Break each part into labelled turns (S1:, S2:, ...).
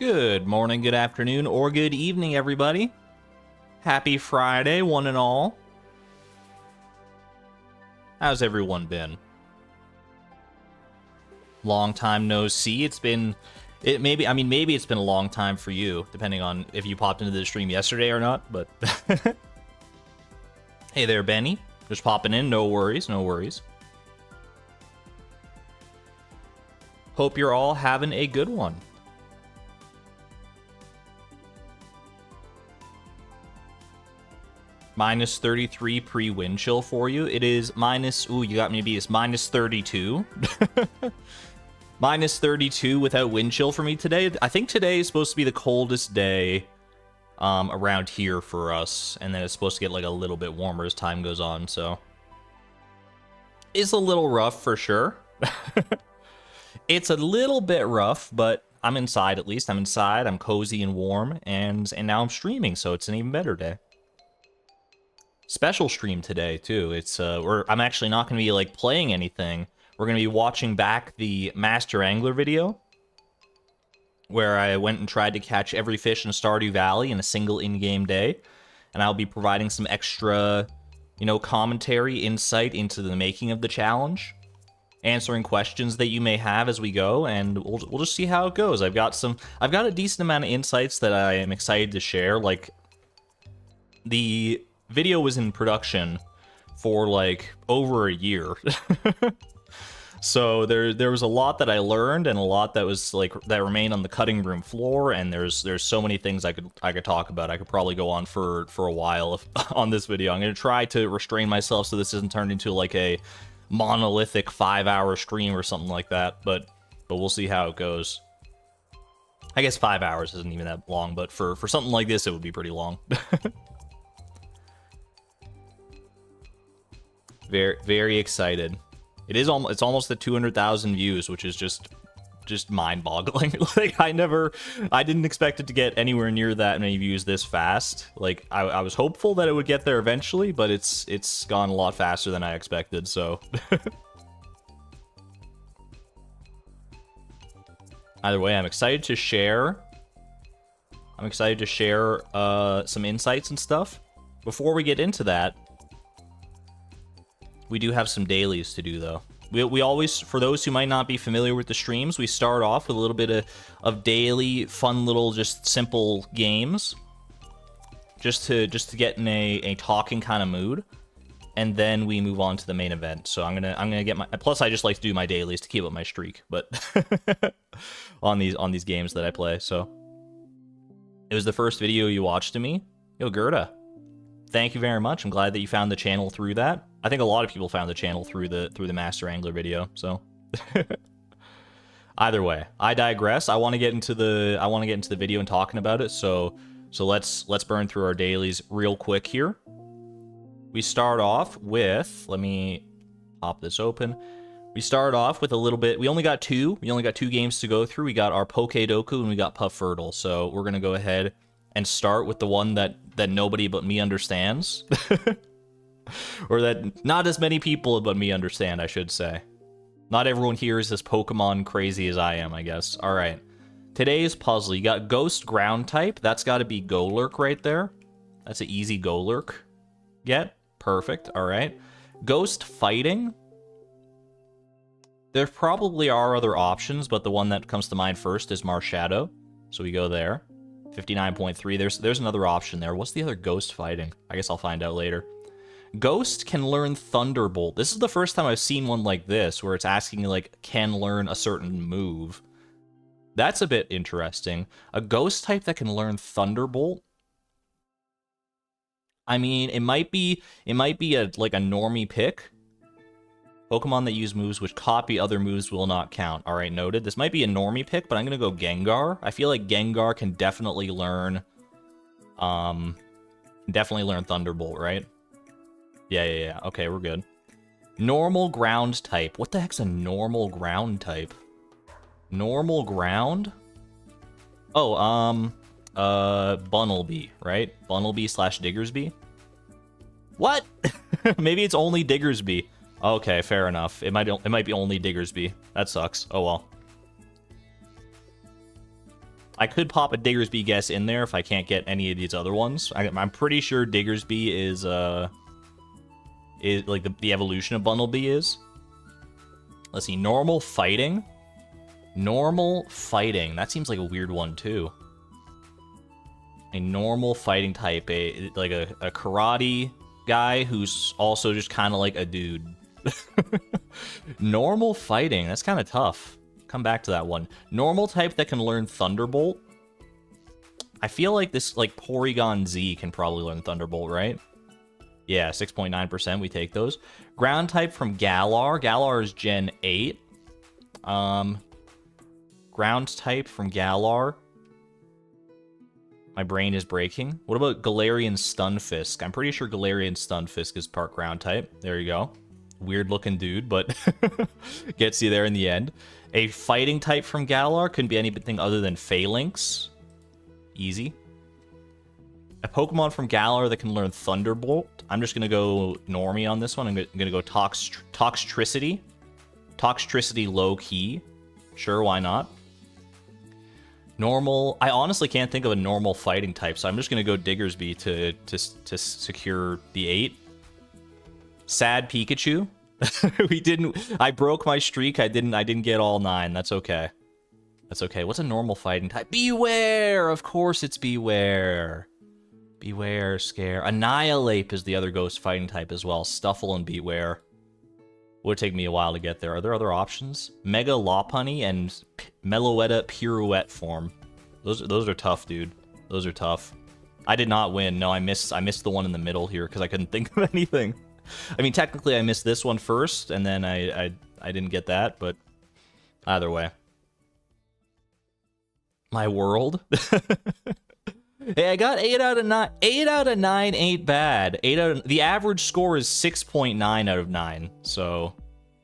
S1: Good morning, good afternoon, or good evening, everybody. Happy Friday, one and all. How's everyone been? Long time no see. Maybe it's been a long time for you, depending on if you popped into the stream yesterday or not, but hey there, Benny. Just popping in, no worries, no worries. Hope you're all having a good one. Minus 33 pre-wind chill for you. It is minus... Ooh, you got me to be this. Minus 32. Minus 32 without wind chill for me today. I think today is supposed to be the coldest day around here for us. And then it's supposed to get like a little bit warmer as time goes on, so... It's a little rough for sure. It's a little bit rough, but I'm inside at least. I'm inside, I'm cozy and warm, and now I'm streaming, so it's an even better day. Special stream today too. It's I'm actually not going to be like playing anything. We're going to be watching back the Master Angler video where I went and tried to catch every fish in Stardew Valley in a single in-game day, and I'll be providing some extra, commentary, insight into the making of the challenge, answering questions that you may have as we go, and we'll just see how it goes. I've got a decent amount of insights that I am excited to share. Like, the video was in production for like over a year. So there was a lot that I learned and a lot that was like that remained on the cutting room floor, and there's so many things I could talk about. I could probably go on for a while on this video. I'm going to try to restrain myself so this isn't turned into like a monolithic 5-hour stream or something like that, but we'll see how it goes. I guess 5 hours isn't even that long, but for something like this it would be pretty long. Very, very excited. It's almost at 200,000 views, which is just mind-boggling. Like, I didn't expect it to get anywhere near that many views this fast. Like, I was hopeful that it would get there eventually, but it's gone a lot faster than I expected, so. Either way, I'm excited to share some insights and stuff. Before we get into that, we do have some dailies to do, though. We always, for those who might not be familiar with the streams, we start off with a little bit of daily, fun little, just simple games, just to get in a talking kind of mood, and then we move on to the main event. So I'm gonna get my. Plus, I just like to do my dailies to keep up my streak, but on these games that I play. So it was the first video you watched of me. Yo, Gerda, thank you very much. I'm glad that you found the channel through that. I think a lot of people found the channel through the Master Angler video, so. Either way, I digress. I want to get into the video and talking about it, so let's burn through our dailies real quick here. We start off with, let me pop this open. We start off with a little bit. We only got two games to go through. We got our Pokedoku and we got Puff Fertile. So we're gonna go ahead and start with the one that nobody but me understands. Or that not as many people but me understand, I should say. Not everyone here is as Pokemon crazy as I am, I guess. Alright. Today's puzzle, you got Ghost Ground type. That's got to be Golurk right there. That's an easy Golurk. Get? Perfect. Alright. Ghost Fighting. There probably are other options, but the one that comes to mind first is Marshadow. So we go there. 59.3. There's another option there. What's the other Ghost Fighting? I guess I'll find out later. Ghost can learn Thunderbolt. This is the first time I've seen one like this, where it's asking you, like, can learn a certain move. That's a bit interesting. A Ghost type that can learn Thunderbolt? I mean, it might be like a normie pick. Pokemon that use moves which copy other moves will not count. Alright, noted. This might be a normie pick, but I'm gonna go Gengar. I feel like Gengar can definitely learn... Thunderbolt, right? Yeah. Okay, we're good. Normal ground type. What the heck's a normal ground type? Normal ground? Oh, Bunnelby, right? Bunnelby / Diggersby? What? Maybe it's only Diggersby. Okay, fair enough. It might be only Diggersby. That sucks. Oh well. I could pop a Diggersby guess in there if I can't get any of these other ones. I'm pretty sure Diggersby is like the evolution of Bundlebee is. Let's see, normal fighting. Normal fighting. That seems like a weird one too. A normal fighting type, like a karate guy who's also just kind of like a dude. Normal fighting. That's kind of tough. Come back to that one. Normal type that can learn Thunderbolt. I feel like this, like, Porygon Z can probably learn Thunderbolt, right? Yeah, 6.9%. We take those. Ground type from Galar. Galar is Gen 8. Ground type from Galar. My brain is breaking. What about Galarian Stunfisk? I'm pretty sure Galarian Stunfisk is part ground type. There you go. Weird looking dude, but gets you there in the end. A fighting type from Galar couldn't be anything other than Phalanx. Easy. A Pokemon from Galar that can learn Thunderbolt. I'm just going to go normie on this one. I'm going to go Toxtricity. Toxtricity low key. Sure, why not? Normal. I honestly can't think of a normal fighting type, so I'm just going to go Diggersby to secure the 8. Sad Pikachu. We didn't. I broke my streak. I didn't get all 9. That's okay. That's okay. What's a normal fighting type? Beware. Of course, it's Beware. Beware, Scare. Annihilate is the other ghost fighting type as well. Stuffle and Beware. Would take me a while to get there. Are there other options? Mega Lopunny and Meloetta Pirouette form. Those are tough, dude. Those are tough. I did not win. No, I missed the one in the middle here because I couldn't think of anything. I mean, technically, I missed this one first, and then I didn't get that, but either way. My world. Hey, I got 8 out of 9. 8 out of 9 ain't bad. The average score is 6.9 out of 9. So,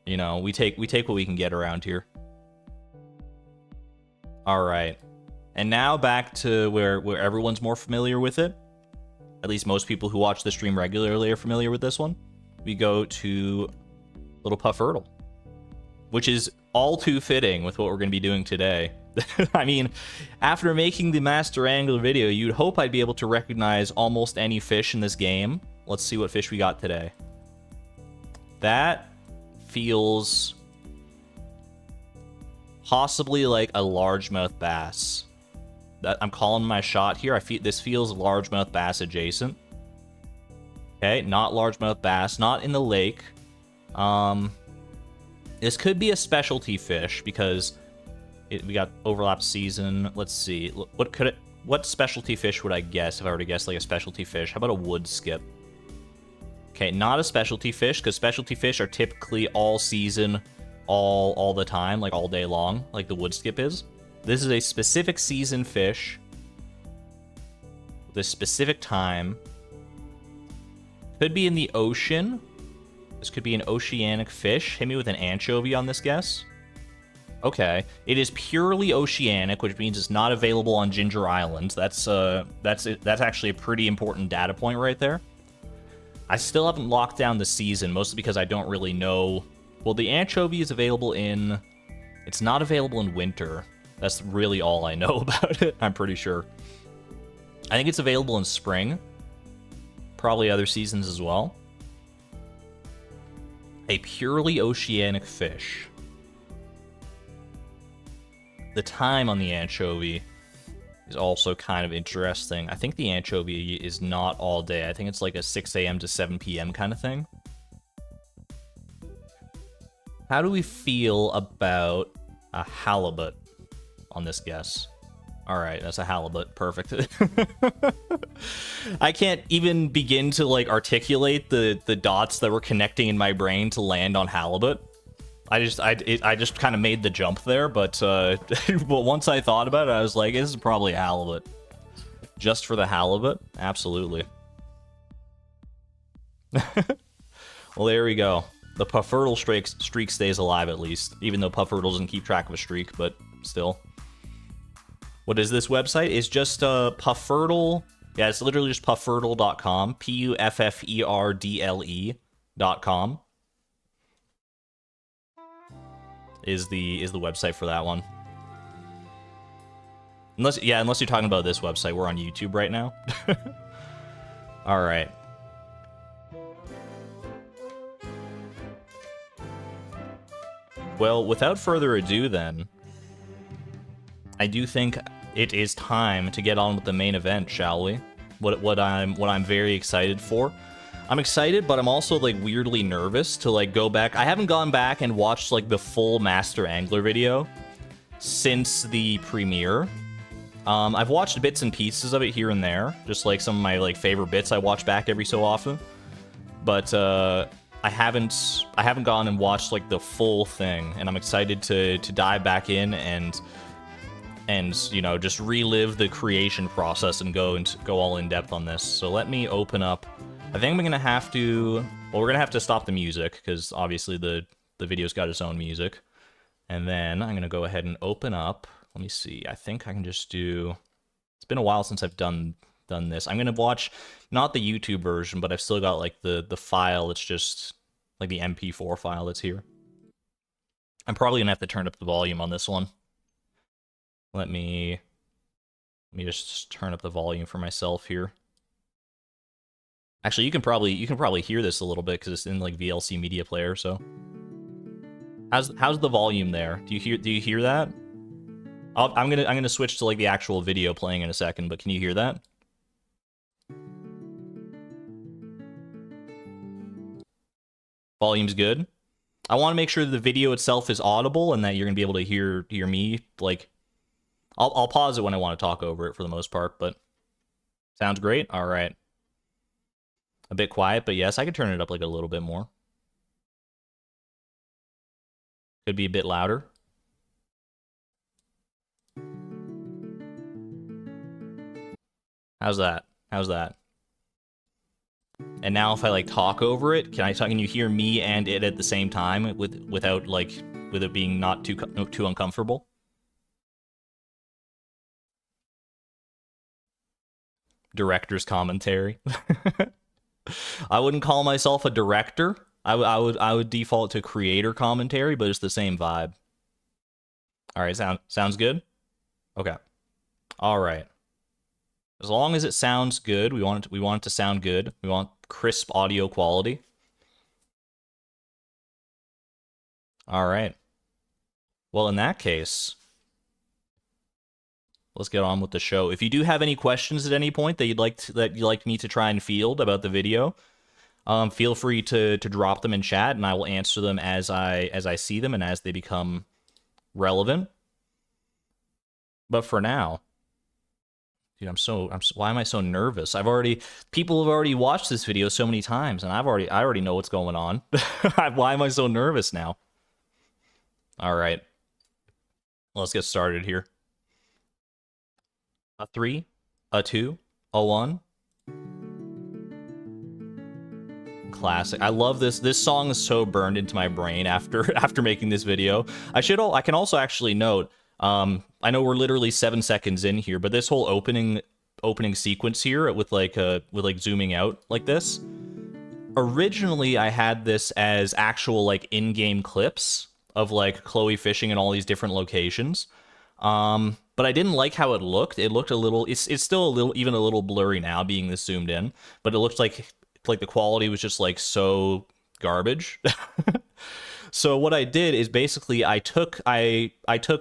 S1: you know, we take what we can get around here. All right. And now back to where everyone's more familiar with it. At least most people who watch the stream regularly are familiar with this one. We go to Little Puffurtle, which is all too fitting with what we're going to be doing today. I mean, after making the Master Angler video, you'd hope I'd be able to recognize almost any fish in this game. Let's see what fish we got today. That feels possibly like a largemouth bass. I'm calling my shot here. This feels largemouth bass adjacent. Okay, not largemouth bass, not in the lake. This could be a specialty fish because we got overlap season. Let's see. What specialty fish would I guess if I were to guess like a specialty fish? How about a wood skip? Okay, not a specialty fish because specialty fish are typically all season, all the time, like all day long, like the wood skip is. This is a specific season fish. This specific time. Could be in the ocean. This could be an oceanic fish. Hit me with an anchovy on this guess. Okay, it is purely oceanic, which means it's not available on Ginger Island. That's actually a pretty important data point right there. I still haven't locked down the season, mostly because I don't really know. Well, the anchovy is available in. It's not available in winter. That's really all I know about it. I'm pretty sure. I think it's available in spring. Probably other seasons as well. A purely oceanic fish. The time on the anchovy is also kind of interesting. I think the anchovy is not all day. I think it's like a 6 a.m. to 7 p.m. kind of thing. How do we feel about a halibut on this guess? All right, that's a halibut. Perfect. I can't even begin to like articulate the dots that were connecting in my brain to land on halibut. I just kind of made the jump there, but but once I thought about it, I was like, this is probably a halibut. Just for the halibut? Absolutely. Well, there we go. The Puffurtle streak stays alive at least, even though Puffurtle doesn't keep track of a streak, but still. What is this website? It's just Puffurtle. Yeah, it's literally just puffurtle.com. Pufferdle.com. Is the website for that one. Unless you're talking about this website. We're on YouTube right now. All right. Well, without further ado then, I do think it is time to get on with the main event, shall we? What I'm very excited for. I'm excited, but I'm also like weirdly nervous to like go back. I haven't gone back and watched like the full Master Angler video since the premiere. I've watched bits and pieces of it here and there, just like some of my like favorite bits I watch back every so often. But I haven't gone and watched like the full thing, and I'm excited to dive back in and you know, just relive the creation process and go all in depth on this. So let me open up. I think I'm gonna have to. Well, we're gonna have to stop the music because obviously the video's got its own music, and then I'm gonna go ahead and open up. Let me see. I think I can just do. It's been a while since I've done this. I'm gonna watch not the YouTube version, but I've still got like the file. It's just like the MP4 file that's here. I'm probably gonna have to turn up the volume on this one. Let me just turn up the volume for myself here. Actually, you can probably hear this a little bit because it's in like VLC Media Player. So, how's the volume there? Do you hear that? I'm gonna switch to like the actual video playing in a second, but can you hear that? Volume's good. I want to make sure that the video itself is audible and that you're gonna be able to hear me. Like, I'll pause it when I want to talk over it for the most part, but sounds great. All right. A bit quiet, but yes, I could turn it up like a little bit more. Could be a bit louder. How's that? How's that? And now if I like talk over it, can you hear me and it at the same time without like with it being not too uncomfortable? Director's commentary. I wouldn't call myself a director. I would default to creator commentary, but it's the same vibe. All right, sounds good. Okay. All right. As long as it sounds good, we want it to sound good. We want crisp audio quality. All right. Well, in that case, let's get on with the show. If you do have any questions at any point that you'd like me to try and field about the video, feel free to drop them in chat, and I will answer them as I see them and as they become relevant. But for now, dude, why am I so nervous? People have already watched this video so many times, and I already know what's going on. Why am I so nervous now? All right, let's get started here. A 3, a 2, a 1. Classic. I love this. This song is so burned into my brain after making this video. I can also actually note, I know we're literally 7 seconds in here, but this whole opening sequence here with like zooming out like this. Originally, I had this as actual like in-game clips of like Chloe fishing in all these different locations. But I didn't like how it looked. It looked a little. It's still even a little blurry now, being this zoomed in. But it looked like the quality was just like so garbage. So what I did is basically I took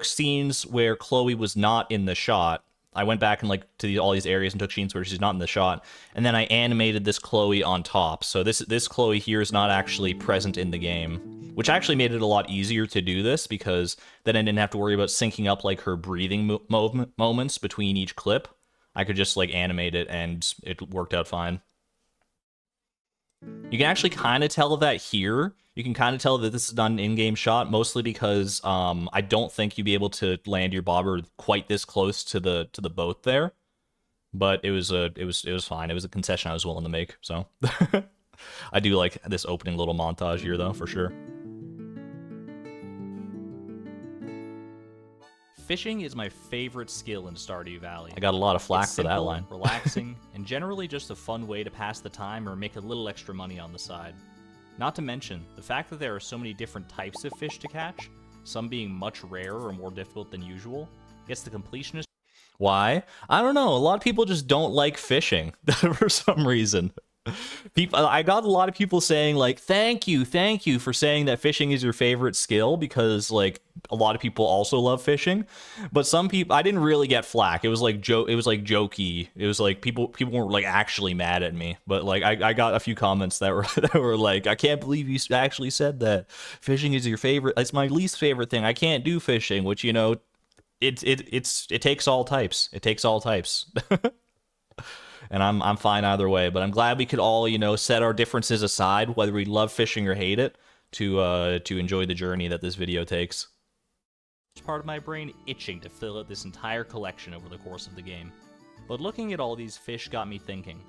S1: scenes where Chloe was not in the shot. I went back and like to all these areas and took scenes where she's not in the shot, and then I animated this Chloe on top. So this Chloe here is not actually present in the game, which actually made it a lot easier to do this because then I didn't have to worry about syncing up like her breathing moments between each clip. I could just like animate it and it worked out fine. You can actually kind of tell that here. You can kind of tell that this is not an in-game shot, mostly because I don't think you'd be able to land your bobber quite this close to the boat there. But it was fine. It was a concession I was willing to make. So I do like this opening little montage here, though, for sure. Fishing is my favorite skill in Stardew Valley. I got a lot of flack for that line. Relaxing, and generally just a fun way to pass the time or make a little extra money on the side. Not to mention, the fact that there are so many different types of fish to catch, some being much rarer or more difficult than usual, gets the completionist... Why? I don't know. A lot of people just don't like fishing for some reason. I got a lot of people saying like, thank you for saying that fishing is your favorite skill, because like a lot of people also love fishing. But some people, I didn't really get flack. It was like jokey. It was like people weren't like actually mad at me, but like I got a few comments that were that were like, I can't believe you actually said that fishing is your favorite. It's my least favorite thing. I can't do fishing, which, you know, it takes all types. It takes all types. And I'm fine either way, but I'm glad we could all, you know, set our differences aside, whether we love fishing or hate it, to enjoy the journey that this video takes. Part of my brain itching to fill out this entire collection over the course of the game. But looking at all these fish got me thinking,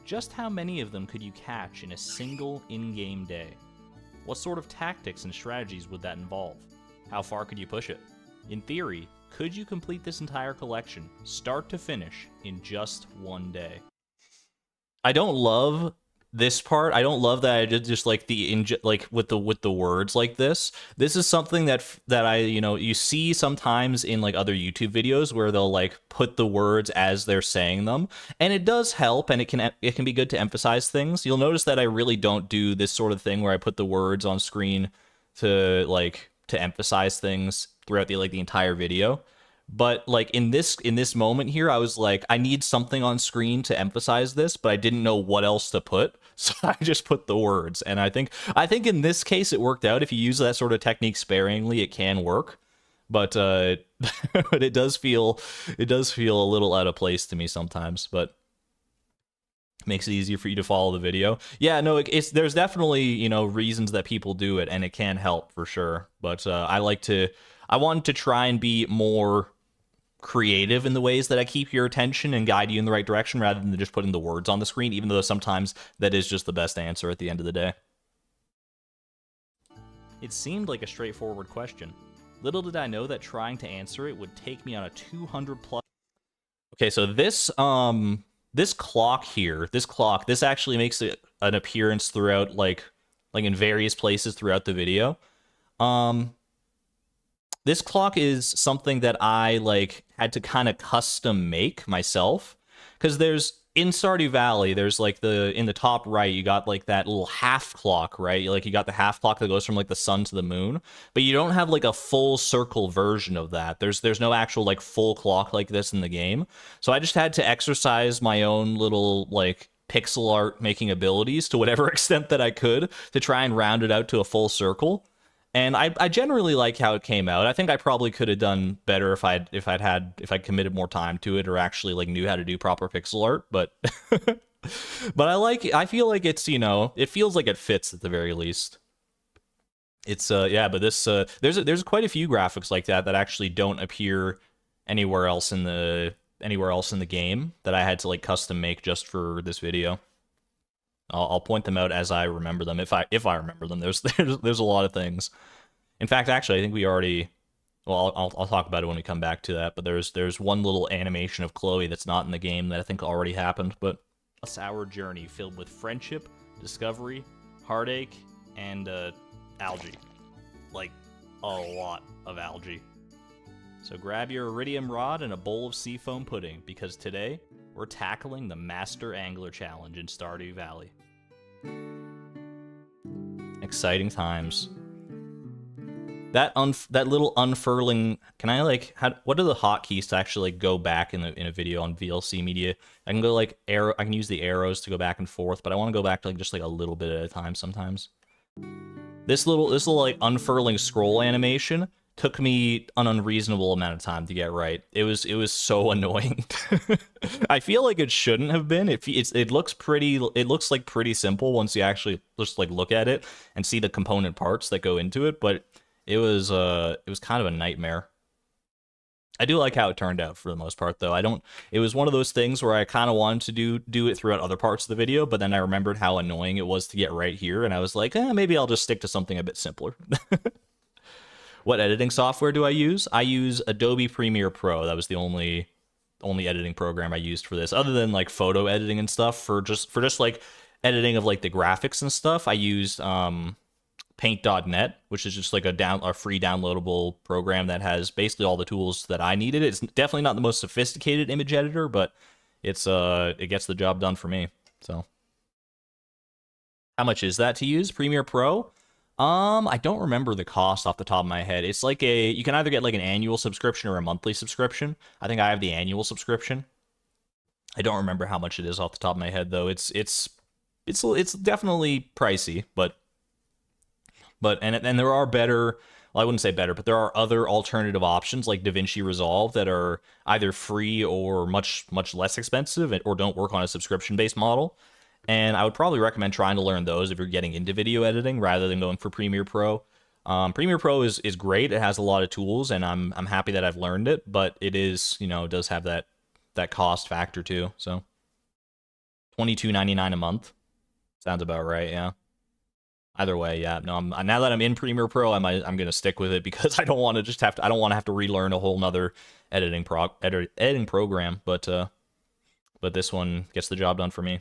S1: just how many of them could you catch in a single in-game day? What sort of tactics and strategies would that involve? How far could you push it? In theory, could you complete this entire collection, start to finish, in just one day? I don't love this part. I don't love that I did just like with the words like this. This is something that I, you know, you see sometimes in like other YouTube videos where they'll like put the words as they're saying them, and it does help, and it can be good to emphasize things. You'll notice that I really don't do this sort of thing where I put the words on screen to emphasize things throughout the entire video. But like in this moment here, I was like, I need something on screen to emphasize this, but I didn't know what else to put, so I just put the words. And I think in this case it worked out. If you use that sort of technique sparingly, it can work. But but it does feel a little out of place to me sometimes, but makes it easier for you to follow the video. Yeah, no, there's definitely, you know, reasons that people do it, and it can help for sure. But I wanted to try and be more creative in the ways that I keep your attention and guide you in the right direction, rather than just putting the words on the screen, even though sometimes that is just the best answer at the end of the day. It seemed like a straightforward question. Little did I know that trying to answer it would take me on a 200+. Okay, so this clock here, this actually makes an appearance throughout, like in various places throughout the video. This clock is something that I had to kind of custom make myself, because in Stardew Valley, there's in the top right, you got like that little half clock, right? You got the half clock that goes from like the sun to the moon, but you don't have like a full circle version of that. There's no actual like full clock like this in the game. So I just had to exercise my own little pixel art making abilities to whatever extent that I could to try and round it out to a full circle. And I generally like how it came out. I think I probably could have done better if I'd committed more time to it, or actually knew how to do proper pixel art. But but I feel like it's, you know, it feels like it fits at the very least. It's yeah, but this there's quite a few graphics like that actually don't appear anywhere else in the game that I had to custom make just for this video. I'll point them out as I remember them, if I remember them. There's a lot of things. In fact, actually, I think we already. Well, I'll talk about it when we come back to that. But there's one little animation of Chloe that's not in the game that I think already happened. But it's our journey filled with friendship, discovery, heartache, and algae. Like a lot of algae. So grab your iridium rod and a bowl of seafoam pudding, because today we're tackling the Master Angler Challenge in Stardew Valley. Exciting times. That little unfurling. Can I what are the hotkeys to actually go back in a video on VLC media? I can go arrow. I can use the arrows to go back and forth, but I want to go back to just a little bit at a time sometimes. This little unfurling scroll animation took me an unreasonable amount of time to get right. It was so annoying. I feel like it shouldn't have been. It looks pretty simple once you actually just look at it and see the component parts that go into it, but it was kind of a nightmare. I do like how it turned out for the most part, though. It was one of those things where I kind of wanted to do it throughout other parts of the video, but then I remembered how annoying it was to get right here, and I was like, maybe I'll just stick to something a bit simpler. What editing software do I use? I use Adobe Premiere Pro. That was the only editing program I used for this, other than photo editing and stuff. For just editing of the graphics and stuff, I used paint.net, which is just like a free downloadable program that has basically all the tools that I needed. It's definitely not the most sophisticated image editor, but it gets the job done for me. So how much is that to use Premiere Pro? I don't remember the cost off the top of my head. It's like you can either get like an annual subscription or a monthly subscription. I think I have the annual subscription. I don't remember how much it is off the top of my head though. It's definitely pricey, but there are better, well, I wouldn't say better, but there are other alternative options like DaVinci Resolve that are either free or much less expensive or don't work on a subscription-based model. And I would probably recommend trying to learn those if you're getting into video editing rather than going for Premiere Pro. Premiere Pro is great. It has a lot of tools, and I'm happy that I've learned it, but it is, it does have that cost factor too. So $22.99 a month sounds about right, yeah. Either way, yeah. No, now that I'm in Premiere Pro, I'm gonna stick with it because I don't want to have to relearn a whole nother editing program. But this one gets the job done for me.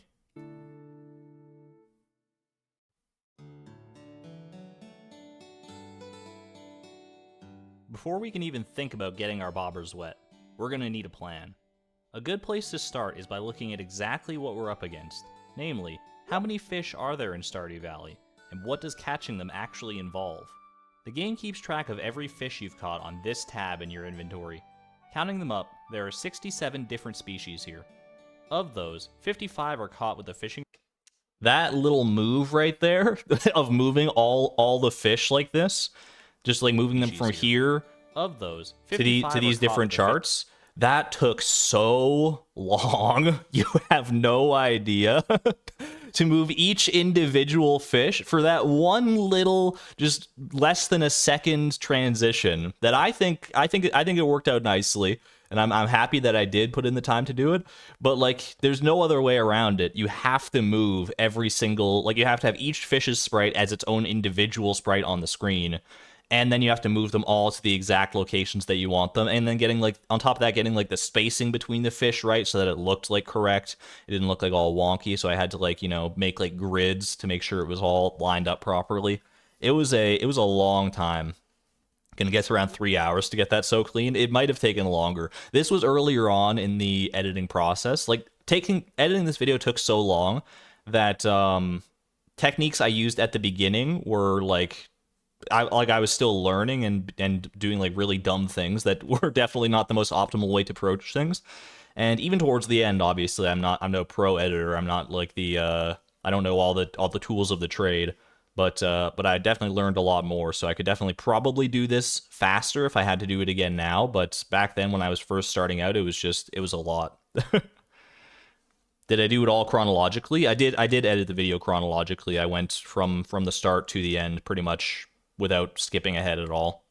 S1: Before we can even think about getting our bobbers wet, we're gonna need a plan. A good place to start is by looking at exactly what we're up against, namely, how many fish are there in Stardew Valley? And what does catching them actually involve? The game keeps track of every fish you've caught on this tab in your inventory. Counting them up, there are 67 different species here. Of those, 55 are caught with a fishing... That little move right there, of moving all the fish like this, just like moving them from here of those to these different charts, that took so long. You have no idea. To move each individual fish for that one little, just less than a second transition that I think it worked out nicely, and I'm happy that I did put in the time to do it. But like, there's no other way around it. You have to move every single, like, you have to have each fish's sprite as its own individual sprite on the screen. And then you have to move them all to the exact locations that you want them. And then getting, like, on top of that, getting, like, the spacing between the fish, right? So that it looked, like, correct. It didn't look, like, all wonky. So I had to, like, make, like, grids to make sure it was all lined up properly. It was a long time. Gonna get around 3 hours to get that so clean. It might have taken longer. This was earlier on in the editing process. Like, editing this video took so long that techniques I used at the beginning were, like... I was still learning and doing like really dumb things that were definitely not the most optimal way to approach things. And even towards the end, obviously, I'm no pro editor. I'm not like I don't know all the tools of the trade, but I definitely learned a lot more. So I could definitely probably do this faster if I had to do it again now. But back then when I was first starting out, it was a lot. Did I do it all chronologically? I did edit the video chronologically. I went from the start to the end pretty much without skipping ahead at all.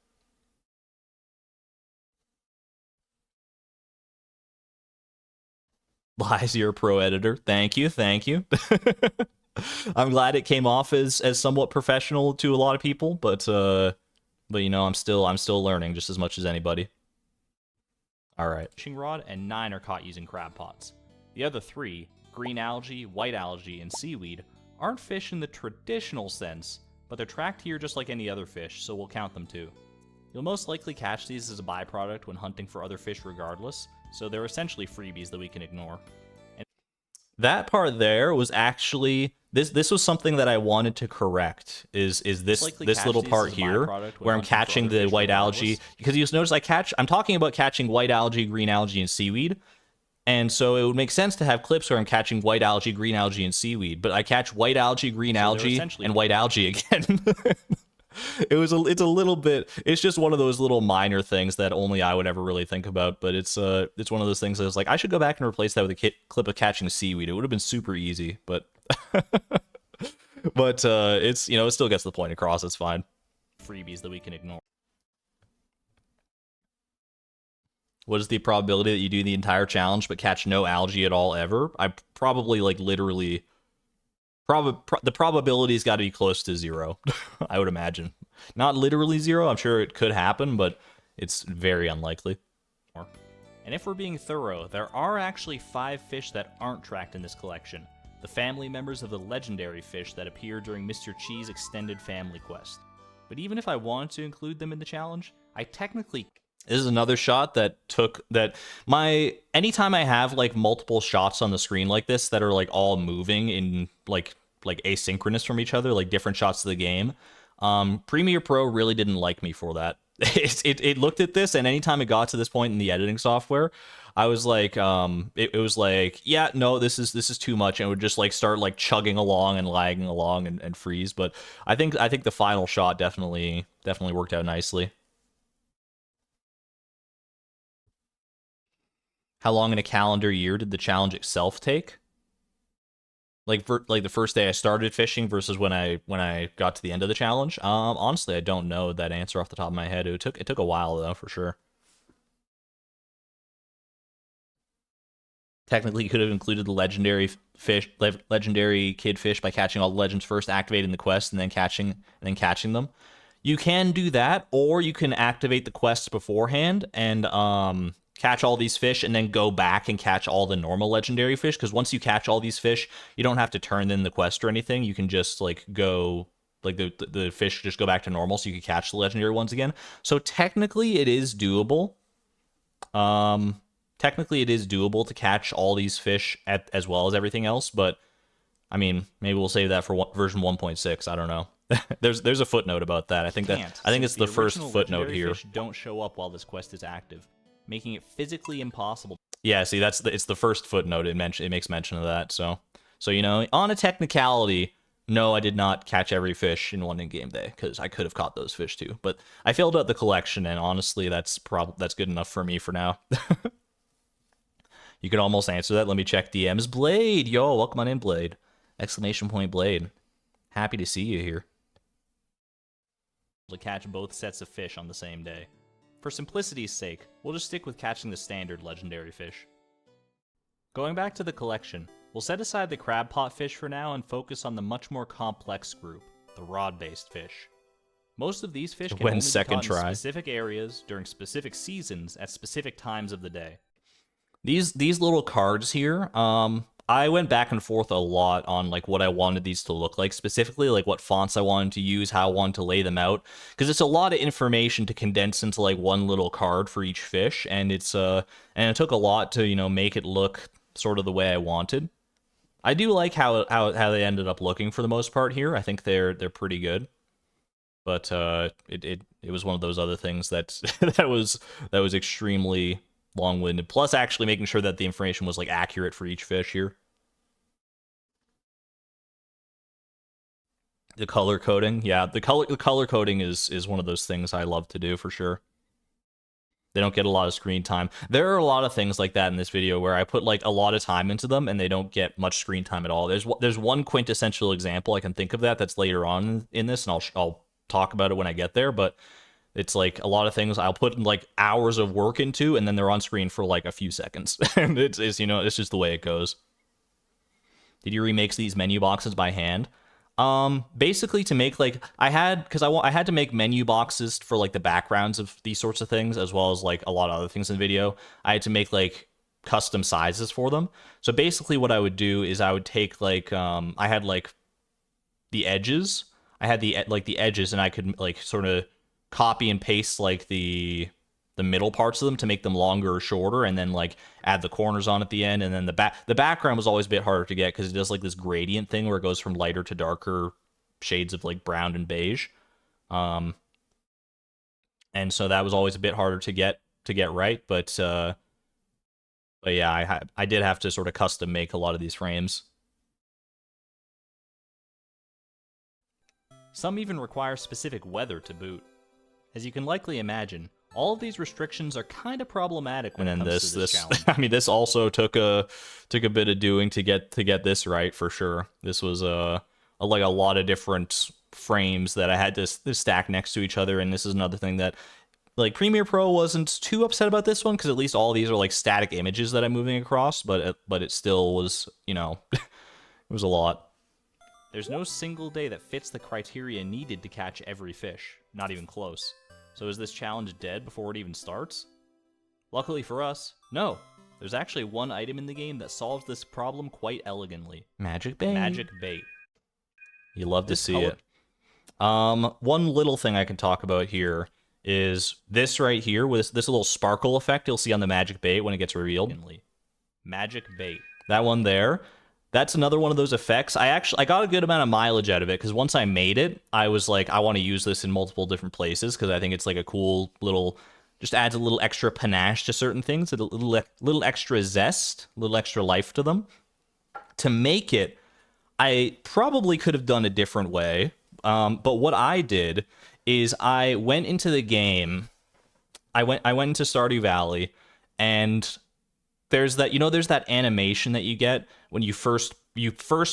S1: Lies, you're a pro editor. Thank you. I'm glad it came off as somewhat professional to a lot of people, but I'm still learning just as much as anybody. All right. Fishing rod and 9 are caught using crab pots. The other 3, green algae, white algae, and seaweed, aren't fish in the traditional sense, but they're tracked here just like any other fish, so we'll count them too. You'll most likely catch these as a byproduct when hunting for other fish regardless, so they're essentially freebies that we can ignore. And that part there was actually... This was something that I wanted to correct, is this little part here, where I'm catching the white algae, because you'll notice I'm talking about catching white algae, green algae, and seaweed, and so it would make sense to have clips where I'm catching white algae, green algae, and seaweed, but I catch white algae, green algae, and white algae again. It's a little bit, it's just one of those little minor things that only I would ever really think about, but it's one of those things that was like, I should go back and replace that with a clip of catching seaweed. It would have been super easy, but but it's, it still gets the point across. It's fine. Freebies that we can ignore. What is the probability that you do the entire challenge but catch no algae at all ever? I probably, like, literally... the probability's got to be close to 0, I would imagine. Not literally 0, I'm sure it could happen, but it's very unlikely. And if we're being thorough, there are actually 5 fish that aren't tracked in this collection. the family members of the legendary fish that appear during Mr. Chi's extended family quest. But even if I wanted to include them in the challenge, I technically... This is another shot that anytime I have like multiple shots on the screen like this that are like all moving in like asynchronous from each other, like different shots of the game, Premiere Pro really didn't like me for that. It looked at this, and anytime it got to this point in the editing software, I was like, it was like, yeah, no, this is too much, and it would just like start like chugging along and lagging along and freeze. But I think the final shot definitely worked out nicely. How long in a calendar year did the challenge itself take? Like the first day I started fishing versus when I got to the end of the challenge. Honestly, I don't know that answer off the top of my head. It took a while though, for sure. Technically, you could have included the legendary kid fish by catching all the legends first, activating the quest, and then catching them. You can do that, or you can activate the quests beforehand and catch all these fish and then go back and catch all the normal legendary fish, because once you catch all these fish, you don't have to turn in the quest or anything. You can just like go, like the fish just go back to normal, so you can catch the legendary ones again. So technically it is doable. Technically it is doable to catch all these fish as well as everything else, but I mean, maybe we'll save that for version 1.6. I don't know. there's a footnote about that. I think it's the first footnote here. Fish don't show up while this quest is active, making it physically impossible. Yeah, see, it's the first footnote. It makes mention of that. So you know, on a technicality, no, I did not catch every fish in one in-game day, because I could have caught those fish too. But I filled out the collection, and honestly, that's good enough for me for now. You can almost answer that. Let me check DMs. Blade, yo, welcome on in, Blade! Exclamation point, Blade. Happy to see you here. To catch both sets of fish on the same day. For simplicity's sake, we'll just stick with catching the standard legendary fish. Going back to the collection, we'll set aside the crab pot fish for now and focus on the much more complex group, the rod-based fish. Most of these fish can only be caught in specific areas during specific seasons at specific times of the day. These little cards here, I went back and forth a lot on like what I wanted these to look like, specifically like what fonts I wanted to use, how I wanted to lay them out, because it's a lot of information to condense into like one little card for each fish, and it took a lot to, you know, make it look sort of the way I wanted. I do like how they ended up looking for the most part here. I think they're pretty good, but it was one of those other things that that was extremely long-winded, plus actually making sure that the information was like accurate for each fish here. The color coding, yeah, the color coding is one of those things I love to do for sure. They don't get a lot of screen time. There are a lot of things like that in this video where I put like a lot of time into them and they don't get much screen time at all. There's one quintessential example I can think of that's later on in this, and I'll talk about it when I get there, but it's like a lot of things I'll put like hours of work into, and then they're on screen for like a few seconds. And it's you know, it's just the way it goes. Did you remake these menu boxes by hand? Basically to make like I had to make menu boxes for like the backgrounds of these sorts of things, as well as like a lot of other things in the video. I had to make like custom sizes for them. So basically what I would do is I would take like I had like the edges. I had the edges, and I could like sort of copy and paste like the middle parts of them to make them longer or shorter, and then like add the corners on at the end. And then the background was always a bit harder to get because it does like this gradient thing where it goes from lighter to darker shades of like brown and beige. And so that was always a bit harder to get right, but yeah, I did have to sort of custom make a lot of these frames. Some even require specific weather to boot. As you can likely imagine, all of these restrictions are kind of problematic when it comes to this challenge. I mean, this also took a bit of doing to get this right, for sure. This was like a lot of different frames that I had to stack next to each other, and this is another thing that like Premiere Pro wasn't too upset about this one, because at least all these are like static images that I'm moving across, but it still was, you know, it was a lot. There's no single day that fits the criteria needed to catch every fish, not even close. So is this challenge dead before it even starts? Luckily for us, no. There's actually one item in the game that solves this problem quite elegantly. Magic bait. Magic bait. You love to see it. One little thing I can talk about here is this right here with this little sparkle effect you'll see on the magic bait when it gets revealed. Magic bait. That one there. That's another one of those effects. I got a good amount of mileage out of it because once I made it, I was like, I want to use this in multiple different places because I think it's like a cool little, just adds a little extra panache to certain things, a little extra zest, a little extra life to them. To make it, I probably could have done a different way, but what I did is I went into the game. I went into Stardew Valley, and there's that, there's that animation that you get when you first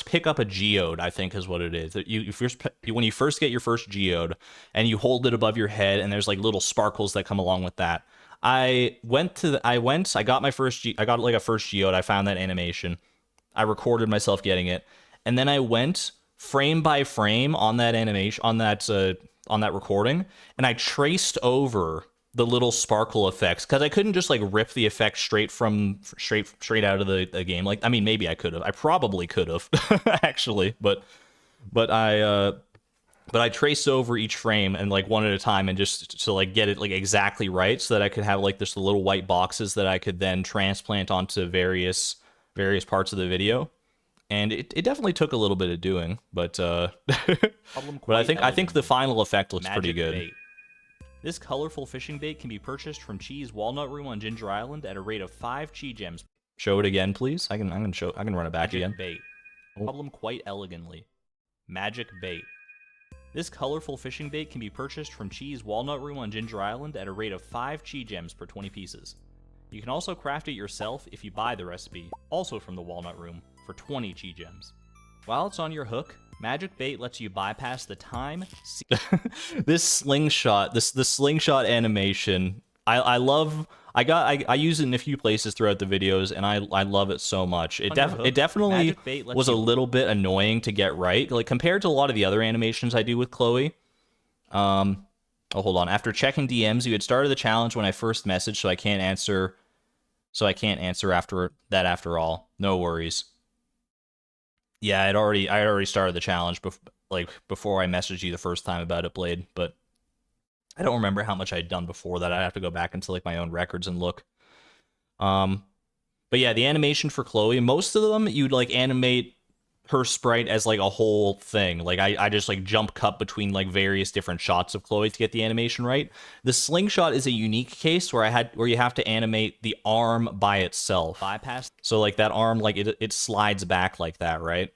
S1: pick up a geode, I think is what it is. When you first get your first geode and you hold it above your head, and there's like little sparkles that come along with that. I got my first I got like a first geode. I found that animation. I recorded myself getting it, and then I went frame by frame on that animation, on that recording, and I traced over the little sparkle effects because I couldn't just like rip the effect straight out of the game. Like, I mean, maybe I could have. I probably could have actually, but I traced over each frame and like one at a time, and just to like get it like exactly right so that I could have like this little white boxes that I could then transplant onto various parts of the video. And it definitely took a little bit of doing, but I think the final effect looks pretty good. Bait. This colorful fishing bait can be purchased from Chee's Walnut Room on Ginger Island at a rate of 5 chi gems. Show it again, please. I can run it back again. Bait. Problem quite elegantly. Magic bait. This colorful fishing bait can be purchased from Chee's Walnut Room on Ginger Island at a rate of 5 chi gems per 20 pieces. You can also craft it yourself if you buy the recipe, also from the Walnut Room, for 20 chi gems. While it's on your hook, Magic Bait lets you bypass the time. This slingshot, the slingshot animation, I love. I use it in a few places throughout the videos, and I love it so much. It definitely was a little bit annoying to get right, like compared to a lot of the other animations I do with Chloe. Oh, hold on. After checking DMs, you had started the challenge when I first messaged, so I can't answer. After that. After all, no worries. Yeah, I had already started the challenge before I messaged you the first time about it, Blade, but I don't remember how much I'd done before that. I'd have to go back into like my own records and look. But yeah, the animation for Chloe, most of them you'd like animate her sprite as like a whole thing. Like I just like jump cut between like various different shots of Chloe to get the animation right. The slingshot is a unique case where you have to animate the arm by itself. Bypass. So like that arm, like it slides back like that, right?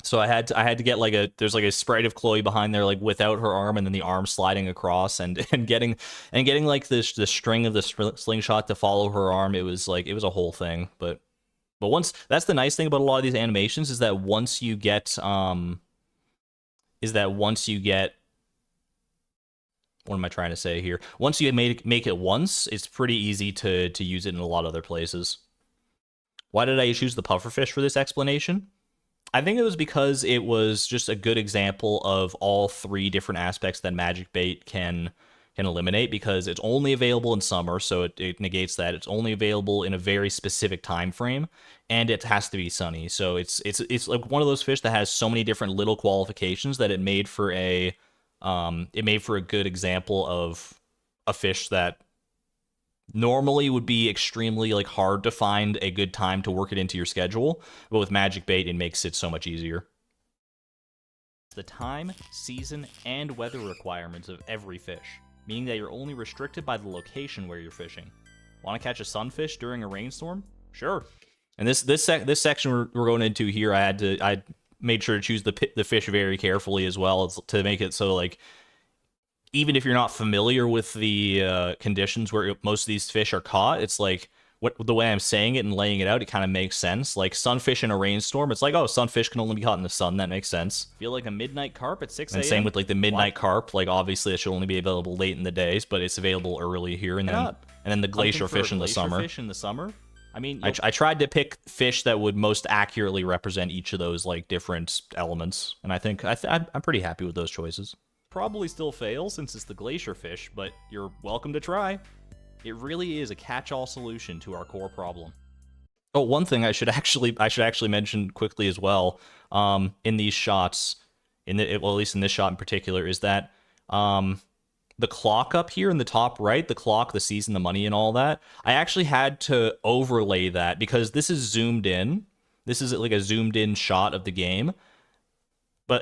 S1: So I had to get like there's like a sprite of Chloe behind there like without her arm, and then the arm sliding across and getting like the string of the slingshot to follow her arm. It was a whole thing, but that's the nice thing about a lot of these animations is that once you get what am I trying to say here? Once you make it once, it's pretty easy to use it in a lot of other places. Why did I choose the pufferfish for this explanation? I think it was because it was just a good example of all 3 different aspects that Magic Bait can eliminate, because it's only available in summer, so it negates that. It's only available in a very specific time frame, and it has to be sunny. So it's like one of those fish that has so many different little qualifications that it made for a good example of a fish that normally would be extremely like hard to find a good time to work it into your schedule, but with Magic Bait it makes it so much easier. The time, season, and weather requirements of every fish, meaning that you're only restricted by the location where you're fishing. Want to catch a sunfish during a rainstorm? Sure. And this section we're going into here, I made sure to choose the fish very carefully as well to make it so like even if you're not familiar with the conditions where most of these fish are caught, it's like the way I'm saying it and laying it out, it kind of makes sense. Like sunfish in a rainstorm, it's like, oh, sunfish can only be caught in the sun. That makes sense. Feel like a midnight carp at 6 a.m. And same with like the midnight carp. Like obviously it should only be available late in the days, but it's available early here, and then the glacier fish in the summer. Fish in the summer. I mean, I tried to pick fish that would most accurately represent each of those like different elements, and I think I'm pretty happy with those choices. Probably still fail since it's the glacier fish, but you're welcome to try. It really is a catch-all solution to our core problem. Oh, one thing I should actually mention quickly as well, in these shots, well, at least in this shot in particular, is that the clock up here in the top right, the clock, the season, the money, and all that, I actually had to overlay that because this is zoomed in. This is like a zoomed in shot of the game.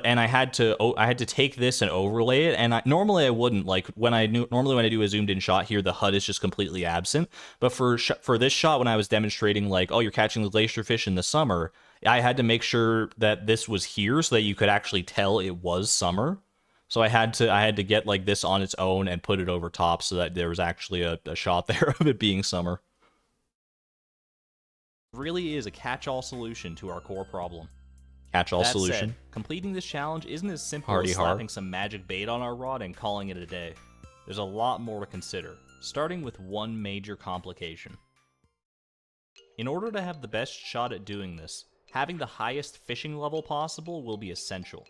S1: And I had to take this and overlay it, and normally I wouldn't. Like normally when I do a zoomed in shot here, the HUD is just completely absent. But for this shot, when I was demonstrating like, oh, you're catching the glacier fish in the summer, I had to make sure that this was here so that you could actually tell it was summer. So I had to get like this on its own and put it over top so that there was actually a shot there of it being summer. It really is a catch-all solution to our core problem. Catch-all solution. Said, completing this challenge isn't as simple as slapping some magic bait on our rod and calling it a day. There's a lot more to consider, starting with one major complication. In order to have the best shot at doing this, having the highest fishing level possible will be essential.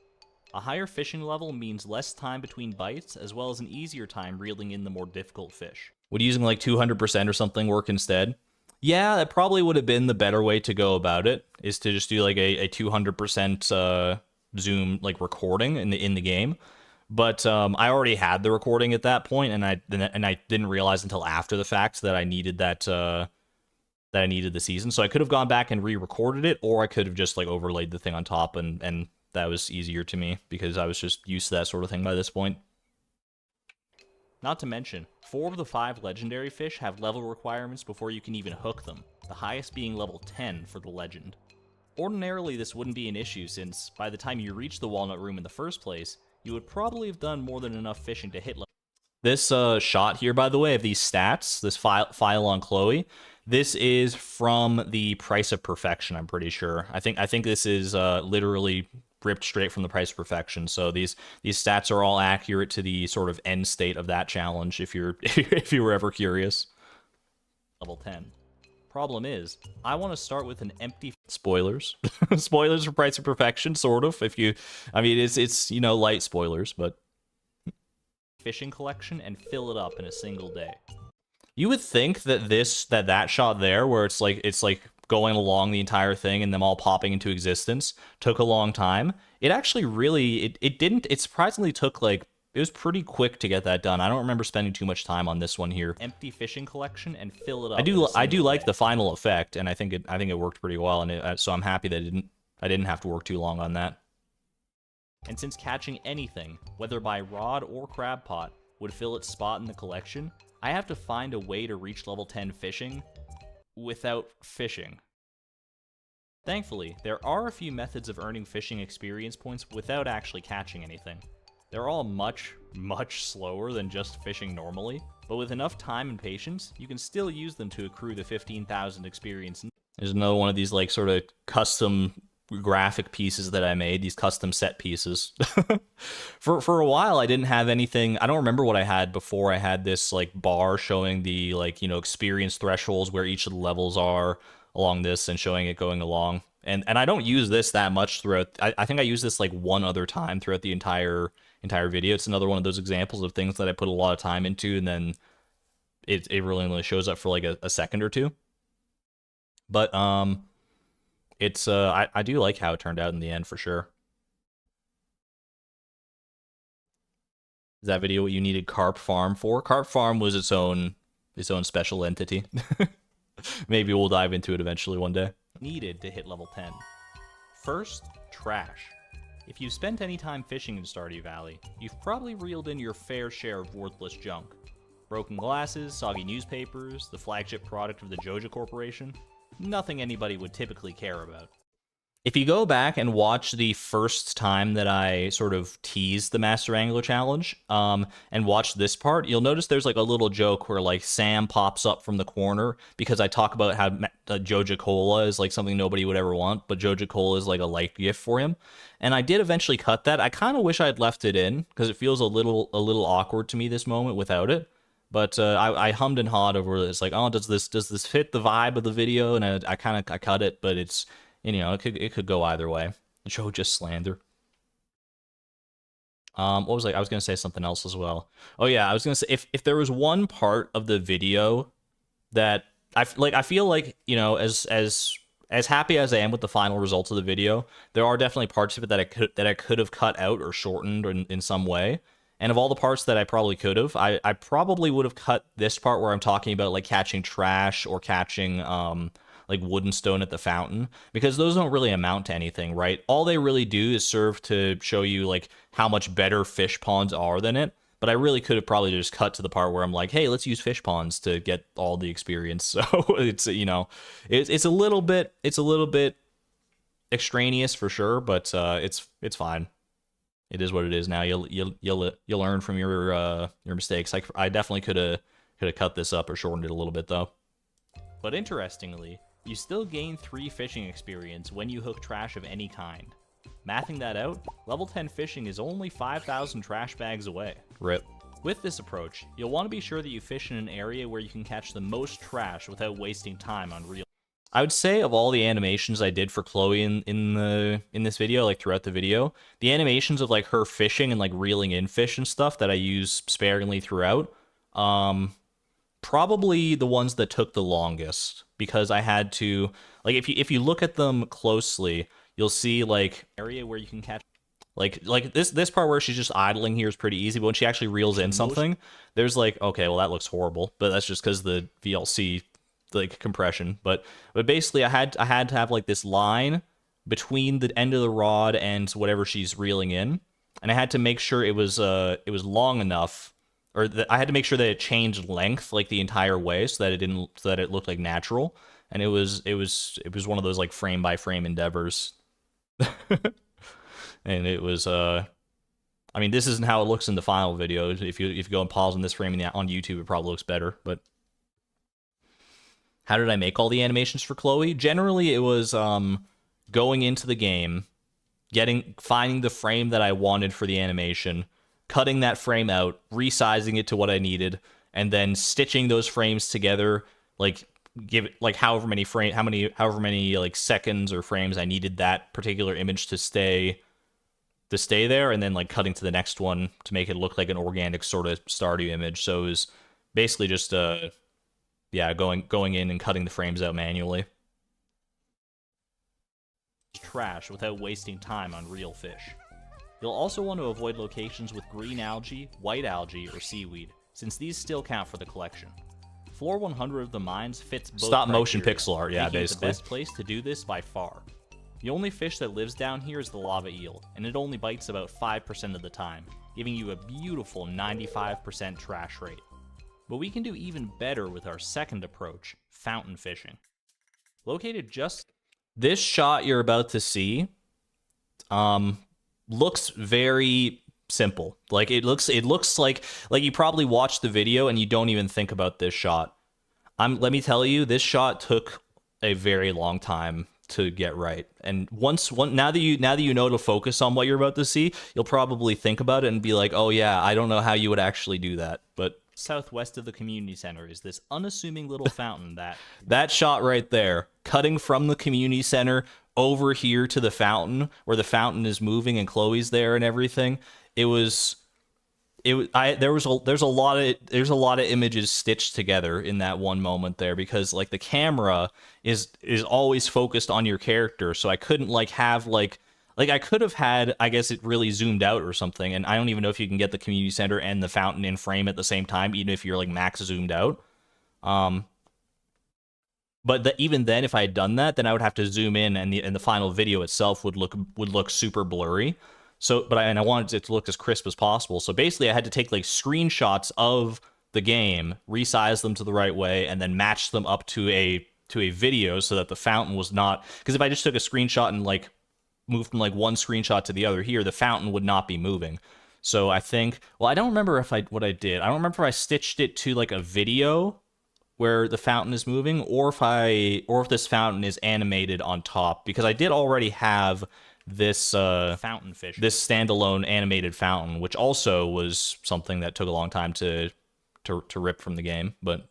S1: A higher fishing level means less time between bites, as well as an easier time reeling in the more difficult fish. Would using like 200% or something work instead? Yeah, that probably would have been the better way to go about it, is to just do like a 200% zoom like recording in the game. But I already had the recording at that point, and I didn't realize until after the fact that I needed that I needed the season. So I could have gone back and re-recorded it, or I could have just like overlaid the thing on top, and that was easier to me because I was just used to that sort of thing by this point. Not to mention, 4 of the 5 legendary fish have level requirements before you can even hook them, the highest being level 10 for the legend. Ordinarily, this wouldn't be an issue since, by the time you reach the Walnut Room in the first place, you would probably have done more than enough fishing to hit level. This shot here, by the way, of these stats, this file on Chloe, this is from the Price of Perfection, I'm pretty sure. I think this is literally ripped straight from the Price of Perfection. So these stats are all accurate to the sort of end state of that challenge if you were ever curious. Level 10. Problem is, I want to start with an empty spoilers. Spoilers for Price of Perfection, sort of. I mean it's you know, light spoilers, but fishing collection and fill it up in a single day. You would think that that shot there, where it's like going along the entire thing and them all popping into existence, took a long time. It actually really, it didn't. It surprisingly took like, it was pretty quick to get that done. I don't remember spending too much time on this one here. Empty fishing collection and fill it up. I do like the final effect, and I think it worked pretty well, and so I'm happy that I didn't have to work too long on that. And since catching anything, whether by rod or crab pot, would fill its spot in the collection, I have to find a way to reach level 10 fishing without fishing. Thankfully, there are a few methods of earning fishing experience points without actually catching anything. They're all much, much slower than just fishing normally, but with enough time and patience, you can still use them to accrue the 15,000 experience. There's another one of these like sort of custom graphic pieces that I made, these custom set pieces. For a while I didn't have anything. I don't remember what I had before I had this like bar showing the like, you know, experience thresholds where each of the levels are along this and showing it going along. And I don't use this that much throughout. I think I use this like one other time throughout the entire video. It's another one of those examples of things that I put a lot of time into, and then it really only shows up for like a second or two. But it's I do like how it turned out in the end for sure. Is that video what you needed Carp Farm for? Carp Farm was its own special entity. Maybe we'll dive into it eventually one day. Needed to hit level 10. First, trash. If you've spent any time fishing in Stardew Valley, you've probably reeled in your fair share of worthless junk. Broken glasses, soggy newspapers, the flagship product of the Joja Corporation. Nothing anybody would typically care about. If you go back and watch the first time that I sort of teased the Master Angler Challenge, and watch this part, you'll notice there's like a little joke where like Sam pops up from the corner because I talk about how Joja Cola is like something nobody would ever want, but Joja Cola is like a life gift for him. And I did eventually cut that. I kind of wish I had left it in because it feels a little awkward to me this moment without it. But I hummed and hawed over it. It's like, oh, does this fit the vibe of the video? And I cut it, but it's, you know, it could go either way. Joja slander. What was I was gonna say something else as well. Oh yeah, I was gonna say if there was one part of the video that I feel like, you know, as happy as I am with the final results of the video, there are definitely parts of it that I could have cut out or shortened in some way. And of all the parts that I probably could have, I probably would have cut this part where I'm talking about like catching trash or catching like wood and stone at the fountain, because those don't really amount to anything, right? All they really do is serve to show you like how much better fish ponds are than it. But I really could have probably just cut to the part where I'm like, hey, let's use fish ponds to get all the experience. So it's, you know, it's a little bit extraneous for sure, but it's fine. It is what it is now. You'll learn from your mistakes. I definitely could have cut this up or shortened it a little bit though. But interestingly, you still gain 3 fishing experience when you hook trash of any kind. Mathing that out, level 10 fishing is only 5,000 trash bags away. RIP. With this approach, you'll want to be sure that you fish in an area where you can catch the most trash without wasting time on real. I would say of all the animations I did for Chloe in this video, like throughout the video, the animations of like her fishing and like reeling in fish and stuff that I use sparingly throughout, probably the ones that took the longest, because I had to, like, if you look at them closely, you'll see like area where you can catch like this part where she's just idling here is pretty easy, but when she actually reels in something, there's like, okay, well that looks horrible, but that's just because the VLC like compression. But basically I had to have like this line between the end of the rod and whatever she's reeling in, and I had to make sure it was long enough, or I had to make sure that it changed length like the entire way so that it looked like natural. And it was one of those like frame by frame endeavors. And it was I mean, this isn't how it looks in the final video. If you go and pause on this frame on YouTube, it probably looks better. But how did I make all the animations for Chloe? Generally, it was going into the game, finding the frame that I wanted for the animation, cutting that frame out, resizing it to what I needed, and then stitching those frames together, like give it like however many like seconds or frames I needed that particular image to stay there, and then like cutting to the next one to make it look like an organic sort of Stardew image. So it was basically just yeah, going in and cutting the frames out manually. Trash without wasting time on real fish. You'll also want to avoid locations with green algae, white algae, or seaweed, since these still count for the collection. Floor 100 of the mines fits both stop motion
S2: criteria,
S1: pixel art, yeah, basically.
S2: the best place to do this by far. The only fish that lives down here is the lava eel, and it only bites about 5% of the time, giving you a beautiful 95% trash rate. But we can do even better with our second approach, fountain fishing. Located just...
S1: This shot you're about to see looks very simple. Like it looks like you probably watched the video and you don't even think about this shot. Let me tell you, this shot took a very long time to get right. And now that you know to focus on what you're about to see, you'll probably think about it and be like, "Oh yeah, I don't know how you would actually do that." But
S2: southwest of the community center is this unassuming little fountain
S1: that shot right there, cutting from the community center over here to the fountain where the fountain is moving and Chloe's there and everything. There's a lot of images stitched together in that one moment there, because like the camera is always focused on your character, so I couldn't like have like I could have had, I guess, it really zoomed out or something, and I don't even know if you can get the community center and the fountain in frame at the same time, even if you're like max zoomed out. But even then, if I had done that, then I would have to zoom in, and the final video itself would look super blurry. So, and I wanted it to look as crisp as possible. So basically, I had to take like screenshots of the game, resize them to the right way, and then match them up to a video so that the fountain was not. Because if I just took a screenshot and like moved from like one screenshot to the other here, the fountain would not be moving. So I think, well, I don't remember what I did. I don't remember if I stitched it to like a video where the fountain is moving, or if this fountain is animated on top, because I did already have this
S2: fountain fish,
S1: this standalone animated fountain, which also was something that took a long time to rip from the game. But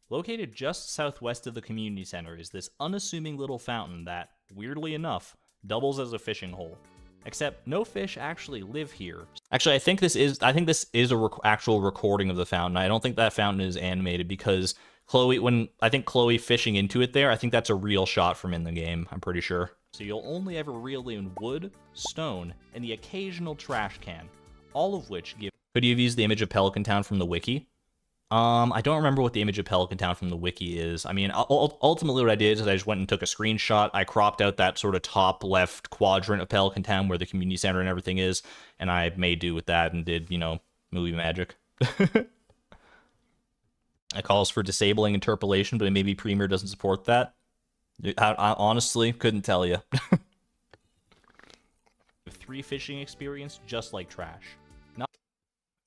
S2: located just southwest of the community center is this unassuming little fountain that, weirdly enough, doubles as a fishing hole. Except no fish actually live here.
S1: Actually, I think this is a actual recording of the fountain. I don't think that fountain is animated because I think Chloe fishing into it there, I think that's a real shot from in the game. I'm pretty sure.
S2: So you'll only ever reel in wood, stone, and the occasional trash can, all of which give...
S1: Could you have used the image of Pelican Town from the wiki? I don't remember what the image of Pelican Town from the wiki is. I mean, ultimately what I did is I just went and took a screenshot. I cropped out that sort of top left quadrant of Pelican Town where the community center and everything is, and I made do with that and did, you know, movie magic. It calls for disabling interpolation, but maybe Premiere doesn't support that. I honestly couldn't tell you.
S2: 3 fishing experience just like trash.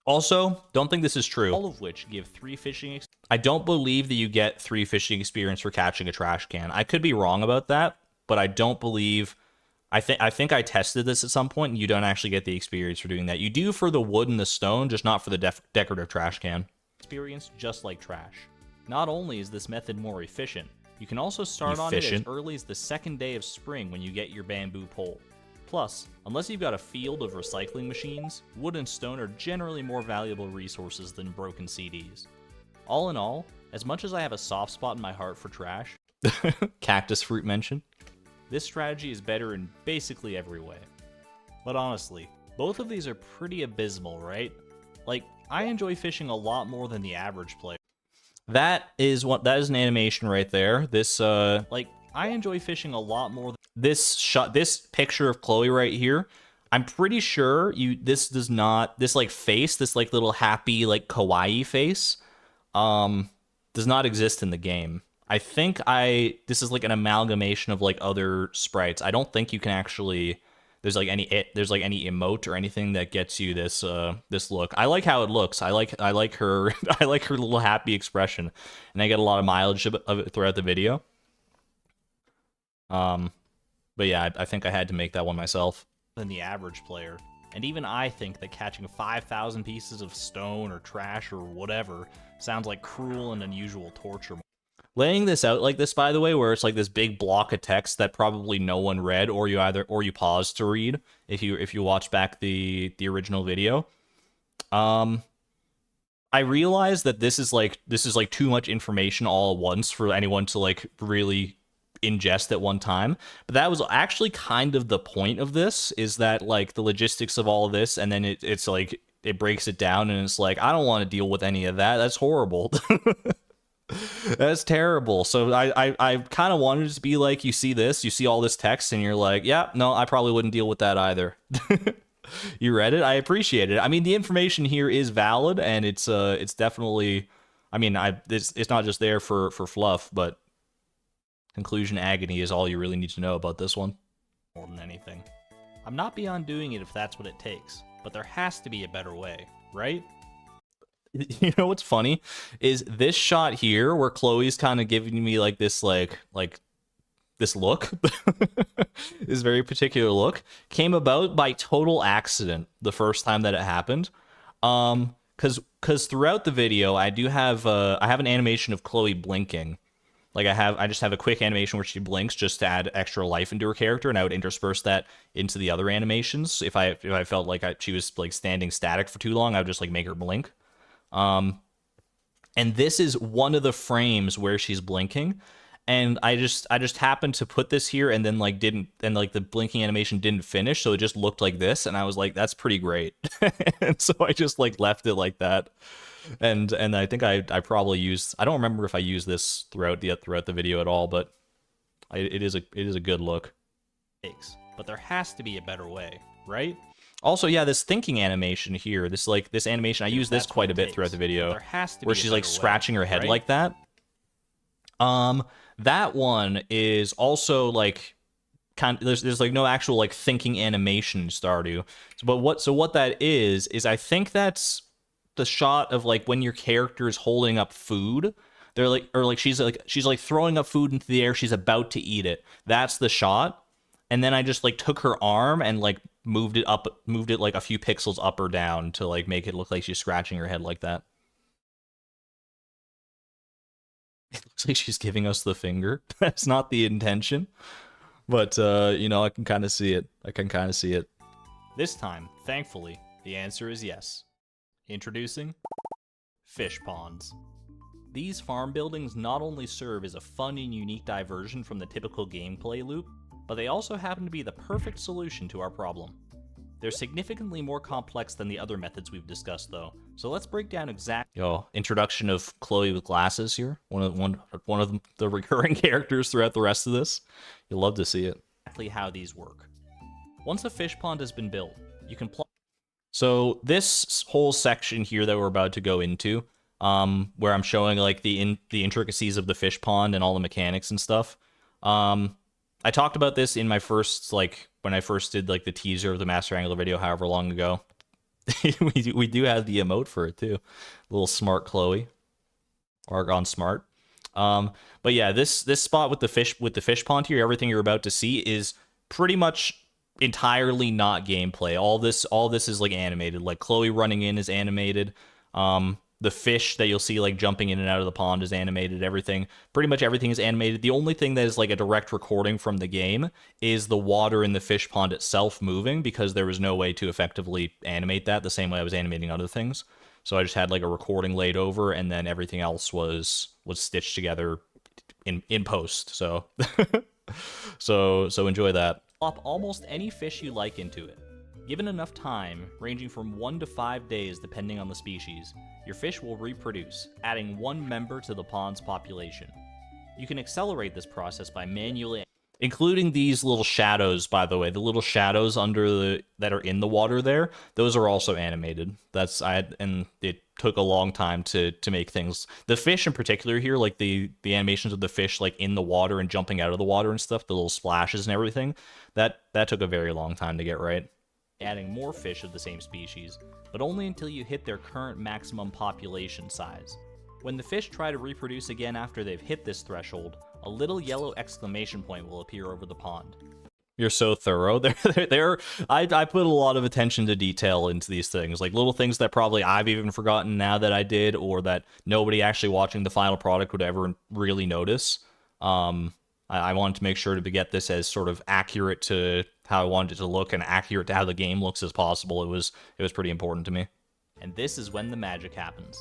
S1: Also, don't think this is true.
S2: All of which give 3 fishing
S1: I don't believe that you get 3 fishing experience for catching a trash can. I could be wrong about that, but I don't believe... I think I tested this at some point, and you don't actually get the experience for doing that. You do for the wood and the stone, just not for the decorative trash can.
S2: Experience just like trash. Not only is this method more efficient, you can also start on it as early as the 2nd day of spring when you get your bamboo pole. Plus, unless you've got a field of recycling machines, wood and stone are generally more valuable resources than broken CDs. All in all, as much as I have a soft spot in my heart for trash,
S1: cactus fruit mention,
S2: this strategy is better in basically every way. But honestly, both of these are pretty abysmal, right? Like, I enjoy fishing a lot more than the average player.
S1: That is an animation right there. This
S2: I enjoy fishing a lot more than
S1: this picture of Chloe right here, I'm pretty sure this little happy like kawaii face does not exist in the game. I think this is like an amalgamation of like other sprites. I don't think you can actually there's like any emote or anything that gets you this look. I like how it looks. I like her I like her little happy expression, and I get a lot of mileage of it throughout the video. But yeah, I think I had to make that one myself.
S2: Than the average player. And even I think that catching 5,000 pieces of stone or trash or whatever sounds like cruel and unusual torture.
S1: Laying this out like this, by the way, where it's like this big block of text that probably no one read, or you paused to read if you watch back the original video. I realized that this is like too much information all at once for anyone to like really ingest at one time, but that was actually kind of the point of this, is that like the logistics of all of this, and then it's like it breaks it down, and it's like, I don't want to deal with any of that. That's horrible. That's terrible. So I kind of wanted it to be like, you see all this text, and you're like, yeah, no, I probably wouldn't deal with that either. You read it. I appreciate it. I mean, the information here is valid, and it's definitely, I mean, it's not just there for fluff, but conclusion agony is all you really need to know about this one.
S2: More than anything. I'm not beyond doing it if that's what it takes, but there has to be a better way, right?
S1: You know what's funny is this shot here where Chloe's kind of giving me like this like this look, this very particular look, came about by total accident the first time that it happened. Because throughout the video I have an animation of Chloe blinking. Like I just have a quick animation where she blinks just to add extra life into her character, and I would intersperse that into the other animations. If I felt like she was like standing static for too long, I would just like make her blink. And this is one of the frames where she's blinking, and I just happened to put this here, and then the blinking animation didn't finish, so it just looked like this, and I was like, that's pretty great. And so I just like left it like that. And I think I probably used, I don't remember if I used this throughout the video at all, but it is a good look.
S2: But there has to be a better way, right?
S1: Also, yeah, this thinking animation here, this animation, I use this quite a bit throughout the video, where she's like scratching her head like that. That one is also like kind of, there's like no actual like thinking animation in Stardew. So what that is I think that's the shot of like when your character is holding up food. They're like, or like she's like throwing up food into the air, she's about to eat it. That's the shot. And then I just like took her arm and like moved it like a few pixels up or down to like make it look like she's scratching her head like that. It looks like she's giving us the finger. That's not the intention, but you know, I can kind of see it.
S2: This time, thankfully, the answer is yes. Introducing fish ponds. These farm buildings not only serve as a fun and unique diversion from the typical gameplay loop, but they also happen to be the perfect solution to our problem. They're significantly more complex than the other methods we've discussed though, so let's break down
S1: introduction of Chloe with glasses here. One of the recurring characters throughout the rest of this. You'll love to see it.
S2: exactly how these work. Once a fish pond has been built, you can
S1: So this whole section here that we're about to go into, where I'm showing like the intricacies of the fish pond and all the mechanics and stuff. I talked about this in my first, like, when I first did, like, the teaser of the Master Angler video however long ago. we do have the emote for it, too. Little smart Chloe. Argon smart. But yeah, this spot with the fish pond here, everything you're about to see is pretty much entirely not gameplay. All this is, like, animated. Like, Chloe running in is animated. The fish that you'll see like jumping in and out of the pond is animated. Pretty much everything is animated. The only thing that is like a direct recording from the game is the water in the fish pond itself moving, because there was no way to effectively animate that the same way I was animating other things. So I just had like a recording laid over, and then everything else was stitched together in post. So so enjoy that.
S2: plop almost any fish you like into it. Given enough time, ranging from 1 to 5 days depending on the species, your fish will reproduce, adding one member to the pond's population. You can accelerate this process by manually
S1: including these little shadows, by the way. The little shadows that are in the water there, those are also animated. And it took a long time to make things. The fish in particular here, like the animations of the fish like in the water and jumping out of the water and stuff, the little splashes and everything, that took a very long time to get right.
S2: Adding more fish of the same species, but only until you hit their current maximum population size. When the fish try to reproduce again after they've hit this threshold, a little yellow exclamation point will appear over the pond.
S1: You're so thorough. I put a lot of attention to detail into these things, like little things that probably I've even forgotten now that I did, or that nobody actually watching the final product would ever really notice. I wanted to make sure to get this as sort of accurate to how I wanted it to look and accurate to how the game looks as possible. It was pretty important to me.
S2: And this is when the magic happens.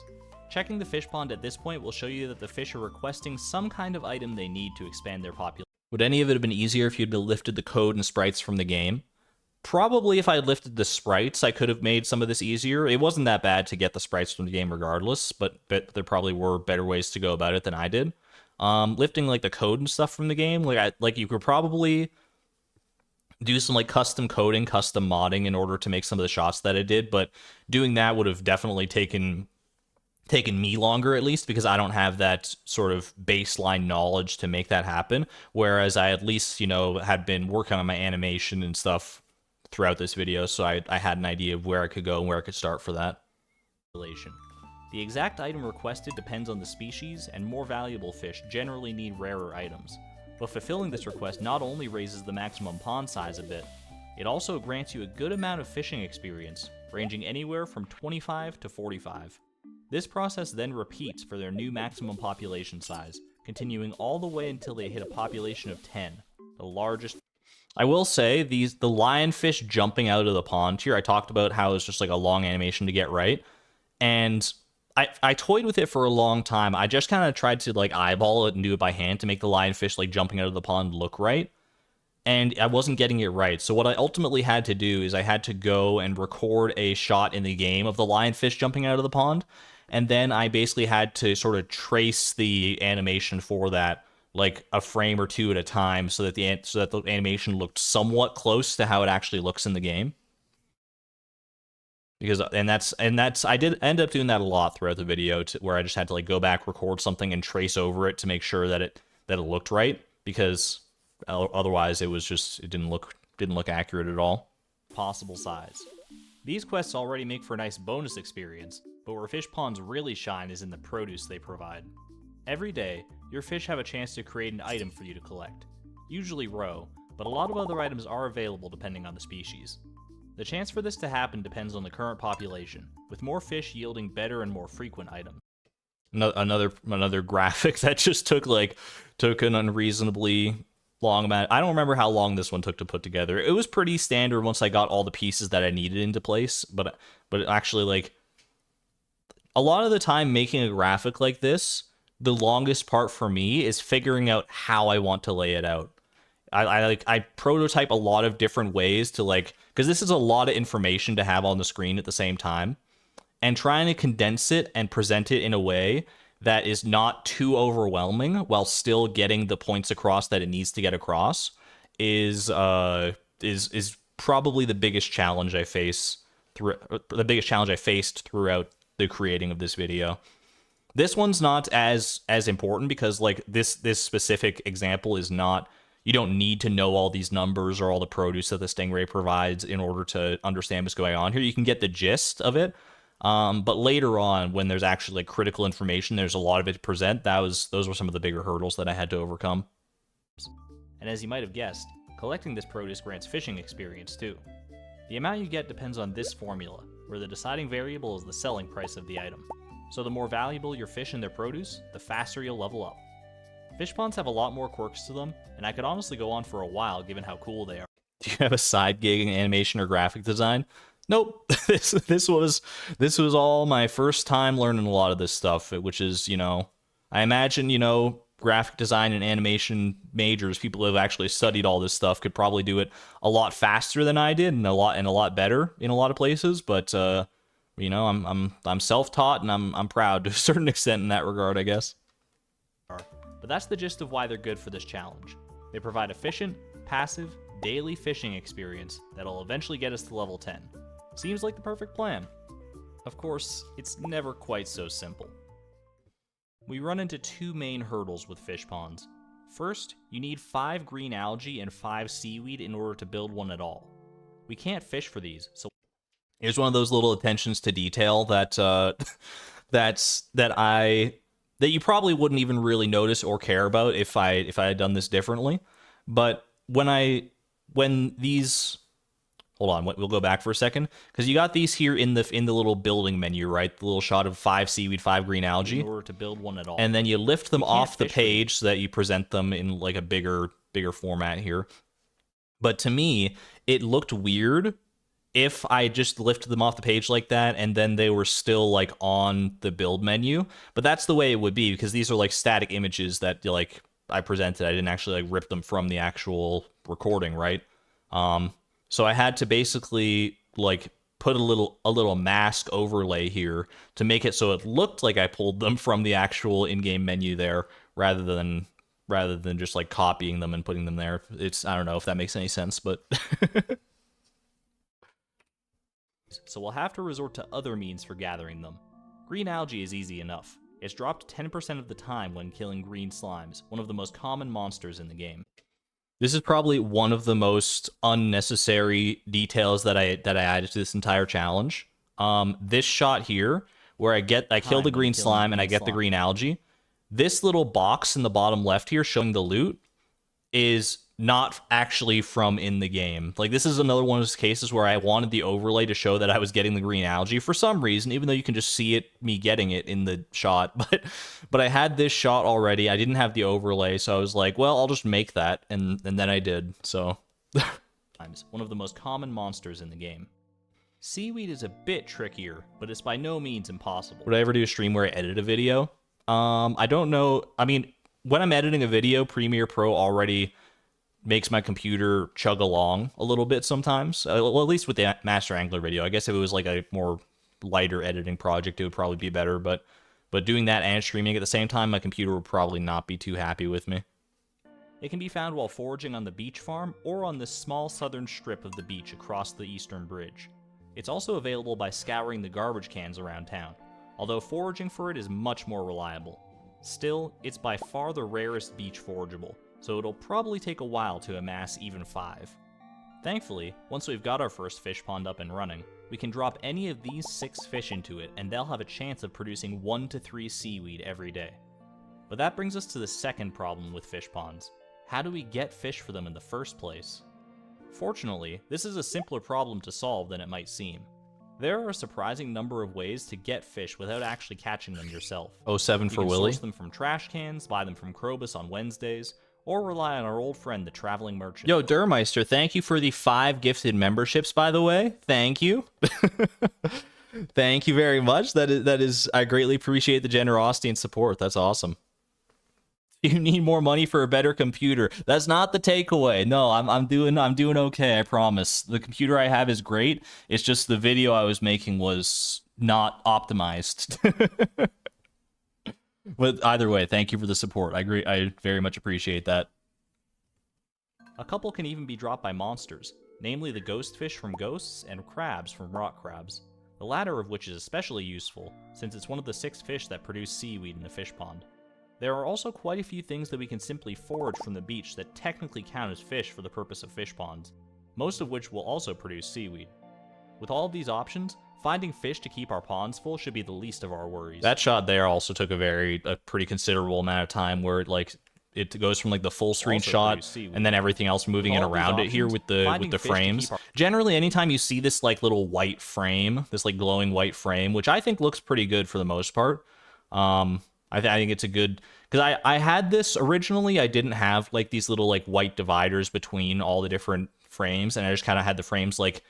S2: Checking the fish pond at this point will show you that the fish are requesting some kind of item they need to expand their population.
S1: Would any of it have been easier if you'd lifted the code and sprites from the game? Probably if I had lifted the sprites, I could have made some of this easier. It wasn't that bad to get the sprites from the game regardless, but there probably were better ways to go about it than I did. Lifting like the code and stuff from the game, like you could probably do some like custom coding, custom modding in order to make some of the shots that I did, but doing that would have definitely taken me longer, at least, because I don't have that sort of baseline knowledge to make that happen, whereas I at least, had been working on my animation and stuff throughout this video, so I had an idea of where I could go and where I could start for that.
S2: The exact item requested depends on the species, and more valuable fish generally need rarer items. But fulfilling this request not only raises the maximum pond size a bit, it also grants you a good amount of fishing experience, ranging anywhere from 25 to 45. This process then repeats for their new maximum population size, continuing all the way until they hit a population of 10, the largest.
S1: I will say, the lionfish jumping out of the pond here, I talked about how it's just like a long animation to get right, and I toyed with it for a long time. I just kind of tried to like eyeball it and do it by hand to make the lionfish like jumping out of the pond look right, and I wasn't getting it right. So what I ultimately had to do is I had to go and record a shot in the game of the lionfish jumping out of the pond, and then I basically had to sort of trace the animation for that like a frame or two at a time, so that the animation looked somewhat close to how it actually looks in the game. Because I did end up doing that a lot throughout the video, where I just had to like go back, record something, and trace over it to make sure that it looked right, because otherwise it didn't look accurate at all.
S2: Possible size. These quests already make for a nice bonus experience, but where fish ponds really shine is in the produce they provide. Every day, your fish have a chance to create an item for you to collect, usually roe, but a lot of other items are available depending on the species. The chance for this to happen depends on the current population, with more fish yielding better and more frequent items.
S1: Another graphic that just took an unreasonably long amount. I don't remember how long this one took to put together. It was pretty standard once I got all the pieces that I needed into place, but actually, like, a lot of the time making a graphic like this, the longest part for me is figuring out how I want to lay it out. I prototype a lot of different ways to, like, because this is a lot of information to have on the screen at the same time, and trying to condense it and present it in a way that is not too overwhelming while still getting the points across that it needs to get across is probably the biggest challenge I faced throughout the creating of this video. This one's not as important because, like, this specific example is not, you don't need to know all these numbers or all the produce that the Stingray provides in order to understand what's going on here. You can get the gist of it. But later on, when there's actually, like, critical information, there's a lot of it to present. Those were some of the bigger hurdles that I had to overcome.
S2: And as you might have guessed, collecting this produce grants fishing experience too. The amount you get depends on this formula, where the deciding variable is the selling price of the item. So the more valuable your fish and their produce, the faster you'll level up. Fish ponds have a lot more quirks to them, and I could honestly go on for a while given how cool they are.
S1: Do you have a side gig in animation or graphic design? Nope. This was all my first time learning a lot of this stuff, which is, you know, I imagine, you know, graphic design and animation majors, people who have actually studied all this stuff could probably do it a lot faster than I did and a lot better in a lot of places, but you know, I'm self-taught and I'm proud to a certain extent in that regard, I guess.
S2: But that's the gist of why they're good for this challenge. They provide efficient, passive, daily fishing experience that'll eventually get us to level 10. Seems like the perfect plan. Of course, it's never quite so simple. We run into two main hurdles with fish ponds. First, you need 5 green algae and 5 seaweed in order to build one at all. We can't fish for these, so
S1: here's one of those little attentions to detail that that you probably wouldn't even really notice or care about if I had done this differently. But when these, hold on, we'll go back for a second, because you got these here in the little building menu, right? The little shot of 5 seaweed, 5 green algae.
S2: In order to build one at all.
S1: And then you lift them off the page so that you present them in, like, a bigger format here. But to me, it looked weird if I just lifted them off the page like that and then they were still, like, on the build menu. But that's the way it would be, because these are, like, static images that, like, I presented. I didn't actually, like, rip them from the actual recording, right? So I had to basically, like, put a little mask overlay here to make it so it looked like I pulled them from the actual in-game menu there, rather than just, like, copying them and putting them there. I don't know if that makes any sense, but
S2: so we'll have to resort to other means for gathering them. Green algae is easy enough. It's dropped 10% of the time when killing green slimes, one of the most common monsters in the game.
S1: This is probably one of the most unnecessary details that I added to this entire challenge. This shot here, where I kill the green slime and I get the green algae. This little box in the bottom left here showing the loot is not actually from in the game. Like, this is another one of those cases where I wanted the overlay to show that I was getting the green algae for some reason, even though you can just see me getting it in the shot. But I had this shot already. I didn't have the overlay, so I was like, well, I'll just make that, and then I did. So
S2: one of the most common monsters in the game. Seaweed is a bit trickier, but it's by no means impossible.
S1: Would I ever do a stream where I edit a video? I don't know. I mean, when I'm editing a video, Premiere Pro already makes my computer chug along a little bit sometimes. Well, at least with the Master Angler video. I guess if it was like a more lighter editing project, it would probably be better. But doing that and streaming at the same time, my computer would probably not be too happy with me.
S2: It can be found while foraging on the beach farm or on this small southern strip of the beach across the eastern bridge. It's also available by scouring the garbage cans around town, although foraging for it is much more reliable. Still, it's by far the rarest beach forageable, so it'll probably take a while to amass even 5. Thankfully, once we've got our first fish pond up and running, we can drop any of these 6 fish into it and they'll have a chance of producing 1 to 3 seaweed every day. But that brings us to the second problem with fish ponds. How do we get fish for them in the first place? Fortunately, this is a simpler problem to solve than it might seem. There are a surprising number of ways to get fish without actually catching them yourself.
S1: 07 for Willie.
S2: You can source them from trash cans, buy them from Krobus on Wednesdays, or rely on our old friend, the traveling merchant.
S1: Yo, Durmeister, thank you for the 5 gifted memberships, by the way. Thank you. Thank you very much. That is, I greatly appreciate the generosity and support. That's awesome. You need more money for a better computer. That's not the takeaway. No, I'm doing okay, I promise. The computer I have is great. It's just the video I was making was not optimized. But either way, thank you for the support. I agree. I very much appreciate that.
S2: A couple can even be dropped by monsters, namely the ghost fish from ghosts and crabs from rock crabs. The latter of which is especially useful, since it's one of the 6 fish that produce seaweed in a fish pond. There are also quite a few things that we can simply forage from the beach that technically count as fish for the purpose of fish ponds, most of which will also produce seaweed. With all of these options, finding fish to keep our ponds full should be the least of our worries.
S1: That shot there also took a pretty considerable amount of time, where it goes from like the full screen shot and then everything else moving in around it here with the frames. Generally, anytime you see this like little white frame, this like glowing white frame, which I think looks pretty good for the most part. I think it's a good, because I had this originally. I didn't have like these little like white dividers between all the different frames, and I just kind of had the frames like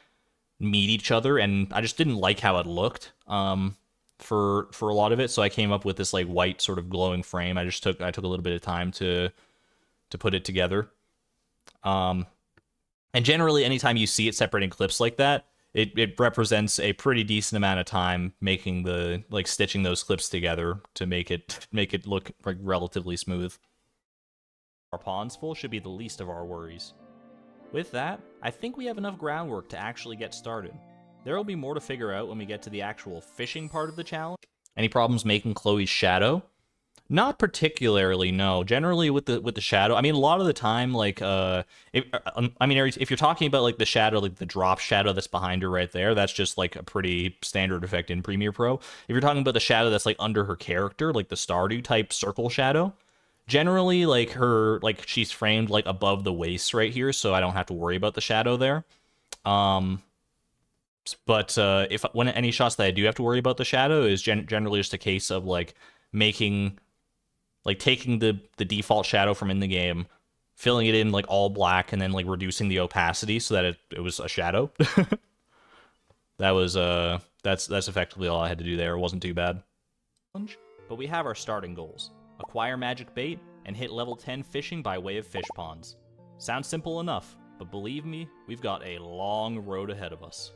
S1: meet each other, and I just didn't like how it looked for a lot of it. So I came up with this like white sort of glowing frame. I took a little bit of time to put it together. And generally, anytime you see it separating clips like that, it represents a pretty decent amount of time making the like stitching those clips together to make it look like relatively smooth.
S2: Our ponds full should be the least of our worries. With that, I think we have enough groundwork to actually get started. There will be more to figure out when we get to the actual fishing part of the challenge.
S1: Any problems making Chloe's shadow? Not particularly, no. Generally with the shadow, I mean, a lot of the time, like, if you're talking about like the shadow, like the drop shadow that's behind her right there, that's just like a pretty standard effect in Premiere Pro. If you're talking about the shadow that's like under her character, like the Stardew type circle shadow, generally like she's framed like above the waist right here, so I don't have to worry about the shadow there. But when any shots that I do have to worry about the shadow is generally just a case of like taking the default shadow from in the game, filling it in like all black, and then like reducing the opacity so that it was a shadow. That's effectively all I had to do there. It wasn't too bad.
S2: But we have our starting goals: acquire magic bait and hit level 10 fishing by way of fish ponds. Sounds simple enough, but believe me, we've got a long road ahead of us.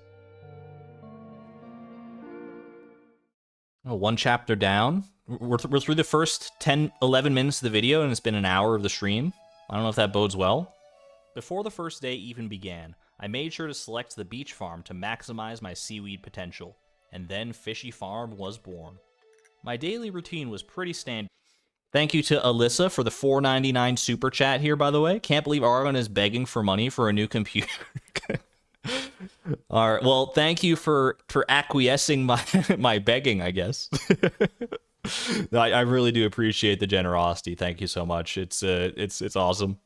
S1: Oh, 1 chapter down. We're through the first 10-11 minutes of the video, and it's been an hour of the stream. I don't know if that bodes well.
S2: Before the first day even began, I made sure to select the beach farm to maximize my seaweed potential, and then Fishy Farm was born. My daily routine was pretty standard.
S1: Thank you to Alyssa for the $4.99 super chat here, by the way. Can't believe Argon is begging for money for a new computer. All right, well, thank you for acquiescing my begging, I guess. I really do appreciate the generosity. Thank you so much. It's awesome.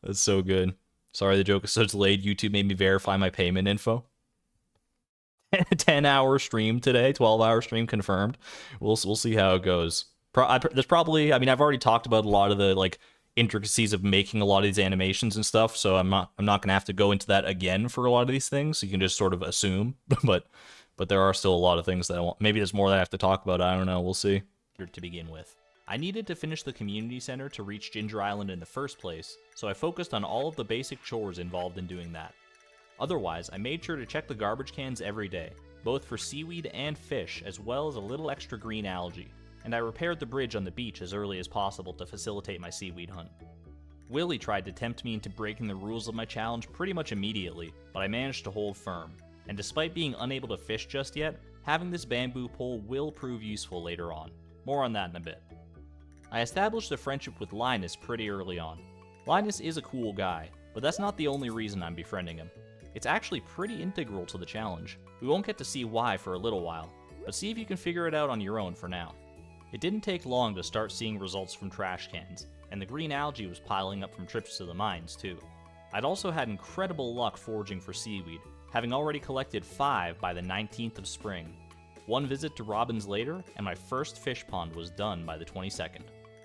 S1: That's so good. Sorry the joke is so delayed. YouTube made me verify my payment info. 10-hour stream today, 12-hour stream confirmed. We'll see how it goes. There's probably, I mean, I've already talked about a lot of the like intricacies of making a lot of these animations and stuff, so I'm not gonna have to go into that again for a lot of these things. So you can just sort of assume, but there are still a lot of things that I want. Maybe there's more that I have to talk about. I don't know. We'll see.
S2: To begin with, I needed to finish the community center to reach Ginger Island in the first place, so I focused on all of the basic chores involved in doing that. Otherwise, I made sure to check the garbage cans every day, both for seaweed and fish, as well as a little extra green algae, and I repaired the bridge on the beach as early as possible to facilitate my seaweed hunt. Willie tried to tempt me into breaking the rules of my challenge pretty much immediately, but I managed to hold firm, and despite being unable to fish just yet, having this bamboo pole will prove useful later on. More on that in a bit. I established a friendship with Linus pretty early on. Linus is a cool guy, but that's not the only reason I'm befriending him. It's actually pretty integral to the challenge. We won't get to see why for a little while, but see if you can figure it out on your own for now. It didn't take long to start seeing results from trash cans, and the green algae was piling up from trips to the mines too. I'd also had incredible luck foraging for seaweed, having already collected 5 by the 19th of spring. 1 visit to Robin's later, and my first fish pond was done by the 22nd.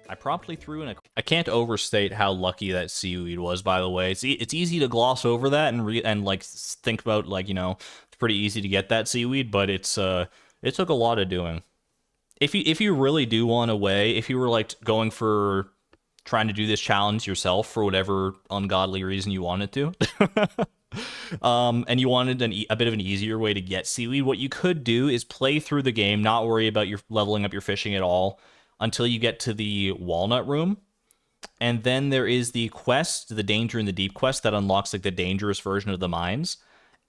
S2: I promptly threw in a
S1: I can't overstate how lucky that seaweed was, by the way. It's easy to gloss over that and like think about, like, you know, it's pretty easy to get that seaweed, but it took a lot of doing. If you really do want a way, if you were like going for trying to do this challenge yourself for whatever ungodly reason you wanted to, and you wanted a bit of an easier way to get seaweed, what you could do is play through the game, not worry about your leveling up your fishing at all until you get to the walnut room. And then there is the quest, the Danger in the Deep quest, that unlocks like the dangerous version of the mines.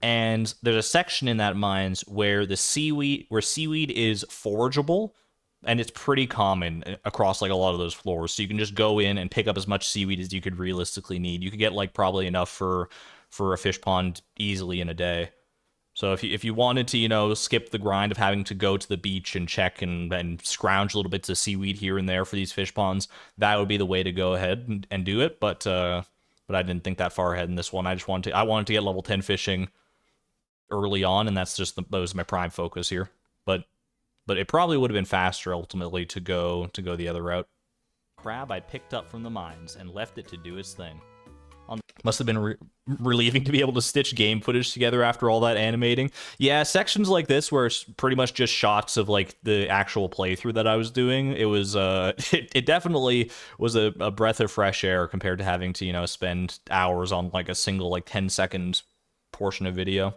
S1: And there's a section in that mines where seaweed is forageable, and it's pretty common across like a lot of those floors. So you can just go in and pick up as much seaweed as you could realistically need. You could get like probably enough for a fish pond easily in a day. So if you wanted to, you know, skip the grind of having to go to the beach and check and scrounge little bits of seaweed here and there for these fish ponds, that would be the way to go ahead and do it. But I didn't think that far ahead in this one. I wanted to get level 10 fishing early on, and that's just that was my prime focus here. But it probably would have been faster ultimately to go the other route.
S2: Crab I picked up from the mines and left it to do its thing.
S1: Must have been relieving to be able to stitch game footage together after all that animating. Yeah, sections like this where it's pretty much just shots of like the actual playthrough that I was doing. It was it definitely was a breath of fresh air compared to having to, you know, spend hours on like a single like 10-second portion of video.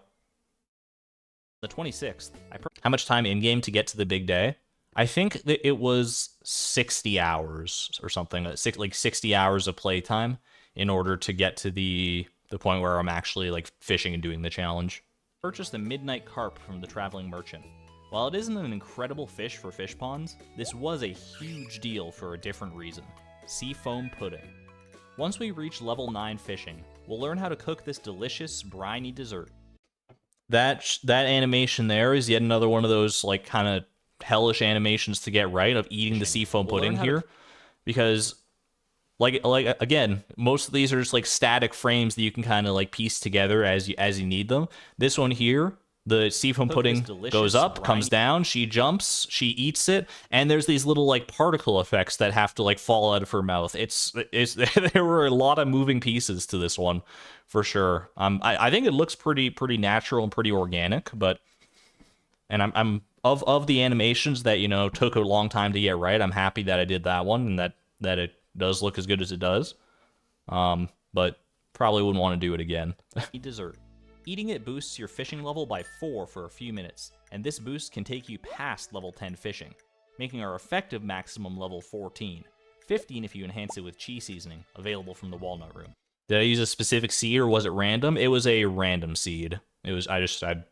S2: The 26th.
S1: How much time in game to get to the big day? I think that it was 60 hours or something, like 60 hours of playtime in order to get to the point where I'm actually like fishing and doing the challenge.
S2: Purchased the midnight carp from the traveling merchant. While it isn't an incredible fish for fish ponds, this was a huge deal for a different reason. Sea foam pudding. Once we reach level 9 fishing, we'll learn how to cook this delicious, briny dessert.
S1: That animation there is yet another one of those like kind of hellish animations to get right, of eating the sea foam pudding here, because like again, most of these are just like static frames that you can kind of like piece together as you need them. This one here, the sea foam pudding goes up, comes down, she jumps, she eats it, and there's these little like particle effects that have to like fall out of her mouth. It's there were a lot of moving pieces to this one, for sure. I think it looks pretty natural and pretty organic, and I'm of the animations that, you know, took a long time to get right, I'm happy that I did that one and that it does look as good as it does. But probably wouldn't want to do it again.
S2: Dessert. Eating it boosts your fishing level by 4 for a few minutes, and this boost can take you past level 10 fishing, making our effective maximum level 14. 15 if you enhance it with cheese seasoning, available from the walnut room.
S1: Did I use a specific seed or was it random? It was a random seed. It was I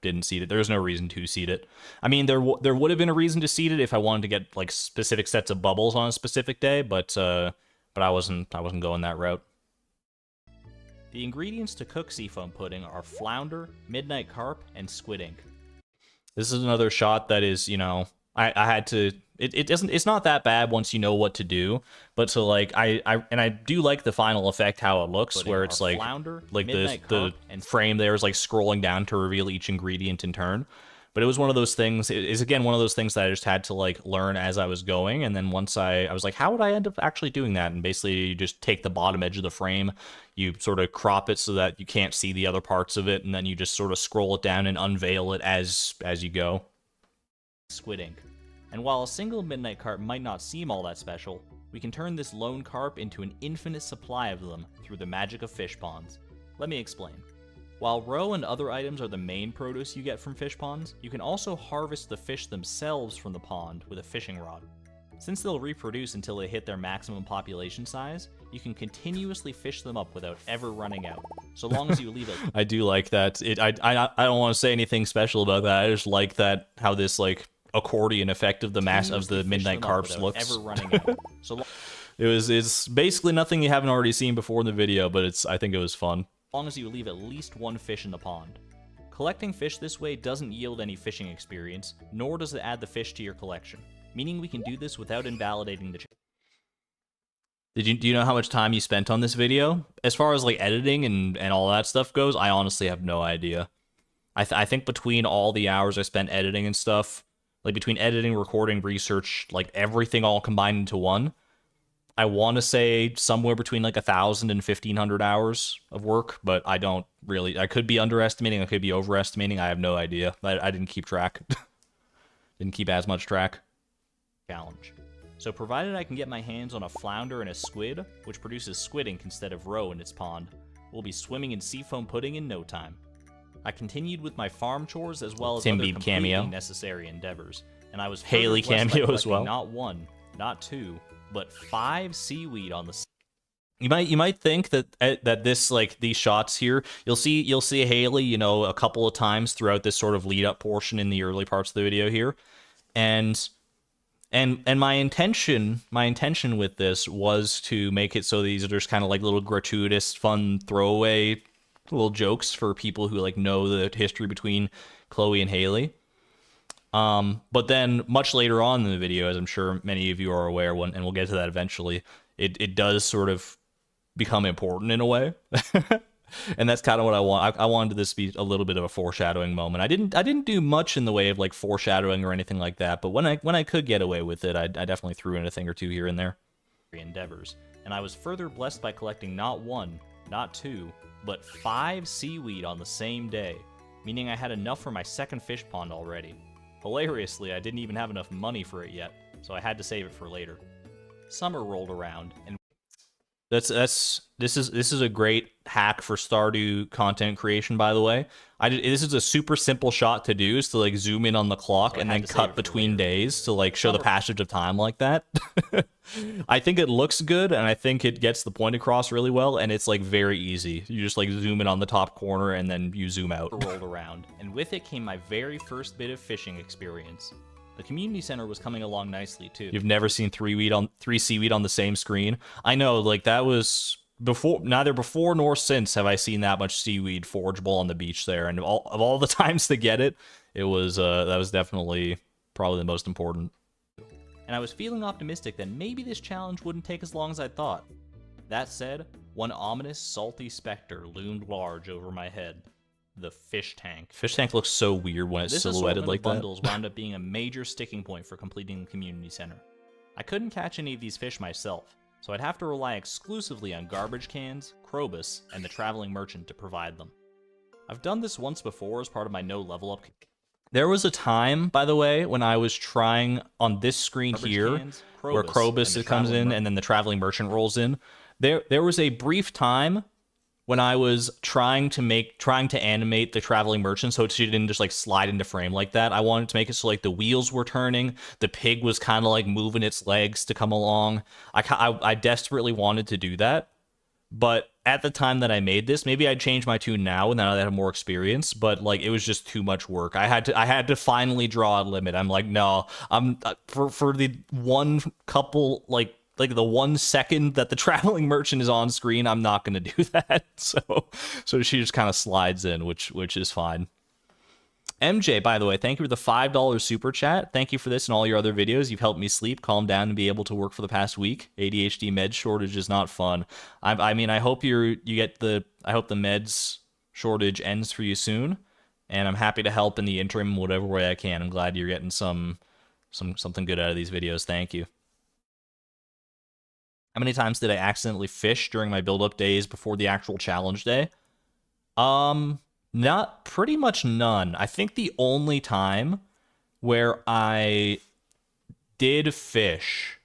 S1: didn't seed it. There was no reason to seed it. I mean, there would have been a reason to seed it if I wanted to get like specific sets of bubbles on a specific day, but I wasn't going that route.
S2: The ingredients to cook seafoam pudding are flounder, midnight carp, and squid ink.
S1: This is another shot that is, you know, I had to. It's not that bad once you know what to do, but so like I do like the final effect, how it looks, where it's like
S2: flounder,
S1: the frame there is like scrolling down to reveal each ingredient in turn. But it was one of those things, it is again one of those things that I just had to like learn as I was going, and then once I was like, how would I end up actually doing that? And basically you just take the bottom edge of the frame, you sort of crop it so that you can't see the other parts of it, and then you just sort of scroll it down and unveil it as you go.
S2: Squid ink. And while a single midnight carp might not seem all that special, we can turn this lone carp into an infinite supply of them through the magic of fish ponds. Let me explain. While roe and other items are the main produce you get from fish ponds, you can also harvest the fish themselves from the pond with a fishing rod. Since they'll reproduce until they hit their maximum population size, you can continuously fish them up without ever running out, so long as you leave it.
S1: I do like that. I don't want to say anything special about that. I just like that how this like accordion effect of the mass of the midnight carps looks.
S2: Ever running out.
S1: It's basically nothing you haven't already seen before in the video, but I think it was fun.
S2: As long as you leave at least one fish in the pond. Collecting fish this way doesn't yield any fishing experience, nor does it add the fish to your collection, meaning we can do this without invalidating the
S1: do you know how much time you spent on this video? As far as like editing and all that stuff goes, I honestly have no idea. I think between all the hours I spent editing and stuff, like between editing, recording, research, like everything all combined into one, I want to say somewhere between like 1,000 and 1,500 hours of work, but I don't really. I could be underestimating. I could be overestimating. I have no idea. I didn't keep track. Didn't keep as much track.
S2: Challenge. So provided I can get my hands on a flounder and a squid, which produces squid ink instead of roe in its pond, we'll be swimming in seafoam pudding in no time. I continued with my farm chores as well as
S1: Tim
S2: other
S1: Beeb
S2: completely
S1: cameo.
S2: necessary endeavors, and I was
S1: Haley
S2: further blessed by
S1: cameo as
S2: collecting
S1: well.
S2: Not 1, not 2, but 5 seaweed on the.
S1: You might think that this, like, these shots here, you'll see Haley, you know, a couple of times throughout this sort of lead up portion in the early parts of the video here, and my intention with this was to make it so these are just kind of like little gratuitous, fun throwaway little jokes for people who like know the history between Chloe and Haley. But then much later on in the video, as I'm sure many of you are aware, and we'll get to that eventually, it does sort of become important in a way. And that's kind of what I want. I wanted this to be a little bit of a foreshadowing moment. I didn't do much in the way of like foreshadowing or anything like that, but when I could get away with it, I definitely threw in a thing or two here and there.
S2: Endeavors, and I was further blessed by collecting not 1, not 2, but 5 seaweed on the same day, meaning I had enough for my second fish pond already. Hilariously, I didn't even have enough money for it yet, so I had to save it for later. Summer rolled around, and
S1: This is a great hack for Stardew content creation, by the way. This is a super simple shot to do, is to like zoom in on the clock and then cut between days to like show the passage of time like that. I think it looks good, and I think it gets the point across really well, and it's like very easy. You just like zoom in on the top corner and then you zoom out.
S2: Rolled around, and with it came my very first bit of fishing experience. The community center was coming along nicely too.
S1: You've never seen three seaweed on the same screen. I know, like that was before. Neither before nor since have I seen that much seaweed forageable on the beach there. And of all the times to get it, it was that was definitely probably the most important.
S2: And I was feeling optimistic that maybe this challenge wouldn't take as long as I thought. That said, one ominous, salty specter loomed large over my head. The fish tank.
S1: Fish tank looks so weird when it's silhouetted like that.
S2: Bundles wound up being a major sticking point for completing the community center. I couldn't catch any of these fish myself, so I'd have to rely exclusively on garbage cans, Krobus, and the traveling merchant to provide them. I've done this once before as part of my no level up.
S1: There was a time, by the way, when I was trying on this screen here, where Krobus comes in and then the traveling merchant rolls in. There was a brief time when I was trying to animate the traveling merchant so she didn't just like slide into frame like that. I wanted to make it so like the wheels were turning, the pig was kind of like moving its legs to come along. I desperately wanted to do that, but at the time that I made this, maybe I'd change my tune now and now that I have more experience, but like it was just too much work. I had to finally draw a limit. I'm like, no, I'm for the one couple like the 1 second that the traveling merchant is on screen, I'm not going to do that. So she just kind of slides in, which is fine. MJ, by the way, thank you for the $5 super chat. Thank you for this and all your other videos. You've helped me sleep, calm down, and be able to work for the past week. ADHD med shortage is not fun. I mean, I hope I hope the meds shortage ends for you soon, and I'm happy to help in the interim whatever way I can. I'm glad you're getting something good out of these videos. Thank you. How many times did I accidentally fish during my build-up days before the actual challenge day? Pretty much none. I think the only time where I did fish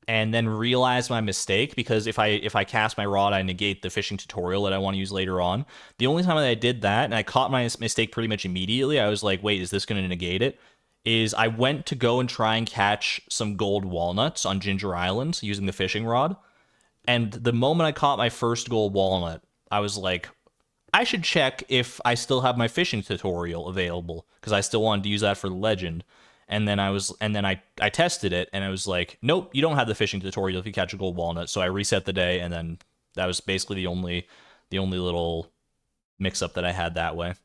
S1: and then realized my mistake, because if I cast my rod, I negate the fishing tutorial that I want to use later on. The only time that I did that, and I caught my mistake pretty much immediately, I was like, wait, is this going to negate it? Is I went to go and try and catch some gold walnuts on Ginger Island using the fishing rod. And the moment I caught my first gold walnut, I was like, I should check if I still have my fishing tutorial available, because I still wanted to use that for the legend. And then I tested it, and I was like, nope, you don't have the fishing tutorial if you catch a gold walnut. So I reset the day, and then that was basically the only little mix-up that I had that way.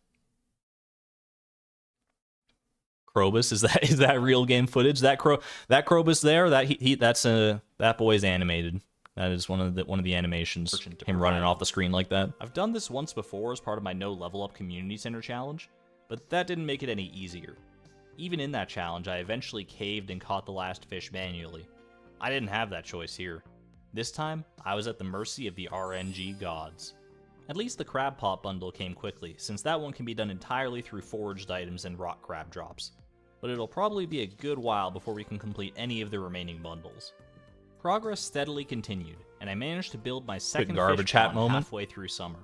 S1: Krobus, is that real game footage? That Krobus there, that boy's animated. That is one of the animations. Him running off the screen like that.
S2: I've done this once before as part of my no level up community center challenge, but that didn't make it any easier. Even in that challenge, I eventually caved and caught the last fish manually. I didn't have that choice here. This time, I was at the mercy of the RNG gods. At least the crab pot bundle came quickly, since that one can be done entirely through foraged items and rock crab drops. But it'll probably be a good while before we can complete any of the remaining bundles. Progress steadily continued, and I managed to build my second
S1: garbage
S2: fish
S1: hat
S2: pond
S1: moment.
S2: halfway through summer.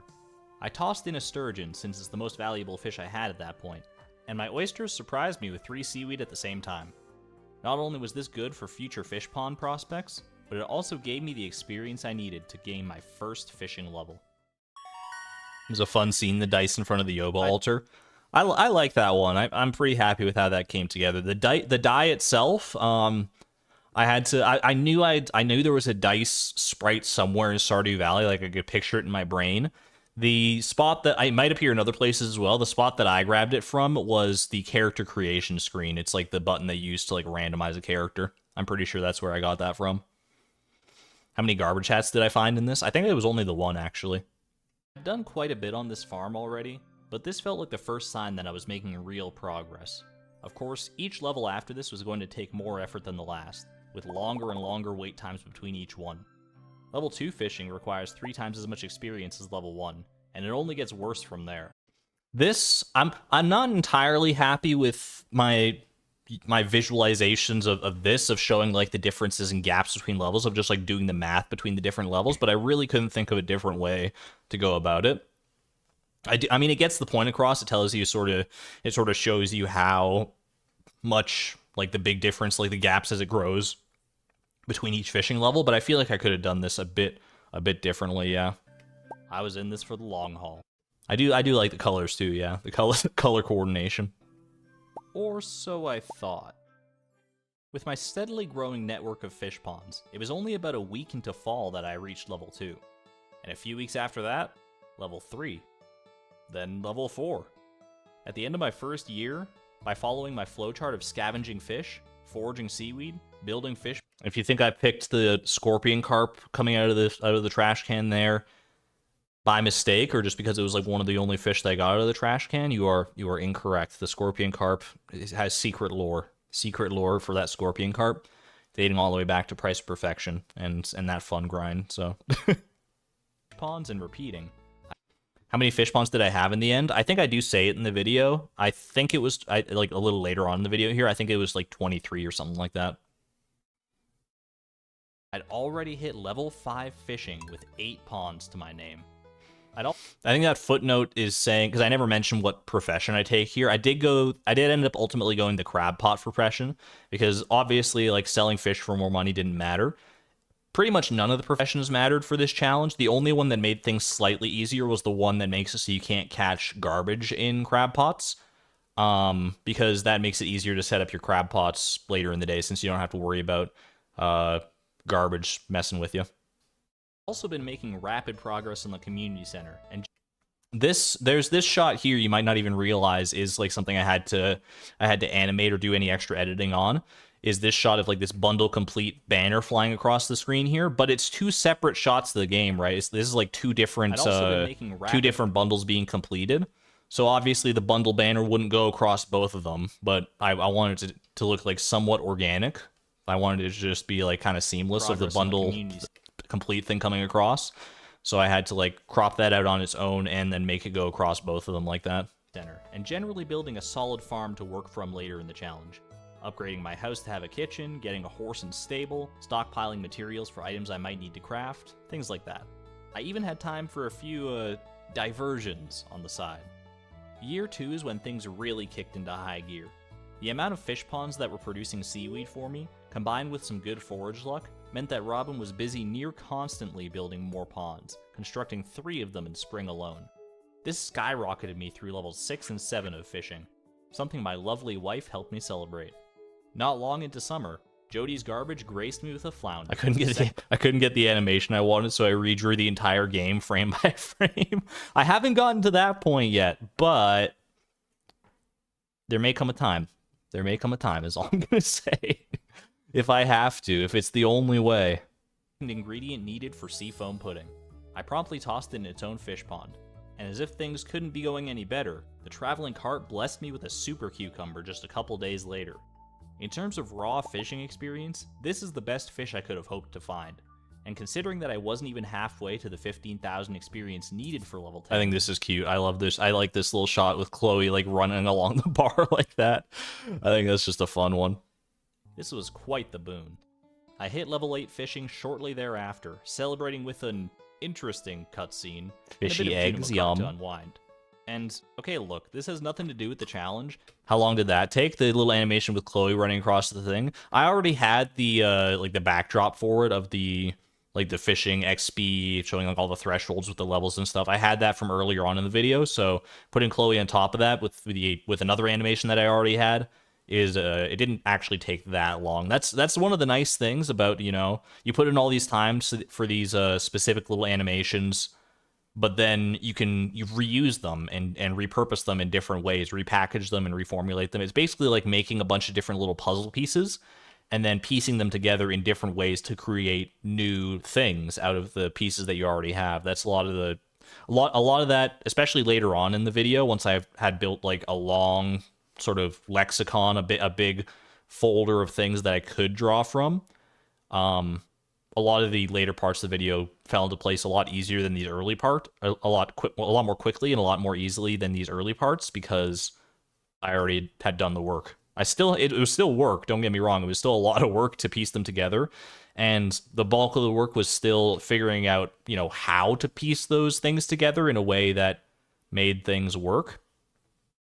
S2: I tossed in a sturgeon since it's the most valuable fish I had at that point, and my oysters surprised me with 3 seaweed at the same time. Not only was this good for future fish pond prospects, but it also gave me the experience I needed to gain my first fishing level.
S1: It was a fun scene, the dice in front of the Yoba altar. I like that one. I'm pretty happy with how that came together. The die itself, I knew there was a dice sprite somewhere in Stardew Valley, like I could picture it in my brain. The spot that it might appear in other places as well, the spot that I grabbed it from was the character creation screen. It's like the button they use to like randomize a character. I'm pretty sure that's where I got that from. How many garbage hats did I find in this? I think it was only the one, actually.
S2: I've done quite a bit on this farm already, but this felt like the first sign that I was making real progress. Of course, each level after this was going to take more effort than the last, with longer and longer wait times between each one. Level 2 fishing requires 3 times as much experience as level 1, and it only gets worse from there.
S1: This, I'm not entirely happy with my visualizations of this, of showing like the differences and gaps between levels, of just like doing the math between the different levels, but I really couldn't think of a different way to go about it. I mean, it gets the point across. It tells you it sort of shows you how much like the big difference, like the gaps as it grows between each fishing level, but I feel like I could have done this a bit differently, yeah.
S2: I was in this for the long haul.
S1: I do like the colors too, yeah. The color coordination.
S2: Or so I thought. With my steadily growing network of fish ponds, it was only about a week into fall that I reached level 2. And a few weeks after that, level 3. Then level 4. At the end of my first year, by following my flowchart of scavenging fish, foraging seaweed, building fish...
S1: If you think I picked the scorpion carp coming out of the trash can there by mistake, or just because it was like one of the only fish that I got out of the trash can, you are incorrect. The scorpion carp has secret lore for that scorpion carp, dating all the way back to Price of Perfection and that fun grind. So
S2: ponds and repeating.
S1: How many fish ponds did I have in the end? I think I do say it in the video. I think it was like a little later on in the video here. I think it was like 23 or something like that.
S2: I'd already hit level 5 fishing with 8 ponds to my name.
S1: I think that footnote is saying, because I never mentioned what profession I take here. I did end up ultimately going the crab pot profession, because obviously like selling fish for more money didn't matter. Pretty much none of the professions mattered for this challenge. The only one that made things slightly easier was the one that makes it so you can't catch garbage in crab pots, because that makes it easier to set up your crab pots later in the day, since you don't have to worry about garbage messing with you.
S2: Also been making rapid progress in the community center, and
S1: there's this shot here you might not even realize is like something I had to animate or do any extra editing on. Is this shot of like this bundle complete banner flying across the screen here, but it's 2 separate shots of the game, right? This is like two different bundles being completed. So obviously the bundle banner wouldn't go across both of them, but I wanted it to look like somewhat organic. I wanted it to just be like kind of seamless of the bundle complete thing coming across. So I had to like crop that out on its own and then make it go across both of them like that.
S2: And generally building a solid farm to work from later in the challenge. Upgrading my house to have a kitchen, getting a horse and stable, stockpiling materials for items I might need to craft, things like that. I even had time for a few diversions on the side. Year 2 is when things really kicked into high gear. The amount of fish ponds that were producing seaweed for me, combined with some good forage luck, meant that Robin was busy near constantly building more ponds, constructing 3 of them in spring alone. This skyrocketed me through levels 6 and 7 of fishing, something my lovely wife helped me celebrate. Not long into summer, Jody's garbage graced me with a flounder.
S1: I couldn't get the animation I wanted, so I redrew the entire game frame by frame. I haven't gotten to that point yet, but there may come a time. There may come a time, is all I'm gonna say. If I have to, if it's the only way.
S2: An ingredient needed for seafoam pudding. I promptly tossed it in its own fish pond, and as if things couldn't be going any better, the traveling cart blessed me with a super cucumber just a couple days later. In terms of raw fishing experience, this is the best fish I could have hoped to find. And considering that I wasn't even halfway to the 15,000 experience needed for level 10.
S1: I think this is cute. I love this. I like this little shot with Chloe like running along the bar like that. I think that's just a fun one.
S2: This was quite the boon. I hit level 8 fishing shortly thereafter, celebrating with an interesting cutscene.
S1: Fishy eggs, yum.
S2: To unwind. And, okay, look, this has nothing to do with the challenge.
S1: How long did that take? The little animation with Chloe running across the thing? I already had the, like, the backdrop for it of the, like, the fishing XP, showing, like, all the thresholds with the levels and stuff. I had that from earlier on in the video, so putting Chloe on top of that with another animation that I already had is, it didn't actually take that long. That's one of the nice things about, you know, you put in all these times for these, specific little animations, but then you reuse them and repurpose them in different ways, repackage them and reformulate them. It's basically like making a bunch of different little puzzle pieces and then piecing them together in different ways to create new things out of the pieces that you already have. That's a lot of that, especially later on in the video, once I've had built like a long sort of lexicon, a big folder of things that I could draw from. A lot of the later parts of the video fell into place a lot easier than these early a lot more quickly and a lot more easily than these early parts because I already had done the work. It was still work, don't get me wrong, it was still a lot of work to piece them together, and the bulk of the work was still figuring out, you know, how to piece those things together in a way that made things work.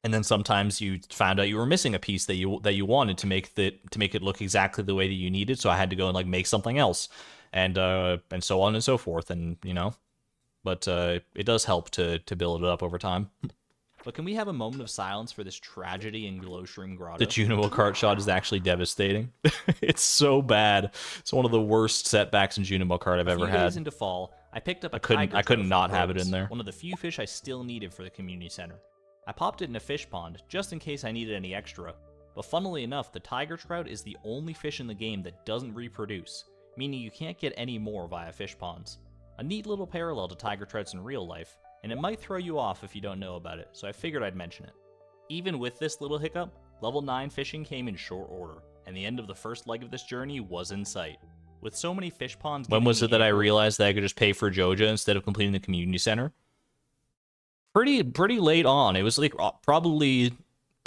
S1: And then sometimes you found out you were missing a piece that you wanted to make it look exactly the way that you needed. So I had to go and like make something else, and so on and so forth. And you know, but it does help to build it up over time.
S2: But can we have a moment of silence for this tragedy in Glowshroom Grotto?
S1: The Junimo cart shot is actually devastating. It's so bad. It's one of the worst setbacks in Junimo cart I've ever had.
S2: A few days into fall, I picked up a
S1: I couldn't not have it in there.
S2: One of the few fish I still needed for the community center. I popped it in a fish pond, just in case I needed any extra. But funnily enough, the tiger trout is the only fish in the game that doesn't reproduce, meaning you can't get any more via fish ponds. A neat little parallel to tiger trouts in real life, and it might throw you off if you don't know about it, so I figured I'd mention it. Even with this little hiccup, level 9 fishing came in short order, and the end of the first leg of this journey was in sight. With so many fish ponds...
S1: When was it that I realized that I could just pay for Joja instead of completing the community center? Pretty late on. It was like probably,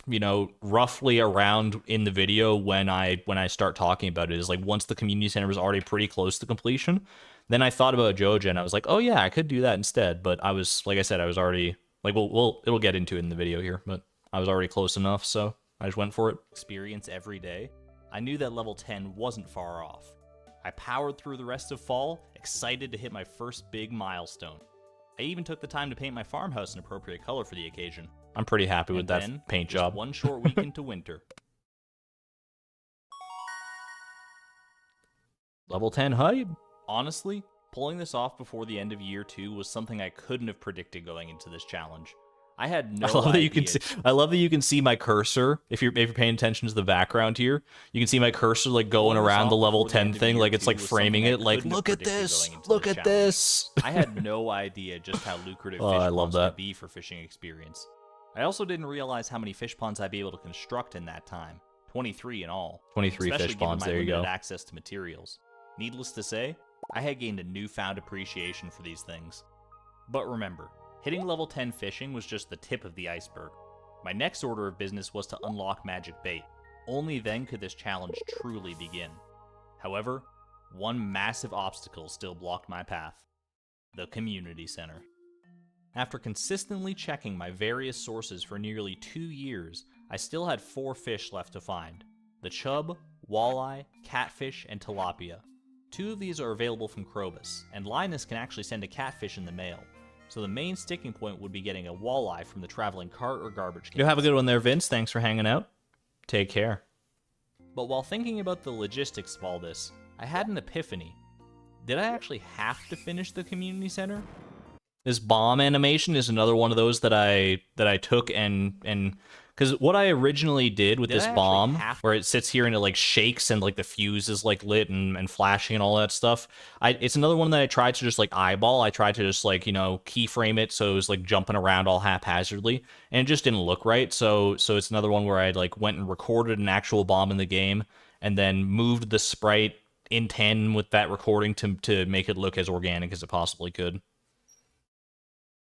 S1: you know, roughly around in the video when I start talking about it. Is like once the community center was already pretty close to completion, then I thought about Joja and I was like, oh yeah, I could do that instead. But I was, like I said, I was already like, it'll get into it in the video here, but I was already close enough, so I just went for it.
S2: Experience every day. I knew that level 10 wasn't far off. I powered through the rest of fall, excited to hit my first big milestone. I even took the time to paint my farmhouse an appropriate color for the occasion.
S1: I'm pretty happy with that paint job.
S2: One short week into winter.
S1: Level 10 hype.
S2: Honestly, pulling this off before the end of year 2 was something I couldn't have predicted going into this challenge. I had no idea.
S1: I love that you can see my cursor. If you're paying attention to the background here, you can see my cursor like going around the level 10 thing, like it's like framing it, like look at this, look at this.
S2: I had no idea just how lucrative fish ponds could be for fishing experience. I also didn't realize how many fish ponds I'd be able to construct in that time. 23 in all.
S1: 23 fish ponds. There you go.
S2: Access to materials. Needless to say, I had gained a newfound appreciation for these things. But remember, hitting level 10 fishing was just the tip of the iceberg. My next order of business was to unlock magic bait. Only then could this challenge truly begin. However, one massive obstacle still blocked my path. The community center. After consistently checking my various sources for nearly 2 years, I still had 4 fish left to find. The chub, walleye, catfish, and tilapia. 2 of these are available from Krobus, and Linus can actually send a catfish in the mail. So the main sticking point would be getting a walleye from the traveling cart or garbage can.
S1: You have a good one there, Vince. Thanks for hanging out. Take care.
S2: But while thinking about the logistics of all this, I had an epiphany. Did I actually have to finish the community center?
S1: This bomb animation is another one of those that I took and Because what I originally did with
S2: Did
S1: this
S2: I actually
S1: bomb,
S2: have-
S1: where it sits here and it like shakes and like the fuse is like lit and flashing and all that stuff, it's another one that I tried to just like eyeball. I tried to just like, you know, keyframe it so it was like jumping around all haphazardly, and it just didn't look right. So it's another one where I like went and recorded an actual bomb in the game and then moved the sprite in tandem with that recording to make it look as organic as it possibly could.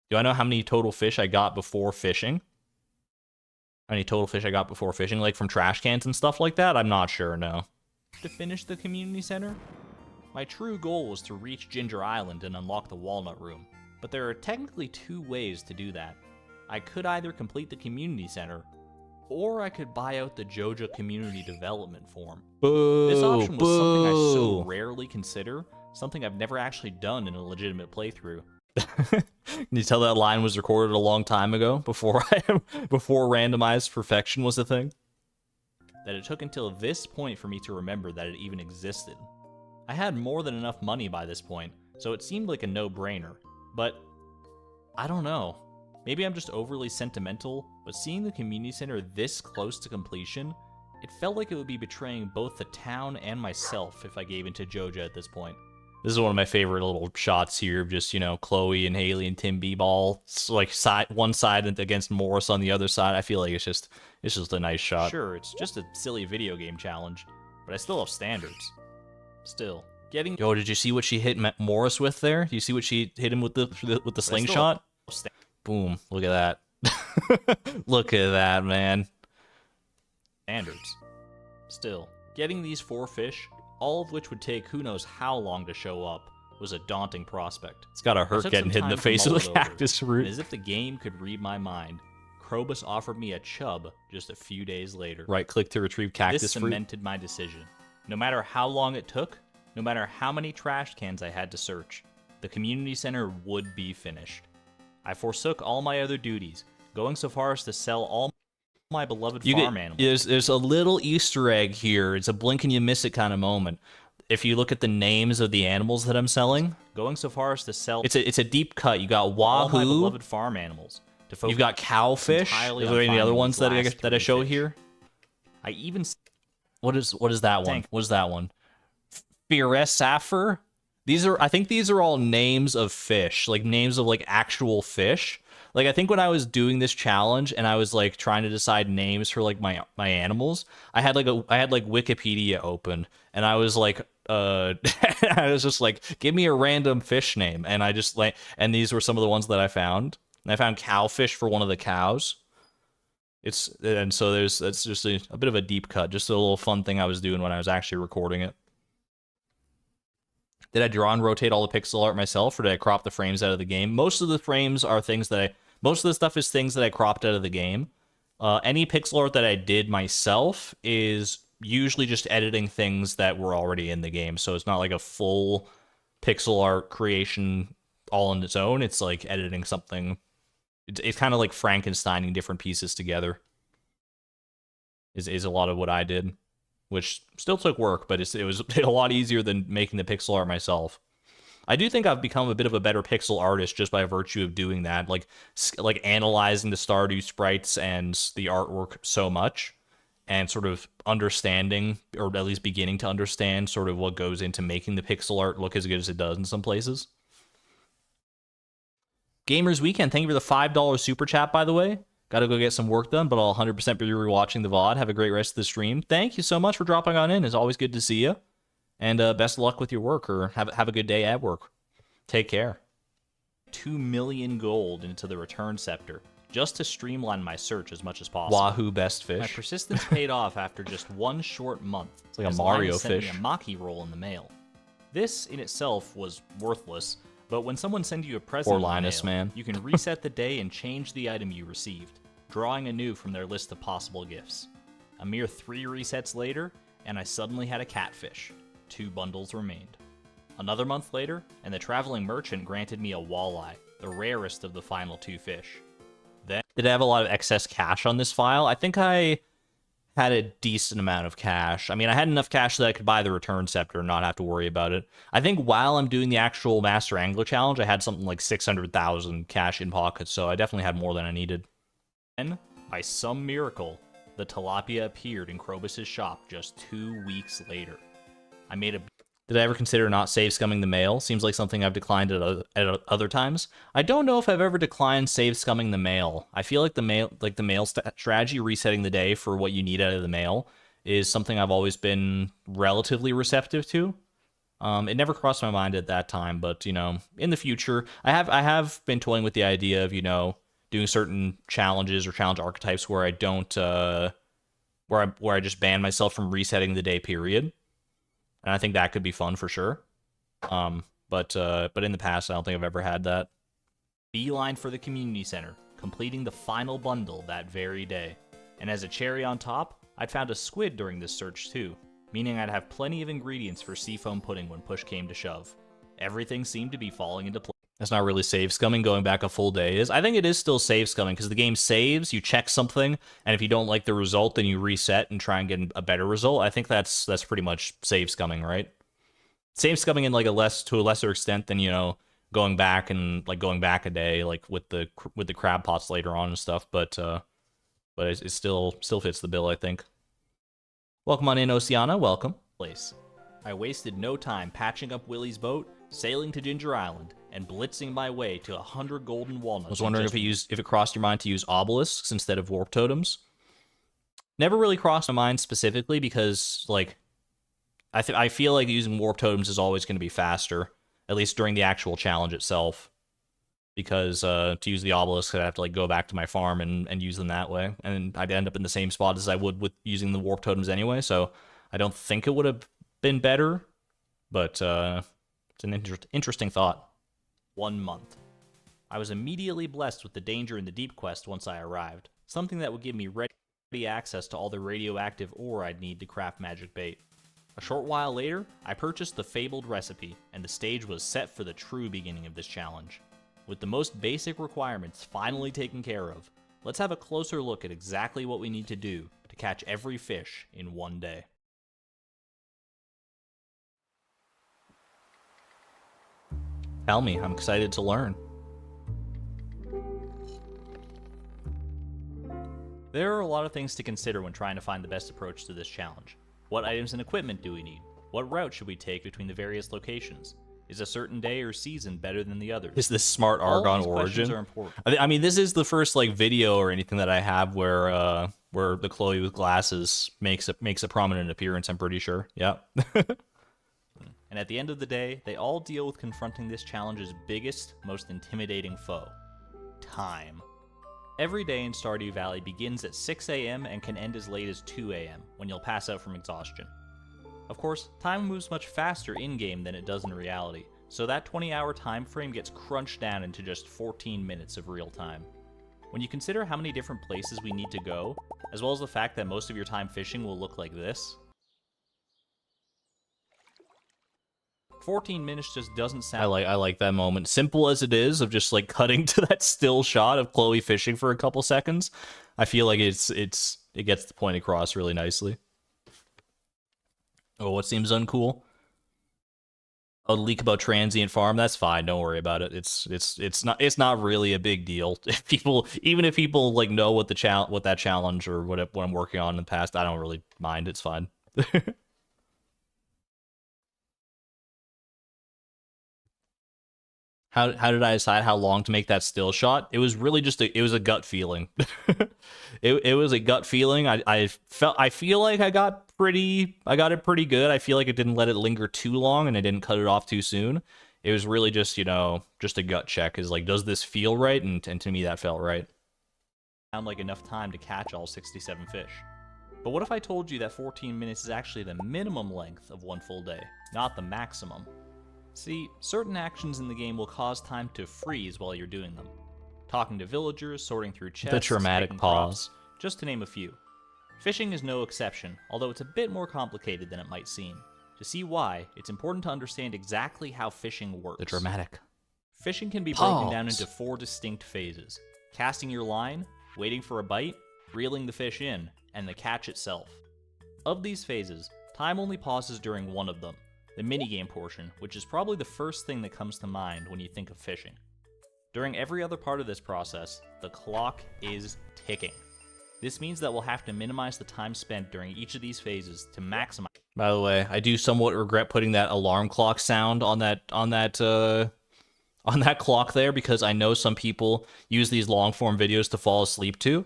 S1: Do I know how many total fish I got before fishing? How many total fish I got before fishing, like from trash cans and stuff like that? I'm not sure, no.
S2: To finish the community center? My true goal was to reach Ginger Island and unlock the Walnut Room, but there are technically 2 ways to do that. I could either complete the community center, or I could buy out the Joja Community Development form.
S1: Boo,
S2: This option was something I so
S1: boo.
S2: rarely consider, something I've never actually done in a legitimate playthrough.
S1: Can you tell that line was recorded a long time ago, before before randomized perfection was a thing?
S2: That it took until this point for me to remember that it even existed. I had more than enough money by this point, so it seemed like a no-brainer. But I don't know. Maybe I'm just overly sentimental, but seeing the community center this close to completion, it felt like it would be betraying both the town and myself if I gave in to Joja at this point.
S1: This is one of my favorite little shots here of just, you know, Chloe and Haley and Tim B-Ball, like one side against Morris on the other side. I feel like it's just a nice shot.
S2: Sure, it's just a silly video game challenge, but I still have standards. Still, getting...
S1: Yo, did you see what she hit Morris with there? Do you see what she hit him with the slingshot? Boom! Look at that. Look at that, man.
S2: Standards. Still, getting these 4 fish, all of which would take who knows how long to show up, was a daunting prospect.
S1: It's gotta
S2: I
S1: hurt
S2: took
S1: getting
S2: some
S1: hit in the
S2: time to
S1: face
S2: mull
S1: with
S2: it
S1: a
S2: over,
S1: cactus
S2: and
S1: root.
S2: as if the game could read my mind, Krobus offered me a chub just a few days later.
S1: Right-click to retrieve cactus
S2: This
S1: fruit.
S2: cemented my decision. No matter how long it took, no matter how many trash cans I had to search, the community center would be finished. I forsook all my other duties, going so far as to sell all my beloved farm animals.
S1: There's a little Easter egg here. It's a blink and you miss it kind of moment. If you look at the names of the animals that I'm selling,
S2: Going so far as to sell
S1: it's a deep cut. You got
S2: all my
S1: wahoo.
S2: beloved farm animals. To focus
S1: You've got cowfish.
S2: entirely
S1: Are
S2: on
S1: there any other
S2: finding
S1: ones
S2: these
S1: that
S2: last
S1: I
S2: 3
S1: show
S2: fish.
S1: here?
S2: I even
S1: What is that one?
S2: Tank.
S1: What is that one? Fierce Sapphire? I think these are all names of fish, like names of like actual fish. Like I think when I was doing this challenge and I was like trying to decide names for like my animals, I had like Wikipedia open and I was like I was just like, give me a random fish name, and I just like, and these were some of the ones that I found. And I found cowfish for one of the cows. That's just a bit of a deep cut, just a little fun thing I was doing when I was actually recording it. Did I draw and rotate all the pixel art myself, or did I crop the frames out of the game? Most of the frames are most of the stuff is things that I cropped out of the game. Any pixel art that I did myself is usually just editing things that were already in the game, so it's not like a full pixel art creation all on its own. It's like editing something. It's kind of like Frankensteining different pieces together. Is a lot of what I did, which still took work, but it was a lot easier than making the pixel art myself. I do think I've become a bit of a better pixel artist just by virtue of doing that, like analyzing the Stardew sprites and the artwork so much, and sort of understanding, or at least beginning to understand, sort of what goes into making the pixel art look as good as it does in some places. Gamers Weekend, thank you for the $5 super chat, by the way. Gotta go get some work done, but I'll 100% be rewatching the VOD. Have a great rest of the stream. Thank you so much for dropping on in. It's always good to see you. And best of luck with your work, or have a good day at work. Take care.
S2: 2 million gold into the return scepter, just to streamline my search as much as possible.
S1: Wahoo best fish.
S2: My persistence paid off after just 1 short month.
S1: It's like a
S2: as
S1: Mario
S2: Linus sent
S1: fish.
S2: me a Maki roll in the mail. This in itself was worthless, but when someone sends you a present
S1: Poor
S2: in the
S1: Linus,
S2: mail,
S1: man.
S2: you can reset the day and change the item you received, drawing anew from their list of possible gifts. A mere 3 resets later, and I suddenly had a catfish. 2 bundles remained. Another month later, and the traveling merchant granted me a walleye, the rarest of the final 2 fish. Then,
S1: Did I have a lot of excess cash on this file? I think I had a decent amount of cash. I mean, I had enough cash that I could buy the return scepter and not have to worry about it. I think while I'm doing the actual Master Angler Challenge, I had something like 600,000 cash in pocket, so I definitely had more than I needed.
S2: Then, By some miracle, the tilapia appeared in Krobus's shop just 2 weeks later. I made a...
S1: Did I ever consider not save scumming the mail? Seems like something I've declined at other times. I don't know if I've ever declined save scumming the mail. I feel like the mail strategy, resetting the day for what you need out of the mail, is something I've always been relatively receptive to. It never crossed my mind at that time, but you know, in the future, I have been toying with the idea of, you know, doing certain challenges or challenge archetypes where I don't where I just ban myself from resetting the day period. And I think that could be fun for sure. But in the past, I don't think I've ever had that.
S2: Beeline for the community center, completing the final bundle that very day. And as a cherry on top, I'd found a squid during this search too, meaning I'd have plenty of ingredients for seafoam pudding when push came to shove. Everything seemed to be falling into place.
S1: That's not really save scumming. Going back a full day is. I think it is still save scumming because the game saves, you check something, and if you don't like the result, then you reset and try and get a better result. I think that's pretty much save scumming, right? Save scumming in like to a lesser extent than, you know, going back a day, like with the crab pots later on and stuff. But it still fits the bill, I think. Welcome on in, Oceana. Welcome.
S2: I wasted no time patching up Willie's boat, sailing to Ginger Island, and blitzing my way to 100 golden walnuts.
S1: I was wondering if it crossed your mind to use obelisks instead of warp totems. Never really crossed my mind specifically because, like, I feel like using warp totems is always going to be faster, at least during the actual challenge itself. Because to use the obelisks, I'd have to like go back to my farm and use them that way, and I'd end up in the same spot as I would with using the warp totems anyway. So I don't think it would have been better, but it's an interesting thought.
S2: 1 month. I was immediately blessed with the danger in the deep quest once I arrived, something that would give me ready access to all the radioactive ore I'd need to craft magic bait. A short while later, I purchased the fabled recipe, and the stage was set for the true beginning of this challenge. With the most basic requirements finally taken care of, let's have a closer look at exactly what we need to do to catch every fish in 1 day.
S1: Tell me, I'm excited to learn.
S2: There are a lot of things to consider when trying to find the best approach to this challenge. What items and equipment do we need? What route should we take between the various locations? Is a certain day or season better than the others?
S1: Is this smart Argon origin?
S2: Are important.
S1: I mean, this is the first like video or anything that I have where the Chloe with glasses makes a prominent appearance. I'm pretty sure. Yeah.
S2: And at the end of the day, they all deal with confronting this challenge's biggest, most intimidating foe: time. Every day in Stardew Valley begins at 6 a.m. and can end as late as 2 a.m. when you'll pass out from exhaustion. Of course, time moves much faster in-game than it does in reality, so that 20-hour time frame gets crunched down into just 14 minutes of real time. When you consider how many different places we need to go, as well as the fact that most of your time fishing will look like this, 14 minutes just doesn't sound...
S1: I like that moment. Simple as it is, of just like cutting to that still shot of Chloe fishing for a couple seconds. I feel like it gets the point across really nicely. Oh, what seems uncool? A leak about transient farm. That's fine. Don't worry about it. It's not really a big deal. Even if people like know what that challenge or what I'm working on in the past, I don't really mind. It's fine. How did I decide how long to make that still shot? It was really just it was a gut feeling. it was a gut feeling. I feel like I got it pretty good. I feel like it didn't let it linger too long and I didn't cut it off too soon. It was really just, you know, just a gut check. Is like, does this feel right? And to me that felt right.
S2: Sound like enough time to catch all 67 fish. But what if I told you that 14 minutes is actually the minimum length of one full day, not the maximum? See, certain actions in the game will cause time to freeze while you're doing them. Talking to villagers, sorting through chests,
S1: the dramatic pause,
S2: just to name a few. Fishing is no exception, although it's a bit more complicated than it might seem. To see why, it's important to understand exactly how fishing works.
S1: The dramatic.
S2: Fishing can be broken down into 4 distinct phases: casting your line, waiting for a bite, reeling the fish in, and the catch itself. Of these phases, time only pauses during one of them, the minigame portion, which is probably the first thing that comes to mind when you think of fishing. During every other part of this process, the clock is ticking. This means that we'll have to minimize the time spent during each of these phases to maximize.
S1: By the way, I do somewhat regret putting that alarm clock sound on that clock there, because I know some people use these long form videos to fall asleep to,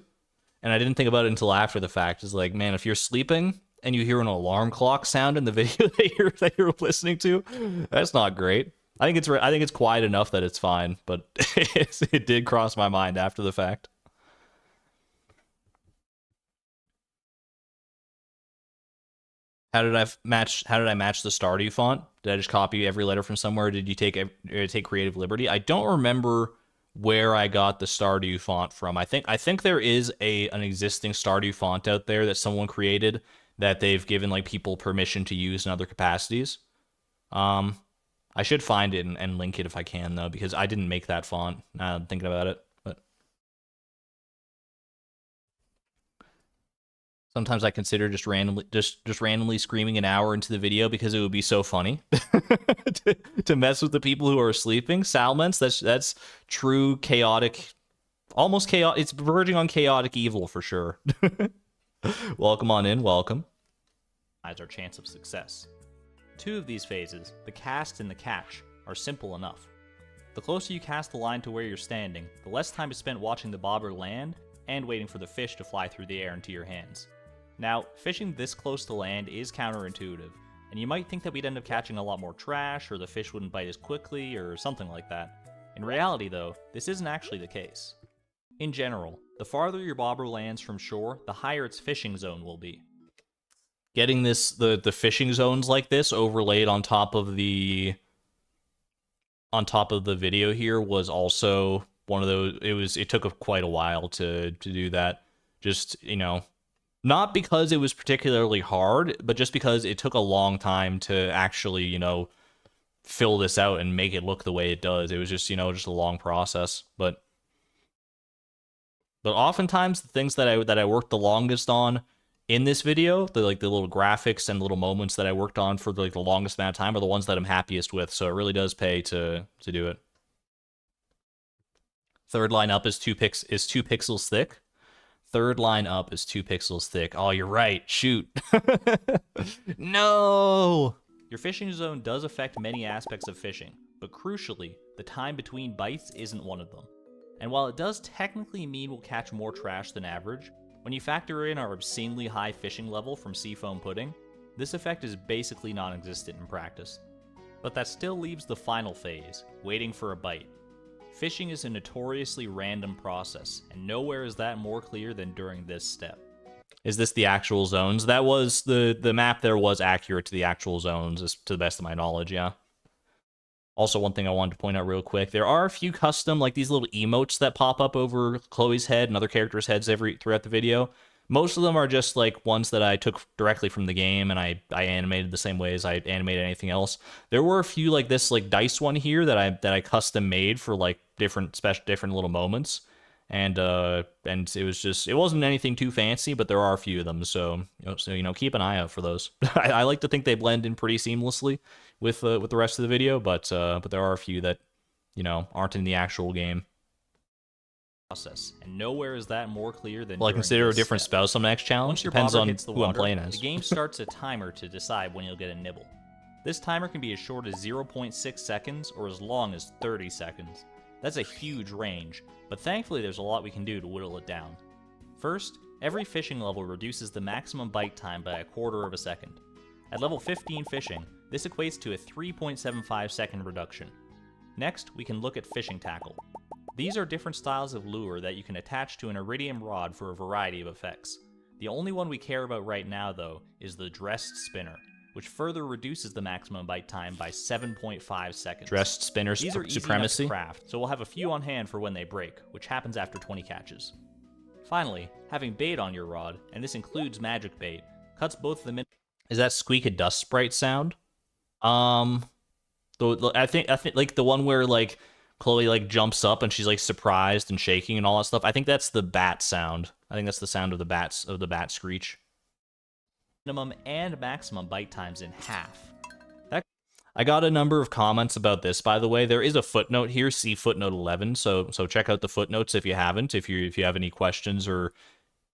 S1: and I didn't think about it until after the fact. It's like, man, if you're sleeping and you hear an alarm clock sound in the video that you're listening to, that's not great. I think it's quiet enough that it's fine, but it did cross my mind after the fact. How did I match the Stardew font? Did I just copy every letter from somewhere? Or did you take creative liberty? I don't remember where I got the Stardew font from. I think there is an existing Stardew font out there that someone created that they've given like people permission to use in other capacities. I should find it and link it if I can though, because I didn't make that font. Now I'm thinking about it. Sometimes I consider just randomly screaming an hour into the video because it would be so funny to mess with the people who are sleeping. Salments, that's true chaotic, almost chaotic. It's verging on chaotic evil for sure. Welcome on in, welcome.
S2: Our chance of success. Two of these phases, the cast and the catch, are simple enough. The closer you cast the line to where you're standing, the less time is spent watching the bobber land and waiting for the fish to fly through the air into your hands. Now, fishing this close to land is counterintuitive, and you might think that we'd end up catching a lot more trash, or the fish wouldn't bite as quickly, or something like that. In reality though, this isn't actually the case. In general, the farther your bobber lands from shore, the higher its fishing zone will be.
S1: Getting the fishing zones like this overlaid on top of the video here was also one of those. It took quite a while to do that. Just, you know, not because it was particularly hard, but just because it took a long time to actually, you know, fill this out and make it look the way it does. It was just, you know, just a long process. But oftentimes the things that I worked the longest on in this video, the little graphics and little moments that I worked on for the longest amount of time, are the ones that I'm happiest with. So it really does pay to do it. Third line up is 2 pixels thick. Third line up is 2 pixels thick. Oh, you're right. Shoot. No!
S2: Your fishing zone does affect many aspects of fishing, but crucially, the time between bites isn't one of them. And while it does technically mean we'll catch more trash than average, when you factor in our obscenely high fishing level from seafoam pudding, this effect is basically non-existent in practice. But that still leaves the final phase, waiting for a bite. Fishing is a notoriously random process, and nowhere is that more clear than during this step.
S1: Is this the actual zones? That was the map there was accurate to the actual zones, to the best of my knowledge, yeah. Also, one thing I wanted to point out real quick, there are a few custom, like these little emotes that pop up over Chloe's head and other characters' heads throughout the video. Most of them are just like ones that I took directly from the game, and I animated the same way as I animated anything else. There were a few like this dice one here that I custom made for like different little moments, and it wasn't anything too fancy, but there are a few of them. So keep an eye out for those. I like to think they blend in pretty seamlessly with the rest of the video, but there are a few that aren't in the actual game.
S2: Process, and nowhere is that more clear than.
S1: Well, I consider a different spouse on the next challenge.
S2: Once your
S1: Depends
S2: bobber
S1: on
S2: hits the
S1: who
S2: water,
S1: I'm playing as.
S2: The game starts a timer to decide when you'll get a nibble. This timer can be as short as 0.6 seconds or as long as 30 seconds. That's a huge range, but thankfully there's a lot we can do to whittle it down. First, every fishing level reduces the maximum bite time by 1/4 of a second. At level 15 fishing, this equates to a 3.75 second reduction. Next, we can look at fishing tackle. These are different styles of lure that you can attach to an iridium rod for a variety of effects. The only one we care about right now, though, is the dressed spinner, which further reduces the maximum bite time by 7.5 seconds.
S1: Dressed spinner
S2: These are easy enough to craft, so we'll have a few on hand for when they break, which happens after 20 catches. Finally, having bait on your rod, and this includes magic bait, cuts both of them in.
S1: Is that Squeak a dust sprite sound? I think like the one where like Chloe like jumps up and she's like surprised and shaking and all that stuff. I think that's the bat sound. I think that's the sound of the bat screech.
S2: Minimum and maximum bite times in half.
S1: I got a number of comments about this, by the way. There is a footnote here, see footnote 11. So check out the footnotes if you haven't. If you have any questions or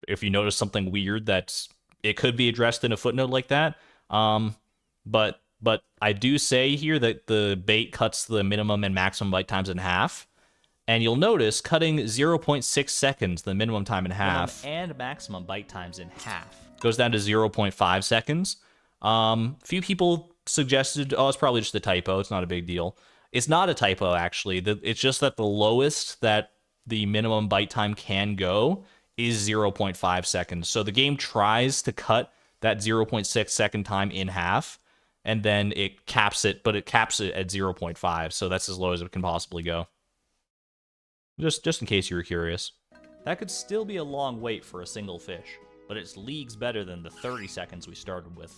S1: if you notice something weird, that's it could be addressed in a footnote like that. But I do say here that the bait cuts the minimum and maximum bite times in half. And you'll notice cutting 0.6 seconds, the minimum time in half,
S2: and maximum bite times in half,
S1: goes down to 0.5 seconds. Few people suggested, oh, it's probably just a typo. It's not a big deal. It's not a typo, actually. It's just that the lowest that the minimum bite time can go is 0.5 seconds. So the game tries to cut that 0.6 second time in half, and then it caps it, but it caps it at 0.5. So that's as low as it can possibly go. Just in case you were curious.
S2: That could still be a long wait for a single fish, but it's leagues better than the 30 seconds we started with.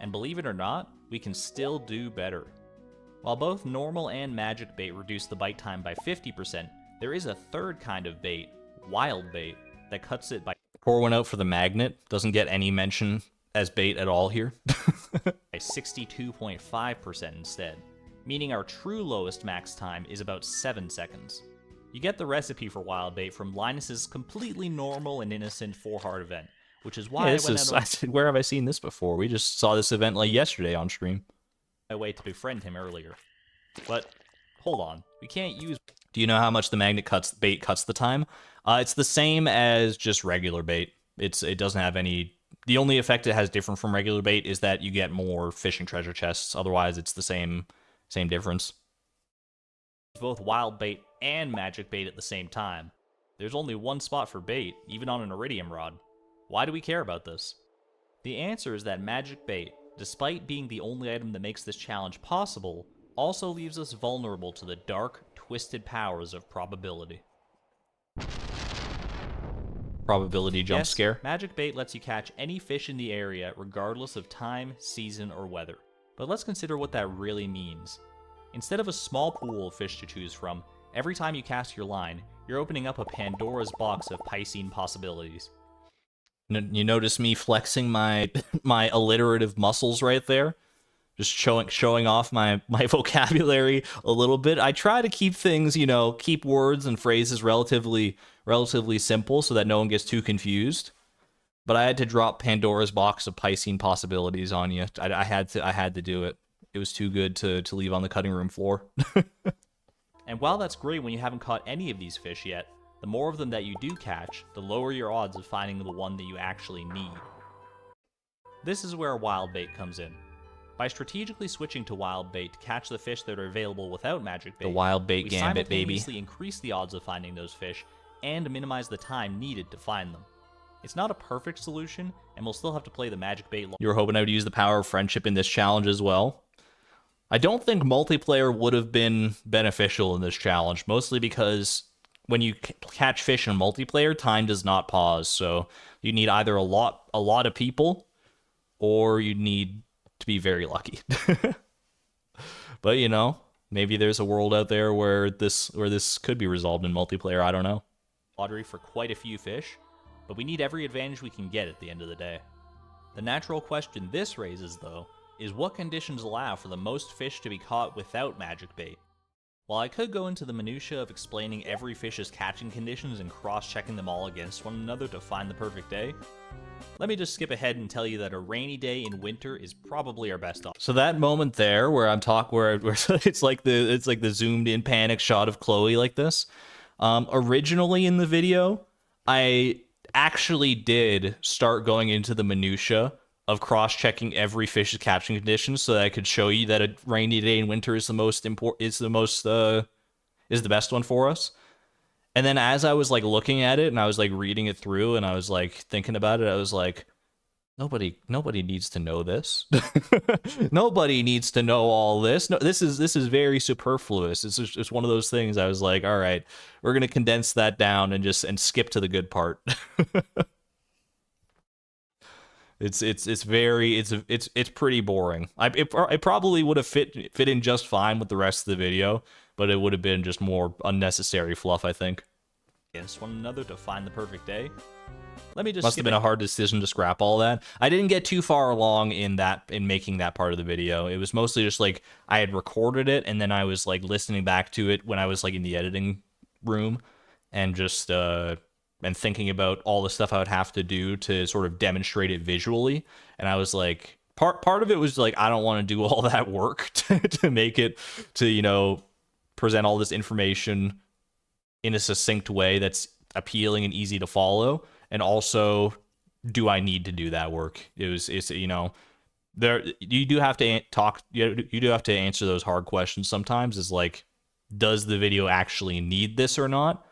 S2: And believe it or not, we can still do better. While both normal and magic bait reduce the bite time by 50%, there is a third kind of bait, wild bait, that cuts it by...
S1: Pour one out for the magnet. Doesn't get any mention as bait at all here.
S2: by 62.5% instead, meaning our true lowest max time is about 7 seconds. You get the recipe for wild bait from Linus's completely normal and innocent 4-heart event, which is why
S1: where have I seen this before? We just saw this event like yesterday on stream.
S2: My way to befriend him earlier. But hold on, we can't use...
S1: Do you know how much the magnet bait cuts the time? It's the same as just regular bait. It doesn't have any... The only effect it has different from regular bait is that you get more fishing treasure chests. Otherwise, it's the same difference.
S2: Both wild bait and magic bait at the same time. There's only one spot for bait, even on an iridium rod. Why do we care about this? The answer is that magic bait, despite being the only item that makes this challenge possible, also leaves us vulnerable to the dark, twisted powers of probability.
S1: Probability jump scare.
S2: Magic bait lets you catch any fish in the area regardless of time, season, or weather. But let's consider what that really means. Instead of a small pool of fish to choose from, every time you cast your line, you're opening up a Pandora's box of Piscean possibilities.
S1: You notice me flexing my alliterative muscles right there? Just showing off my vocabulary a little bit. I try to keep things, keep words and phrases relatively simple so that no one gets too confused. But I had to drop Pandora's box of Piscean possibilities on you. I had to do it. It was too good to leave on the cutting room floor.
S2: And while that's great when you haven't caught any of these fish yet, the more of them that you do catch, the lower your odds of finding the one that you actually need. This is where wild bait comes in. By strategically switching to wild bait to catch the fish that are available without magic bait,
S1: the wild bait gambit, baby.
S2: We simultaneously increase the odds of finding those fish and minimize the time needed to find them. It's not a perfect solution, and we'll still have to play the magic bait.
S1: You were hoping I would use the power of friendship in this challenge as well. I don't think multiplayer would have been beneficial in this challenge, mostly because when you catch fish in multiplayer, time does not pause. So you need either a lot of people, or you need to be very lucky. But maybe there's a world out there where this could be resolved in multiplayer. I don't know.
S2: Lottery for quite a few fish, but we need every advantage we can get at the end of the day. The natural question this raises, though, is what conditions allow for the most fish to be caught without magic bait? While I could go into the minutiae of explaining every fish's catching conditions and cross-checking them all against one another to find the perfect day, let me just skip ahead and tell you that a rainy day in winter is probably our best option.
S1: So that moment there where where it's like the zoomed in panic shot of Chloe like this. Originally in the video, I actually did start going into the minutia of cross-checking every fish's catching conditions so that I could show you that a rainy day in winter is the best one for us. And then as I was looking at it and I was reading it through and I was thinking about it, I was like, nobody needs to know this. Nobody needs to know all this. No, this is very superfluous. It's just one of those things. I was like, all right, we're gonna condense that down and skip to the good part. It's pretty boring. It probably would have fit in just fine with the rest of the video, but it would have been just more unnecessary fluff, I think.
S2: Against one another to find the perfect day. Let me just
S1: Must have been a hard decision to scrap all that. I didn't get too far along in making that part of the video. It was mostly just I had recorded it and then I was listening back to it when I was in the editing room and just thinking about all the stuff I would have to do to sort of demonstrate it visually. And I was like, part of it was like, I don't want to do all that work to make it, to, you know, present all this information in a succinct way that's appealing and easy to follow. And also, do I need to do that work? It's you know, there, you do have to you do have to answer those hard questions sometimes. Is like, does the video actually need this or not?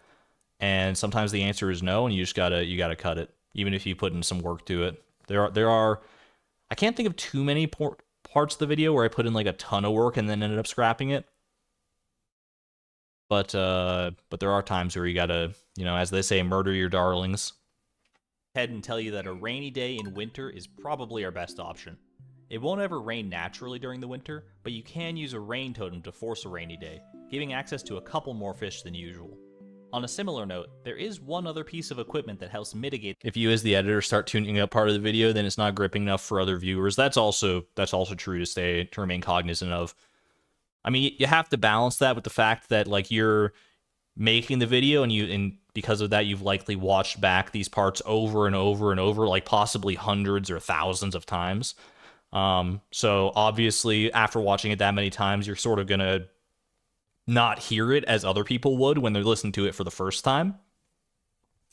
S1: And sometimes the answer is no, and you gotta cut it, even if you put in some work to it. There are I can't think of too many parts of the video where I put in like a ton of work and then ended up scrapping it. But there are times where you gotta, you know, as they say, murder your darlings.
S2: Head and tell you that a rainy day in winter is probably our best option. It won't ever rain naturally during the winter, but you can use a rain totem to force a rainy day, giving access to a couple more fish than usual. On a similar note, there is one other piece of equipment that helps mitigate.
S1: If you as the editor start tuning out part of the video, then it's not gripping enough for other viewers. That's also true to remain cognizant of. I mean, you have to balance that with the fact that like you're making the video and because of that you've likely watched back these parts over and over and over, like possibly hundreds or thousands of times. So obviously after watching it that many times, you're sort of gonna not hear it as other people would when they're listening to it for the first time.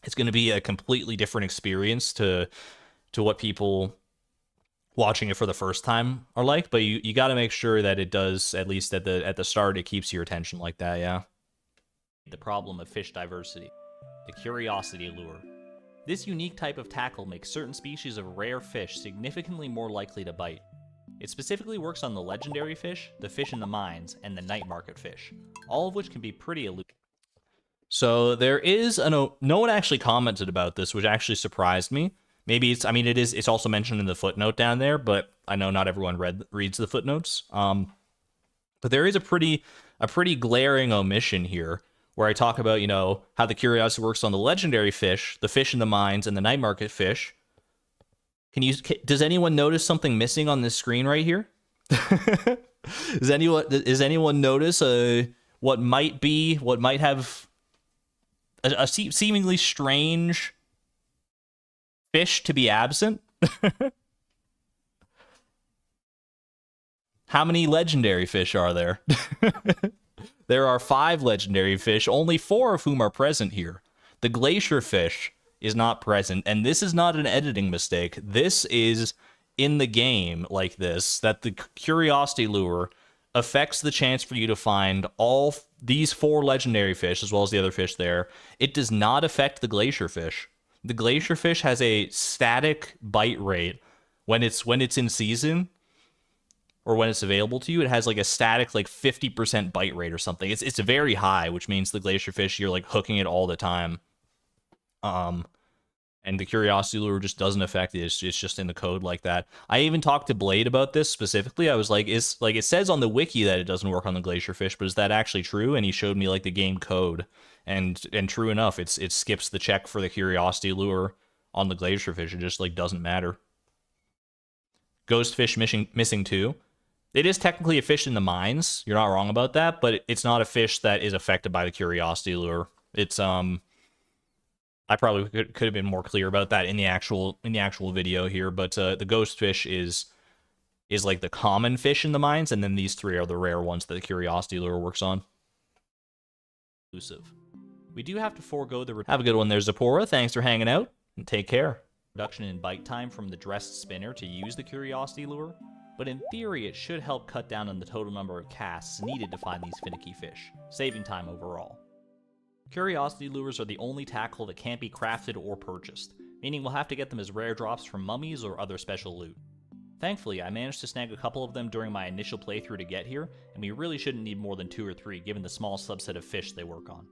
S1: It's going to be a completely different experience to what people watching it for the first time are like, but you got to make sure that it does, at least at the start, it keeps your attention like that. Yeah.
S2: The problem of fish diversity, the curiosity lure. This unique type of tackle makes certain species of rare fish significantly more likely to bite. It specifically works on the legendary fish, the fish in the mines, and the night market fish, all of which can be pretty elusive.
S1: So there is no one actually commented about this, which actually surprised me. Maybe it's also mentioned in the footnote down there, but I know not everyone reads the footnotes. But there is a pretty glaring omission here where I talk about, you know, how the curiosity works on the legendary fish, the fish in the mines, and the night market fish. Does anyone notice something missing on this screen right here? Does anyone notice what might have a seemingly strange fish to be absent? How many legendary fish are there? There are 5 legendary fish, only 4 of whom are present here. The glacier fish is not present, and this is not an editing mistake. This is in the game like this, that the curiosity lure affects the chance for you to find all these 4 legendary fish, as well as the other fish there. It does not affect the glacier fish. The glacier fish has a static bite rate when it's in season, or when it's available to you. It has like a static like 50% bite rate or something. It's very high, which means the glacier fish, you're like hooking it all the time. And the curiosity lure just doesn't affect it. It's just in the code like that. I even talked to Blade about this specifically. I was like, it says on the wiki that it doesn't work on the glacier fish, but is that actually true? And he showed me like the game code, and true enough, it skips the check for the curiosity lure on the glacier fish. It just like doesn't matter. Ghost fish missing too. It is technically a fish in the mines. You're not wrong about that, but it's not a fish that is affected by the curiosity lure. It's I probably could have been more clear about that in the actual video here, but the ghost fish is like the common fish in the mines, and then these 3 are the rare ones that the curiosity lure works on.
S2: Elusive. We do have to forego the
S1: have a good one there, Zipporah. Thanks for hanging out, and take care.
S2: Reduction in bite time from the dressed spinner to use the curiosity lure, but in theory it should help cut down on the total number of casts needed to find these finicky fish, saving time overall. Curiosity lures are the only tackle that can't be crafted or purchased, meaning we'll have to get them as rare drops from mummies or other special loot. Thankfully, I managed to snag a couple of them during my initial playthrough to get here, and we really shouldn't need more than 2 or 3 given the small subset of fish they work on.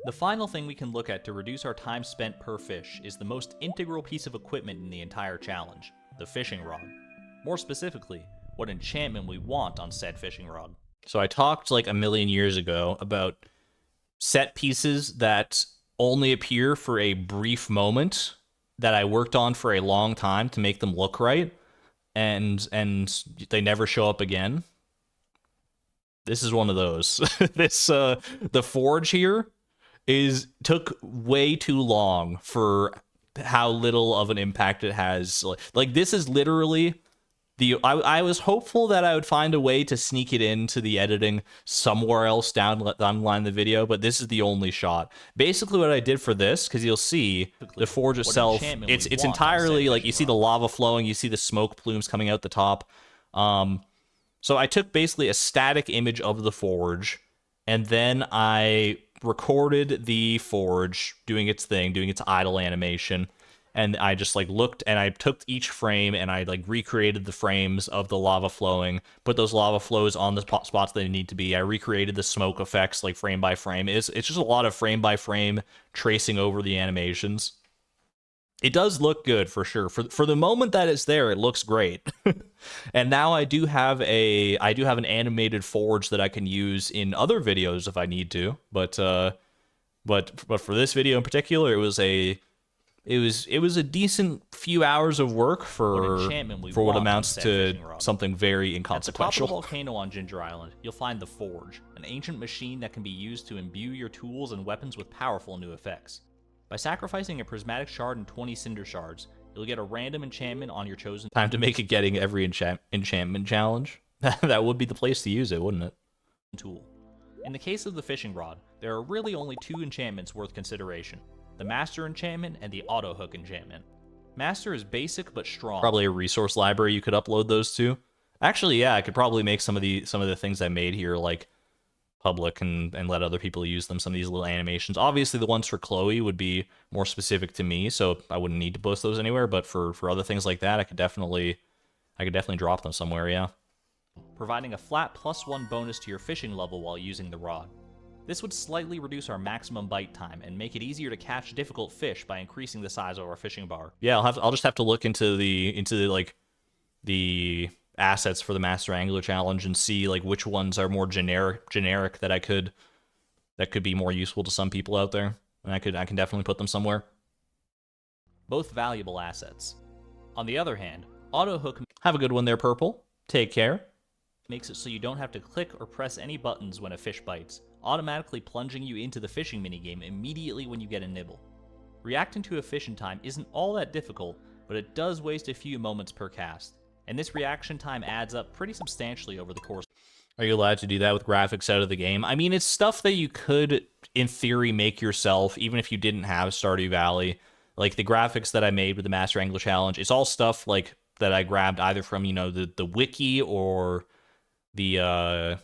S2: The final thing we can look at to reduce our time spent per fish is the most integral piece of equipment in the entire challenge, the fishing rod. More specifically, what enchantment we want on said fishing rod.
S1: So I talked like a million years ago about set pieces that only appear for a brief moment that I worked on for a long time to make them look right, and they never show up again. This is one of those. The forge here took way too long for how little of an impact it has. Like this is literally I was hopeful that I would find a way to sneak it into the editing somewhere else down the line in the video, but this is the only shot. Basically what I did for this, because you'll see the forge itself, it's entirely like you see the lava flowing, you see the smoke plumes coming out the top. So I took basically a static image of the forge, and then I recorded the forge doing its thing, doing its idle animation. And I just like looked and I took each frame and I like recreated the frames of the lava flowing, put those lava flows on the spots they need to be. I recreated the smoke effects like frame by frame. It's just a lot of frame by frame tracing over the animations. It does look good for sure. For the moment that it's there, it looks great. And now I do have an animated forge that I can use in other videos if I need to. But for this video in particular, it was a decent few hours of work for what amounts to something very inconsequential.
S2: At the top of the volcano on Ginger Island, you'll find the Forge, an ancient machine that can be used to imbue your tools and weapons with powerful new effects. By sacrificing a prismatic shard and 20 cinder shards, you'll get a random enchantment on your chosen
S1: time to make a getting every enchantment challenge. That would be the place to use it, wouldn't it?
S2: Tool. In the case of the fishing rod, there are really only two enchantments worth consideration: the Master enchantment and the Auto Hook enchantment. Master is basic but strong.
S1: Probably a resource library you could upload those to. Actually, yeah, I could probably make some of the things I made here like public and let other people use them. Some of these little animations. Obviously, the ones for Chloe would be more specific to me, so I wouldn't need to post those anywhere. But for other things like that, I could definitely drop them somewhere. Yeah.
S2: Providing a flat +1 bonus to your fishing level while using the rod. This would slightly reduce our maximum bite time and make it easier to catch difficult fish by increasing the size of our fishing bar.
S1: Yeah, I'll just have to look into the assets for the Master Angler Challenge and see like which ones are more generic that could be more useful to some people out there. And I can definitely put them somewhere.
S2: Both valuable assets. On the other hand, Auto Hook,
S1: have a good one there, Purple. Take care.
S2: Makes it so you don't have to click or press any buttons when a fish bites, automatically plunging you into the fishing minigame immediately when you get a nibble. Reacting to a fish in time isn't all that difficult, but it does waste a few moments per cast, and this reaction time adds up pretty substantially over the course.
S1: Are you allowed to do that with graphics out of the game? I mean, it's stuff that you could, in theory, make yourself, even if you didn't have Stardew Valley. Like, the graphics that I made with the Master Angler Challenge, it's all stuff, like, that I grabbed either from, you know, the wiki or I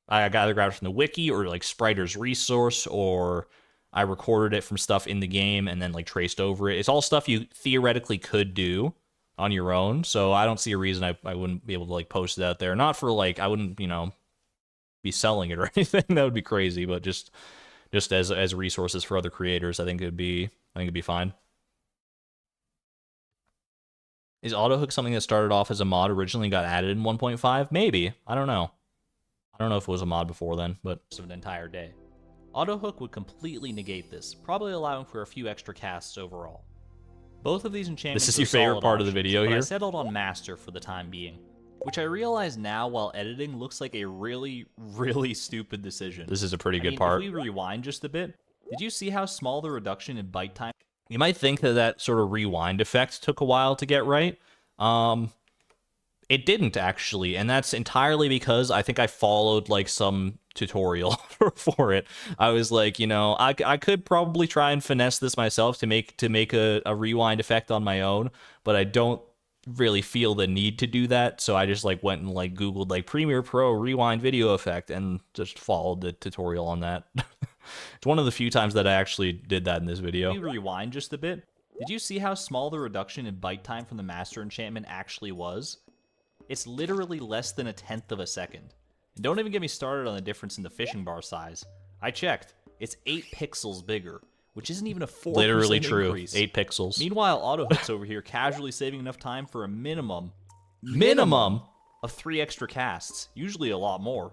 S1: either grabbed it from the wiki or like Spriter's resource, or I recorded it from stuff in the game and then like traced over it. It's all stuff you theoretically could do on your own, so I don't see a reason I wouldn't be able to like post it out there. Not for like, I wouldn't, you know, be selling it or anything. That would be crazy, but just as resources for other creators, I think it'd be fine. Is AutoHook something that started off as a mod originally, got added in 1.5? Maybe. I don't know. I don't know if it was a mod before then, but
S2: of an entire day. AutoHook would completely negate this, probably allowing for a few extra casts overall. Both of these enchantments
S1: this is your favorite part of the video here?
S2: I settled on Master for the time being, which I realize now while editing looks like a really, really stupid decision.
S1: This is a pretty good part.
S2: If we rewind just a bit, did you see how small the reduction in bite time?
S1: You might think that sort of rewind effect took a while to get right. It didn't, actually, and that's entirely because I think I followed, like, some tutorial for it. I was like, you know, I could probably try and finesse this myself to make a rewind effect on my own, but I don't really feel the need to do that, so I just, like, went and, like, Googled, like, Premiere Pro rewind video effect and just followed the tutorial on that. It's one of the few times that I actually did that in this video.
S2: Can we rewind just a bit? Did you see how small the reduction in bite time from the Master enchantment actually was? It's literally less than 1/10 of a second. And don't even get me started on the difference in the fishing bar size. I checked. It's 8 pixels bigger, which isn't even a 4%
S1: literally true.
S2: Increase.
S1: 8 pixels.
S2: Meanwhile, AutoHook's over here casually saving enough time for a minimum of 3 extra casts, usually a lot more.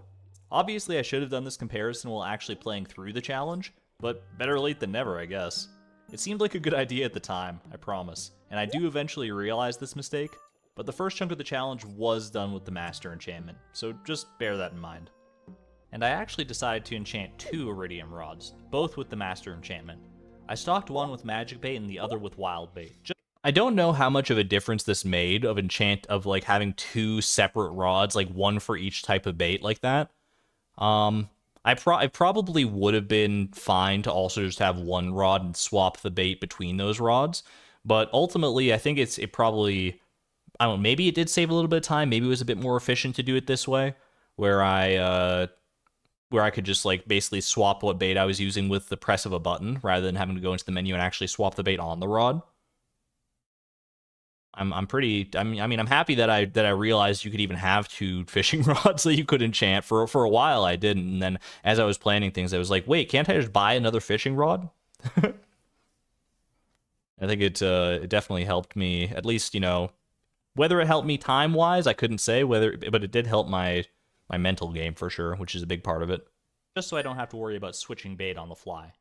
S2: Obviously, I should have done this comparison while actually playing through the challenge, but better late than never, I guess. It seemed like a good idea at the time, I promise, and I do eventually realize this mistake, but the first chunk of the challenge was done with the Master enchantment, so just bear that in mind. and I actually decided to enchant 2 iridium rods, both with the master enchantment. I stocked one with magic bait and the other with wild bait.
S1: I don't know how much of a difference this made of like having 2 separate rods, like one for each type of bait like that. I probably would have been fine to also just have one rod and swap the bait between those rods, but ultimately I think it probably, I don't know, maybe it did save a little bit of time. Maybe it was a bit more efficient to do it this way, where I could just like basically swap what bait I was using with the press of a button rather than having to go into the menu and actually swap the bait on the rod. I'm happy that I realized you could even have 2 fishing rods that you could enchant. For a while I didn't, and then as I was planning things, I was like, wait, can't I just buy another fishing rod? I think it definitely helped me, at least, you know, whether it helped me time-wise, I couldn't say, but it did help my mental game for sure, which is a big part of it.
S2: Just so I don't have to worry about switching bait on the fly.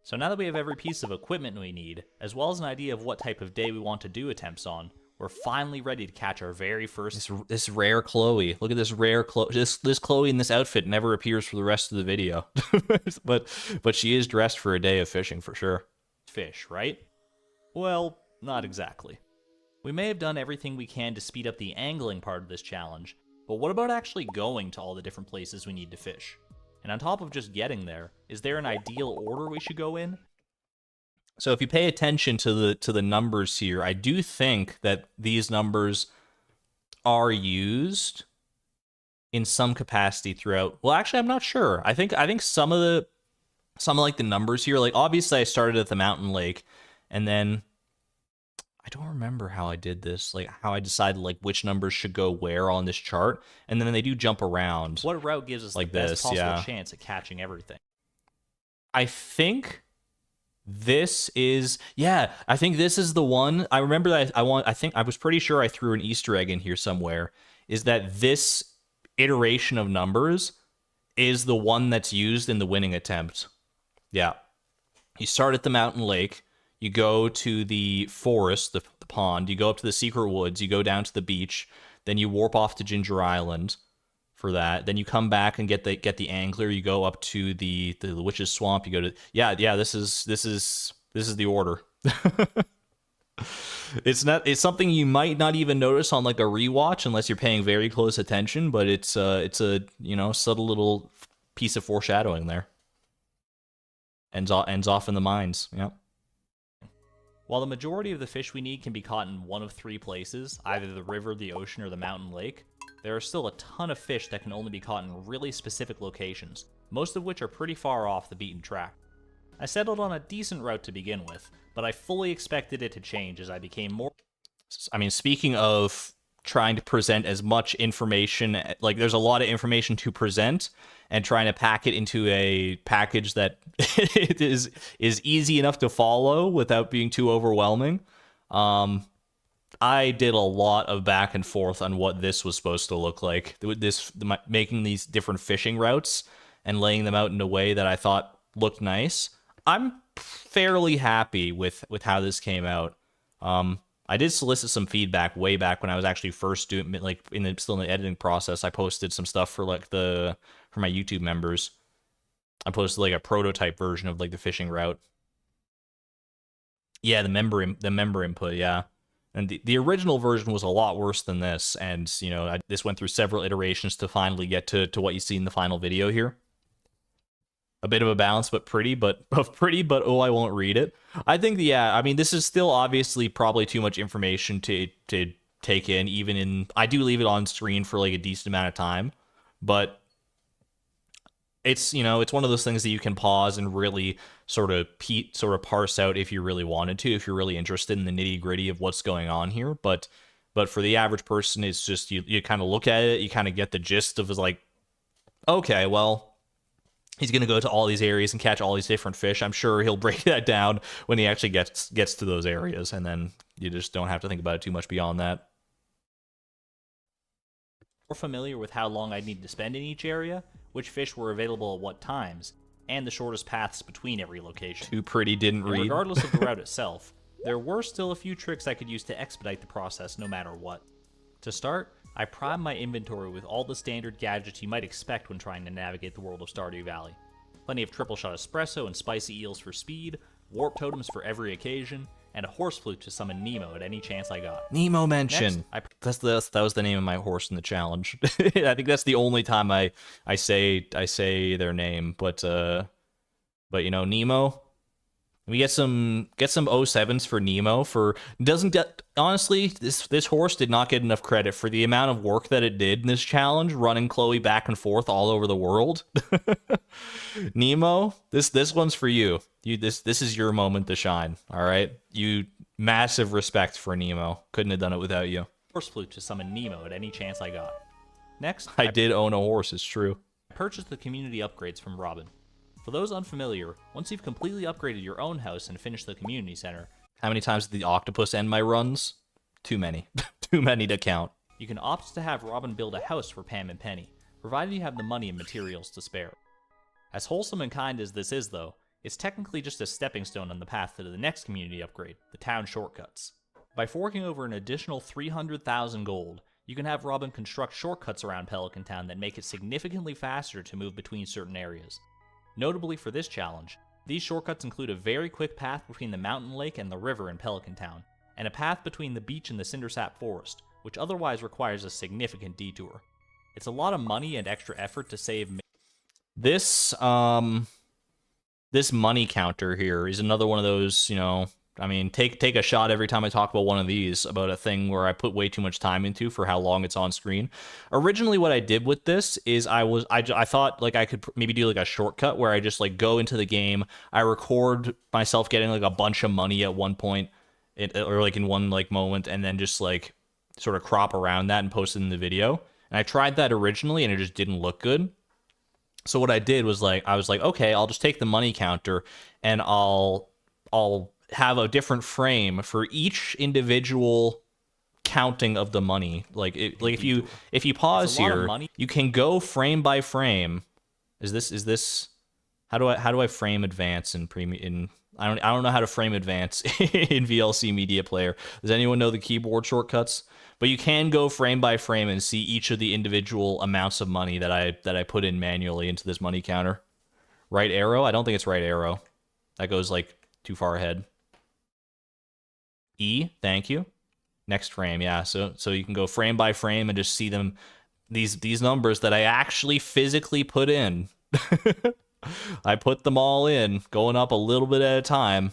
S2: So now that we have every piece of equipment we need, as well as an idea of what type of day we want to do attempts on, we're finally ready to catch our very first...
S1: This rare Chloe. Look at this rare Chloe. This Chloe in this outfit never appears for the rest of the video. but she is dressed for a day of fishing for sure.
S2: Fish, right? Well, not exactly. We may have done everything we can to speed up the angling part of this challenge, but what about actually going to all the different places we need to fish? And on top of just getting there, is there an ideal order we should go in?
S1: So if you pay attention to the numbers here, I do think that these numbers are used in some capacity throughout. Well, actually, I'm not sure. I think some of like the numbers here, like obviously I started at the mountain lake, and then I don't remember how I did this, like how I decided like which numbers should go where on this chart, and then they do jump around.
S2: What route gives us like the best possible chance at catching everything?
S1: I think this is, I think this is the one. I remember that I was pretty sure I threw an Easter egg in here somewhere, is that this iteration of numbers is the one that's used in the winning attempt. Yeah. You start at the mountain lake, you go to the forest, the pond, you go up to the secret woods, you go down to the beach, then you warp off to Ginger Island for that. Then you come back and get the angler, you go up to the witch's swamp, you go to this is the order. It's something you might not even notice on like a rewatch unless you're paying very close attention, but it's a you know, subtle little piece of foreshadowing there. Ends off in the mines. Yep.
S2: While the majority of the fish we need can be caught in one of 3 places, either the river, the ocean, or the mountain lake, there are still a ton of fish that can only be caught in really specific locations, most of which are pretty far off the beaten track. I settled on a decent route to begin with, but I fully expected it to change as I became more...
S1: I mean, speaking of trying to present as much information, like there's a lot of information to present, and trying to pack it into a package that it is easy enough to follow without being too overwhelming. I did a lot of back and forth on what this was supposed to look like. Making these different fishing routes and laying them out in a way that I thought looked nice. I'm fairly happy with how this came out. I did solicit some feedback way back when I was actually first doing, like, still in the editing process. I posted some stuff for for my YouTube members. I posted like a prototype version of like the fishing route. Yeah, the member input, yeah. And the original version was a lot worse than this, and you know, this went through several iterations to finally get to what you see in the final video here. A bit of a balance, but oh, I won't read it. I think, I mean, this is still obviously probably too much information to take in, even in... I do leave it on screen for, like, a decent amount of time, but it's, you know, it's one of those things that you can pause and really sort of parse out if you really wanted to, if you're really interested in the nitty-gritty of what's going on here, but for the average person, it's just, you kind of look at it, you kind of get the gist of, like, okay, well... He's going to go to all these areas and catch all these different fish. I'm sure he'll break that down when he actually gets to those areas, and then you just don't have to think about it too much beyond that.
S2: More familiar with how long I'd need to spend in each area, which fish were available at what times, and the shortest paths between every location.
S1: Too pretty didn't read.
S2: Regardless of the route itself, there were still a few tricks I could use to expedite the process no matter what. To start, I prime my inventory with all the standard gadgets you might expect when trying to navigate the world of Stardew Valley. Plenty of triple shot espresso and spicy eels for speed, warp totems for every occasion, and a horse flute to summon Nemo at any chance I got.
S1: Nemo mention. That was the name of my horse in the challenge. I think that's the only time I say their name, but you know, Nemo. We get some 07s for Nemo for doesn't get honestly this horse did not get enough credit for the amount of work that it did in this challenge, running Chloe back and forth all over the world. Nemo, this one's for you. This is your moment to shine. All right, you massive respect for Nemo. Couldn't have done it without you.
S2: Horse flute to summon Nemo at any chance I got. Next,
S1: I did own a horse. It's true.
S2: I purchased the community upgrades from Robin. For those unfamiliar, once you've completely upgraded your own house and finished the community center,
S1: how many times did the octopus end my runs? Too many. Too many to count.
S2: You can opt to have Robin build a house for Pam and Penny, provided you have the money and materials to spare. As wholesome and kind as this is, though, it's technically just a stepping stone on the path to the next community upgrade, the town shortcuts. By forking over an additional 300,000 gold, you can have Robin construct shortcuts around Pelican Town that make it significantly faster to move between certain areas. Notably for this challenge, these shortcuts include a very quick path between the mountain lake and the river in Pelican Town, and a path between the beach and the Cindersap Forest, which otherwise requires a significant detour. It's a lot of money and extra effort to save.
S1: This money counter here is another one of those, you know, I mean, take a shot every time I talk about one of these, about a thing where I put way too much time into for how long it's on screen. Originally, what I did with this is I thought like I could maybe do like a shortcut where I just like go into the game, I record myself getting like a bunch of money at one point, or like in one like moment, and then just like sort of crop around that and post it in the video. And I tried that originally, and it just didn't look good. So what I did was I was like, okay, I'll just take the money counter and I'll have a different frame for each individual counting of the money. Like if you pause here, you can go frame by frame. Is this how do I frame advance in premium? I don't know how to frame advance in VLC Media Player. Does anyone know the keyboard shortcuts? But you can go frame by frame and see each of the individual amounts of money that I put in manually into this money counter. Right arrow? I don't think it's right arrow. That goes like too far ahead. E, thank you. Next frame, yeah. So you can go frame by frame and just see them, these numbers that I actually physically put in. I put them all in, going up a little bit at a time.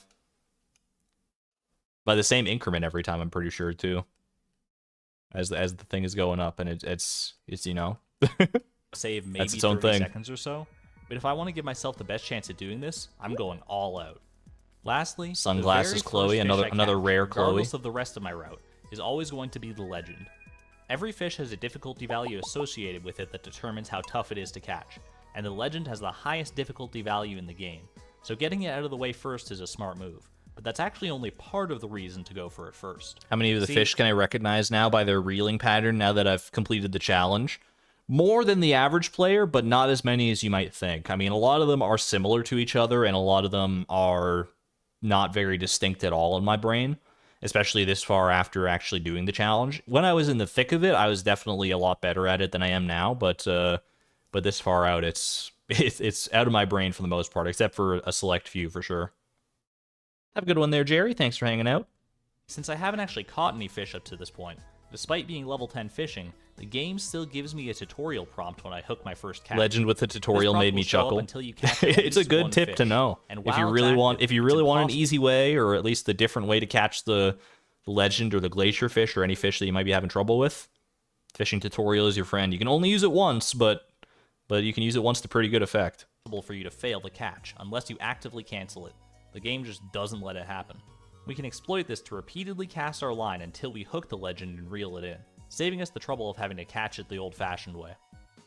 S1: By the same increment every time, I'm pretty sure too. As the thing is going up, and it's you know,
S2: save maybe 30 seconds or so. But if I want to give myself the best chance at doing this, I'm going all out. Lastly,
S1: sunglasses Chloe, another rare Chloe.
S2: Regardless of the rest of my route, is always going to be the legend. Every fish has a difficulty value associated with it that determines how tough it is to catch, and the legend has the highest difficulty value in the game, so getting it out of the way first is a smart move. But that's actually only part of the reason to go for it first.
S1: How many of the fish can I recognize now by their reeling pattern now that I've completed the challenge? More than the average player, but not as many as you might think. I mean, a lot of them are similar to each other, and a lot of them are not very distinct at all in my brain, especially this far after actually doing the challenge. When I was in the thick of it, I was definitely a lot better at it than I am now, but this far out, it's out of my brain for the most part, except for a select few for sure. Have a good one there, Jerry. Thanks for hanging out.
S2: Since I haven't actually caught any fish up to this point, despite being level 10 fishing, the game still gives me a tutorial prompt when I hook my first catch.
S1: Legend with the tutorial made me chuckle.
S2: Until you catch
S1: it's a good tip to know. If you really want an easy way, or at least a different way to catch the legend or the glacier fish or any fish that you might be having trouble with, fishing tutorial is your friend. You can only use it once, but you can use it once to pretty good effect.
S2: For you to fail the catch unless you actively cancel it. The game just doesn't let it happen. We can exploit this to repeatedly cast our line until we hook the legend and reel it in, saving us the trouble of having to catch it the old-fashioned way.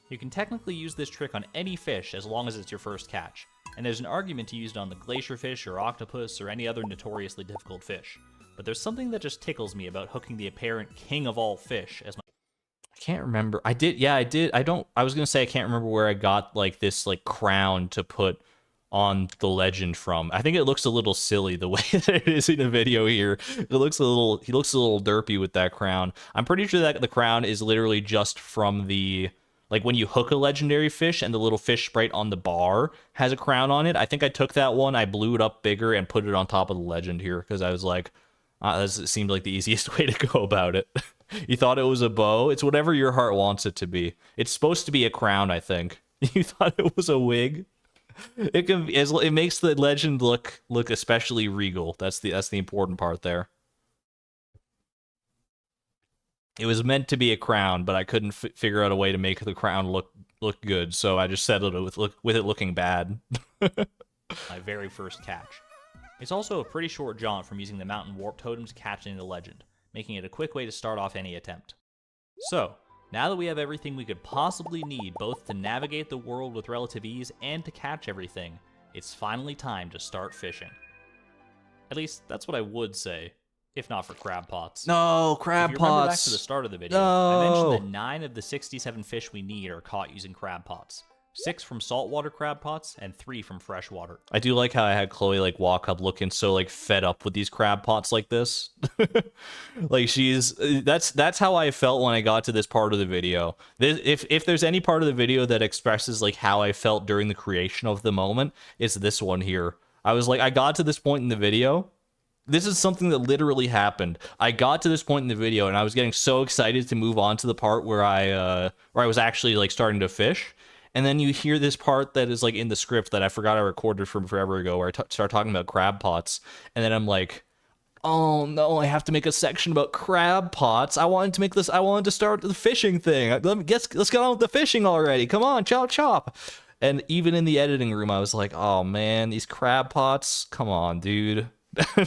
S2: You can technically use this trick on any fish as long as it's your first catch, and there's an argument to use it on the glacier fish or octopus or any other notoriously difficult fish. But there's something that just tickles me about hooking the apparent king of all fish as my...
S1: I can't remember. I did. I was gonna say I can't remember where I got like this like crown to put on the legend from. I think it looks a little silly the way that it is in the video here. He looks a little derpy with that crown. I'm pretty sure that the crown is literally just from the, like, when you hook a legendary fish and the little fish sprite on the bar has a crown on it. I think I took that one, I blew it up bigger and put it on top of the legend here because I was like, this seemed like the easiest way to go about it. You thought it was a bow? It's whatever your heart wants it to be. It's supposed to be a crown, I think. You thought it was a wig? It makes the legend look especially regal. That's the important part there. It was meant to be a crown, but I couldn't figure out a way to make the crown look good, so I just settled it with it looking bad.
S2: My very first catch. It's also a pretty short jaunt from using the mountain warp totem to catch into the legend, making it a quick way to start off any attempt. So, now that we have everything we could possibly need both to navigate the world with relative ease and to catch everything, it's finally time to start fishing. At least, that's what I would say, if not for crab pots.
S1: No, crab
S2: if you
S1: pots.
S2: Remember back to the start of the video,
S1: No.
S2: I mentioned that 9 of the 67 fish we need are caught using crab pots. 6 from saltwater crab pots, and 3 from freshwater.
S1: I do like how I had Chloe like walk up looking so like fed up with these crab pots like this. Like that's how I felt when I got to this part of the video. If there's any part of the video that expresses like how I felt during the creation of the moment, it's this one here. I was like, I got to this point in the video. This is something that literally happened. I got to this point in the video and I was getting so excited to move on to the part where I was actually like starting to fish. And then you hear this part that is like in the script that I forgot I recorded from forever ago where I start talking about crab pots. And then I'm like, oh no, I have to make a section about crab pots. I wanted to start the fishing thing. Let's get on with the fishing already. Come on, chop chop. And even in the editing room, I was like, oh man, these crab pots. Come on, dude.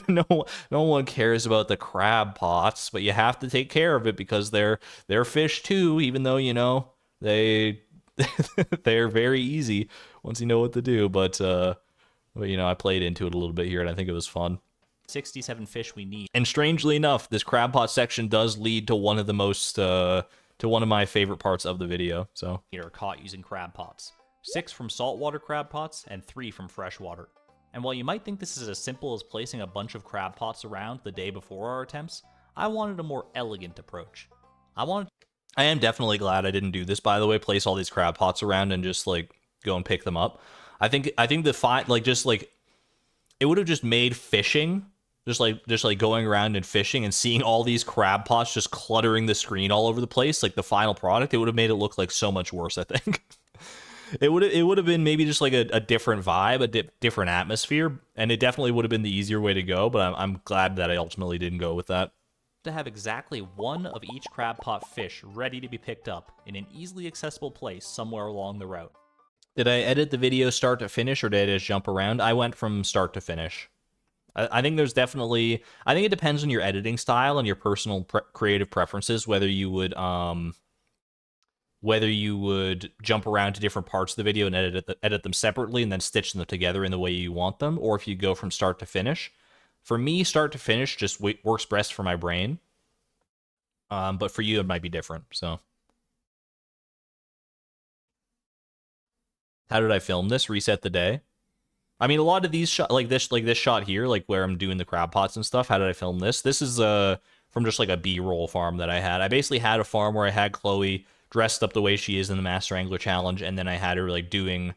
S1: No one cares about the crab pots, but you have to take care of it because they're fish too, even though, you know, they're very easy once you know what to do, but you know, I played into it a little bit here and I think it was fun.
S2: 67 fish we need.
S1: And strangely enough, this crab pot section does lead to one of the most to one of my favorite parts of the video. So
S2: are caught using crab pots. 6 from saltwater crab pots and 3 from freshwater. And while you might think this is as simple as placing a bunch of crab pots around the day before our attempts, I wanted a more elegant approach.
S1: I am definitely glad I didn't do this, by the way, place all these crab pots around and just like go and pick them up. I think it would have just made fishing just like going around and fishing and seeing all these crab pots just cluttering the screen all over the place, like the final product, it would have made it look like so much worse, I think. It would have been maybe just like a different vibe, a different atmosphere, and it definitely would have been the easier way to go, but I'm glad that I ultimately didn't go with that.
S2: To have exactly one of each crab pot fish ready to be picked up in an easily accessible place somewhere along the route.
S1: Did I edit the video start to finish, or did I just jump around? I went from start to finish. I think there's definitely... I think it depends on your editing style and your personal creative preferences, whether you would jump around to different parts of the video and edit them separately and then stitch them together in the way you want them, or if you go from start to finish. For me, start to finish just works best for my brain. But for you, it might be different, so... How did I film this? Reset the day. I mean, a lot of these shots, like this shot here, like where I'm doing the crab pots and stuff. How did I film this? This is from just like a B-roll farm that I had. I basically had a farm where I had Chloe dressed up the way she is in the Master Angler Challenge, and then I had her like doing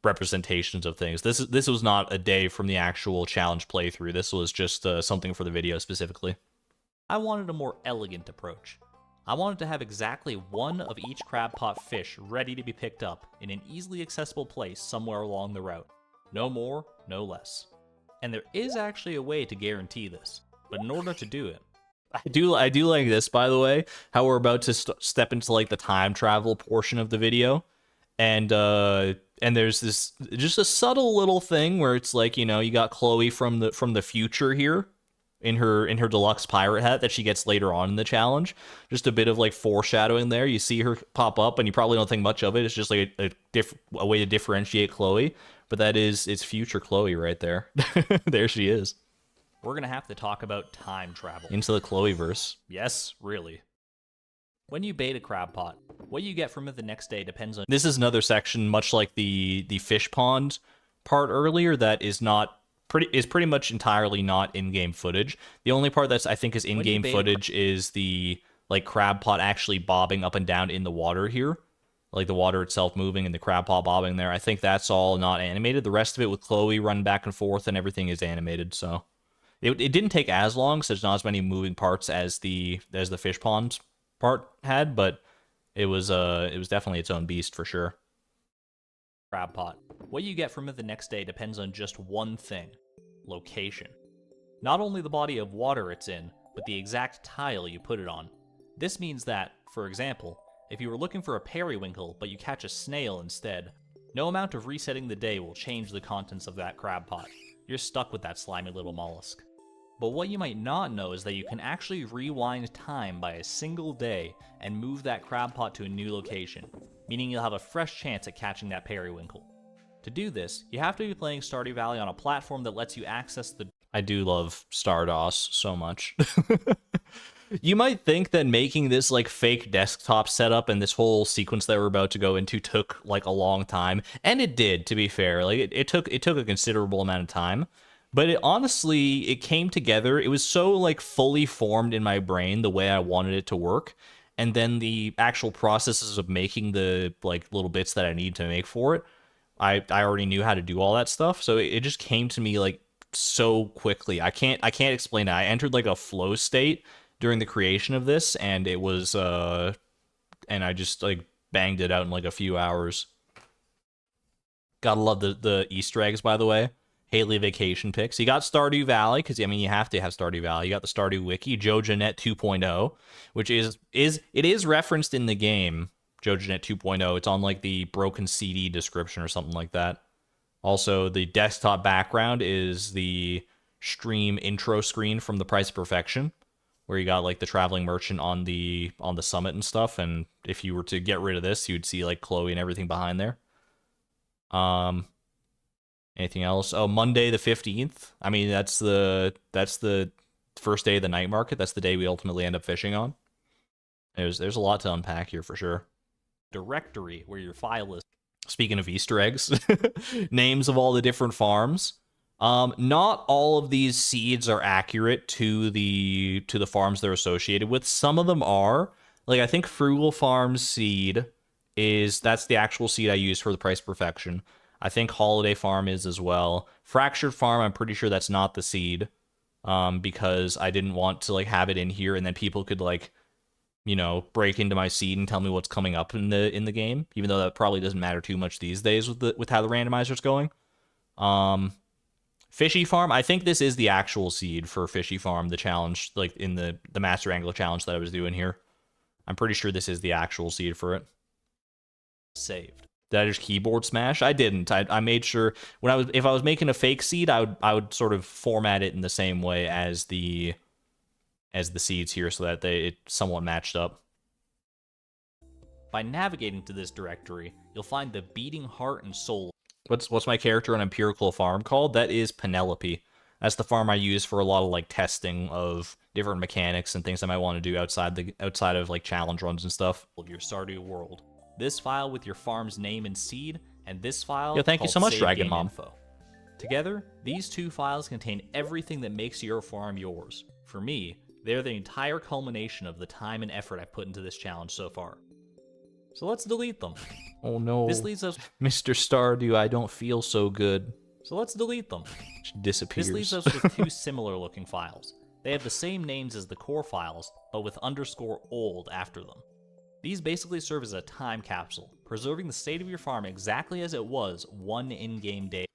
S1: representations of things. This was not a day from the actual challenge playthrough. This was just something for the video specifically.
S2: I wanted a more elegant approach. I wanted to have exactly one of each crab pot fish ready to be picked up in an easily accessible place somewhere along the route. No more, no less. And there is actually a way to guarantee this, but in order to do it,
S1: I do like this, by the way, how we're about to step into like the time travel portion of the video, and there's this just a subtle little thing where it's like, you know, you got Chloe from the future here in her deluxe pirate hat that she gets later on in the challenge. Just a bit of like foreshadowing there. You see her pop up, and you probably don't think much of it. It's just like a way to differentiate Chloe, but it's future Chloe right there. There she is.
S2: We're gonna have to talk about time travel.
S1: Into the Chloe-verse.
S2: Yes, really. When you bait a crab pot, what you get from it the next day depends on...
S1: This is another section, much like the fish pond part earlier that is pretty much entirely not in-game footage. The only part that's I think is in-game footage is the like crab pot actually bobbing up and down in the water here, like the water itself moving and the crab pot bobbing there. I think that's all not animated. The rest of it with Chloe running back and forth and everything is animated. So it didn't take as long, so there's not as many moving parts as the fish pond part had, but it was definitely its own beast for sure.
S2: Crab pot. What you get from it the next day depends on just one thing: location. Not only the body of water it's in, but the exact tile you put it on. This means that, for example, if you were looking for a periwinkle but you catch a snail instead, no amount of resetting the day will change the contents of that crab pot. You're stuck with that slimy little mollusk. But what you might not know is that you can actually rewind time by a single day and move that crab pot to a new location, meaning you'll have a fresh chance at catching that periwinkle. To do this, you have to be playing Stardew Valley on a platform that lets you access the...
S1: I do love Stardust so much. You might think that making this like fake desktop setup and this whole sequence that we're about to go into took like a long time, and it did, to be fair. Like it took a considerable amount of time, but it came together. It was so like fully formed in my brain the way I wanted it to work, and then the actual processes of making the like little bits that I need to make for it, I already knew how to do all that stuff, so it just came to me like so quickly. I can't explain it. I entered like a flow state during the creation of this, and it was and I just like banged it out in like a few hours. Gotta love the Easter eggs, by the way. Haley vacation pics. You got Stardew Valley, because I mean you have to have Stardew Valley. You got the Stardew Wiki, JojaNet 2.0, which is referenced in the game. JojaNet 2.0. It's on like the broken CD description or something like that. Also, the desktop background is the stream intro screen from The Price of Perfection, where you got like the traveling merchant on the summit and stuff. And if you were to get rid of this, you'd see like Chloe and everything behind there. Anything else? Oh, Monday the 15th. I mean, that's the first day of the night market. That's the day we ultimately end up fishing on. There's a lot to unpack here for sure.
S2: Directory where your file is.
S1: Speaking of Easter eggs, names of all the different farms. Not all of these seeds are accurate to the farms they're associated with. Some of them are. Like, I think Frugal Farms seed that's the actual seed I use for the Price of Perfection. I think Holiday Farm is as well. Fractured Farm, I'm pretty sure that's not the seed, because I didn't want to like have it in here and then people could like, you know, break into my seed and tell me what's coming up in the game, even though that probably doesn't matter too much these days with how the randomizer's going. Fishy Farm, I think this is the actual seed for Fishy Farm, the challenge, like in the Master Angler challenge that I was doing here. I'm pretty sure this is the actual seed for it.
S2: Saved.
S1: Did I just keyboard smash? I didn't. I made sure if I was making a fake seed, I would sort of format it in the same way as the seeds here so that it somewhat matched up.
S2: By navigating to this directory, you'll find the beating heart and soul.
S1: What's my character on Empirical Farm called? That is Penelope. That's the farm I use for a lot of like testing of different mechanics and things I might want to do outside of like challenge runs and stuff.
S2: Of your Stardew world. This file with your farm's name and seed, and this file
S1: thank you so much, Dragon Mom.
S2: Info. Together, these two files contain everything that makes your farm yours. For me, they're the entire culmination of the time and effort I've put into this challenge so far. So let's delete them.
S1: Oh no.
S2: This leaves us...
S1: Mr. Stardew, I don't feel so good.
S2: So let's delete them.
S1: It disappears.
S2: This leaves us with two similar looking files. They have the same names as the core files, but with _old after them. These basically serve as a time capsule, preserving the state of your farm exactly as it was one in-game day.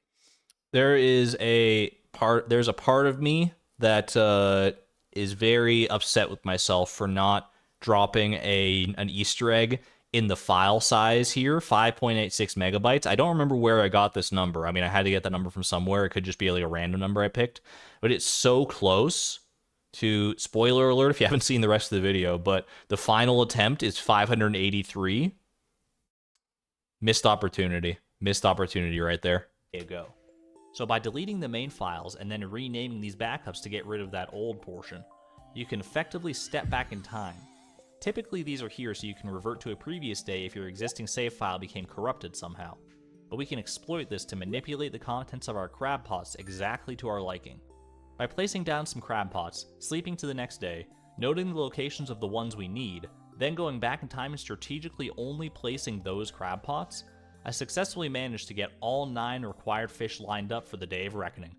S1: There's a part of me that is very upset with myself for not dropping an Easter egg in the file size here, 5.86 megabytes. I don't remember where I got this number. I mean, I had to get that number from somewhere. It could just be like a random number I picked, but it's so close to, spoiler alert if you haven't seen the rest of the video, but the final attempt is 583. Missed opportunity right there.
S2: There you go. So by deleting the main files and then renaming these backups to get rid of that old portion, you can effectively step back in time. Typically these are here so you can revert to a previous day if your existing save file became corrupted somehow. but we can exploit this to manipulate the contents of our crab pots exactly to our liking. By placing down some crab pots, sleeping to the next day, noting the locations of the ones we need, then going back in time and strategically only placing those crab pots, I successfully managed to get all 9 required fish lined up for the Day of Reckoning.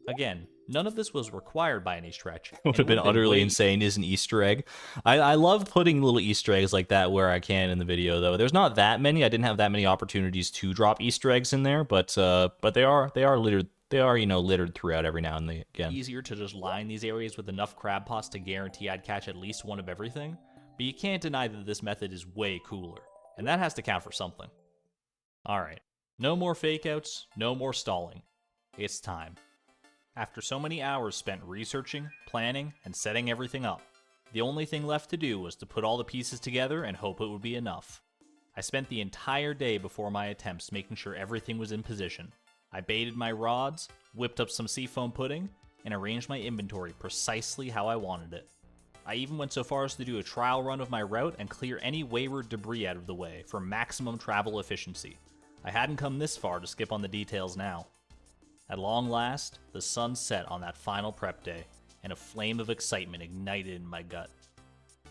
S2: Again, none of this was required by any stretch.
S1: Would have been utterly insane as an Easter egg. I love putting little Easter eggs like that where I can in the video, though. There's not that many. I didn't have that many opportunities to drop Easter eggs in there, but they are littered. They are, littered throughout every now and again.
S2: Easier to just line these areas with enough crab pots to guarantee I'd catch at least one of everything, but you can't deny that this method is way cooler, and that has to count for something. Alright, no more fakeouts, no more stalling. It's time. After so many hours spent researching, planning, and setting everything up, the only thing left to do was to put all the pieces together and hope it would be enough. I spent the entire day before my attempts making sure everything was in position. I baited my rods, whipped up some seafoam pudding, and arranged my inventory precisely how I wanted it. I even went so far as to do a trial run of my route and clear any wayward debris out of the way for maximum travel efficiency. I hadn't come this far to skip on the details now. At long last, the sun set on that final prep day, and a flame of excitement ignited in my gut.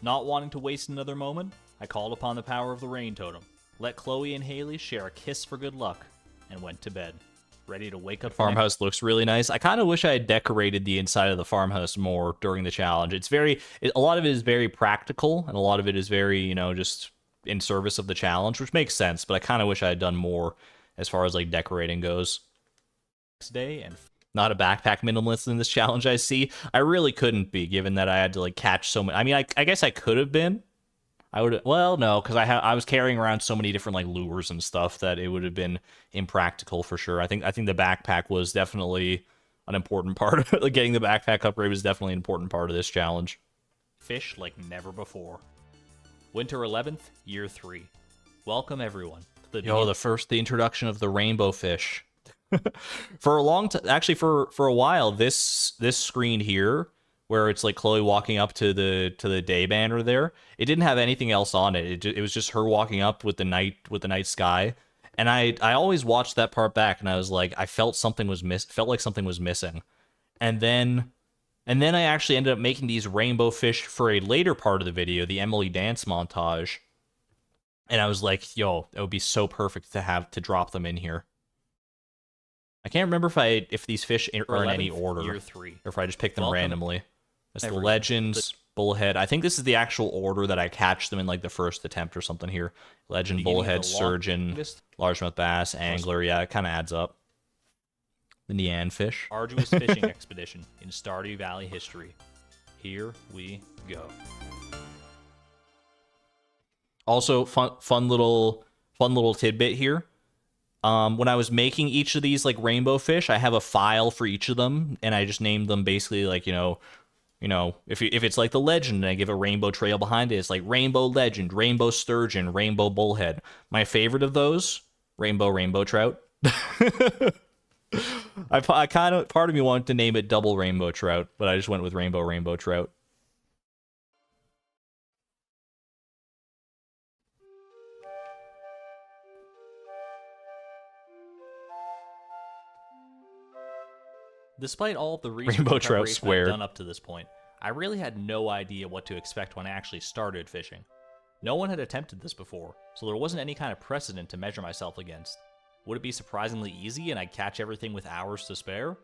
S2: Not wanting to waste another moment, I called upon the power of the rain totem, let Chloe and Haley share a kiss for good luck, and went to bed, ready to wake up.
S1: Farmhouse looks really nice. I kind of wish I had decorated the inside of the farmhouse more during the challenge. A lot of it is very practical, and a lot of it is very, just in service of the challenge, which makes sense, but I kind of wish I had done more as far as, decorating goes.
S2: Next day, and
S1: not a backpack minimalist in this challenge, I see. I really couldn't be, given that I had to, catch so many. I mean, I guess I could have been. Well, no, because I was carrying around so many different, lures and stuff that it would have been impractical for sure. I think the backpack was definitely an important part of getting the backpack upgrade was definitely an important part of this challenge.
S2: Fish like never before. Winter 11th, Year 3. Welcome, everyone.
S1: The introduction of the rainbow fish. For a long time, actually, for a while, this screen here, where it's Chloe walking up to the day banner there, it didn't have anything else on it. It was just her walking up with the night sky, and I always watched that part back, and I was like, I felt like something was missing, and then I actually ended up making these rainbow fish for a later part of the video, the Emily dance montage, and I was like, yo, it would be so perfect to drop them in here. I can't remember if these fish are in any order,
S2: Year 3.
S1: or if I just pick them randomly. It's the legends, bullhead. I think this is the actual order that I catch them in the first attempt or something here. Legend, bullhead, surgeon, largemouth bass, angler. Yeah, it kind of adds up. The Nean fish.
S2: Arduous fishing expedition in Stardew Valley history. Here we go.
S1: Also, fun little tidbit here. When I was making each of these rainbow fish, I have a file for each of them, and I just named them basically if it's the legend, and I give a rainbow trail behind it, it's rainbow legend, rainbow sturgeon, rainbow bullhead. My favorite of those, rainbow trout. Part of me wanted to name it double rainbow trout, but I just went with rainbow trout.
S2: Despite all of the research
S1: Rainbow trout
S2: I've
S1: squared.
S2: done up to this point, I really had no idea what to expect when I actually started fishing. No one had attempted this before, so there wasn't any kind of precedent to measure myself against. Would it be surprisingly easy and I'd catch everything with hours to spare?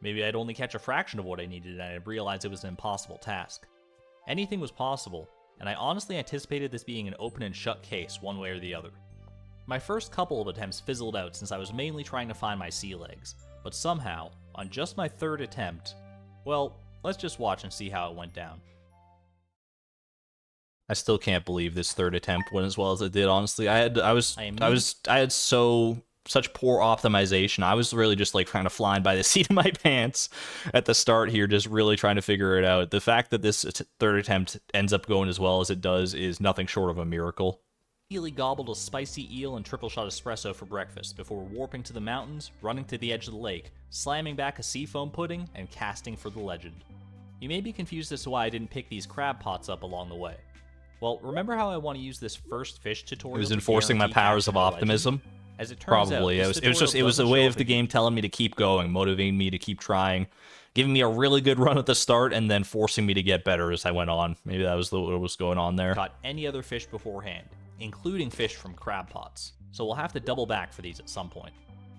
S2: Maybe I'd only catch a fraction of what I needed and I'd realize it was an impossible task. Anything was possible, and I honestly anticipated this being an open and shut case one way or the other. My first couple of attempts fizzled out since I was mainly trying to find my sea legs, but somehow, on just my third attempt, well, let's just watch and see how it went down.
S1: I still can't believe this third attempt went as well as it did, honestly. I had such poor optimization. I was really just kind of flying by the seat of my pants at the start here, just really trying to figure it out. The fact that this third attempt ends up going as well as it does is nothing short of a miracle.
S2: Immediately gobbled a spicy eel and triple shot espresso for breakfast before warping to the mountains, running to the edge of the lake, slamming back a seafoam pudding, and casting for the legend. You may be confused as to why I didn't pick these crab pots up along the way. Well, remember how I want to use this first fish tutorial?
S1: It was enforcing my powers of optimism.
S2: As it turns
S1: Probably.
S2: out,
S1: It was a way of the game telling me to keep going, motivating me to keep trying, giving me a really good run at the start, and then forcing me to get better as I went on. Maybe that was what was going on there.
S2: Caught any other fish beforehand, including fish from crab pots. So we'll have to double back for these at some point.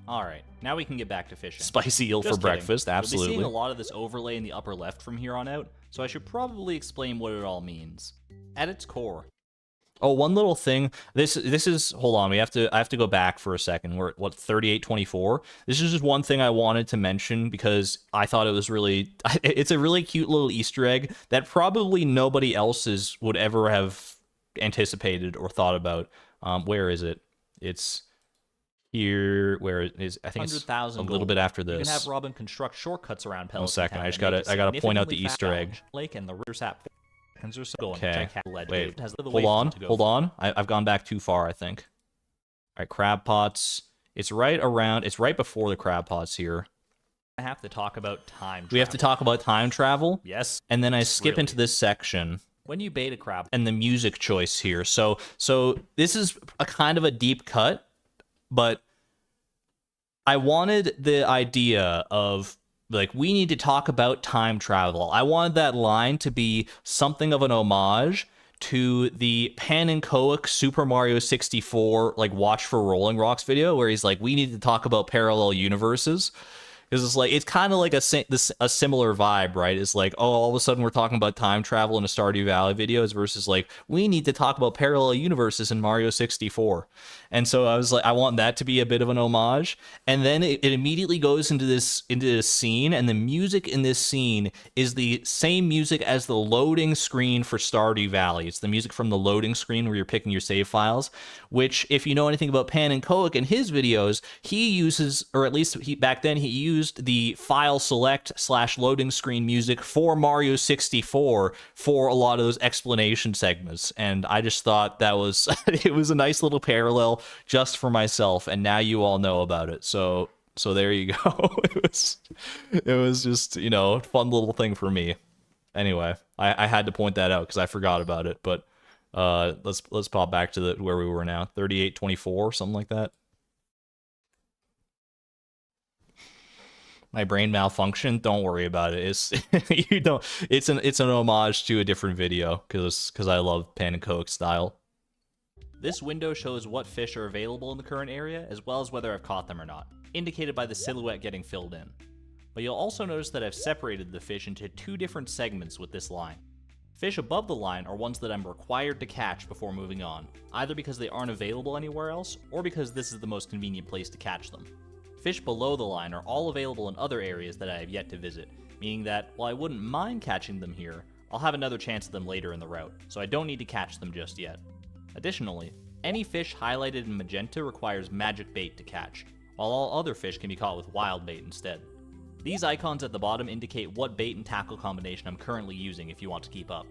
S2: Alright, now we can get back to fishing.
S1: Spicy eel for breakfast, absolutely.
S2: You'll be seeing a lot of this overlay in the upper left from here on out, so I should probably explain what it all means. At its core.
S1: Oh, one little thing. This is, hold on, I have to go back for a second. We're at, what, 3824? This is just one thing I wanted to mention because I thought it was really, it's a really cute little Easter egg that probably nobody else would ever have anticipated or thought about. Where is it? It's here. Where it is? I think it's a little bit after this.
S2: You can have Robin construct shortcuts around Pelican.
S1: 1 second. I gotta point out the Easter egg.
S2: Lake and the river sap.
S1: Okay. Wait. Hold on. I've gone back too far, I think. All right, crab pots. It's right before the crab pots here.
S2: I have to talk about time travel.
S1: We have to talk about time travel?
S2: Yes.
S1: And then I skip into this section.
S2: When you bait a crab.
S1: And the music choice here. So this is a kind of a deep cut, but I wanted the idea of, like, we need to talk about time travel. I wanted that line to be something of an homage to the Pan and Coic Super Mario 64, like, Watch for Rolling Rocks video, where he's like, we need to talk about parallel universes. Because it's like, it's kind of like a similar vibe, right? It's like, oh, all of a sudden we're talking about time travel in a Stardew Valley videos versus like, we need to talk about parallel universes in Mario 64. And so I was like, I want that to be a bit of an homage. And then it immediately goes into this scene, and the music in this scene is the same music as the loading screen for Stardew Valley. It's the music from the loading screen where you're picking your save files, which, if you know anything about Pan and Coic in his videos, he uses, or at least back then he used the file select / loading screen music for Mario 64 for a lot of those explanation segments. And I just thought that was, it was a nice little parallel just for myself, and now you all know about it. So there you go. It was just, you know, fun little thing for me. Anyway, I had to point that out because I forgot about it. But let's pop back to where we were now, 3824, something like that. My brain malfunction. Don't worry about it. It's It's an homage to a different video because I love Pan and Coic style.
S2: This window shows what fish are available in the current area, as well as whether I've caught them or not, indicated by the silhouette getting filled in. But you'll also notice that I've separated the fish into 2 different segments with this line. Fish above the line are ones that I'm required to catch before moving on, either because they aren't available anywhere else, or because this is the most convenient place to catch them. Fish below the line are all available in other areas that I have yet to visit, meaning that while I wouldn't mind catching them here, I'll have another chance at them later in the route, so I don't need to catch them just yet. Additionally, any fish highlighted in magenta requires magic bait to catch, while all other fish can be caught with wild bait instead. These icons at the bottom indicate what bait and tackle combination I'm currently using if you want to keep up.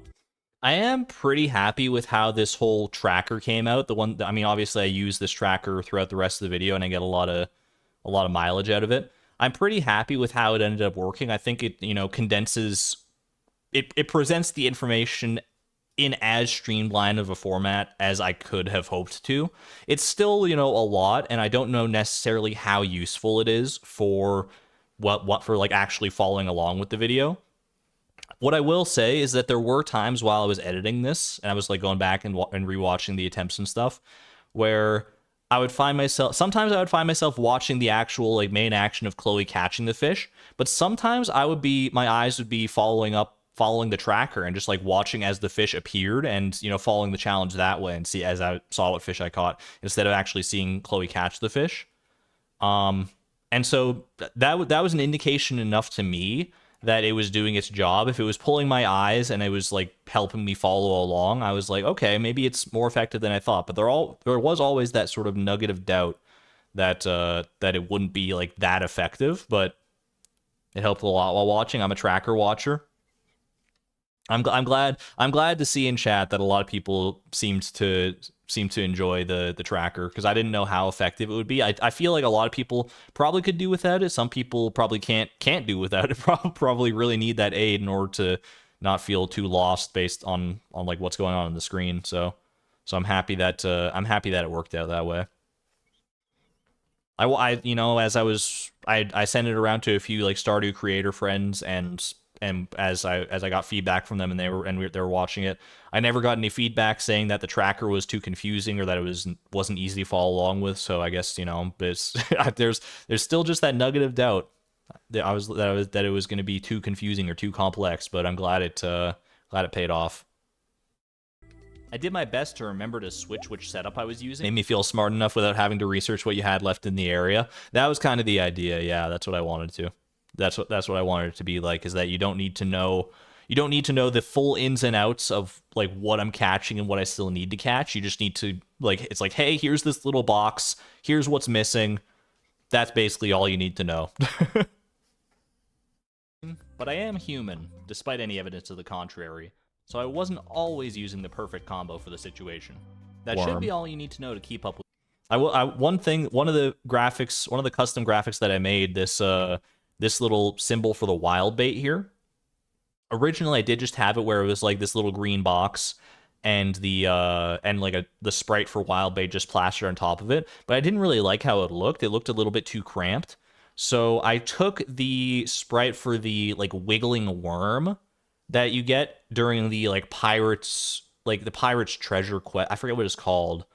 S1: I am pretty happy with how this whole tracker came out. I mean, obviously I use this tracker throughout the rest of the video and I get a lot of mileage out of it. I'm pretty happy with how it ended up working. I think it, you know, condenses, it presents the information in as streamlined of a format as I could have hoped to. It's still, you know, a lot, and I don't know necessarily how useful it is for for like actually following along with the video. What I will say is that there were times while I was editing this, and I was like going back and rewatching the attempts and stuff, where sometimes I would find myself watching the actual like main action of Chloe catching the fish, but sometimes my eyes would be following the tracker and just like watching as the fish appeared and, you know, following the challenge that way and see as I saw what fish I caught instead of actually seeing Chloe catch the fish. And so that was an indication enough to me that it was doing its job. If it was pulling my eyes and it was like helping me follow along, I was like, okay, maybe it's more effective than I thought. But there was always that sort of nugget of doubt that it wouldn't be like that effective, but it helped a lot while watching. I'm a tracker watcher. I'm glad to see in chat that a lot of people seemed to enjoy the tracker, because I didn't know how effective it would be. I feel like a lot of people probably could do without it. Some people probably can't do without it. Probably really need that aid in order to not feel too lost based on like what's going on the screen. So I'm happy that it worked out that way. you know, as I sent it around to a few like Stardew creator friends, and as I got feedback from them, and they were watching it, I never got any feedback saying that the tracker was too confusing or that it wasn't easy to follow along with. So I guess, you know, it's, there's still just that nugget of doubt that it was going to be too confusing or too complex, but I'm glad it paid off.
S2: I did my best to remember to switch which setup I was using.
S1: Made me feel smart enough without having to research what you had left in the area. That was kind of the idea. Yeah, that's what I wanted to. That's what I wanted it to be like, is that you don't need to know the full ins and outs of like what I'm catching and what I still need to catch. You just need to, like, it's like, hey, here's this little box, here's what's missing. That's basically all you need to know.
S2: But I am human, despite any evidence to the contrary, so I wasn't always using the perfect combo for the situation. That should be all you need to know to keep up with.
S1: One of the custom graphics that I made, this little symbol for the wild bait here. Originally, I did just have it where it was like this little green box and the sprite for wild bait just plastered on top of it, but I didn't really like how it looked. It looked a little bit too cramped. So I took the sprite for the like wiggling worm that you get during the the pirate's treasure quest. I forget what it's called.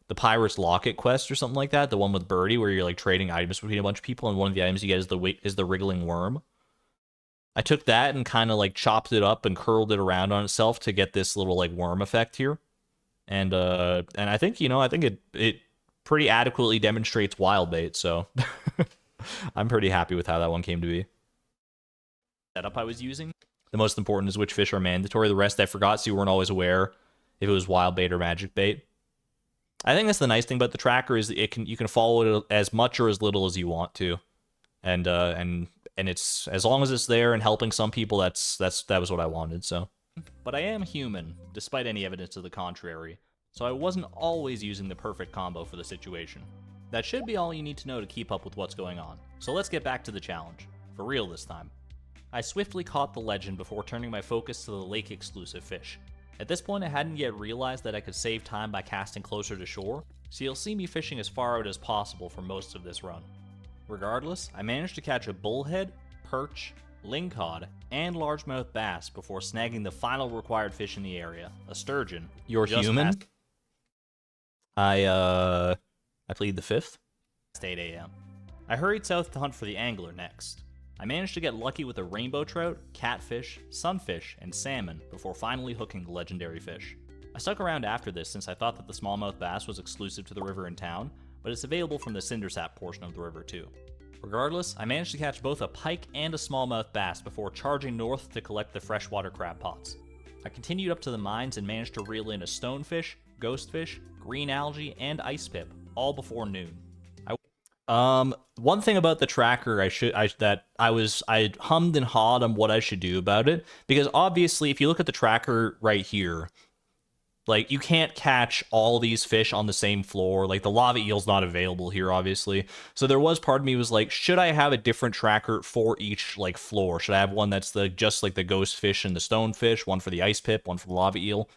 S1: The Pirate's Locket quest or something like that. The one with Birdie where you're like trading items between a bunch of people, and one of the items you get is the wriggling worm. I took that and kind of like chopped it up and curled it around on itself to get this little like worm effect here. And I think, you know, it pretty adequately demonstrates wild bait, so I'm pretty happy with how that one came to be.
S2: Setup I was using.
S1: The most important is which fish are mandatory. The rest I forgot, so you weren't always aware if it was wild bait or magic bait. I think that's the nice thing about the tracker, is you can follow it as much or as little as you want to, and it's, as long as it's there and helping some people, that was what I wanted. So,
S2: but I am human, despite any evidence to the contrary, so I wasn't always using the perfect combo for the situation. That should be all you need to know to keep up with what's going on. So let's get back to the challenge, for real this time. I swiftly caught the legend before turning my focus to the lake exclusive fish. At this point, I hadn't yet realized that I could save time by casting closer to shore, so you'll see me fishing as far out as possible for most of this run. Regardless, I managed to catch a bullhead, perch, lingcod, and largemouth bass before snagging the final required fish in the area, a sturgeon.
S1: You're human? I plead the fifth.
S2: 8 a.m. I hurried south to hunt for the angler next. I managed to get lucky with a rainbow trout, catfish, sunfish, and salmon before finally hooking the legendary fish. I stuck around after this since I thought that the smallmouth bass was exclusive to the river in town, but it's available from the Cindersap portion of the river too. Regardless, I managed to catch both a pike and a smallmouth bass before charging north to collect the freshwater crab pots. I continued up to the mines and managed to reel in a stonefish, ghostfish, green algae, and ice pip, all before noon.
S1: One thing about the tracker I hummed and hawed on what I should do about it, because obviously if you look at the tracker right here, like, you can't catch all these fish on the same floor. Like, the lava eel's not available here, obviously. So there was part of me was like, should I have a different tracker for each, like, floor? Should I have one that's just like the ghost fish and the stonefish, one for the ice pip, one for the lava eel?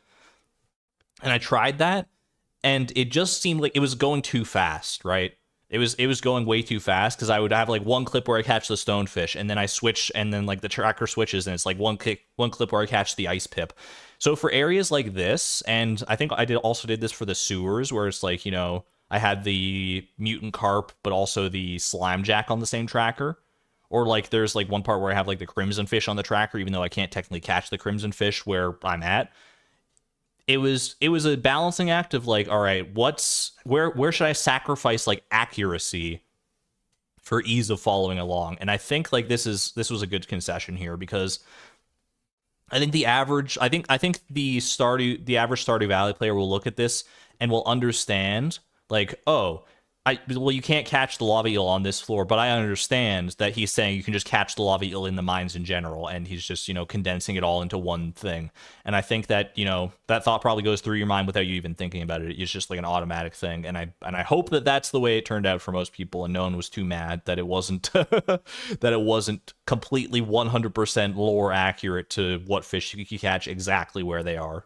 S1: And I tried that, and it just seemed like it was going too fast, right? It was going way too fast, because I would have like one clip where I catch the stonefish, and then I switch, and then like the tracker switches, and it's like one clip where I catch the ice pip. So for areas like this, and I think I also did this for the sewers, where it's like, you know, I had the mutant carp, but also the slime jack on the same tracker. Or like there's like one part where I have like the crimson fish on the tracker, even though I can't technically catch the crimson fish where I'm at. It was a balancing act of like, all right, where should I sacrifice like accuracy for ease of following along? And I think like this was a good concession here, because I think the average Stardew Valley player will look at this and will understand like, oh, well, you can't catch the lava eel on this floor, but I understand that he's saying you can just catch the lava eel in the mines in general, and he's just, you know, condensing it all into one thing. And I think that, you know, that thought probably goes through your mind without you even thinking about it. It's just like an automatic thing, and I hope that that's the way it turned out for most people, and no one was too mad that it wasn't that it wasn't completely 100% lore accurate to what fish you can catch exactly where they are.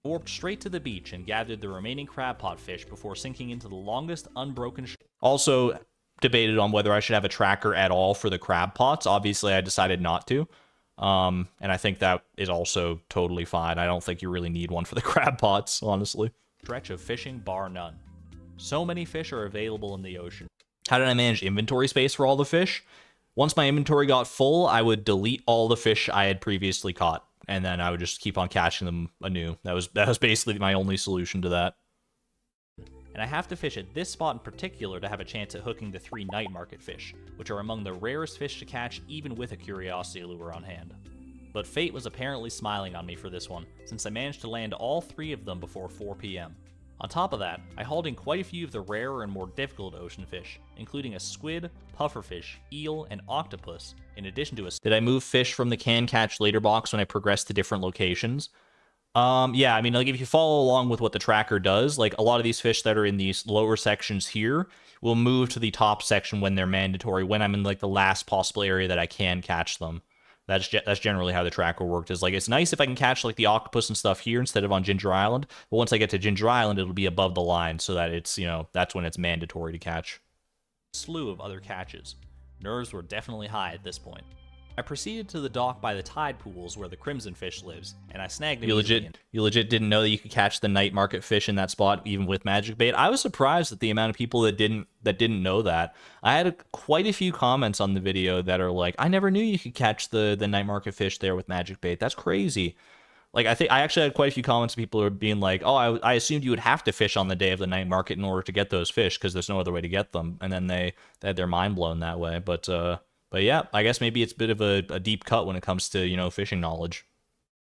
S2: Warped straight to the beach and gathered the remaining crab pot fish before sinking into the longest unbroken
S1: Also debated on whether I should have a tracker at all for the crab pots. Obviously, I decided not to. And I think that is also totally fine. I don't think you really need one for the crab pots, honestly.
S2: stretch of fishing bar none. So many fish are available in the ocean.
S1: How did I manage inventory space for all the fish? Once my inventory got full, I would delete all the fish I had previously caught, and then I would just keep on catching them anew. That was basically my only solution to that.
S2: And I have to fish at this spot in particular to have a chance at hooking the 3 night market fish, which are among the rarest fish to catch even with a curiosity lure on hand. But fate was apparently smiling on me for this one, since I managed to land all 3 of them before 4 p.m. On top of that, I hauled in quite a few of the rarer and more difficult ocean fish, including a squid, pufferfish, eel, and octopus, in addition to a...
S1: Did I move fish from the can catch later box when I progressed to different locations? Yeah, I mean, like, if you follow along with what the tracker does, like, a lot of these fish that are in these lower sections here will move to the top section when they're mandatory, when I'm in, like, the last possible area that I can catch them. That's generally how the tracker worked. Is like, it's nice if I can catch, like, the octopus and stuff here instead of on Ginger Island, but once I get to Ginger Island, it'll be above the line, so that it's, you know, that's when it's mandatory to catch.
S2: Slew of other catches. Nerves were definitely high at this point. I proceeded to the dock by the tide pools where the crimson fish lives, and I snagged him.
S1: You legit didn't know that you could catch the night market fish in that spot even with magic bait. I was surprised at the amount of people that didn't know that. I had quite a few comments on the video that are like, I never knew you could catch the night market fish there with magic bait. That's crazy. Like, I actually had quite a few comments of people who are being like, oh, I assumed you would have to fish on the day of the night market in order to get those fish because there's no other way to get them. And then they had their mind blown that way. But yeah, I guess maybe it's a bit of a deep cut when it comes to, you know, fishing knowledge.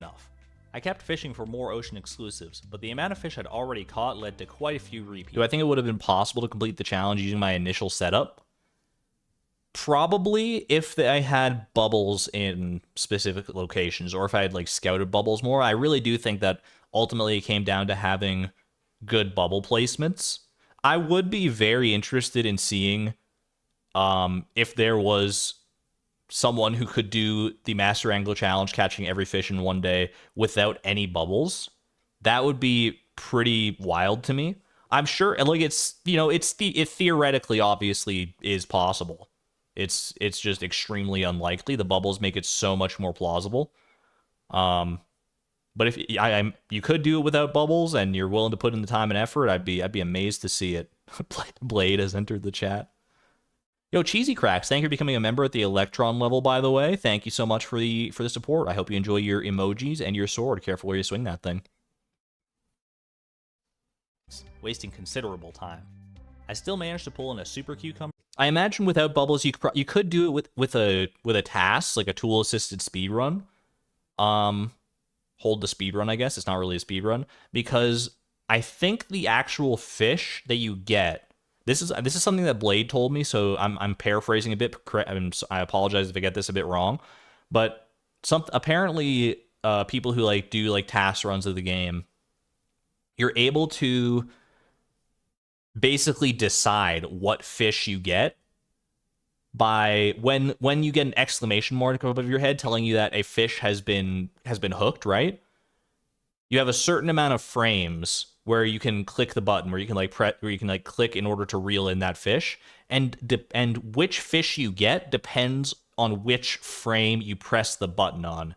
S2: Enough. I kept fishing for more ocean exclusives, but the amount of fish I'd already caught led to quite a few repeats.
S1: Do I think it would have been possible to complete the challenge using my initial setup? Probably, if I had bubbles in specific locations, or if I had, like, scouted bubbles more. I really do think that ultimately it came down to having good bubble placements. I would be very interested in seeing if there was someone who could do the Master Angler Challenge, catching every fish in one day without any bubbles. That would be pretty wild to me. I'm sure, and like, it's, you know, it theoretically obviously is possible. It's just extremely unlikely. The bubbles make it so much more plausible. But if you could do it without bubbles and you're willing to put in the time and effort, I'd be amazed to see it. Blade has entered the chat. Yo, Cheesy Cracks, thank you for becoming a member at the Electron level, by the way. Thank you so much for the support. I hope you enjoy your emojis and your sword. Careful where you swing that thing.
S2: Wasting considerable time. I still managed to pull in a super cucumber.
S1: I imagine without bubbles, you could do it with a task, like a tool-assisted speed run. Hold the speed run, I guess. It's not really a speed run, because I think the actual fish that you get. This is something that Blade told me, so I'm paraphrasing a bit. I apologize if I get this a bit wrong, but apparently people who like do like task runs of the game, you're able to basically decide what fish you get by when you get an exclamation mark above your head telling you that a fish has been hooked, right? You have a certain amount of frames where you can click the button, where you can click in order to reel in that fish, and which fish you get depends on which frame you press the button on.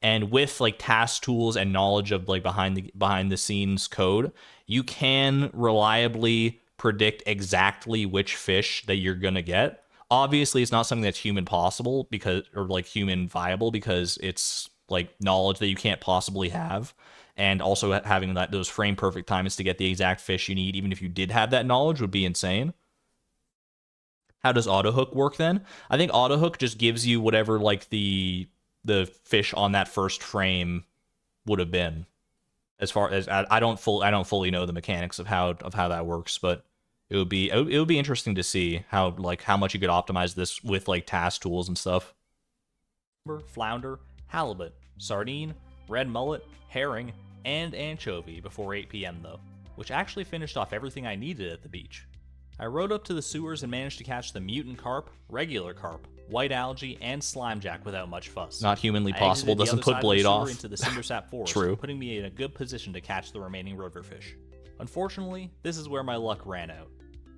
S1: And with like task tools and knowledge of like behind the scenes code, you can reliably predict exactly which fish that you're gonna get. Obviously, it's not something that's human viable because it's like knowledge that you can't possibly have. And also having those frame perfect times to get the exact fish you need, even if you did have that knowledge, would be insane. How does autohook work then? I think autohook just gives you whatever like the fish on that first frame would have been. As far as I don't fully know the mechanics of how that works, but it would be interesting to see how much you could optimize this with like task tools and stuff.
S2: Flounder, halibut, sardine, red mullet, herring, and anchovy before 8 p.m. though, which actually finished off everything I needed at the beach. I rode up to the sewers and managed to catch the mutant carp, regular carp, white algae, and slimejack without much fuss.
S1: Not humanly
S2: I
S1: possible,
S2: exited the
S1: doesn't
S2: other
S1: put
S2: side of the
S1: blade
S2: sewer
S1: off.
S2: into the cindersap forest,
S1: True.
S2: putting me in a good position to catch the remaining riverfish. Unfortunately, this is where my luck ran out.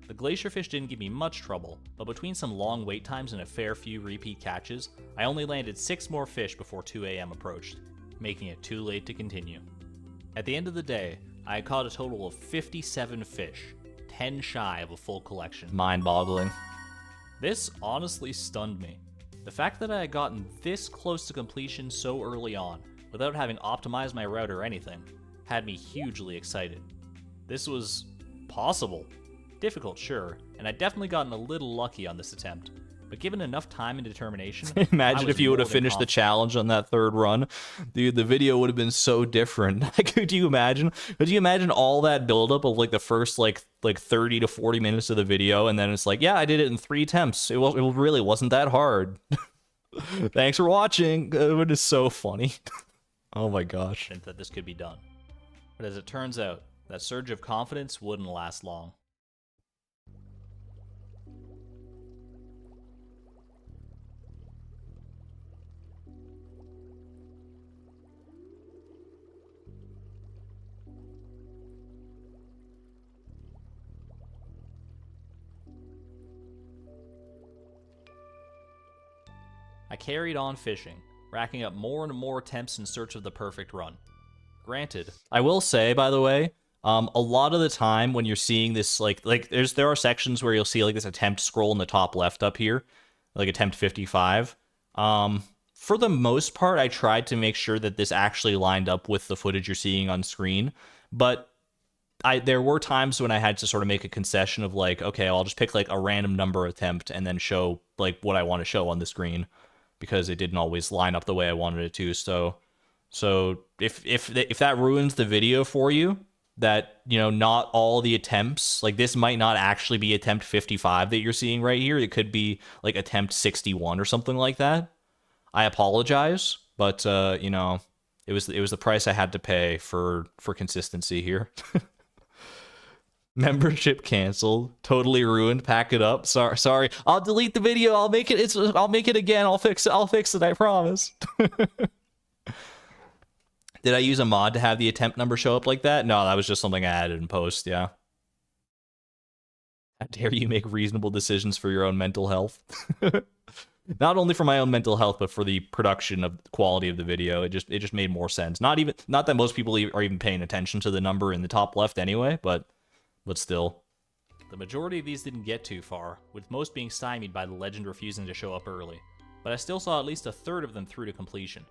S2: The glacierfish didn't give me much trouble, but between some long wait times and a fair few repeat catches, I only landed 6 more fish before 2 AM approached, making it too late to continue. At the end of the day, I had caught a total of 57 fish, 10 shy of a full collection.
S1: Mind-boggling.
S2: This honestly stunned me. The fact that I had gotten this close to completion so early on, without having optimized my route or anything, had me hugely excited. This was possible. Difficult, sure, and I'd definitely gotten a little lucky on this attempt. But given enough time and determination,
S1: Imagine if you would have finished the challenge on that 3rd run. Dude, the video would have been so different. Could you imagine? Could you imagine all that buildup of like the first like 30 to 40 minutes of the video, and then it's like, yeah, I did it in 3 attempts. It really wasn't that hard. Thanks for watching. It is so funny. Oh my gosh.
S2: That this could be done. But as it turns out, that surge of confidence wouldn't last long. I carried on fishing, racking up more and more attempts in search of the perfect run. Granted,
S1: I will say, by the way, a lot of the time when you're seeing this, there are sections where you'll see like this attempt scroll in the top left up here, like attempt 55. For the most part, I tried to make sure that this actually lined up with the footage you're seeing on screen, but there were times when I had to sort of make a concession of like, okay, I'll just pick like a random number attempt and then show like what I want to show on the screen, because it didn't always line up the way I wanted it to. So if that ruins the video for you, that, you know, not all the attempts, like this might not actually be attempt 55 that you're seeing right here. It could be like attempt 61 or something like that. I apologize, but you know, it was the price I had to pay for consistency here. Membership canceled. Totally ruined. Pack it up. Sorry. I'll delete the video. I'll make it again. I'll fix it. I promise. Did I use a mod to have the attempt number show up like that? No, that was just something I added in post, yeah. How dare you make reasonable decisions for your own mental health? Not only for my own mental health, but for the production of the quality of the video. It just made more sense. Not that most people are even paying attention to the number in the top left anyway, but still.
S2: The majority of these didn't get too far, with most being stymied by the legend refusing to show up early, but I still saw at least a third of them through to completion.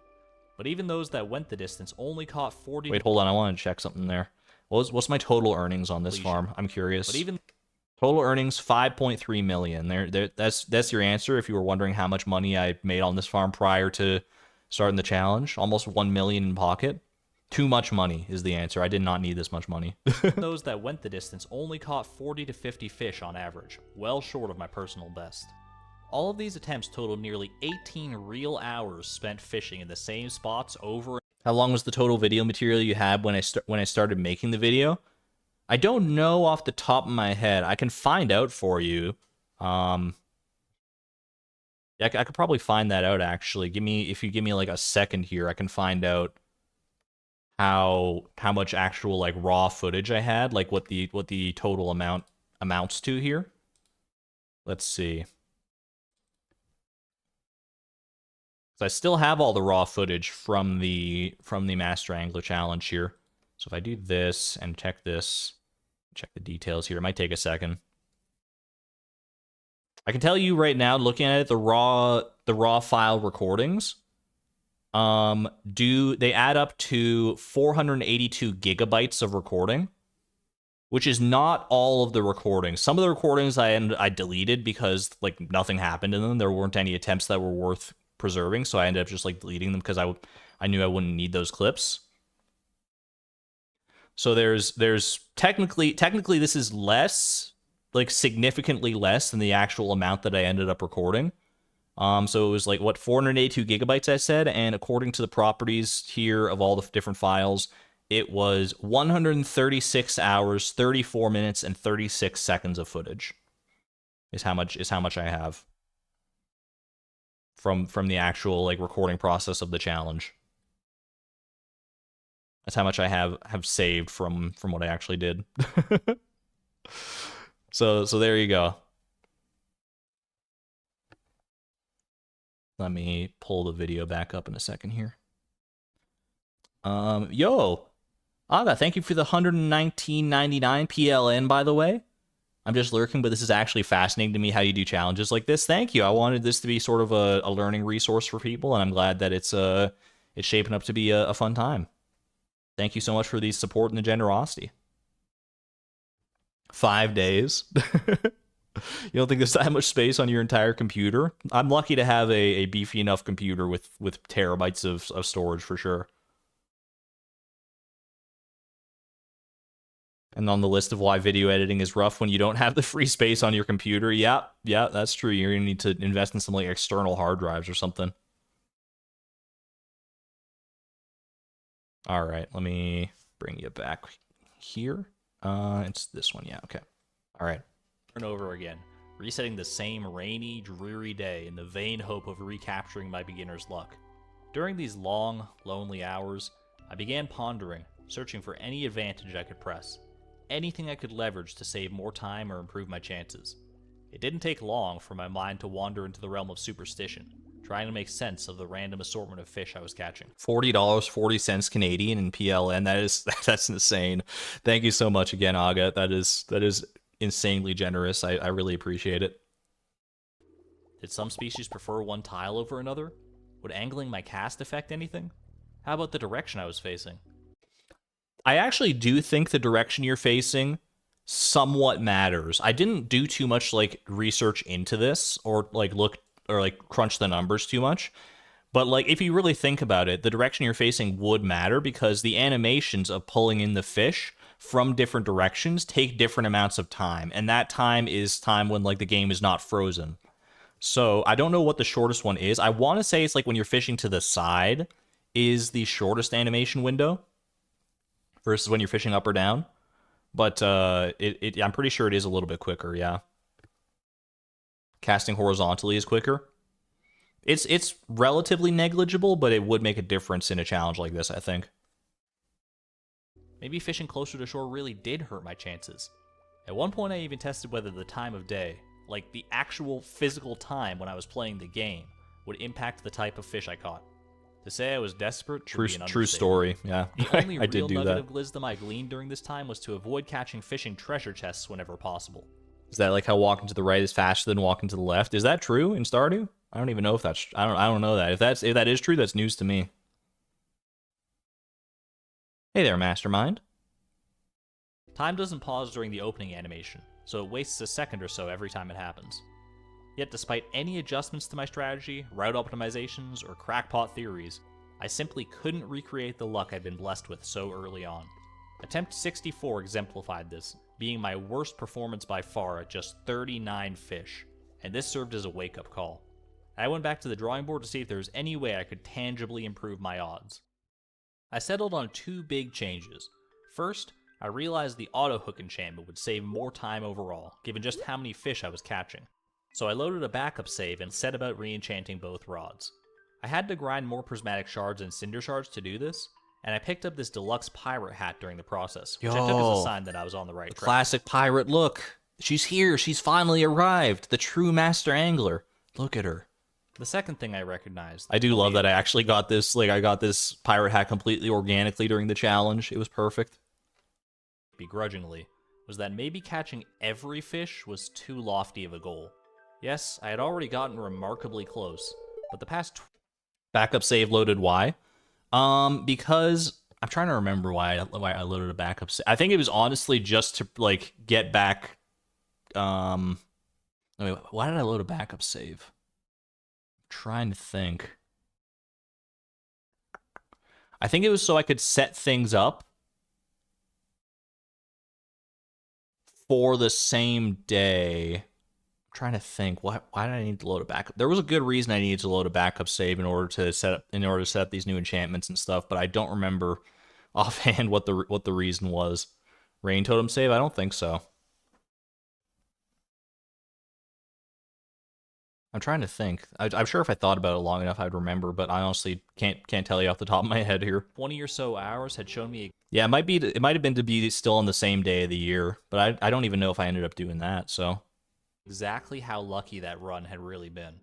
S2: But even those that went the distance only caught 40...
S1: Wait, hold on, I want to check something there. What's my total earnings on this farm? I'm curious.
S2: But even...
S1: Total earnings, 5.3 million. That's your answer if you were wondering how much money I made on this farm prior to starting the challenge. Almost 1 million in pocket. Too much money is the answer. I did not need this much money.
S2: Those that went the distance only caught 40 to 50 fish on average, well short of my personal best. All of these attempts totaled nearly 18 real hours spent fishing in the same spots over.
S1: How long was the total video material you had when I started making the video? I don't know off the top of my head. I can find out for you. Yeah, I could probably find that out actually. If you give me like a second here, I can find out how much actual like raw footage I had, like what the total amounts to here. Let's see. So I still have all the raw footage from the Master Angler Challenge here. So if I do this and check this, check the details here, it might take a second. I can tell you right now, looking at it, the raw file recordings, they add up to 482 gigabytes of recording, which is not all of the recordings. Some of the recordings I deleted because like nothing happened in them. There weren't any attempts that were worth preserving, so I ended up just like deleting them because I knew I wouldn't need those clips. So there's technically this is less, like significantly less than the actual amount that I ended up recording. So it was like, what, 482 gigabytes I said, and according to the properties here of all the different files, it was 136 hours, 34 minutes, and 36 seconds of footage. is how much I have from the actual like recording process of the challenge. That's how much I have saved from what I actually did. So there you go. Let me pull the video back up in a second here. Yo, Aga, thank you for the 119.99 PLN, by the way. I'm just lurking, but this is actually fascinating to me how you do challenges like this. Thank you. I wanted this to be sort of a learning resource for people, and I'm glad that it's shaping up to be a fun time. Thank you so much for the support and the generosity. 5 days. You don't think there's that much space on your entire computer? I'm lucky to have a beefy enough computer with terabytes of storage for sure. And on the list of why video editing is rough when you don't have the free space on your computer, yeah, that's true. You're gonna need to invest in some like external hard drives or something. All right, let me bring you back here. It's this one, yeah, okay. All right.
S2: And over again, resetting the same rainy, dreary day in the vain hope of recapturing my beginner's luck. During these long, lonely hours, I began pondering, searching for any advantage I could press. Anything I could leverage to save more time or improve my chances. It didn't take long for my mind to wander into the realm of superstition, trying to make sense of the random assortment of fish I was catching.
S1: $40.40 Canadian in PLN. That's insane. Thank you so much again, Aga. That is insanely generous. I really appreciate it.
S2: Did some species prefer one tile over another? Would angling my cast affect anything? How about the direction I was facing?
S1: I actually do think the direction you're facing somewhat matters. I didn't do too much like research into this or like look or like crunch the numbers too much. But like if you really think about it, the direction you're facing would matter because the animations of pulling in the fish from different directions take different amounts of time, and that time is time when like the game is not frozen. So I don't know what the shortest one is. I want to say it's like when you're fishing to the side is the shortest animation window versus when you're fishing up or down. But I'm pretty sure it is a little bit quicker, yeah. Casting horizontally is quicker. It's relatively negligible, but it would make a difference in a challenge like this, I think.
S2: Maybe fishing closer to shore really did hurt my chances. At one point I even tested whether the time of day, like the actual physical time when I was playing the game, would impact the type of fish I caught. To say I was desperate would be an understatement.
S1: True story, yeah.
S2: The only
S1: I did
S2: real
S1: do
S2: nugget
S1: that.
S2: of wisdom I gleaned during this time was to avoid catching fishing treasure chests whenever possible.
S1: Is that like how walking to the right is faster than walking to the left? Is that true in Stardew? I don't even know if that's I don't know that. If that is true, that's news to me. Hey there, Mastermind.
S2: Time doesn't pause during the opening animation, so it wastes a second or so every time it happens. Yet despite any adjustments to my strategy, route optimizations, or crackpot theories, I simply couldn't recreate the luck I'd been blessed with so early on. Attempt 64 exemplified this, being my worst performance by far at just 39 fish, and this served as a wake-up call. I went back to the drawing board to see if there was any way I could tangibly improve my odds. I settled on two big changes. First, I realized the auto-hook enchantment would save more time overall, given just how many fish I was catching. So I loaded a backup save and set about re-enchanting both rods. I had to grind more prismatic shards and cinder shards to do this, and I picked up this deluxe pirate hat during the process, which I took as a sign that I was on the right track.
S1: Classic pirate look. She's here. She's finally arrived. The true master angler. Look at her.
S2: The second thing I recognized...
S1: I do love that I actually got this, like, I got this pirate hat completely organically during the challenge. It was perfect.
S2: Begrudgingly, was that maybe catching every fish was too lofty of a goal. Yes, I had already gotten remarkably close, but the past...
S1: Backup save loaded why? Because... I'm trying to remember why I loaded a backup save. I think it was honestly just to, like, get back... why did I load a backup save? Trying to think. I think it was so I could set things up for the same day. I'm trying to think. Why did I need to load a backup? There was a good reason I needed to load a backup save in order to set up these new enchantments and stuff, but I don't remember offhand what the reason was. Rain totem save? I don't think so. I'm trying to think. I'm sure if I thought about it long enough, I'd remember, but I honestly can't tell you off the top of my head here.
S2: 20 or so hours had shown me
S1: Yeah, it might have been to be still on the same day of the year, but I don't even know if I ended up doing that. So
S2: exactly how lucky that run had really been,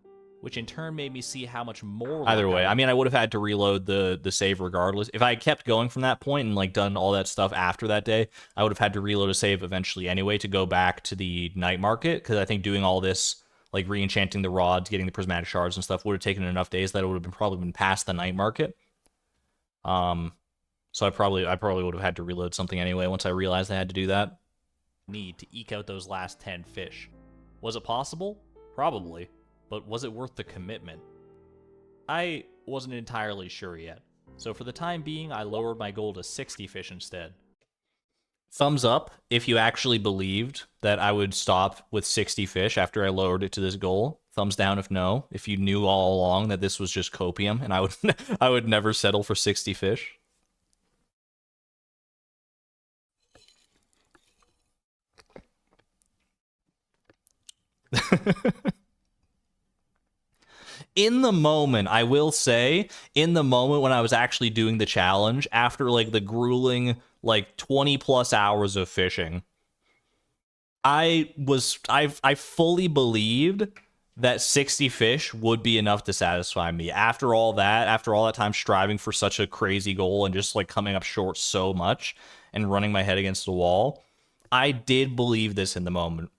S2: which in turn made me see how much more.
S1: either way, I mean, I would have had to reload the save regardless. If I had kept going from that point and like done all that stuff after that day, I would have had to reload a save eventually anyway to go back to the night market, because I think doing all this, like re-enchanting the rods, getting the prismatic shards and stuff, would have taken enough days that it would have been probably been past the night market. So I probably would have had to reload something anyway once I realized I had to do that.
S2: Need to eke out those last 10 fish. Was it possible? Probably. But was it worth the commitment? I wasn't entirely sure yet. So for the time being, I lowered my goal to 60 fish instead.
S1: Thumbs up if you actually believed that I would stop with 60 fish after I lowered it to this goal. Thumbs down if no. If you knew all along that this was just copium and I would never settle for 60 fish. In the moment, I will say, in the moment when I was actually doing the challenge, after like the grueling like 20 plus hours of fishing, I fully believed that 60 fish would be enough to satisfy me. After all that time striving for such a crazy goal and just like coming up short so much and running my head against the wall, I did believe this in the moment.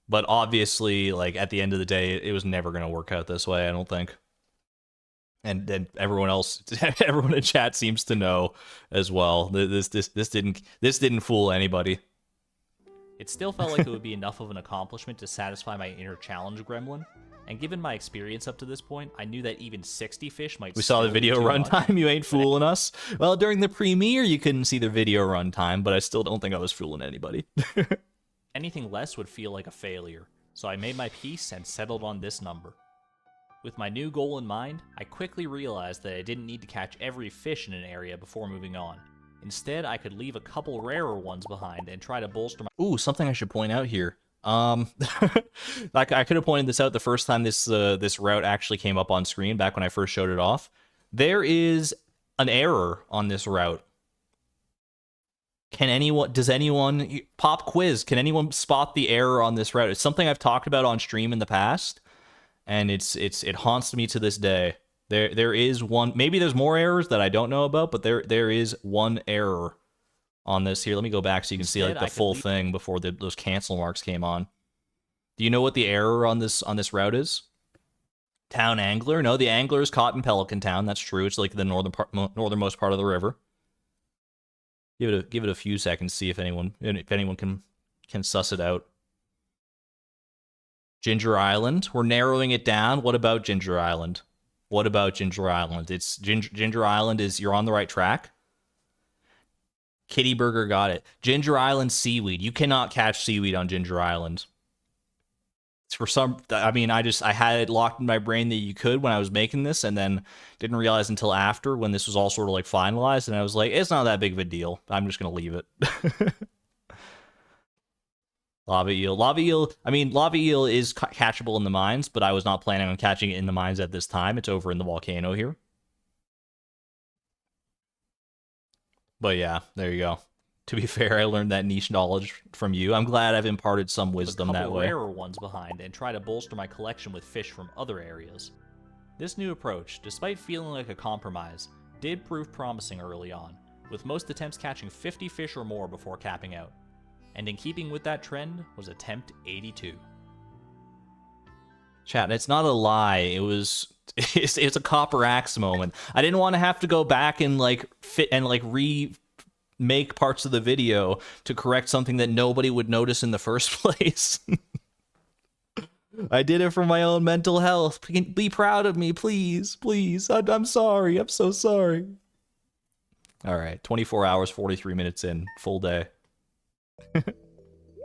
S1: But obviously, like, at the end of the day, it was never going to work out this way, I don't think. And then everyone else, everyone in chat seems to know as well. This didn't fool anybody.
S2: It still felt like it would be enough of an accomplishment to satisfy my inner challenge gremlin. And given my experience up to this point, I knew that even 60 fish might.
S1: We saw the video runtime. You ain't fooling us. Well, during the premiere, you couldn't see the video runtime, but I still don't think I was fooling anybody.
S2: Anything less would feel like a failure, so I made my peace and settled on this number. With my new goal in mind, I quickly realized that I didn't need to catch every fish in an area before moving on. Instead, I could leave a couple rarer ones behind and try to bolster my—
S1: Ooh, something I should point out here. Like I could have pointed this out the first time this route actually came up on screen back when I first showed it off. There is an error on this route. Does anyone, pop quiz, can anyone spot the error on this route? It's something I've talked about on stream in the past, and it haunts me to this day. There is one, maybe there's more errors that I don't know about, but there is one error on this here. Let me go back so you can see like the full thing before those cancel marks came on. Do you know what the error on this route is? Town angler? No, the angler is caught in Pelican Town. That's true. It's like the northernmost part of the river. Give it a few seconds, see if anyone can suss it out. Ginger Island. We're narrowing it down. What about Ginger Island? What about Ginger Island? It's Ginger Island is, you're on the right track. Kitty Burger got it. Ginger Island seaweed. You cannot catch seaweed on Ginger Island. It's for some, I mean, I had it locked in my brain that you could when I was making this, and then didn't realize until after when this was all sort of like finalized, and I was like, it's not that big of a deal. I'm just going to leave it. Lava eel. I mean, lava eel is catchable in the mines, but I was not planning on catching it in the mines at this time. It's over in the volcano here. But yeah, there you go. To be fair, I learned that niche knowledge from you. I'm glad I've imparted some wisdom that way.
S2: A couple rarer ones behind and try to bolster my collection with fish from other areas. This new approach, despite feeling like a compromise, did prove promising early on, with most attempts catching 50 fish or more before capping out. And in keeping with that trend was attempt 82.
S1: Chat, it's not a lie. It's a copper axe moment. I didn't want to have to go back and like remake parts of the video to correct something that nobody would notice in the first place. I did it for my own mental health. Be proud of me, please. Please. I'm sorry. I'm so sorry. All right. 24 hours, 43 minutes in. Full day.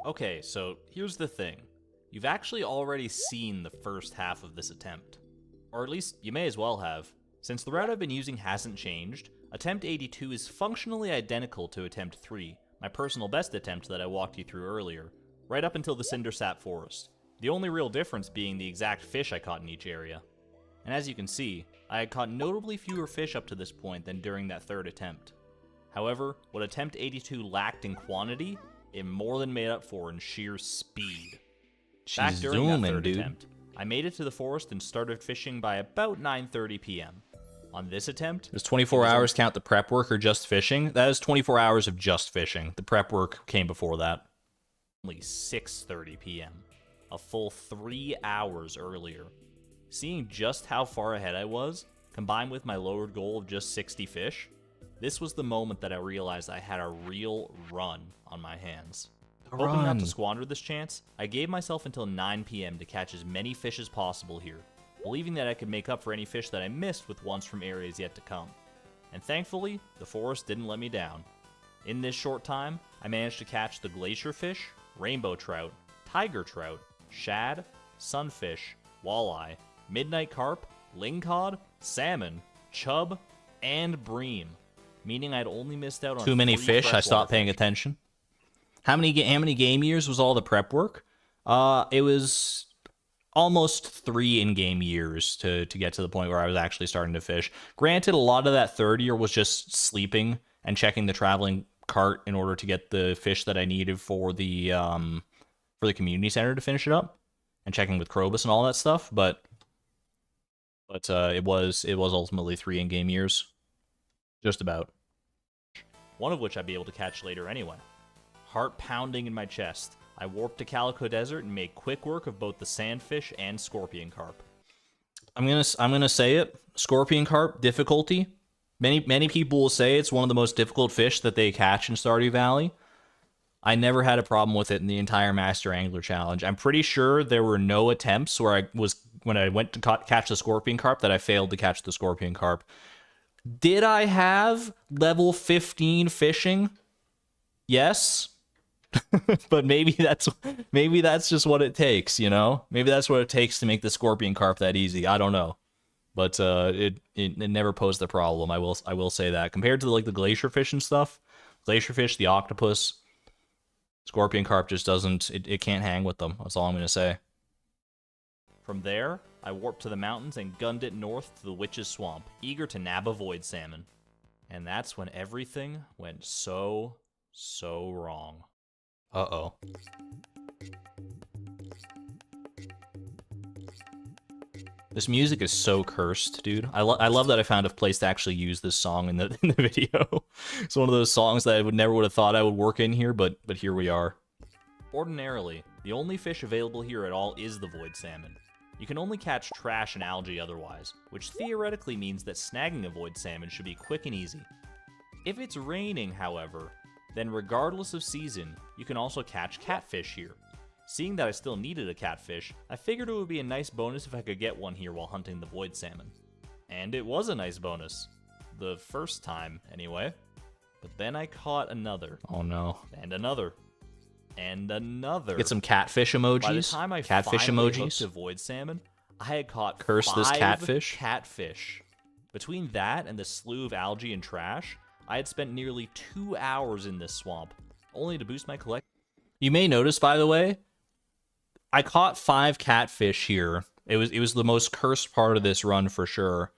S2: Okay, so here's the thing. You've actually already seen the first half of this attempt. Or at least, you may as well have. Since the route I've been using hasn't changed, attempt 82 is functionally identical to attempt 3, my personal best attempt that I walked you through earlier, right up until the Cindersap Forest. the only real difference being the exact fish I caught in each area. And as you can see, I had caught notably fewer fish up to this point than during that third attempt. However, what attempt 82 lacked in quantity, it more than made up for in sheer speed. Back during that third attempt, I made it to the forest and started fishing by about 9:30 p.m. On this attempt...
S1: Does 24 hours count the prep work or just fishing? That is 24 hours of just fishing. The prep work came before that.
S2: Only 6:30 p.m. A full 3 hours earlier. Seeing just how far ahead I was, combined with my lowered goal of just 60 fish, this was the moment that I realized I had a real run on my hands. Hoping not to squander this chance, I gave myself until 9 p.m. to catch as many fish as possible here, believing that I could make up for any fish that I missed with ones from areas yet to come. And thankfully, the forest didn't let me down. In this short time, I managed to catch the glacier fish, rainbow trout, tiger trout, shad, sunfish, walleye, midnight carp, lingcod, salmon, chub, and bream, meaning I'd only missed out on
S1: too many
S2: 3
S1: fish. I stopped paying
S2: fish.
S1: attention. How many game years was all the prep work? It was almost 3 in-game years to get to the point where I was actually starting to fish. Granted, a lot of that third year was just sleeping and checking the traveling cart in order to get the fish that I needed for the community center to finish it up, and checking with Krobus and all that stuff. But it was ultimately 3 in-game years, just about.
S2: One of which I'd be able to catch later anyway. Heart pounding in my chest, I warped to Calico Desert and made quick work of both the sandfish and scorpion carp.
S1: I'm gonna say it. Scorpion carp difficulty. Many people will say it's one of the most difficult fish that they catch in Stardew Valley. I never had a problem with it in the entire Master Angler Challenge. I'm pretty sure there were no attempts where when I went to catch the scorpion carp, that I failed to catch the scorpion carp. Did I have level 15 fishing? Yes. But maybe that's just what it takes, you know? Maybe that's what it takes to make the scorpion carp that easy. I don't know. But it never posed a problem. I will say that. Compared to like the glacier fish and stuff, glacier fish, the octopus, scorpion carp just doesn't, it can't hang with them. That's all I'm going to say.
S2: From there, I warped to the mountains and gunned it north to the Witch's Swamp, eager to nab a void salmon. And that's when everything went so wrong.
S1: Uh-oh. This music is so cursed, dude. I love that I found a place to actually use this song in the video. It's one of those songs that I never would have thought I would work in here, but here we are.
S2: Ordinarily, the only fish available here at all is the void salmon. You can only catch trash and algae otherwise, which theoretically means that snagging a void salmon should be quick and easy. If it's raining, however, then regardless of season, you can also catch catfish here. Seeing that I still needed a catfish, I figured it would be a nice bonus if I could get one here while hunting the void salmon. And it was a nice bonus. The first time, anyway. But then I caught another.
S1: Oh no.
S2: And another. And another.
S1: Get some catfish emojis.
S2: By the time I
S1: catfish
S2: finally
S1: emojis.
S2: hooked a void salmon, I had caught
S1: Curse
S2: 5
S1: this catfish.
S2: catfish. Between that and the slew of algae and trash, I had spent nearly 2 hours in this swamp, only to boost my collection.
S1: You may notice, by the way, I caught 5 catfish here. It was the most cursed part of this run for sure.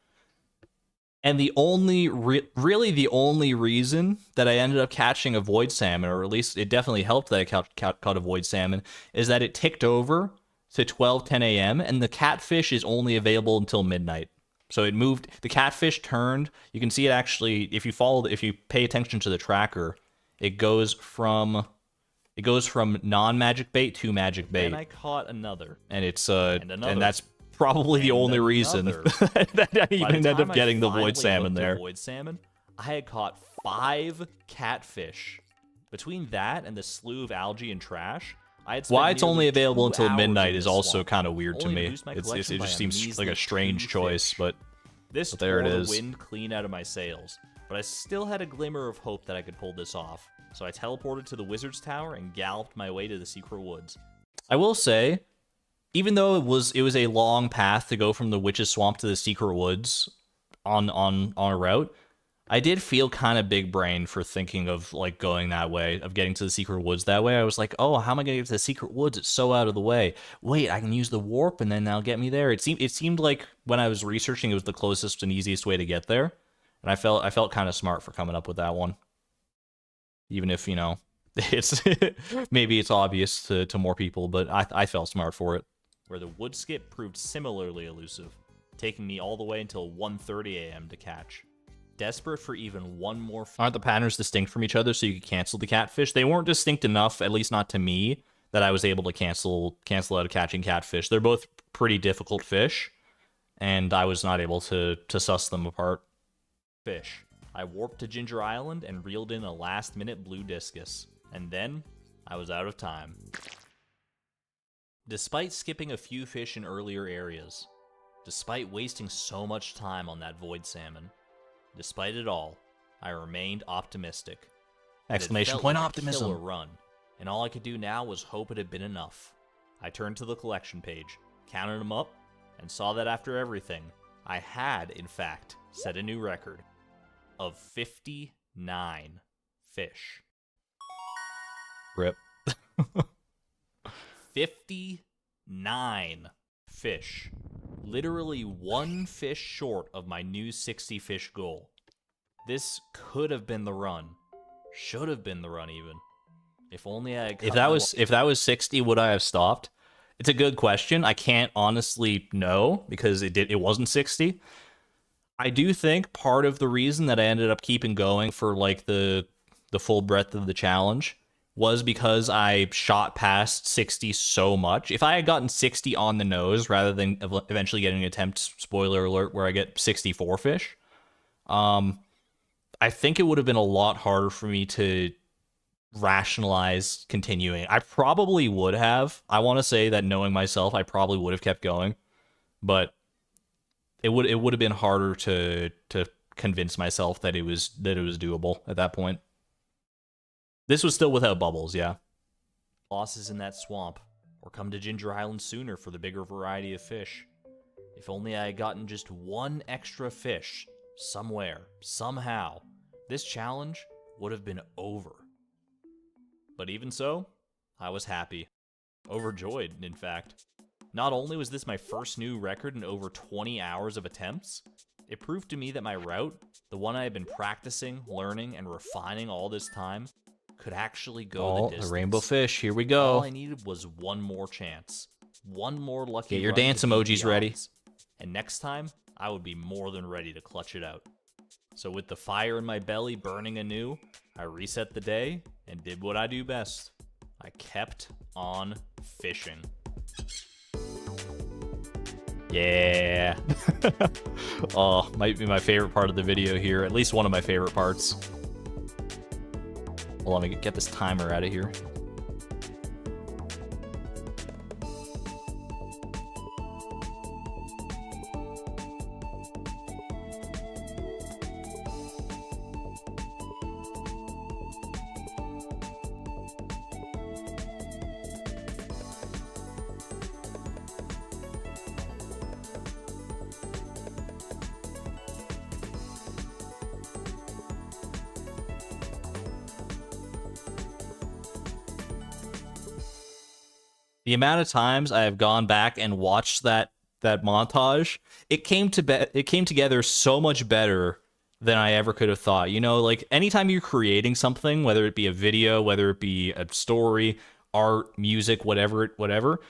S1: And the only, really the only reason that I ended up catching a void salmon, or at least it definitely helped that I caught a void salmon, is that it ticked over to 12:10 a.m. and the catfish is only available until midnight. So it moved, the catfish turned. You can see it actually, if you pay attention to the tracker, it goes from non-magic bait to magic bait.
S2: And I caught another.
S1: And it's
S2: and
S1: that's probably the only reason that I even ended up getting the void salmon there.
S2: Void salmon, I had caught 5 catfish. Between that and the slew of algae and trash, I had spent
S1: why it's only available until midnight is also
S2: swamp,
S1: kind of weird to me. It just seems like a strange choice, but there it is.
S2: The wind clean out of my sails, but I still had a glimmer of hope that I could pull this off. So I teleported to the Wizard's Tower and galloped my way to the secret woods.
S1: I will say, even though it was a long path to go from the Witch's Swamp to the secret woods on a route, I did feel kind of big brain for thinking of like going that way, of getting to the secret woods that way. I was like, oh, how am I gonna get to the secret woods? It's so out of the way. Wait, I can use the warp and then that'll get me there. It seemed like when I was researching, it was the closest and easiest way to get there, and I felt kind of smart for coming up with that one, even if it's maybe it's obvious to more people, but I felt smart for it.
S2: Where the wood skip proved similarly elusive, taking me all the way until 1:30 a.m. to catch. Desperate for even one more...
S1: Aren't the patterns distinct from each other so you could cancel the catfish? They weren't distinct enough, at least not to me, that I was able to cancel out of catching catfish. They're both pretty difficult fish, and I was not able to suss them apart.
S2: Fish. I warped to Ginger Island and reeled in a last-minute blue discus. And then, I was out of time. Despite skipping a few fish in earlier areas, despite wasting so much time on that void salmon, despite it all, I remained optimistic.
S1: Exclamation point
S2: like
S1: optimism.
S2: A killer run, and all I could do now was hope it had been enough. I turned to the collection page, counted them up, and saw that after everything, I had, in fact, set a new record of 59 fish.
S1: Rip.
S2: 59 fish. Literally one fish short of my new 60 fish goal. This could have been the run. Should have been the run even. If only I had
S1: If that was 60, would I have stopped? It's a good question. I can't honestly know because it wasn't 60. I do think part of the reason that I ended up keeping going for like the full breadth of the challenge was because I shot past 60 so much. If I had gotten 60 on the nose rather than eventually getting an attempt, spoiler alert, where I get 64 fish, I think it would have been a lot harder for me to rationalize continuing. I probably would have. I want to say that knowing myself, I probably would have kept going, but it would have been harder to convince myself that it was doable at that point. This was still without bubbles, yeah.
S2: Losses in that swamp, or come to Ginger Island sooner for the bigger variety of fish. If only I had gotten just one extra fish, somewhere, somehow, this challenge would have been over. But even so, I was happy. Overjoyed, in fact. Not only was this my first new record in over 20 hours of attempts, it proved to me that my route, the one I had been practicing, learning, and refining all this time, could actually go the distance.
S1: A rainbow fish, here we go.
S2: All I needed was one more chance. One more lucky
S1: Get your
S2: run
S1: dance
S2: to beat
S1: emojis
S2: the
S1: ready.
S2: odds. And next time, I would be more than ready to clutch it out. So with the fire in my belly burning anew, I reset the day and did what I do best. I kept on fishing.
S1: Yeah. Oh, might be my favorite part of the video here. At least one of my favorite parts. Well, let me get this timer out of here. The amount of times I have gone back and watched that montage, it came together so much better than I ever could have thought. You know, like anytime you're creating something, whether it be a video, whether it be a story, art, music, whatever,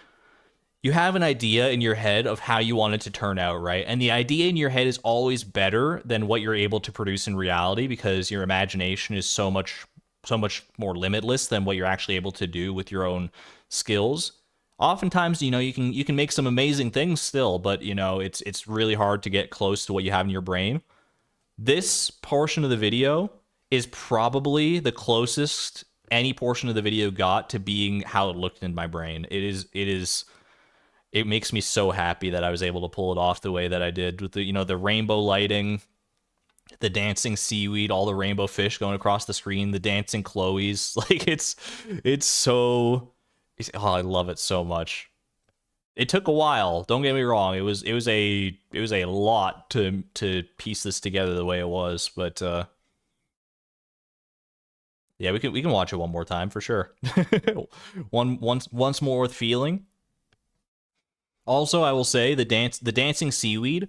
S1: you have an idea in your head of how you want it to turn out, right? And the idea in your head is always better than what you're able to produce in reality because your imagination is so much more limitless than what you're actually able to do with your own skills. Oftentimes, you know, you can make some amazing things still, but you know, it's really hard to get close to what you have in your brain. This portion of the video is probably the closest any portion of the video got to being how it looked in my brain. It makes me so happy that I was able to pull it off the way that I did with the, you know, the rainbow lighting, the dancing seaweed, all the rainbow fish going across the screen, the dancing Chloes. Like oh, I love it so much. It took a while. Don't get me wrong. It was a lot to piece this together the way it was, but yeah, we can watch it one more time for sure. Once more with feeling. Also, I will say the dancing seaweed.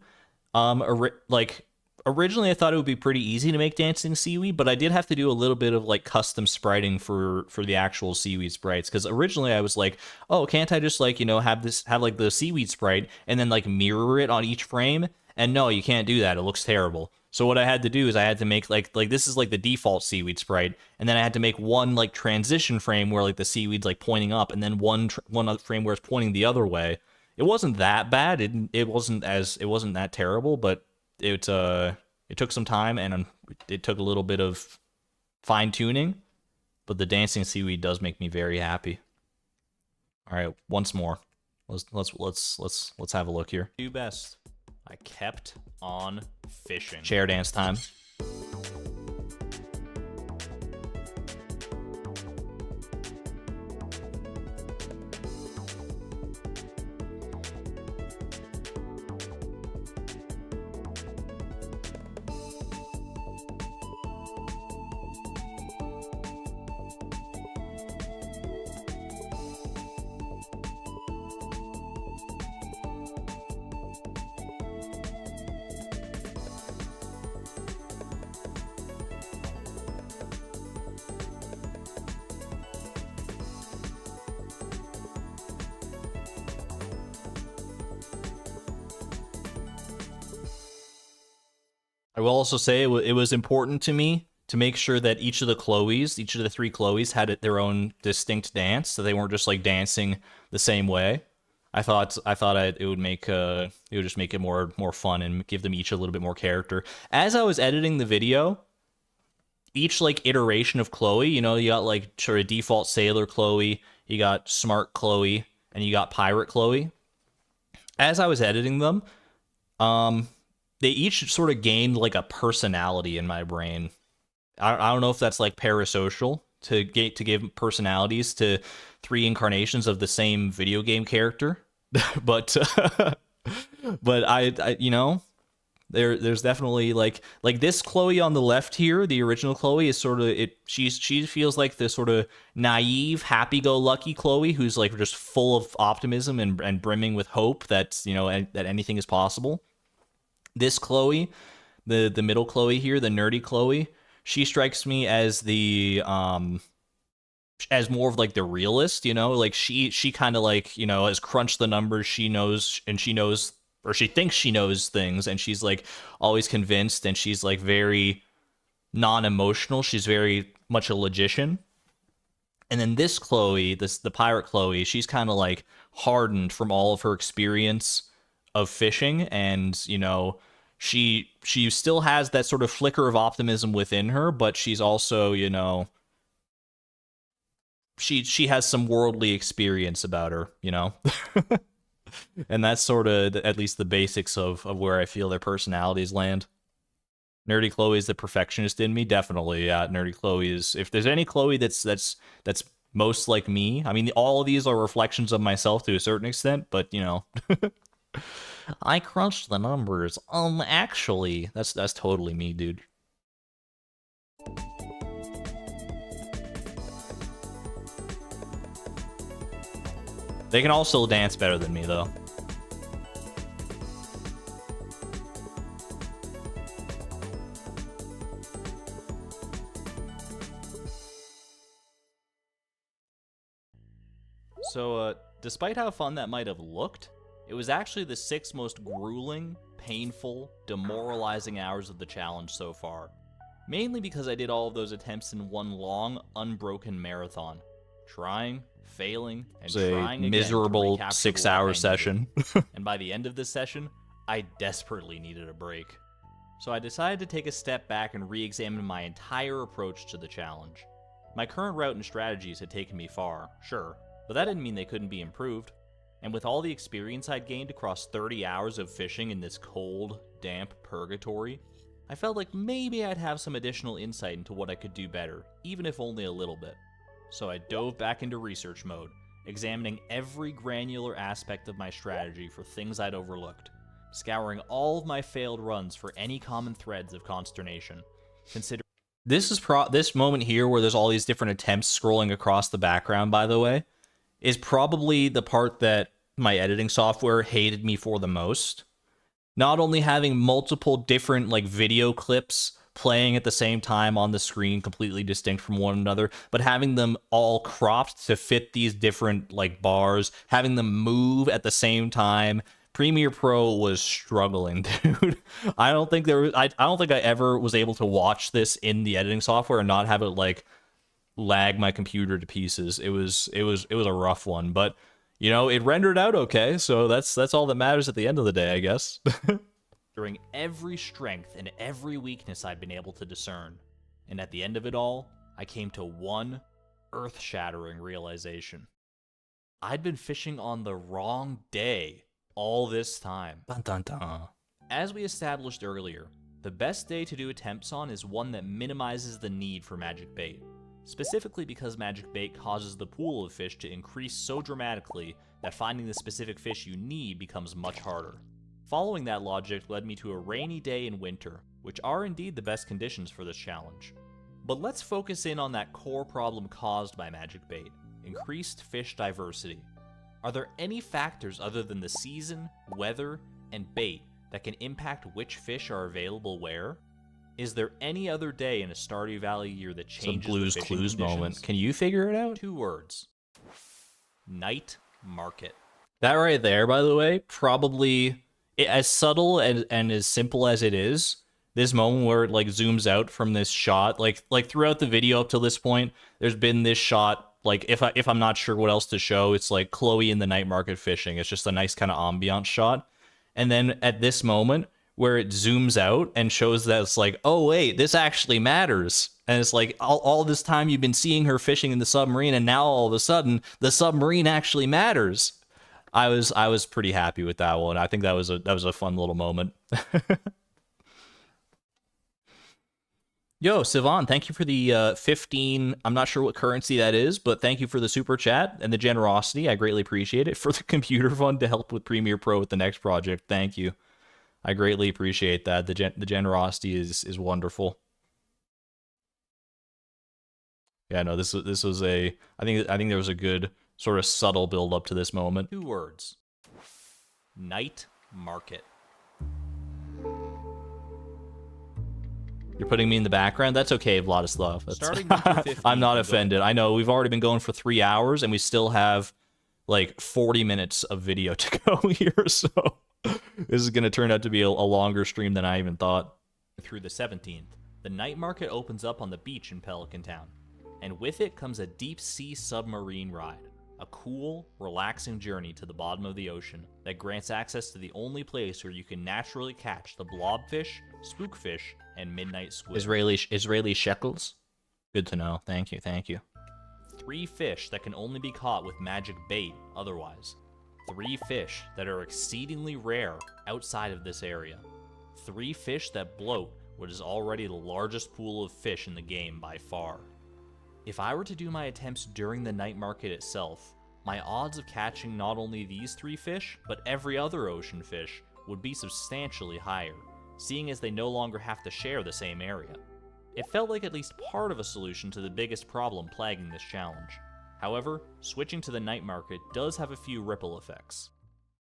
S1: Like originally I thought it would be pretty easy to make dancing seaweed, but I did have to do a little bit of like custom spriting for the actual seaweed sprites, because originally I was like, oh, can't I just like, you know, have like the seaweed sprite and then like mirror it on each frame? And no, you can't do that. It looks terrible. So what I had to do is I had to make like this is like the default seaweed sprite, and then I had to make one like transition frame where like the seaweed's like pointing up, and then one other frame where it's pointing the other way. It wasn't that bad. It wasn't that terrible, but it took some time, and it took a little bit of fine tuning. But the dancing seaweed does make me very happy. All right, once more. Let's have a look here.
S2: Do best. I kept on fishing.
S1: Chair dance time. I will also say it was important to me to make sure that each of the three Chloes had their own distinct dance, so they weren't just like dancing the same way. I thought it would just make it more fun and give them each a little bit more character. As I was editing the video, each like iteration of Chloe, you know, you got like sort of default sailor Chloe, you got smart Chloe, and you got pirate Chloe. As I was editing them, they each sort of gained like a personality in my brain. I don't know if that's like parasocial to give personalities to three incarnations of the same video game character, but I you know, there's definitely like this Chloe on the left here, the original Chloe is sort of she feels like the sort of naive, happy-go-lucky Chloe who's like just full of optimism and brimming with hope that, you know, that anything is possible. This Chloe, the middle Chloe here, the nerdy Chloe, she strikes me as the as more of like the realist, you know, like she kind of like, you know, has crunched the numbers, she knows, or she thinks she knows things, and she's like always convinced, and she's like very non-emotional, she's very much a logician. And then this Chloe, the pirate Chloe, she's kind of like hardened from all of her experience of fishing, and, you know, she still has that sort of flicker of optimism within her, but she's also, you know, she has some worldly experience about her, you know. And that's sort of at least the basics of where I feel their personalities land. Nerdy Chloe is the perfectionist in me, definitely. Yeah, Nerdy Chloe is, if there's any Chloe that's most like me. I mean, all of these are reflections of myself to a certain extent, but, you know. I crunched the numbers. Actually, that's totally me, dude. They can all still dance better than me, though. So, despite how fun that might have looked, it was actually the 6 most grueling, painful, demoralizing hours of the challenge so far. Mainly because I did all of those attempts in one long, unbroken marathon. Trying, failing, and trying again. Miserable 6-hour session. And by the end of this session, I desperately needed a break. So I decided to take a step back and re-examine my entire approach to the challenge. My current route and strategies had taken me far, sure, but that didn't mean they couldn't be improved. And with all the experience I'd gained across 30 hours of fishing in this cold, damp purgatory, I felt like maybe I'd have some additional insight into what I could do better, even if only a little bit. So I dove back into research mode,
S2: examining every granular aspect of my strategy for things I'd overlooked, scouring all of my failed runs for any common threads of consternation.
S1: This moment here where there's all these different attempts scrolling across the background, by the way, is probably the part that my editing software hated me for the most. Not only having multiple different like video clips playing at the same time on the screen, completely distinct from one another, but having them all cropped to fit these different like bars, having them move at the same time. Premiere Pro was struggling, dude. I don't think I don't think I ever was able to watch this in the editing software and not have it like lag my computer to pieces. It was a rough one, but you know, it rendered out okay, so that's all that matters at the end of the day, I guess.
S2: During every strength and every weakness I'd been able to discern, and at the end of it all, I came to one earth-shattering realization. I'd been fishing on the wrong day all this time.
S1: Dun, dun, dun.
S2: As we established earlier, the best day to do attempts on is one that minimizes the need for magic bait, specifically because magic bait causes the pool of fish to increase so dramatically that finding the specific fish you need becomes much harder. Following that logic led me to a rainy day in winter, which are indeed the best conditions for this challenge. But let's focus in on that core problem caused by magic bait: increased fish diversity. Are there any factors other than the season, weather, and bait that can impact which fish are available where? Is there any other day in a Stardew Valley year that changes
S1: Blue's
S2: the fishing
S1: Clues
S2: conditions?
S1: moment. Can you figure it out?
S2: 2 words. Night market.
S1: That right there, by the way, probably as subtle and as simple as it is, this moment where it like zooms out from this shot, like throughout the video up till this point, there's been this shot. Like if I'm not sure what else to show, it's like Chloe in the night market fishing. It's just a nice kind of ambiance shot. And then at this moment where it zooms out and shows that it's like, oh wait, this actually matters. And it's like all this time you've been seeing her fishing in the submarine, and now all of a sudden the submarine actually matters. I was pretty happy with that one. I think that was a fun little moment. Yo, Sivan, thank you for the 15, I'm not sure what currency that is, but thank you for the super chat and the generosity. I greatly appreciate it. For the computer fund to help with Premiere Pro with the next project, thank you. I greatly appreciate that. The generosity is wonderful. Yeah, no, this was a, I think there was a good sort of subtle build up to this moment.
S2: 2 words. Night market.
S1: You're putting me in the background? That's okay, Vladislav.
S2: Starting with 15,
S1: I'm not offended. I know we've already been going for 3 hours, and we still have like 40 minutes of video to go here, so this is going to turn out to be a longer stream than I even thought.
S2: Through the 17th, the night market opens up on the beach in Pelican Town, and with it comes a deep-sea submarine ride. A cool, relaxing journey to the bottom of the ocean that grants access to the only place where you can naturally catch the blobfish, spookfish, and midnight squid.
S1: Israeli shekels? Good to know. Thank you, thank you.
S2: 3 fish that can only be caught with magic bait otherwise. 3 fish that are exceedingly rare outside of this area. 3 fish that bloat what is already the largest pool of fish in the game by far. If I were to do my attempts during the night market itself, my odds of catching not only these 3 fish, but every other ocean fish would be substantially higher, seeing as they no longer have to share the same area. It felt like at least part of a solution to the biggest problem plaguing this challenge. However, switching to the night market does have a few ripple effects.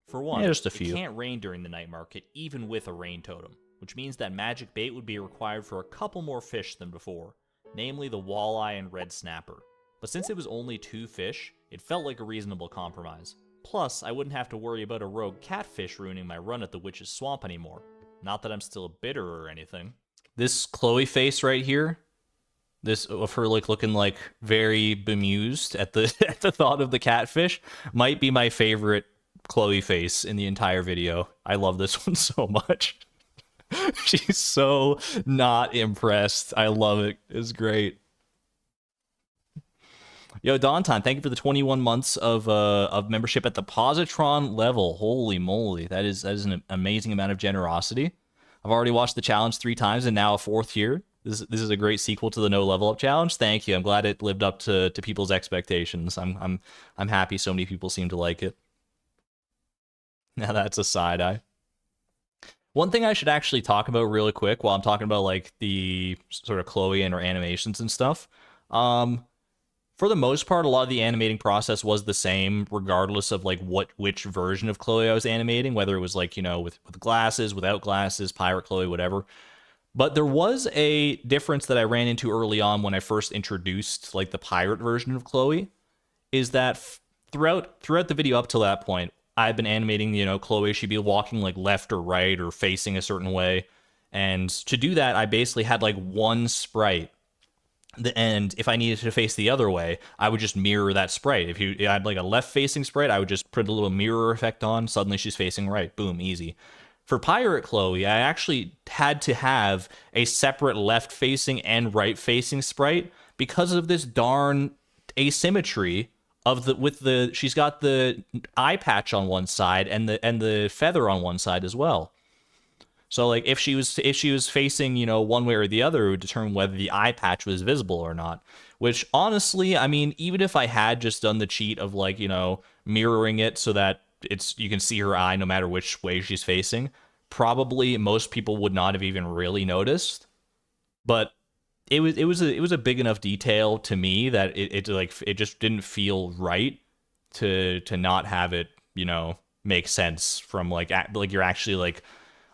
S2: For one,
S1: just a few.
S2: It can't rain during the night market even with a rain totem, which means that magic bait would be required for a couple more fish than before, namely the walleye and red snapper. But since it was only 2 fish, it felt like a reasonable compromise. Plus, I wouldn't have to worry about a rogue catfish ruining my run at the Witch's Swamp anymore. Not that I'm still bitter or anything.
S1: This Chloe face right here, this of her like looking like very bemused at the at the thought of the catfish, might be my favorite Chloe face in the entire video. I love this one so much. She's so not impressed. I love it. It's great. Yo, Daunton, thank you for the 21 months of membership at the Positron level. Holy moly, that is an amazing amount of generosity. I've already watched the challenge 3 times and now a 4th year. This is a great sequel to the no level up challenge. Thank you. I'm glad it lived up to people's expectations. I'm happy so many people seem to like it. Now that's a side eye. One thing I should actually talk about really quick while I'm talking about like the sort of Chloe and her animations and stuff. For the most part, a lot of the animating process was the same, regardless of like which version of Chloe I was animating, whether it was like, you know, with glasses, without glasses, pirate Chloe, whatever. But there was a difference that I ran into early on when I first introduced like the pirate version of Chloe, is that throughout the video up till that point, I've been animating, you know, Chloe, she'd be walking like left or right or facing a certain way. And to do that, I basically had like one sprite. And if I needed to face the other way, I would just mirror that sprite. If you had like a left-facing sprite, I would just put a little mirror effect on. Suddenly she's facing right. Boom, easy. For Pirate Chloe, I actually had to have a separate left-facing and right-facing sprite because of this darn asymmetry of she's got the eye patch on one side and the feather on one side as well. So like if she was facing, you know, one way or the other, it would determine whether the eye patch was visible or not. Which honestly, I mean, even if I had just done the cheat of like, you know, mirroring it so that you can see her eye no matter which way she's facing, probably most people would not have even really noticed. But it was a big enough detail to me that it just didn't feel right to not have it, you know, make sense from like you're actually like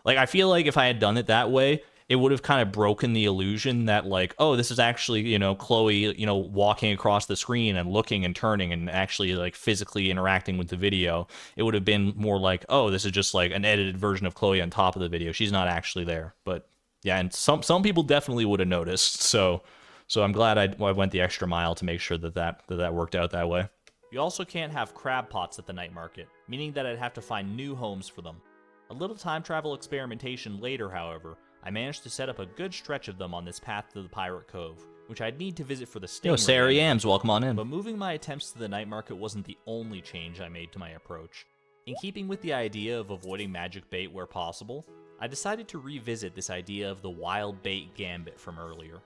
S1: I feel like if I had done it that way, it would have kind of broken the illusion that like, oh, this is actually, you know, Chloe, you know, walking across the screen and looking and turning and actually like physically interacting with the video. It would have been more like, oh, this is just like an edited version of Chloe on top of the video. She's not actually there. But yeah, and some people definitely would have noticed. So I'm glad I went the extra mile to make sure that worked out that way.
S2: You also can't have crab pots at the night market, meaning that I'd have to find new homes for them. A little time travel experimentation later, however, I managed to set up a good stretch of them on this path to the Pirate Cove, which I'd need to visit for the stingray.
S1: Yo, Sarah Yams, welcome on in.
S2: But moving my attempts to the night market wasn't the only change I made to my approach. In keeping with the idea of avoiding magic bait where possible, I decided to revisit this idea of the wild bait gambit from earlier.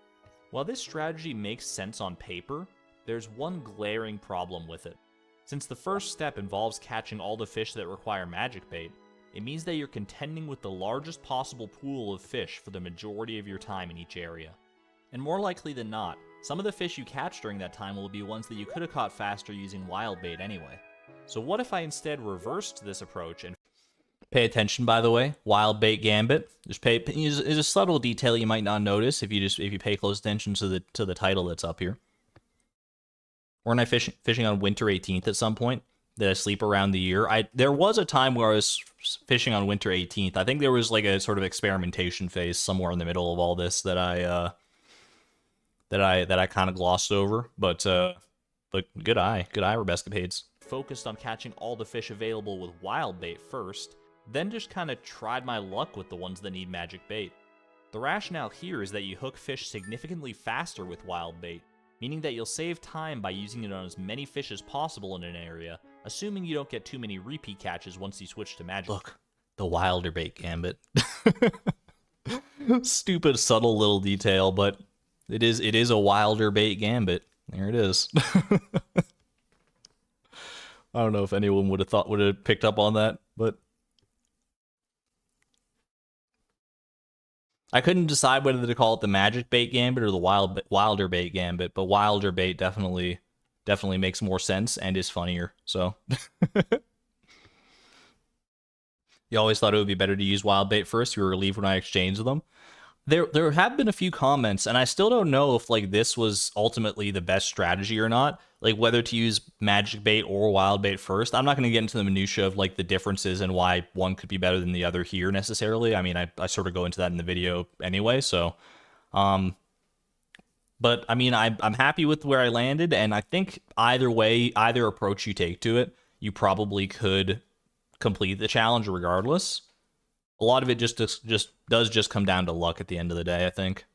S2: While this strategy makes sense on paper, there's one glaring problem with it. Since the first step involves catching all the fish that require magic bait, it means that you're contending with the largest possible pool of fish for the majority of your time in each area. And more likely than not, some of the fish you catch during that time will be ones that you could have caught faster using wild bait anyway. So what if I instead reversed this approach and
S1: pay attention, by the way, wild bait gambit. Just is a subtle detail you might not notice if you pay close attention to the title that's up here. Weren't I fishing on Winter 18th at some point? Did I sleep around the year? There was a time where I was fishing on Winter 18th. I think there was like a sort of experimentation phase somewhere in the middle of all this that I kind of glossed over. But good eye, Rebescapades.
S2: Focused on catching all the fish available with wild bait first, then just kind of tried my luck with the ones that need magic bait. The rationale here is that you hook fish significantly faster with wild bait, meaning that you'll save time by using it on as many fish as possible in an area, assuming you don't get too many repeat catches once you switch to magic.
S1: Look, the wilder bait gambit. Stupid, subtle little detail, but it is a wilder bait gambit. There it is. I don't know if anyone would have picked up on that, but I couldn't decide whether to call it the magic bait gambit or the wilder bait gambit, but wilder bait definitely makes more sense and is funnier. So you always thought it would be better to use wild bait first. You were relieved when I exchanged them. There have been a few comments, and I still don't know if like this was ultimately the best strategy or not. Like whether to use magic bait or wild bait first. I'm not going to get into the minutia of like the differences and why one could be better than the other here necessarily. I mean, I sort of go into that in the video anyway. So, but I mean, I'm happy with where I landed, and I think either way, either approach you take to it, you probably could complete the challenge regardless. A lot of it just does come down to luck at the end of the day, I think.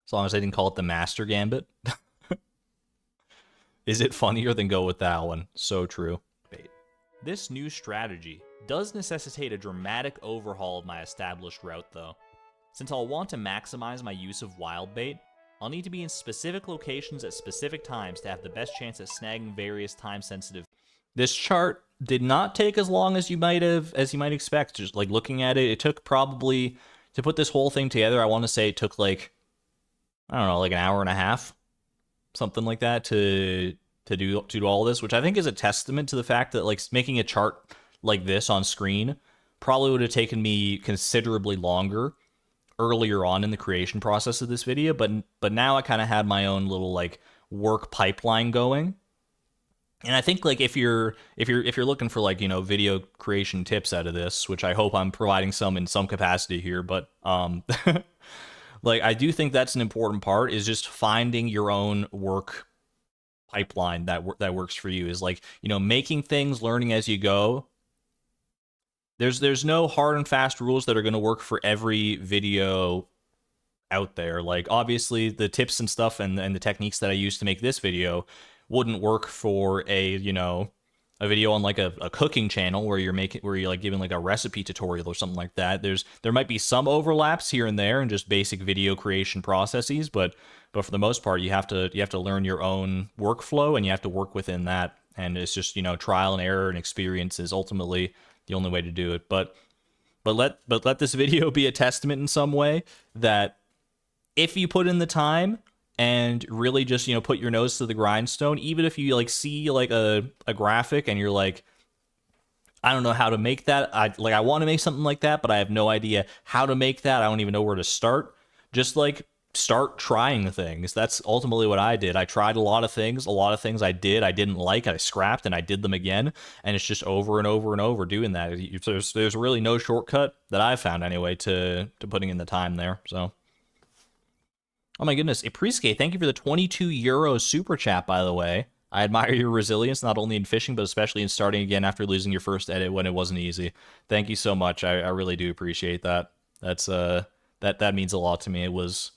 S1: As long as I didn't call it the Master Gambit. Is it funnier than go with that one? So true.
S2: This new strategy does necessitate a dramatic overhaul of my established route, though. Since I'll want to maximize my use of wild bait, I'll need to be in specific locations at specific times to have the best chance at snagging various time-sensitive.
S1: This chart did not take as long as you might expect. Just like looking at it, it took probably to put this whole thing together. I want to say it took like, I don't know, like an hour and a half, something like that, to do all this, which I think is a testament to the fact that like making a chart like this on screen probably would have taken me considerably longer earlier on in the creation process of this video, but now I kind of had my own little like work pipeline going. And I think like if you're looking for like, you know, video creation tips out of this, which I hope I'm providing some in some capacity here, but like I do think that's an important part, is just finding your own work pipeline that works for you, is like, you know, making things, learning as you go. There's no hard and fast rules that are going to work for every video out there. Like obviously the tips and stuff and the techniques that I use to make this video wouldn't work for a, you know, a video on like a cooking channel where you're like giving like a recipe tutorial or something like that. There might be some overlaps here and there in just basic video creation processes, but for the most part you have to learn your own workflow and you have to work within that. And it's just, you know, trial and error and experience is ultimately the only way to do it. But let this video be a testament in some way that if you put in the time and really just, you know, put your nose to the grindstone, even if you like see like a graphic and you're like, I don't know how to make that. I want to make something like that, but I have no idea how to make that. I don't even know where to start. Just like start trying things. That's ultimately what I did. I tried a lot of things. A lot of things I didn't like, I scrapped and I did them again. And it's just over and over and over doing that. There's really no shortcut that I've found anyway to putting in the time there. So, oh my goodness, Apriske, thank you for the 22 euro super chat, by the way. I admire your resilience, not only in fishing, but especially in starting again after losing your first edit when it wasn't easy. Thank you so much. I really do appreciate that. That's that means a lot to me. It was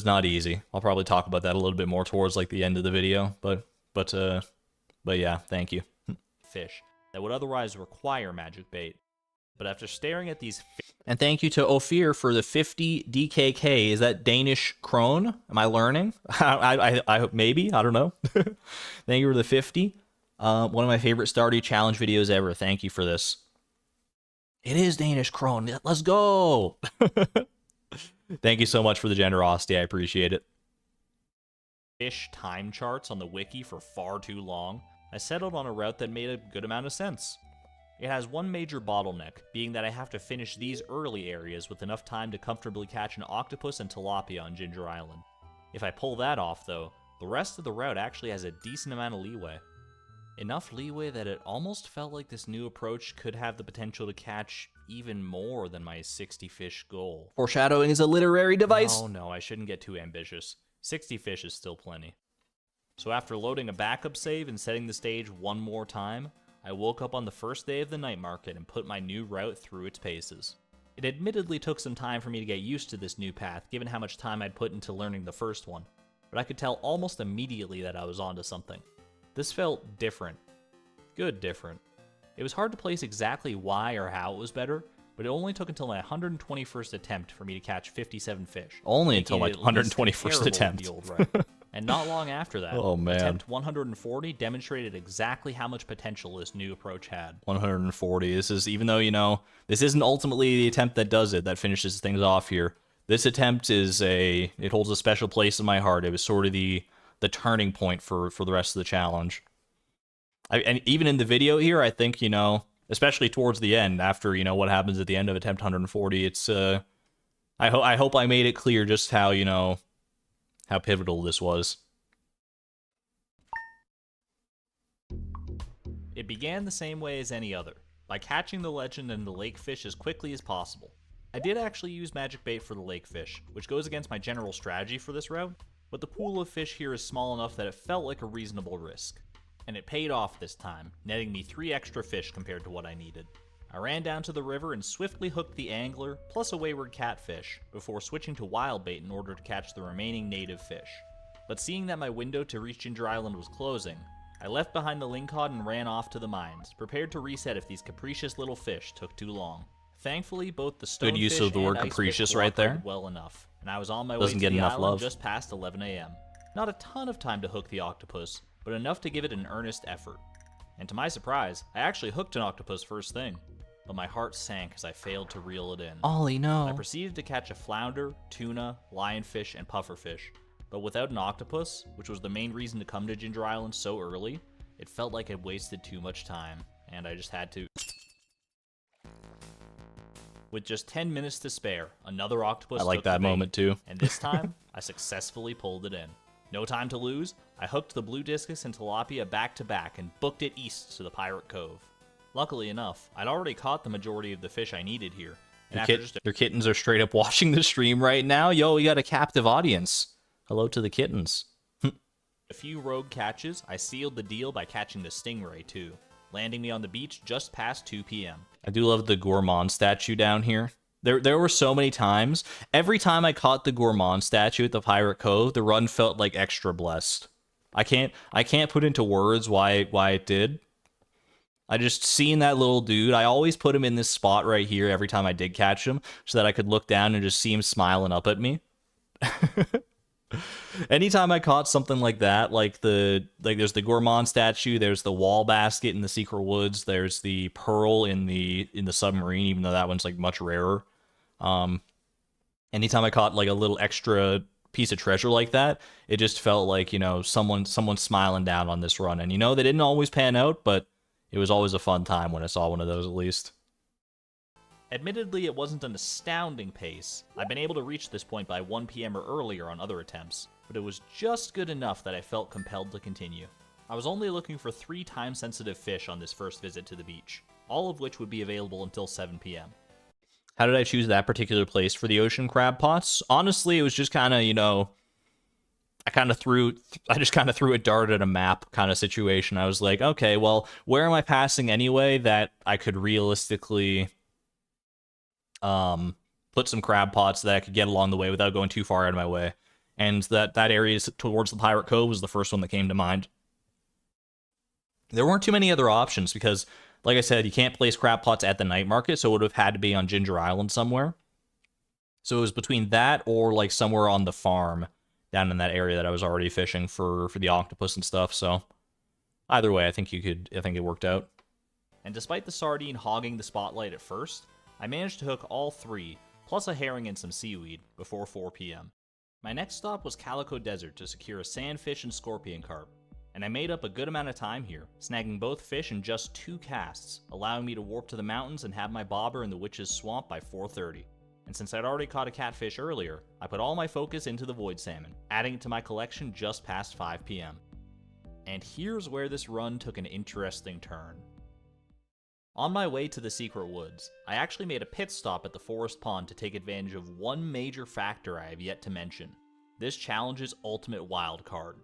S1: not easy. I'll probably talk about that a little bit more towards like the end of the video, but yeah, thank you.
S2: Fish that would otherwise require magic bait. But after staring at these...
S1: And thank you to Ophir for the 50 DKK. Is that Danish krone? Am I learning? I maybe. I don't know. Thank you for the 50. One of my favorite Stardew challenge videos ever. Thank you for this. It is Danish krone. Let's go. Thank you so much for the generosity. I appreciate it.
S2: Fish time charts on the wiki for far too long, I settled on a route that made a good amount of sense. It has one major bottleneck, being that I have to finish these early areas with enough time to comfortably catch an octopus and tilapia on Ginger Island. If I pull that off though, the rest of the route actually has a decent amount of leeway. Enough leeway that it almost felt like this new approach could have the potential to catch even more than my 60 fish goal.
S1: Foreshadowing is a literary device.
S2: Oh no, I shouldn't get too ambitious. 60 fish is still plenty. So after loading a backup save and setting the stage one more time, I woke up on the first day of the night market and put my new route through its paces. It admittedly took some time for me to get used to this new path, given how much time I'd put into learning the first one, but I could tell almost immediately that I was onto something. This felt different. Good different. It was hard to place exactly why or how it was better, but it only took until my 121st attempt for me to catch 57 fish.
S1: Only until my 121st attempt.
S2: And not long after that,
S1: oh, man.
S2: attempt 140 demonstrated exactly how much potential this new approach had.
S1: 140. This is, even though, you know, this isn't ultimately the attempt that does it, that finishes things off here. This attempt is it holds a special place in my heart. It was sort of the turning point for the rest of the challenge. And even in the video here, I think, you know, especially towards the end, after, you know, what happens at the end of attempt 140, it's, I hope I made it clear just how, you know, how pivotal this was.
S2: It began the same way as any other, by catching the legend and the lake fish as quickly as possible. I did actually use magic bait for the lake fish, which goes against my general strategy for this route, but the pool of fish here is small enough that it felt like a reasonable risk. And it paid off this time, netting me 3 extra fish compared to what I needed. I ran down to the river and swiftly hooked the angler, plus a wayward catfish, before switching to wild bait in order to catch the remaining native fish. But seeing that my window to reach Ginger Island was closing, I left behind the lingcod and ran off to the mines, prepared to reset if these capricious little fish took too long. Thankfully, both the
S1: Good use of
S2: stonefish
S1: the word
S2: and ice
S1: capricious
S2: bit
S1: right there.
S2: cooperated well enough, and I was on my way
S1: Doesn't
S2: to
S1: get
S2: the
S1: enough
S2: island
S1: love.
S2: just past 11 a.m. Not a ton of time to hook the octopus, but enough to give it an earnest effort. And to my surprise, I actually hooked an octopus first thing, but my heart sank as I failed to reel it in.
S1: Ollie, no.
S2: I proceeded to catch a flounder, tuna, lionfish, and pufferfish, but without an octopus, which was the main reason to come to Ginger Island so early, it felt like I'd wasted too much time, and I just had to. With just 10 minutes to spare, another octopus
S1: I like
S2: took the
S1: that
S2: bait,
S1: moment too.
S2: and this time, I successfully pulled it in. No time to lose, I hooked the blue discus and tilapia back to back and booked it east to the Pirate Cove. Luckily enough, I'd already caught the majority of the fish I needed here, and after just
S1: Your kittens are straight up watching the stream right now. Yo, we got a captive audience. Hello to the kittens.
S2: a few rogue catches, I sealed the deal by catching the stingray too, landing me on the beach just past 2 p.m.
S1: I do love the gourmand statue down here. There were so many times. Every time I caught the gourmand statue at the Pirate Cove, the run felt like extra blessed. I can't put into words why it did. I just seen that little dude. I always put him in this spot right here every time I did catch him, so that I could look down and just see him smiling up at me. Anytime I caught something like that, there's the gourmand statue, there's the wall basket in the secret woods, there's the pearl in the submarine, even though that one's like much rarer. Anytime I caught like a little extra piece of treasure like that, it just felt like, you know, someone smiling down on this run. And you know, they didn't always pan out, but it was always a fun time when I saw one of those at least.
S2: Admittedly, it wasn't an astounding pace. I've been able to reach this point by 1 p.m. or earlier on other attempts, but it was just good enough that I felt compelled to continue. I was only looking for 3 time-sensitive fish on this first visit to the beach, all of which would be available until 7 p.m.
S1: How did I choose that particular place for the ocean crab pots? Honestly, it was just kind of, you know, I just kind of threw a dart at a map kind of situation. I was like, okay, well, where am I passing anyway that I could realistically put some crab pots that I could get along the way without going too far out of my way? And that area towards the Pirate Cove was the first one that came to mind. There weren't too many other options because, like I said, you can't place crab pots at the night market, so it would have had to be on Ginger Island somewhere. So it was between that or like somewhere on the farm down in that area that I was already fishing for the octopus and stuff. So either way, I think it worked out.
S2: And despite the sardine hogging the spotlight at first, I managed to hook all 3, plus a herring and some seaweed, before 4 p.m. My next stop was Calico Desert to secure a sandfish and scorpion carp, and I made up a good amount of time here, snagging both fish in just 2 casts, allowing me to warp to the mountains and have my bobber in the Witch's Swamp by 4:30. And since I'd already caught a catfish earlier, I put all my focus into the void salmon, adding it to my collection just past 5 p.m. And here's where this run took an interesting turn. On my way to the secret woods, I actually made a pit stop at the forest pond to take advantage of one major factor I have yet to mention. This challenge's ultimate wild card: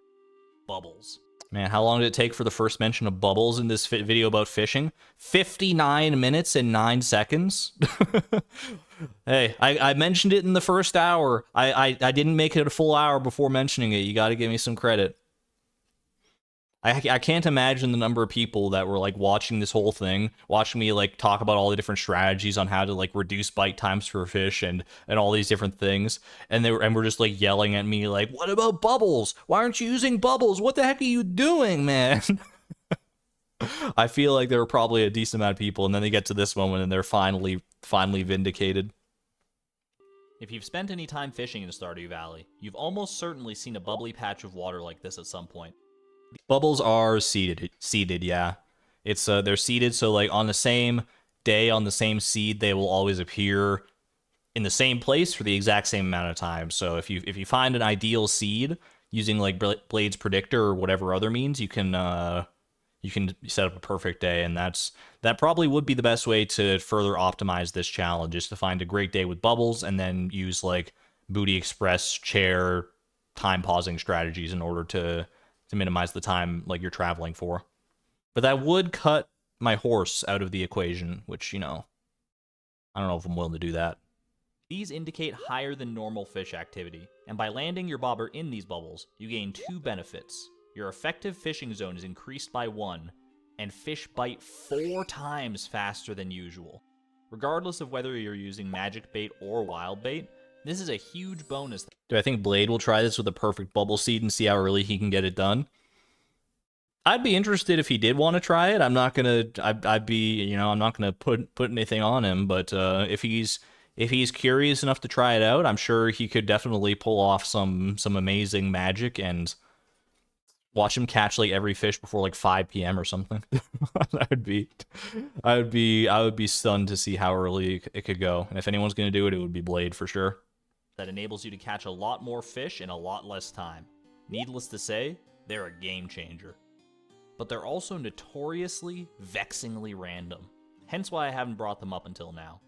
S2: bubbles.
S1: Man, how long did it take for the first mention of bubbles in this video about fishing? 59 minutes and 9 seconds? Hey, I mentioned it in the first hour. I didn't make it a full hour before mentioning it. You gotta give me some credit. I can't imagine the number of people that were like watching this whole thing, watching me like talk about all the different strategies on how to like reduce bite times for fish and all these different things, and we're just like yelling at me like, "What about bubbles? Why aren't you using bubbles? What the heck are you doing, man?" I feel like there were probably a decent amount of people, and then they get to this moment and they're finally vindicated.
S2: If you've spent any time fishing in Stardew Valley, you've almost certainly seen a bubbly patch of water like this at some point.
S1: Bubbles are seeded, yeah. It's they're seeded, so like on the same day, on the same seed, they will always appear in the same place for the exact same amount of time. So if you find an ideal seed using like Blade's Predictor or whatever other means, you can set up a perfect day, and that probably would be the best way to further optimize this challenge, is to find a great day with bubbles and then use like Booty Express chair time pausing strategies in order to minimize the time like you're traveling for. But that would cut my horse out of the equation, which, you know, I don't know if I'm willing to do that.
S2: These indicate higher than normal fish activity, and by landing your bobber in these bubbles, you gain 2 benefits. Your effective fishing zone is increased by 1, and fish bite 4 times faster than usual. Regardless of whether you're using magic bait or wild bait, this is a huge bonus.
S1: Do I think Blade will try this with a perfect bubble seed and see how early he can get it done? I'd be interested if he did want to try it. I'm not gonna. I'd be. You know, I'm not gonna put anything on him. But if he's curious enough to try it out, I'm sure he could definitely pull off some amazing magic and watch him catch like every fish before like 5 p.m. or something. I would be stunned to see how early it could go. And if anyone's gonna do it, it would be Blade for sure.
S2: That enables you to catch a lot more fish in a lot less time. Needless to say, they're a game changer. But they're also notoriously, vexingly random. Hence why I haven't brought them up until now.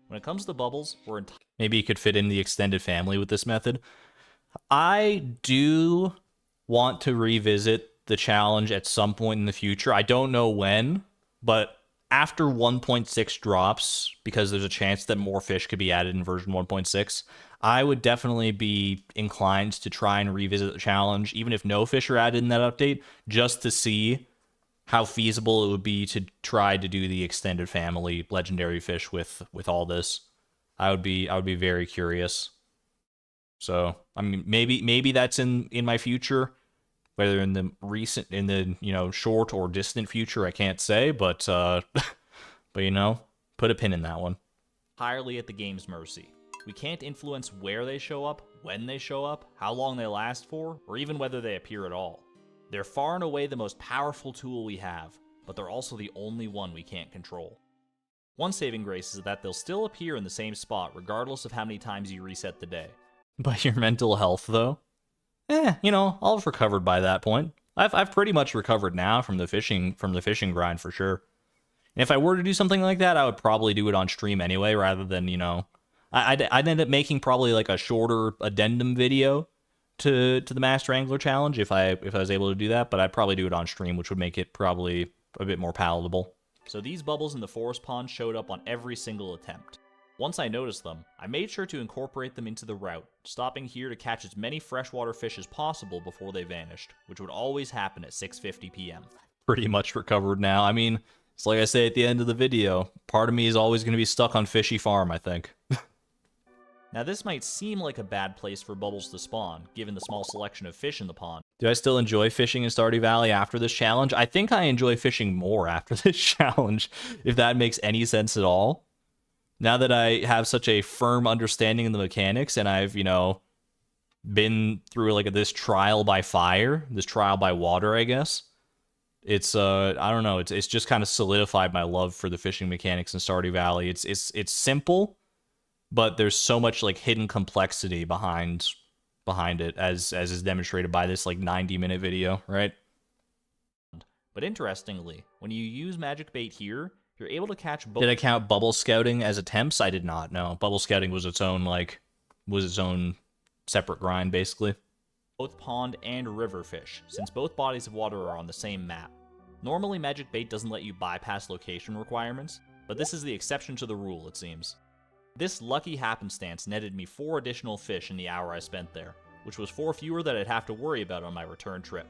S2: When it comes to bubbles, we're
S1: maybe you could fit in the extended family with this method. I do want to revisit the challenge at some point in the future. I don't know when, but after 1.6 drops, because there's a chance that more fish could be added in version 1.6, I would definitely be inclined to try and revisit the challenge, even if no fish are added in that update, just to see how feasible it would be to try to do the extended family legendary fish with all this. I would be very curious. So, I mean, maybe that's in my future, whether in the short or distant future, I can't say, but but you know, put a pin in that one.
S2: Entirely at the game's mercy. We can't influence where they show up, when they show up, how long they last for, or even whether they appear at all. They're far and away the most powerful tool we have, but they're also the only one we can't control. One saving grace is that they'll still appear in the same spot regardless of how many times you reset the day.
S1: But your mental health, though? You know, I'll have recovered by that point. I've pretty much recovered now from the fishing grind for sure. And if I were to do something like that, I would probably do it on stream anyway, rather than, you know, I'd end up making probably like a shorter addendum video to the Master Angler Challenge if I was able to do that, but I'd probably do it on stream, which would make it probably a bit more palatable.
S2: So these bubbles in the forest pond showed up on every single attempt. Once I noticed them, I made sure to incorporate them into the route, stopping here to catch as many freshwater fish as possible before they vanished, which would always happen at 6:50 p.m.
S1: Pretty much recovered now. I mean, it's like I say at the end of the video, part of me is always going to be stuck on Fishy Farm, I think.
S2: Now this might seem like a bad place for bubbles to spawn, given the small selection of fish in the pond.
S1: Do I still enjoy fishing in Stardew Valley after this challenge? I think I enjoy fishing more after this challenge, if that makes any sense at all. Now that I have such a firm understanding of the mechanics, and I've, you know, been through like this trial by fire, this trial by water, I guess. It's I don't know, it's just kind of solidified my love for the fishing mechanics in Stardew Valley. It's simple, but there's so much like hidden complexity behind it, as is demonstrated by this like 90-minute video, right?
S2: But interestingly, when you use magic bait here, you're able to catch both.
S1: Did I count bubble scouting as attempts? I did not. No, bubble scouting was its own separate grind basically.
S2: Both pond and river fish, since both bodies of water are on the same map. Normally magic bait doesn't let you bypass location requirements, but this is the exception to the rule, it seems. This lucky happenstance netted me 4 additional fish in the hour I spent there, which was 4 fewer that I'd have to worry about on my return trip.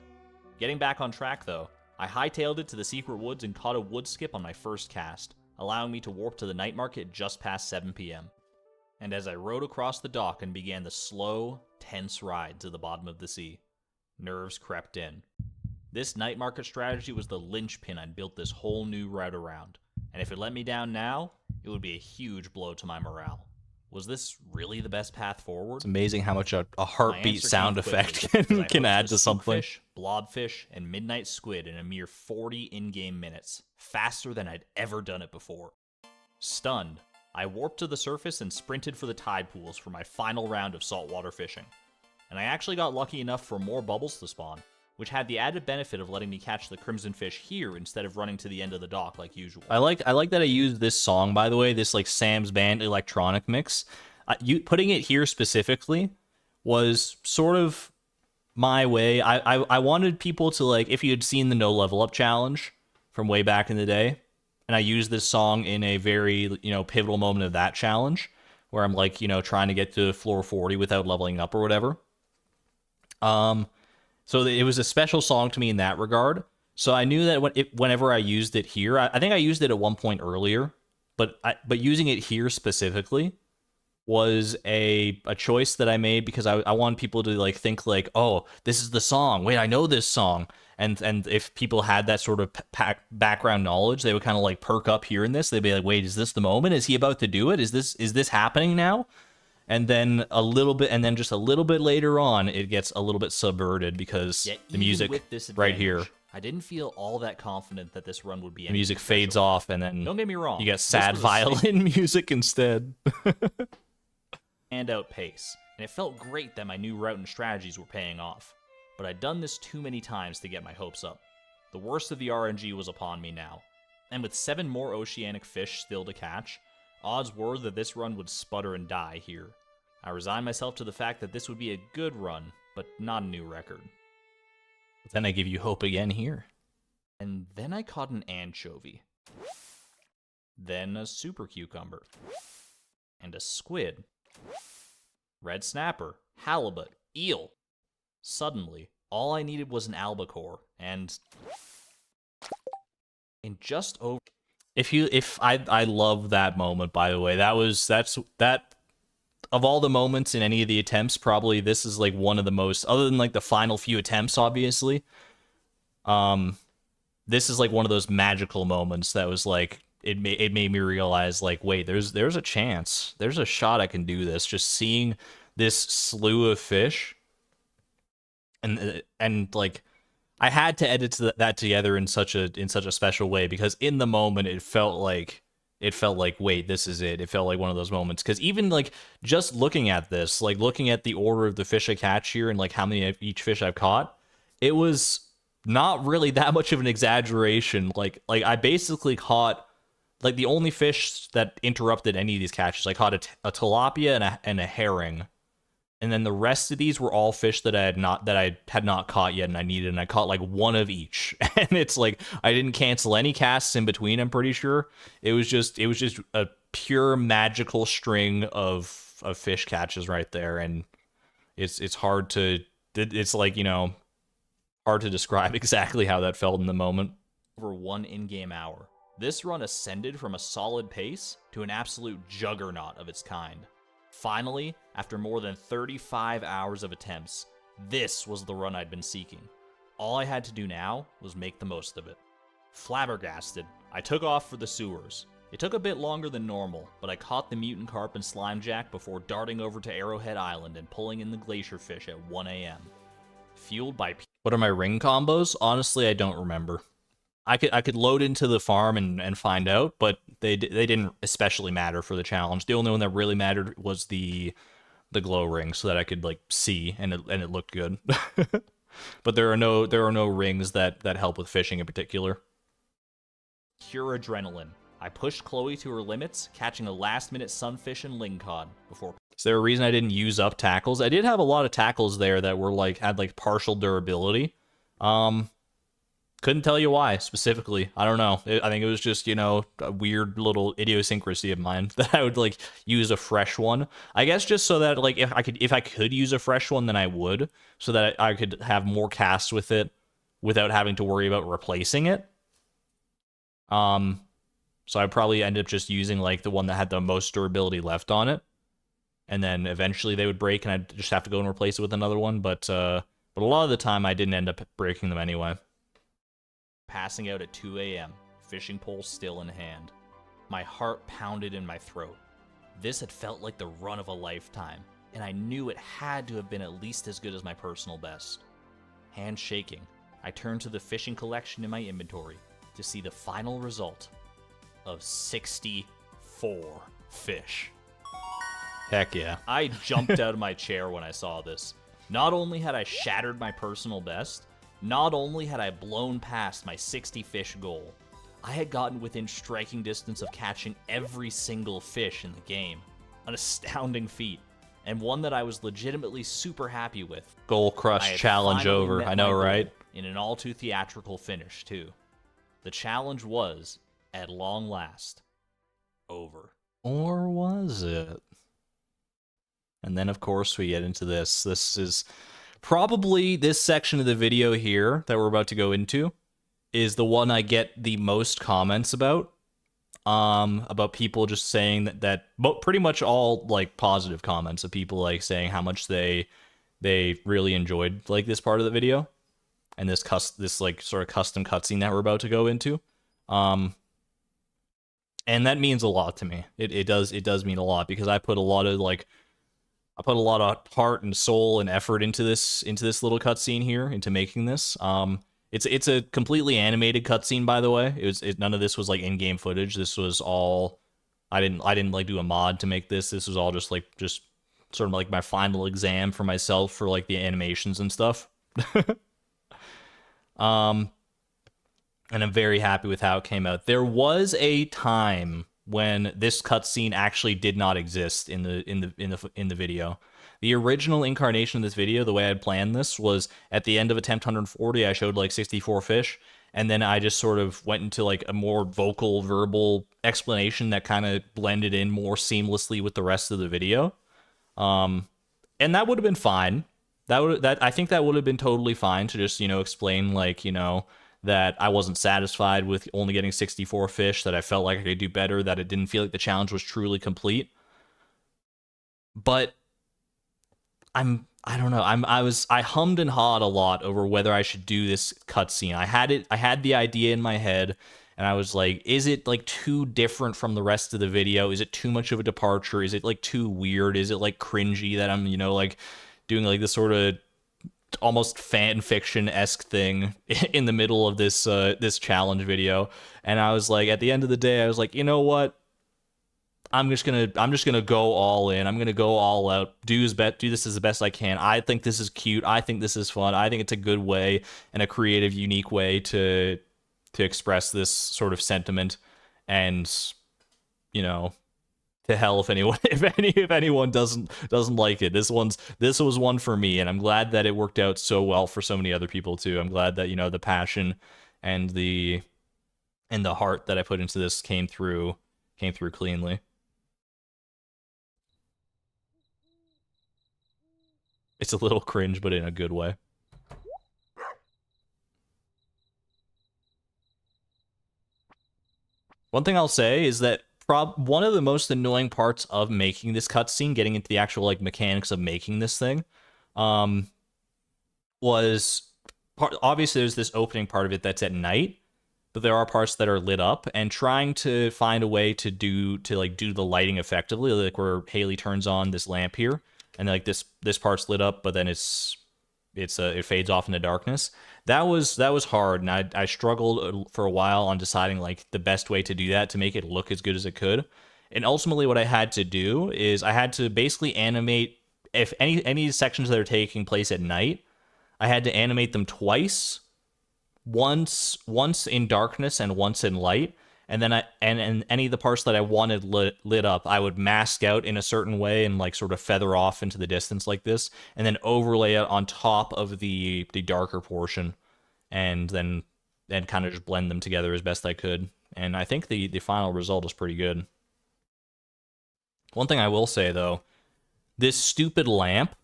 S2: Getting back on track though, I hightailed it to the secret woods and caught a wood skip on my first cast, allowing me to warp to the night market just past 7 p.m. And as I rode across the dock and began the slow, tense ride to the bottom of the sea, nerves crept in. This night market strategy was the linchpin I'd built this whole new route around, and if it let me down now, it would be a huge blow to my morale. Was this really the best path forward?
S1: It's amazing how much a heartbeat sound effect can add to something.
S2: Fish, blobfish, and midnight squid in a mere 40 in-game minutes, faster than I'd ever done it before. Stunned, I warped to the surface and sprinted for the tide pools for my final round of saltwater fishing. And I actually got lucky enough for more bubbles to spawn, which had the added benefit of letting me catch the crimson fish here instead of running to the end of the dock like usual.
S1: I like that I used this song, by the way, this like Sam's Band electronic mix. Putting it here specifically was sort of my way. I wanted people to, like, if you had seen the No Level Up challenge from way back in the day, and I used this song in a very, you know, pivotal moment of that challenge, where I'm like, you know, trying to get to floor 40 without leveling up or whatever. So it was a special song to me in that regard. So I knew that whenever I used it here, I think I used it at one point earlier but using it here specifically was a choice that I made because I want people to like think like, oh, this is the song. Wait, I know this song. And if people had that sort of background knowledge, they would kind of like perk up hearing this. They'd be like, wait, is this the moment? Is he about to do it? Is this happening now? And then a little bit, and then just a little bit later on, it gets a little bit subverted because the music
S2: with this
S1: right here,
S2: I didn't feel all that confident that this run would be.
S1: the music fades off, and then
S2: don't get me wrong,
S1: you get sad violin music instead.
S2: And out pace, and it felt great that my new route and strategies were paying off. But I'd done this too many times to get my hopes up. The worst of the RNG was upon me now, and with 7 more oceanic fish still to catch, odds were that this run would sputter and die here. I resigned myself to the fact that this would be a good run, but not a new record.
S1: But then I give you hope again here.
S2: And then I caught an anchovy. Then a super cucumber. And a squid. Red snapper, halibut, eel. Suddenly, all I needed was an albacore, and in just over.
S1: I love that moment, by the way. That's of all the moments in any of the attempts, probably this is like one of the most, other than like the final few attempts, obviously. This is like one of those magical moments that was like, it made me realize like, wait, there's a chance, there's a shot I can do this. Just seeing this slew of fish, and like, I had to edit that together in such a special way, because in the moment it felt like, wait, this is it. It felt like one of those moments, because even like just looking at this, like looking at the order of the fish I catch here and like how many of each fish I've caught, it was not really that much of an exaggeration. Like I basically caught, like, the only fish that interrupted any of these catches, I caught a tilapia and a herring. And then the rest of these were all fish that I had not caught yet, and I needed, and I caught like one of each. And it's like I didn't cancel any casts in between, I'm pretty sure. It was just a pure magical string of fish catches right there, and it's hard to, it's like, you know, hard to describe exactly how that felt in the moment.
S2: Over 1 in-game hour, this run ascended from a solid pace to an absolute juggernaut of its kind. Finally, after more than 35 hours of attempts, this was the run I'd been seeking. All I had to do now was make the most of it. Flabbergasted, I took off for the sewers. It took a bit longer than normal, but I caught the mutant carp and slimejack before darting over to Arrowhead Island and pulling in the glacier fish at 1 a.m. Fueled by...
S1: What are my ring combos? Honestly, I don't remember. I could load into the farm and find out, but they didn't especially matter for the challenge. The only one that really mattered was the glow ring, so that I could like see, and it looked good. But there are no rings that help with fishing in particular.
S2: Pure adrenaline. I pushed Chloe to her limits, catching a last-minute sunfish and lingcod before...
S1: Is there a reason I didn't use up tackles? I did have a lot of tackles there that were like, had like partial durability. Couldn't tell you why specifically. I don't know. I think it was just, you know, a weird little idiosyncrasy of mine that I would like use a fresh one. I guess just so that like if I could use a fresh one, then I would, so that I could have more casts with it without having to worry about replacing it. So I'd probably end up just using like the one that had the most durability left on it, and then eventually they would break, and I'd just have to go and replace it with another one. But a lot of the time I didn't end up breaking them anyway.
S2: Passing out at 2 a.m., fishing pole still in hand. My heart pounded in my throat. This had felt like the run of a lifetime, and I knew it had to have been at least as good as my personal best. Hand shaking, I turned to the fishing collection in my inventory to see the final result of 64 fish.
S1: Heck yeah.
S2: I jumped out of my chair when I saw this. Not only had I shattered my personal best, not only had I blown past my 60 fish goal, I had gotten within striking distance of catching every single fish in the game. An astounding feat, and one that I was legitimately super happy with.
S1: Goal crush challenge over, I know, right?
S2: In an all too theatrical finish, too. The challenge was, at long last, over.
S1: Or was it? And then, of course, we get into this. This is... probably this section of the video here that we're about to go into is the one I get the most comments about. about people just saying but pretty much all like positive comments of people like saying how much they really enjoyed like this part of the video and this like sort of custom cutscene that we're about to go into. And that means a lot to me. It does mean a lot because I put a lot of heart and soul and effort into this little cutscene here, into making this. It's a completely animated cutscene, by the way. None of this was like in-game footage. This was all I didn't like do a mod to make this. This was all just sort of like my final exam for myself for like the animations and stuff. And I'm very happy with how it came out. There was a time when this cutscene actually did not exist in the video. The original incarnation of this video, the way I had planned this, was at the end of attempt 140, I showed like 64 fish, and then I just sort of went into like a more vocal, verbal explanation that kind of blended in more seamlessly with the rest of the video. And that would have been fine. I think that would have been totally fine to just, explain like, that I wasn't satisfied with only getting 64 fish, that I felt like I could do better, that it didn't feel like the challenge was truly complete. But I don't know. I hummed and hawed a lot over whether I should do this cutscene. I had the idea in my head, and I was like, is it like too different from the rest of the video? Is it too much of a departure? Is it like too weird? Is it like cringy that I'm, like doing like this sort of almost fan fiction-esque thing in the middle of this this challenge video? And I was like, at the end of the day, I was like, you know what? I'm just gonna go all in. I'm gonna go all out. Do this as the best I can. I think this is cute. I think this is fun. I think it's a good way and a creative, unique way to express this sort of sentiment. And to hell if anyone if anyone doesn't like it. This was one for me, and I'm glad that it worked out so well for so many other people too. I'm glad that the passion and the heart that I put into this came through cleanly. It's a little cringe, but in a good way. One thing I'll say is that one of the most annoying parts of making this cutscene, getting into the actual like mechanics of making this thing, was obviously there's this opening part of it that's at night, but there are parts that are lit up, and trying to find a way to do the lighting effectively, like where Haley turns on this lamp here, and like this part's lit up, but then it fades off into darkness. That was hard, and I struggled for a while on deciding like the best way to do that to make it look as good as it could. And ultimately, what I had to do is I had to basically animate, if any sections that are taking place at night, I had to animate them twice, once in darkness and once in light. And then and any of the parts that I wanted lit up, I would mask out in a certain way and like sort of feather off into the distance like this, and then overlay it on top of the darker portion, and then kind of just blend them together as best I could. And I think the final result is pretty good. One thing I will say though, this stupid lamp.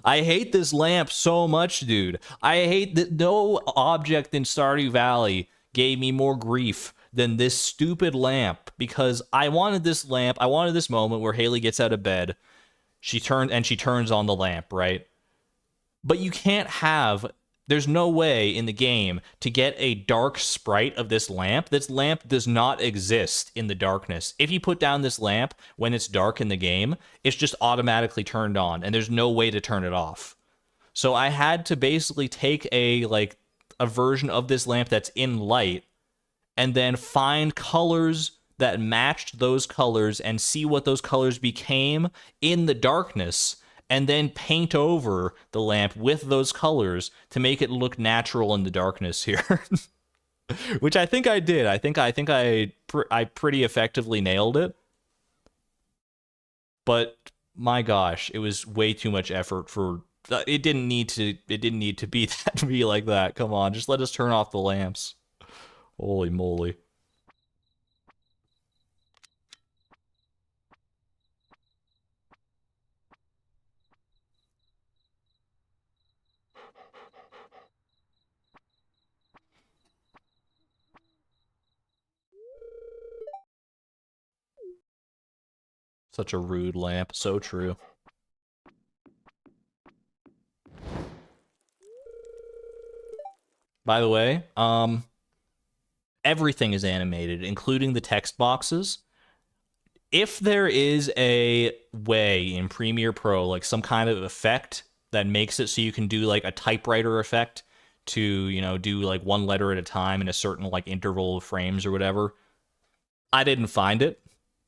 S1: I hate this lamp so much, dude. I hate that no object in Stardew Valley gave me more grief than this stupid lamp, because I wanted this lamp. I wanted this moment where Haley gets out of bed, she turns on the lamp, right? But you can't have, there's no way in the game to get a dark sprite of this lamp. This lamp does not exist in the darkness. If you put down this lamp when it's dark in the game, it's just automatically turned on, and there's no way to turn it off. So I had to basically take a version of this lamp that's in light, and then find colors that matched those colors and see what those colors became in the darkness, and then paint over the lamp with those colors to make it look natural in the darkness here. Which I think I did. I think I pretty effectively nailed it. But my gosh, it was way too much effort for it didn't need to be be like that. Come on, just let us turn off the lamps. Holy moly. Such a rude lamp. So true. By the way, everything is animated, including the text boxes. If there is a way in Premiere Pro, like some kind of effect that makes it so you can do like a typewriter effect to, you know, do like one letter at a time in a certain like interval of frames or whatever, I didn't find it.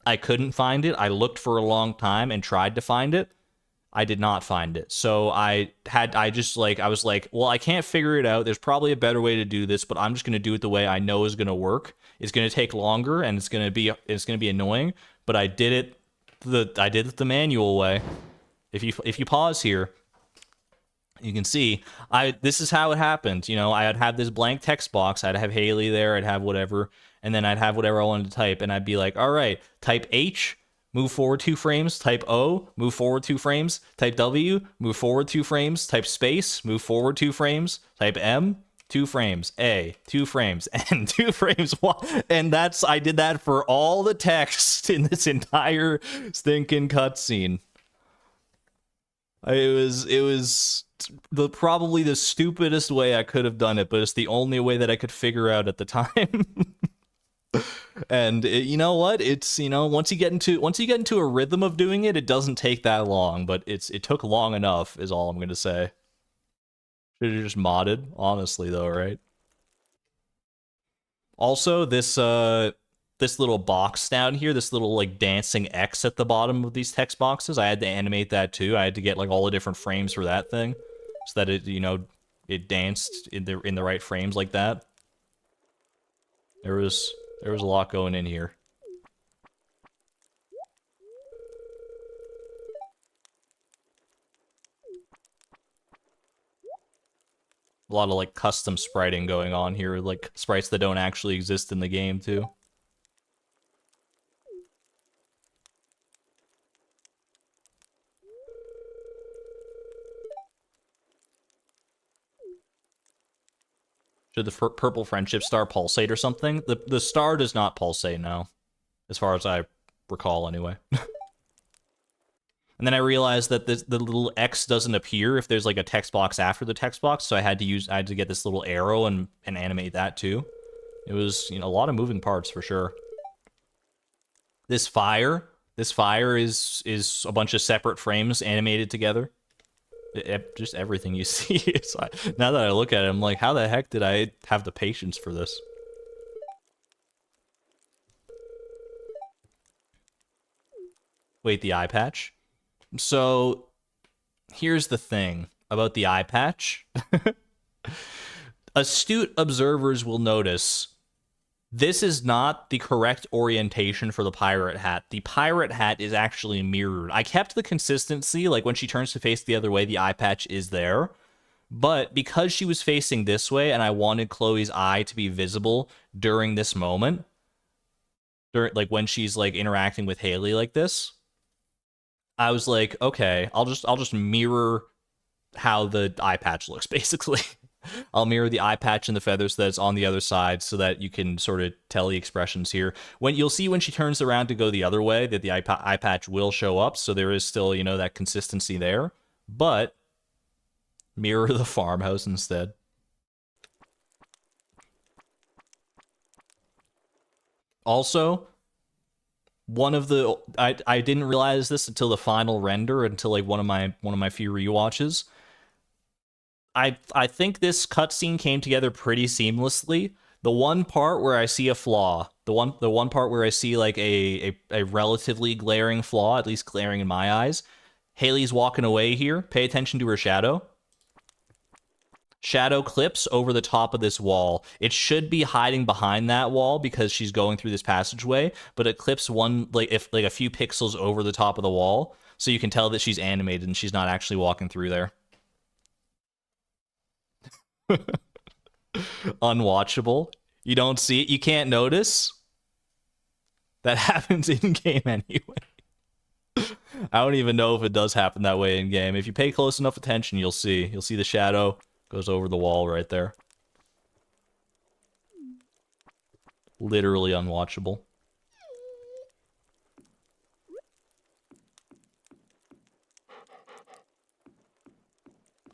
S1: I couldn't find it. I looked for a long time and tried to find it. I did not find it. So I was like, well, I can't figure it out. There's probably a better way to do this, but I'm just going to do it the way I know is going to work. It's going to take longer and it's going to be annoying, but I did it the manual way. If you pause here, you can see this is how it happened. You know, I'd have this blank text box, I'd have Haley there, I'd have whatever, and then I'd have whatever I wanted to type, and I'd be like, all right, type H, move forward 2 frames, type O, move forward 2 frames, type W, move forward 2 frames, type space, move forward 2 frames, type M, 2 frames, A, 2 frames, N, 2 frames, and I did that for all the text in this entire stinking cutscene. It was probably the stupidest way I could have done it, but it's the only way that I could figure out at the time. And you know what? It's, you know, once you get into a rhythm of doing it, it doesn't take that long, but it took long enough is all I'm going to say. Should have just modded, honestly though, right? Also, this little box down here, this little like dancing X at the bottom of these text boxes, I had to animate that too. I had to get like all the different frames for that thing so that it, you know, it danced in the right frames like that. There was a lot going in here. A lot of like custom spriting going on here, like sprites that don't actually exist in the game too. Should the purple friendship star pulsate or something? The star does not pulsate now, as far as I recall anyway. And then I realized that the little X doesn't appear if there's like a text box after the text box, so I had to get this little arrow and animate that too. It was, you know, a lot of moving parts for sure. This fire is a bunch of separate frames animated together. Just everything you see. Now that I look at it, I'm like, how the heck did I have the patience for this? Wait, the eye patch? So, here's the thing about the eye patch. Astute observers will notice this is not the correct orientation for the pirate hat. The pirate hat is actually mirrored. I kept the consistency, like when she turns to face the other way, the eye patch is there. But because she was facing this way and I wanted Chloe's eye to be visible during this moment, like when she's like interacting with Haley like this, I was like, okay, I'll just mirror how the eye patch looks, basically. I'll mirror the eye patch and the feathers that's on the other side so that you can sort of tell the expressions here. When you'll see when she turns around to go the other way that the eye patch will show up, so there is still, you know, that consistency there. But mirror the farmhouse instead. Also, one of the I didn't realize this until the final render, until like one of my few rewatches. I think this cutscene came together pretty seamlessly. The one part where I see a flaw, the one part where I see like a relatively glaring flaw, at least glaring in my eyes. Haley's walking away here. Pay attention to her shadow. Shadow clips over the top of this wall. It should be hiding behind that wall because she's going through this passageway, but it clips a few pixels over the top of the wall, so you can tell that she's animated and she's not actually walking through there. Unwatchable. You don't see it. You can't notice. That happens in game anyway. I don't even know if it does happen that way in game. If you pay close enough attention, you'll see. You'll see the shadow goes over the wall right there. Literally unwatchable.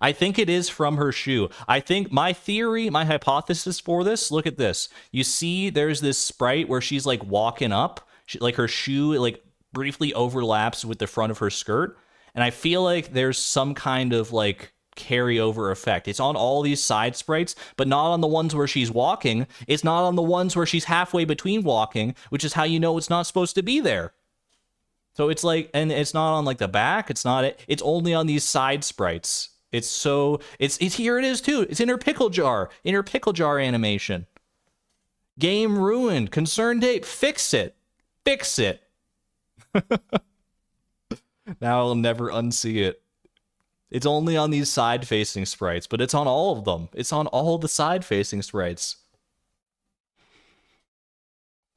S1: I think it is from her shoe. I think my theory, my hypothesis for this, look at this. You see there's this sprite where she's like walking up, like her shoe like briefly overlaps with the front of her skirt. And I feel like there's some kind of like carryover effect. It's on all these side sprites, but not on the ones where she's walking. It's not on the ones where she's halfway between walking, which is how you know it's not supposed to be there. So it's like, and it's not on like the back. It's not, it's only on these side sprites. It's so, it's here it is too. It's in her pickle jar animation. Game ruined. Concerned ape, fix it. Fix it. Now I'll never unsee it. It's only on these side-facing sprites, but it's on all of them. It's on all the side-facing sprites.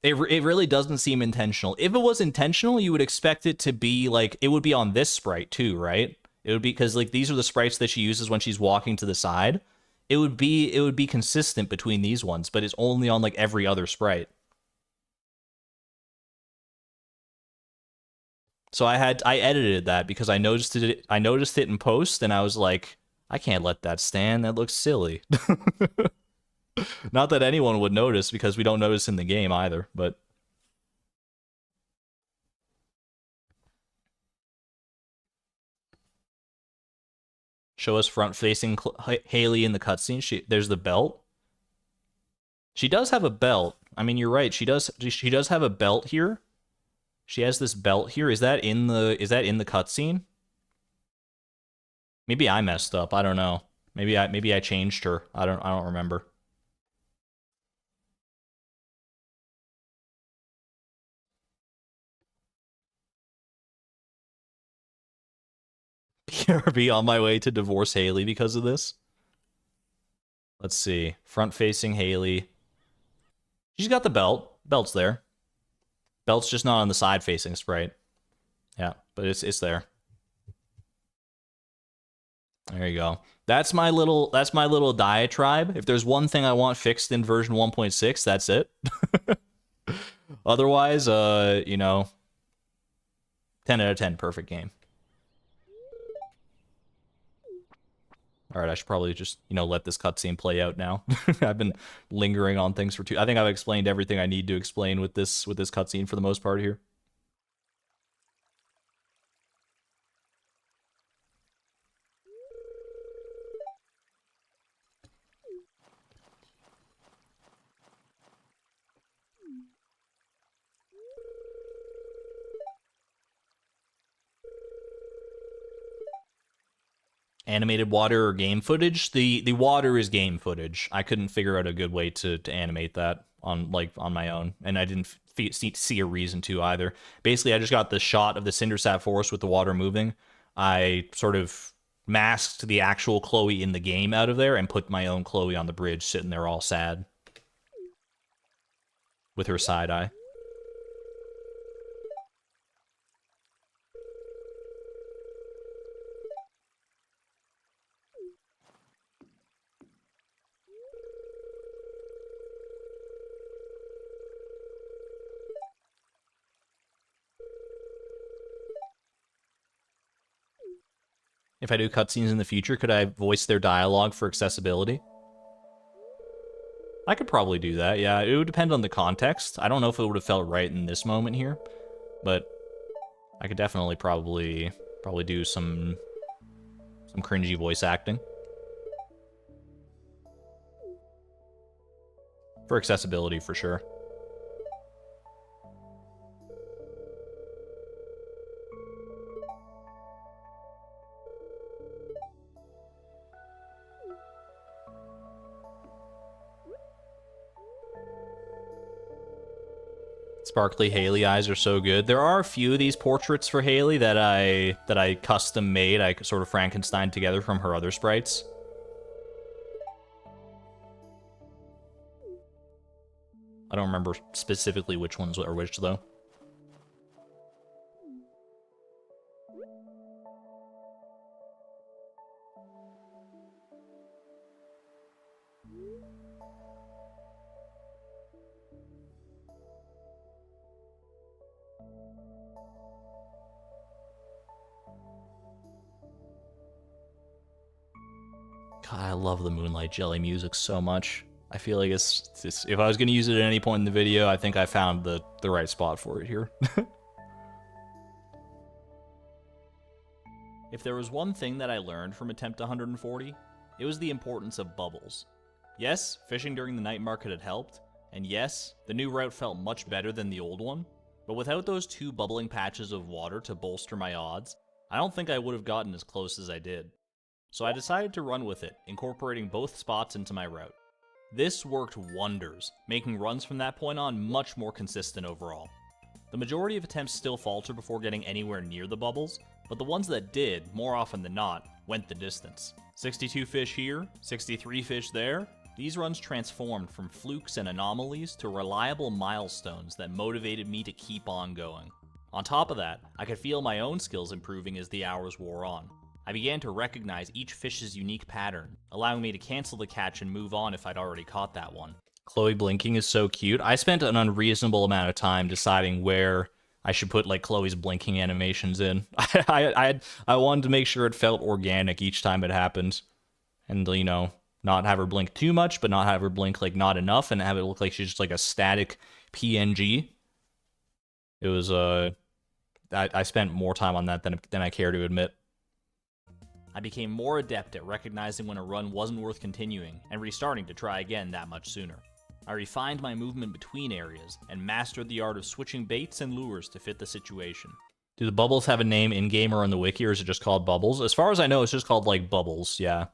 S1: It really doesn't seem intentional. If it was intentional, you would expect it to be like, it would be on this sprite too, right? It would be, because like these are the sprites that she uses when she's walking to the side. It would be consistent between these ones, but it's only on like every other sprite. So I edited that because I noticed it in post, and I was like, I can't let that stand. That looks silly. Not that anyone would notice, because we don't notice in the game either, but show us front-facing Haley in the cutscene. There's the belt. She does have a belt. I mean, you're right. She does have a belt here. She has this belt here. Is that in the cutscene? Maybe I messed up. I don't know. Maybe I changed her. I don't remember. BRB on my way to divorce Haley because of this. Let's see. Front-facing Haley. She's got the belt. Belt's there. Belt's just not on the side-facing sprite. Yeah, but it's there. There you go. That's my little diatribe. If there's one thing I want fixed in version 1.6, that's it. Otherwise, you know, 10 out of 10, perfect game. All right, I should probably just, you know, let this cutscene play out now. I've been lingering on things for I think I've explained everything I need to explain with this cutscene for the most part here. Animated water or game footage? The water is game footage. I couldn't figure out a good way to animate that on my own, and I didn't see a reason to either. Basically, I just got the shot of the Cindersap forest with the water moving. I sort of masked the actual Chloe in the game out of there and put my own Chloe on the bridge sitting there all sad with her side eye. If I do cutscenes in the future, could I voice their dialogue for accessibility? I could probably do that, yeah. It would depend on the context. I don't know if it would have felt right in this moment here, but I could definitely probably do some cringy voice acting. For accessibility, for sure. Sparkly Haley eyes are so good. There are a few of these portraits for Haley that I custom made. I sort of Frankenstein together from her other sprites. I don't remember specifically which ones are which though. God, I love the Moonlight Jelly music so much. I feel like it's if I was going to use it at any point in the video, I think I found the right spot for it here.
S2: If there was one thing that I learned from Attempt 140, it was the importance of bubbles. Yes, fishing during the night market had helped, and yes, the new route felt much better than the old one, but without those 2 bubbling patches of water to bolster my odds, I don't think I would have gotten as close as I did. So I decided to run with it, incorporating both spots into my route. This worked wonders, making runs from that point on much more consistent overall. The majority of attempts still falter before getting anywhere near the bubbles, but the ones that did, more often than not, went the distance. 62 fish here, 63 fish there. These runs transformed from flukes and anomalies to reliable milestones that motivated me to keep on going. On top of that, I could feel my own skills improving as the hours wore on. I began to recognize each fish's unique pattern, allowing me to cancel the catch and move on if I'd already caught that one.
S1: Chloe blinking is so cute. I spent an unreasonable amount of time deciding where I should put like Chloe's blinking animations in. I wanted to make sure it felt organic each time it happened, and you know, not have her blink too much, but not have her blink like not enough, and have it look like she's just like a static PNG. It was I spent more time on that than I care to admit.
S2: I became more adept at recognizing when a run wasn't worth continuing and restarting to try again that much sooner. I refined my movement between areas and mastered the art of switching baits and lures to fit the situation.
S1: Do the bubbles have a name in-game or on the wiki, or is it just called Bubbles? As far as I know, it's just called like Bubbles, yeah.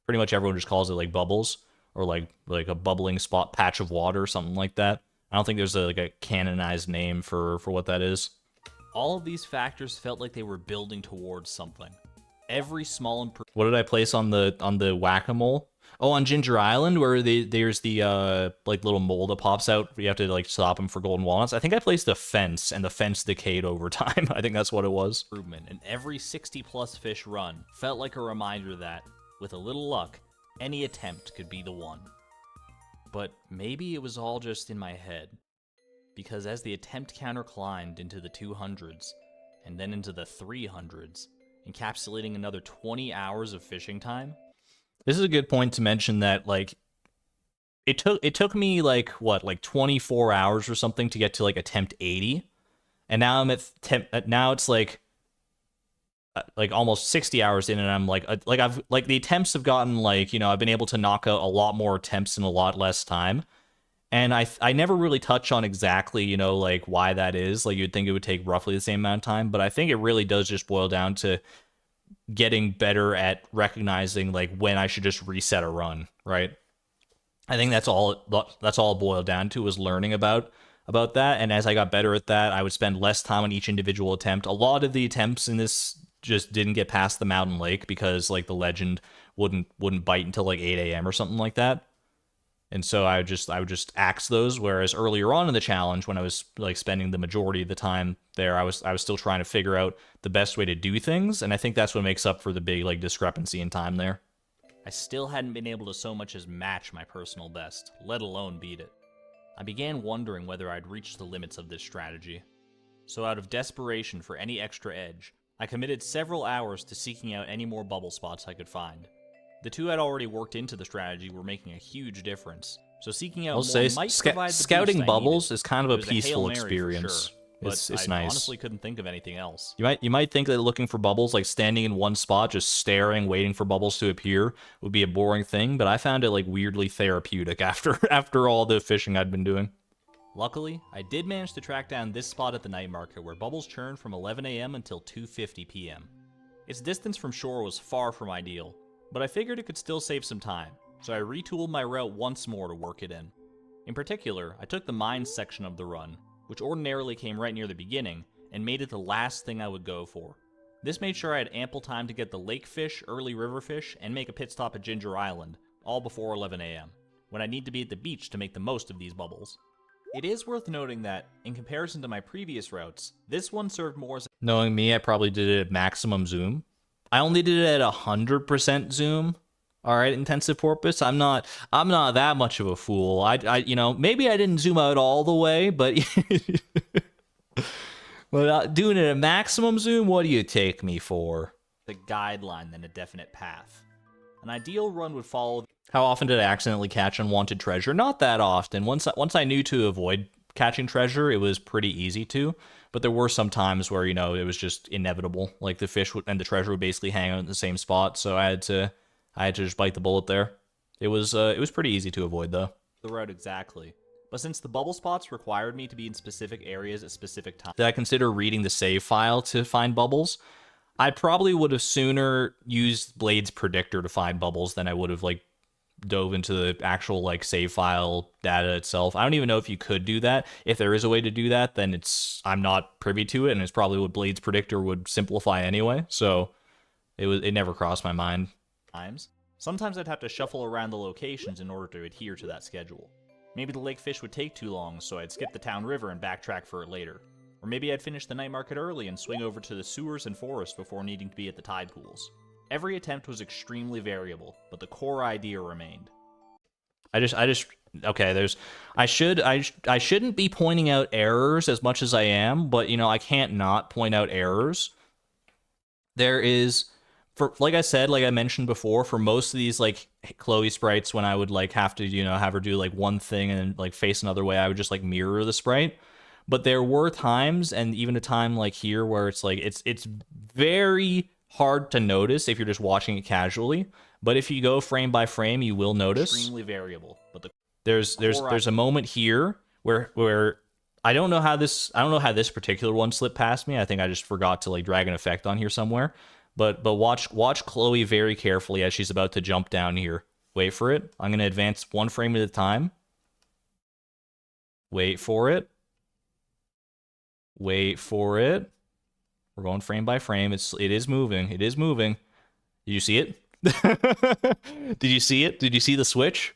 S1: Pretty much everyone just calls it like Bubbles, or like a bubbling spot patch of water or something like that. I don't think there's like a canonized name for what that is.
S2: All of these factors felt like they were building towards something. Every small improvement.
S1: What did I place on the whack-a-mole? Oh, on Ginger Island, where there's the like little mole that pops out. You have to like stop him for golden walnuts. I think I placed a fence, and the fence decayed over time. I think that's what it was.
S2: And every 60+ fish run felt like a reminder that, with a little luck, any attempt could be the one. But maybe it was all just in my head, because as the attempt counter climbed into the 200s, and then into the 300s, encapsulating another 20 hours of fishing time.
S1: This is a good point to mention that like it took me like what, like 24 hours or something to get to like attempt 80, and now I'm at now it's like almost 60 hours in, and I'm like I've like the attempts have gotten like, you know, I've been able to knock out a lot more attempts in a lot less time. And I never really touch on exactly, you know, like why that is. Like you'd think it would take roughly the same amount of time, but I think it really does just boil down to getting better at recognizing like when I should just reset a run, right? I think that's all it boiled down to, was learning about that. And as I got better at that, I would spend less time on each individual attempt. A lot of the attempts in this just didn't get past the mountain lake because like the legend wouldn't bite until like 8 a.m. or something like that. And so I would just axe those, whereas earlier on in the challenge, when I was like spending the majority of the time there, I was still trying to figure out the best way to do things, and I think that's what makes up for the big like discrepancy in time there.
S2: I still hadn't been able to so much as match my personal best, let alone beat it. I began wondering whether I'd reached the limits of this strategy. So out of desperation for any extra edge, I committed several hours to seeking out any more bubble spots I could find. The 2 I'd already worked into the strategy were making a huge difference, so seeking out more might provide the
S1: scouting
S2: boost
S1: bubbles
S2: I
S1: is kind of a
S2: Hail
S1: peaceful
S2: Mary for
S1: experience.
S2: sure, but
S1: It's
S2: I
S1: nice.
S2: honestly couldn't think of anything else.
S1: You might think that looking for bubbles, like standing in one spot, just staring, waiting for bubbles to appear, would be a boring thing, but I found it like weirdly therapeutic after all the fishing I'd been doing.
S2: Luckily, I did manage to track down this spot at the night market where bubbles churn from 11 a.m. until 2:50 p.m. Its distance from shore was far from ideal, but I figured it could still save some time, so I retooled my route once more to work it in. In particular, I took the mines section of the run, which ordinarily came right near the beginning, and made it the last thing I would go for. This made sure I had ample time to get the lake fish, early river fish, and make a pit stop at Ginger Island, all before 11 a.m., when I need to be at the beach to make the most of these bubbles. It is worth noting that, in comparison to my previous routes, this one served more as...
S1: Knowing me, I probably did it at maximum zoom. I only did it at 100% zoom. All right, intensive porpoise. I'm not that much of a fool. I you know, maybe I didn't zoom out all the way, but but doing it at maximum zoom, what do you take me for?
S2: the guideline than a definite path. And An ideal run would follow.
S1: How often did I accidentally catch unwanted treasure? Not that often. Once I knew to avoid catching treasure, it was pretty easy to. But there were some times where, you know, it was just inevitable. Like the fish and the treasure would basically hang out in the same spot, so I had to just bite the bullet there. It was pretty easy to avoid though.
S2: The route exactly. But since the bubble spots required me to be in specific areas at specific times,
S1: Did I consider reading the save file to find bubbles? I probably would have sooner used Blade's predictor to find bubbles than I would have like dove into the actual like save file data itself. I don't even know if you could do that. If there is a way to do that, then I'm not privy to it, and it's probably what Blade's predictor would simplify anyway. So it never crossed my mind.
S2: Sometimes I'd have to shuffle around the locations in order to adhere to that schedule. Maybe the lake fish would take too long, so I'd skip the town river and backtrack for it later. Or maybe I'd finish the night market early and swing over to the sewers and forest before needing to be at the tide pools. Every attempt was extremely variable, but the core idea remained.
S1: Okay, I shouldn't be pointing out errors as much as I am, but you know, I can't not point out errors. There is, like I said, like I mentioned before, for most of these like Chloe sprites, when I would like have to, you know, have her do like one thing and then like face another way, I would just like mirror the sprite. But there were times, and even a time like here, where it's like it's very hard to notice if you're just watching it casually. But if you go frame by frame, you will notice.
S2: Extremely variable, but
S1: there's a moment here where I don't know how this particular one slipped past me. I think I just forgot to like drag an effect on here somewhere. But watch Chloe very carefully as she's about to jump down here. Wait for it. I'm gonna advance one frame at a time. Wait for it. Wait for it. We're going frame by frame. It is moving. It is moving. Did you see it? Did you see it? Did you see the switch?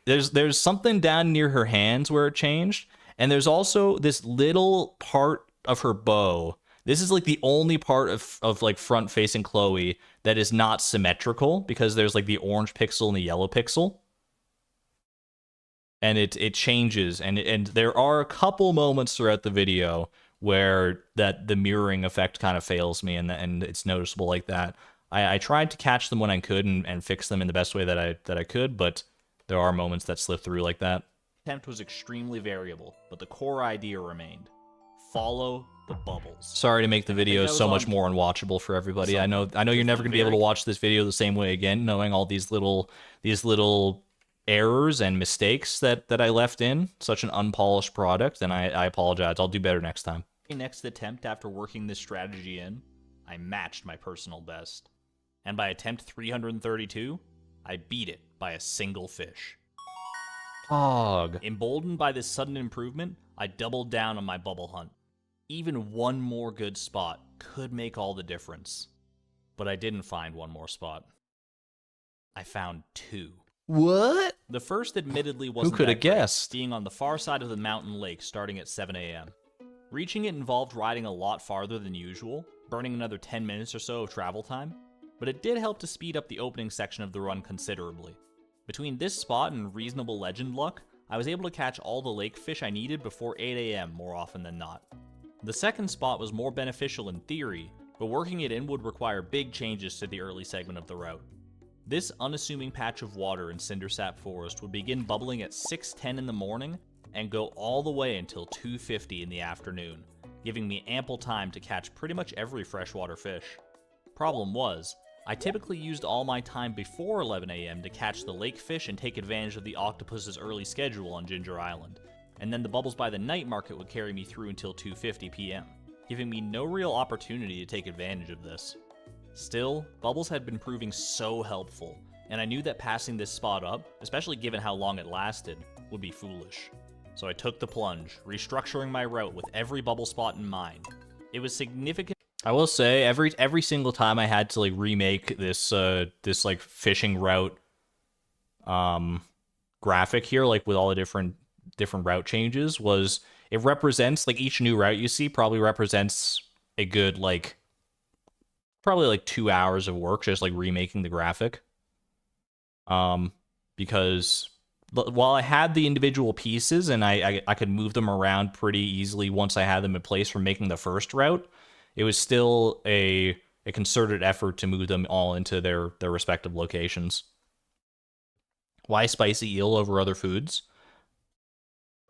S1: There's something down near her hands where it changed, and there's also this little part of her bow. This is like the only part of like front facing Chloe that is not symmetrical, because there's like the orange pixel and the yellow pixel. And it changes, and there are a couple moments throughout the video where the mirroring effect kind of fails me, and it's noticeable like that. I tried to catch them when I could and fix them in the best way that I could, but there are moments that slip through like that.
S2: Attempt was extremely variable, but the core idea remained. Follow the bubbles.
S1: Sorry to make the video so much more unwatchable for everybody. I know you're never going to be able to watch this video the same way again, knowing all these little errors and mistakes that I left in such an unpolished product, and I apologize. I'll do better next time.
S2: Next attempt, after working this strategy in, I matched my personal best. And by attempt 332, I beat it by a single fish.
S1: Hog.
S2: Emboldened by this sudden improvement, I doubled down on my bubble hunt. Even one more good spot could make all the difference. But I didn't find one more spot. I found two.
S1: What?
S2: The first admittedly wasn't
S1: Who could have guessed?
S2: Being on the far side of the mountain lake starting at 7 a.m. Reaching it involved riding a lot farther than usual, burning another 10 minutes or so of travel time, but it did help to speed up the opening section of the run considerably. Between this spot and reasonable legend luck, I was able to catch all the lake fish I needed before 8 a.m. more often than not. The second spot was more beneficial in theory, but working it in would require big changes to the early segment of the route. This unassuming patch of water in Cindersap Forest would begin bubbling at 6:10 in the morning and go all the way until 2:50 in the afternoon, giving me ample time to catch pretty much every freshwater fish. Problem was, I typically used all my time before 11 a.m. to catch the lake fish and take advantage of the octopus's early schedule on Ginger Island, and then the bubbles by the night market would carry me through until 2:50 p.m., giving me no real opportunity to take advantage of this. Still, bubbles had been proving so helpful, and I knew that passing this spot up, especially given how long it lasted, would be foolish. So I took the plunge, restructuring my route with every bubble spot in mind. It was significant.
S1: I will say, every single time I had to like remake this like fishing route graphic here, like with all the different route changes, was it represents, like, each new route you see probably represents a good like probably like 2 hours of work just like remaking the graphic. Because while I had the individual pieces and I could move them around pretty easily once I had them in place for making the first route, it was still a concerted effort to move them all into their respective locations. Why spicy eel over other foods?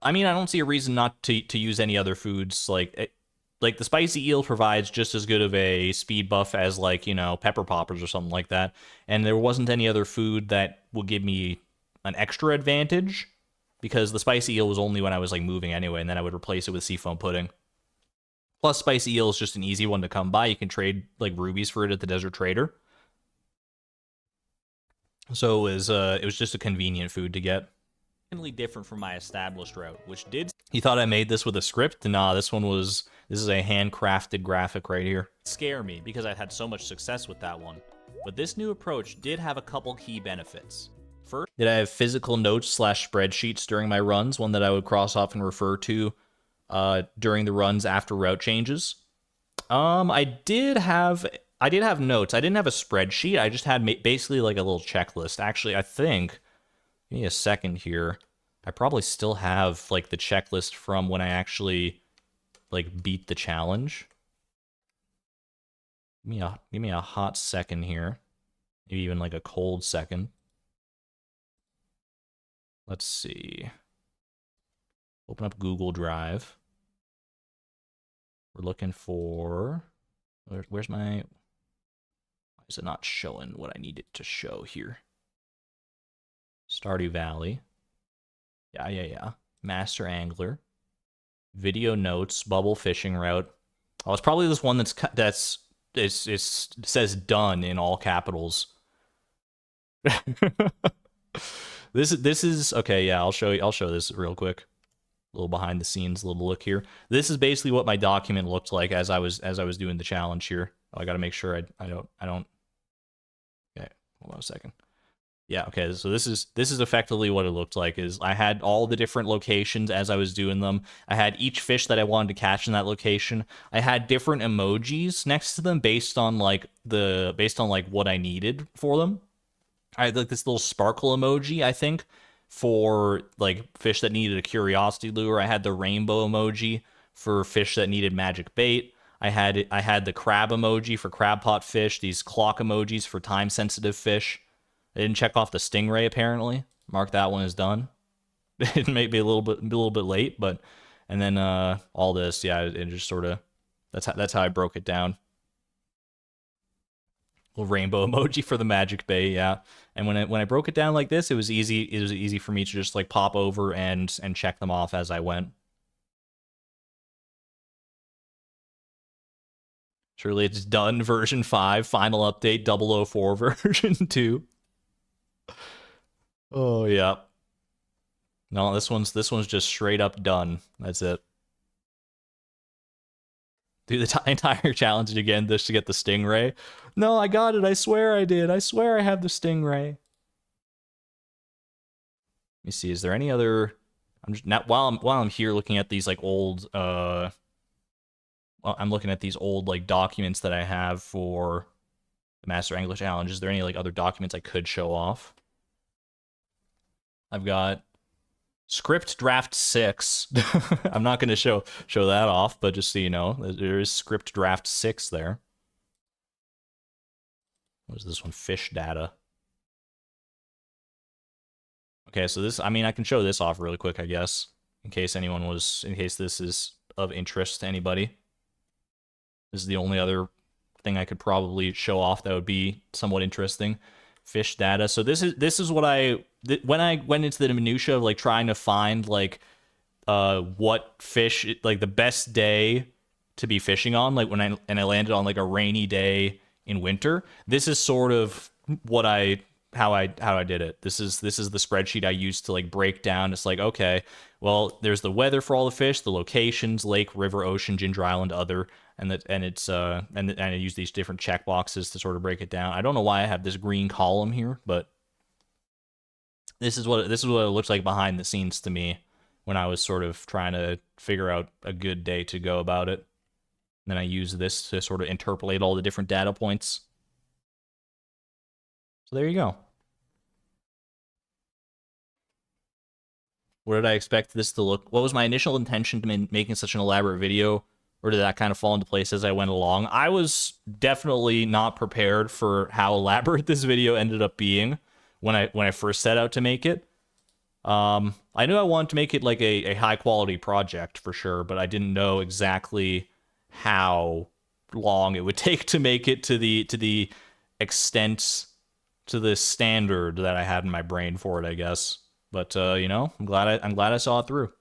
S1: I mean, I don't see a reason not to use any other foods. Like the spicy eel provides just as good of a speed buff as, like, you know, pepper poppers or something like that. And there wasn't any other food that would give me an extra advantage, because the spicy eel was only when I was like moving anyway, and then I would replace it with seafoam pudding. Plus, spicy eel is just an easy one to come by. You can trade like rubies for it at the Desert Trader. So it was just a convenient food to get.
S2: Different from my established route, which did
S1: You thought I made this with a script? Nah, this is a handcrafted graphic right here.
S2: scare me because I'd had so much success with that one. But this new approach did have a couple key benefits. First,
S1: Did I have physical notes / spreadsheets during my runs, one that I would cross off and refer to during the runs after route changes? I did have notes. I didn't have a spreadsheet. I just had basically like a little checklist. Actually, I think, give me a second here. I probably still have like the checklist from when I actually like beat the challenge. Give me a hot second here. Maybe even like a cold second. Let's see. Open up Google Drive. We're looking for... Where's my... Why is it not showing what I need it to show here? Stardew Valley. Yeah. Master Angler. Video notes. Bubble fishing route. Oh, it's probably this one it says done in all capitals. This is okay. Yeah, I'll show this real quick. A little behind the scenes, little look here. This is basically what my document looked like as I was doing the challenge here. Oh, I got to make sure I don't. Okay, hold on a second. Yeah, okay. So this is effectively what it looked like. Is I had all the different locations as I was doing them. I had each fish that I wanted to catch in that location. I had different emojis next to them based on like what I needed for them. I had like this little sparkle emoji, I think, for like fish that needed a curiosity lure. I had the rainbow emoji for fish that needed magic bait. I had the crab emoji for crab pot fish, these clock emojis for time sensitive fish. I didn't check off the stingray apparently. Mark that one as done. It may be a little bit late, but and then all this, yeah, it just sort of that's how I broke it down. Little rainbow emoji for the magic bait, yeah. And when I broke it down like this, it was easy for me to just like pop over and check them off as I went. Surely it's done version 5, final update 004 version 2. Oh yeah. No, this one's just straight up done. That's it. Do the entire challenge again just to get the stingray. No, I got it. I swear I did. I swear I have the stingray. Let me see. Is there any other? I'm just now while I'm here looking at these like old I'm looking at these old like documents that I have for the Master Angler Challenge. Is there any like other documents I could show off? I've got script draft 6. I'm not going to show that off, but just so you know, there is script draft 6 there. What is this one? Fish data. Okay, so this, I mean, I can show this off really quick, I guess, in case this is of interest to anybody. This is the only other thing I could probably show off that would be somewhat interesting. Fish data. So this is what when I went into the minutia of like trying to find like what fish like the best day to be fishing on, like when I landed on like a rainy day in winter. This is sort of what how I did it. This is the spreadsheet I used to like break down. It's like, okay, well, there's the weather for all the fish, the locations, lake, river, ocean, Ginger Island, other, and I use these different check boxes to sort of break it down. I don't know why I have this green column here, but this is what it looks like behind the scenes to me when I was sort of trying to figure out a good day to go about it. And then I use this to sort of interpolate all the different data points. So there you go. What did I expect this to look? What was my initial intention to making such an elaborate video? Or did that kind of fall into place as I went along? I was definitely not prepared for how elaborate this video ended up being when I first set out to make it. I knew I wanted to make it like a high quality project for sure, but I didn't know exactly how long it would take to make it to the extent, to the standard that I had in my brain for it, I guess. But you know, I'm glad I saw it through.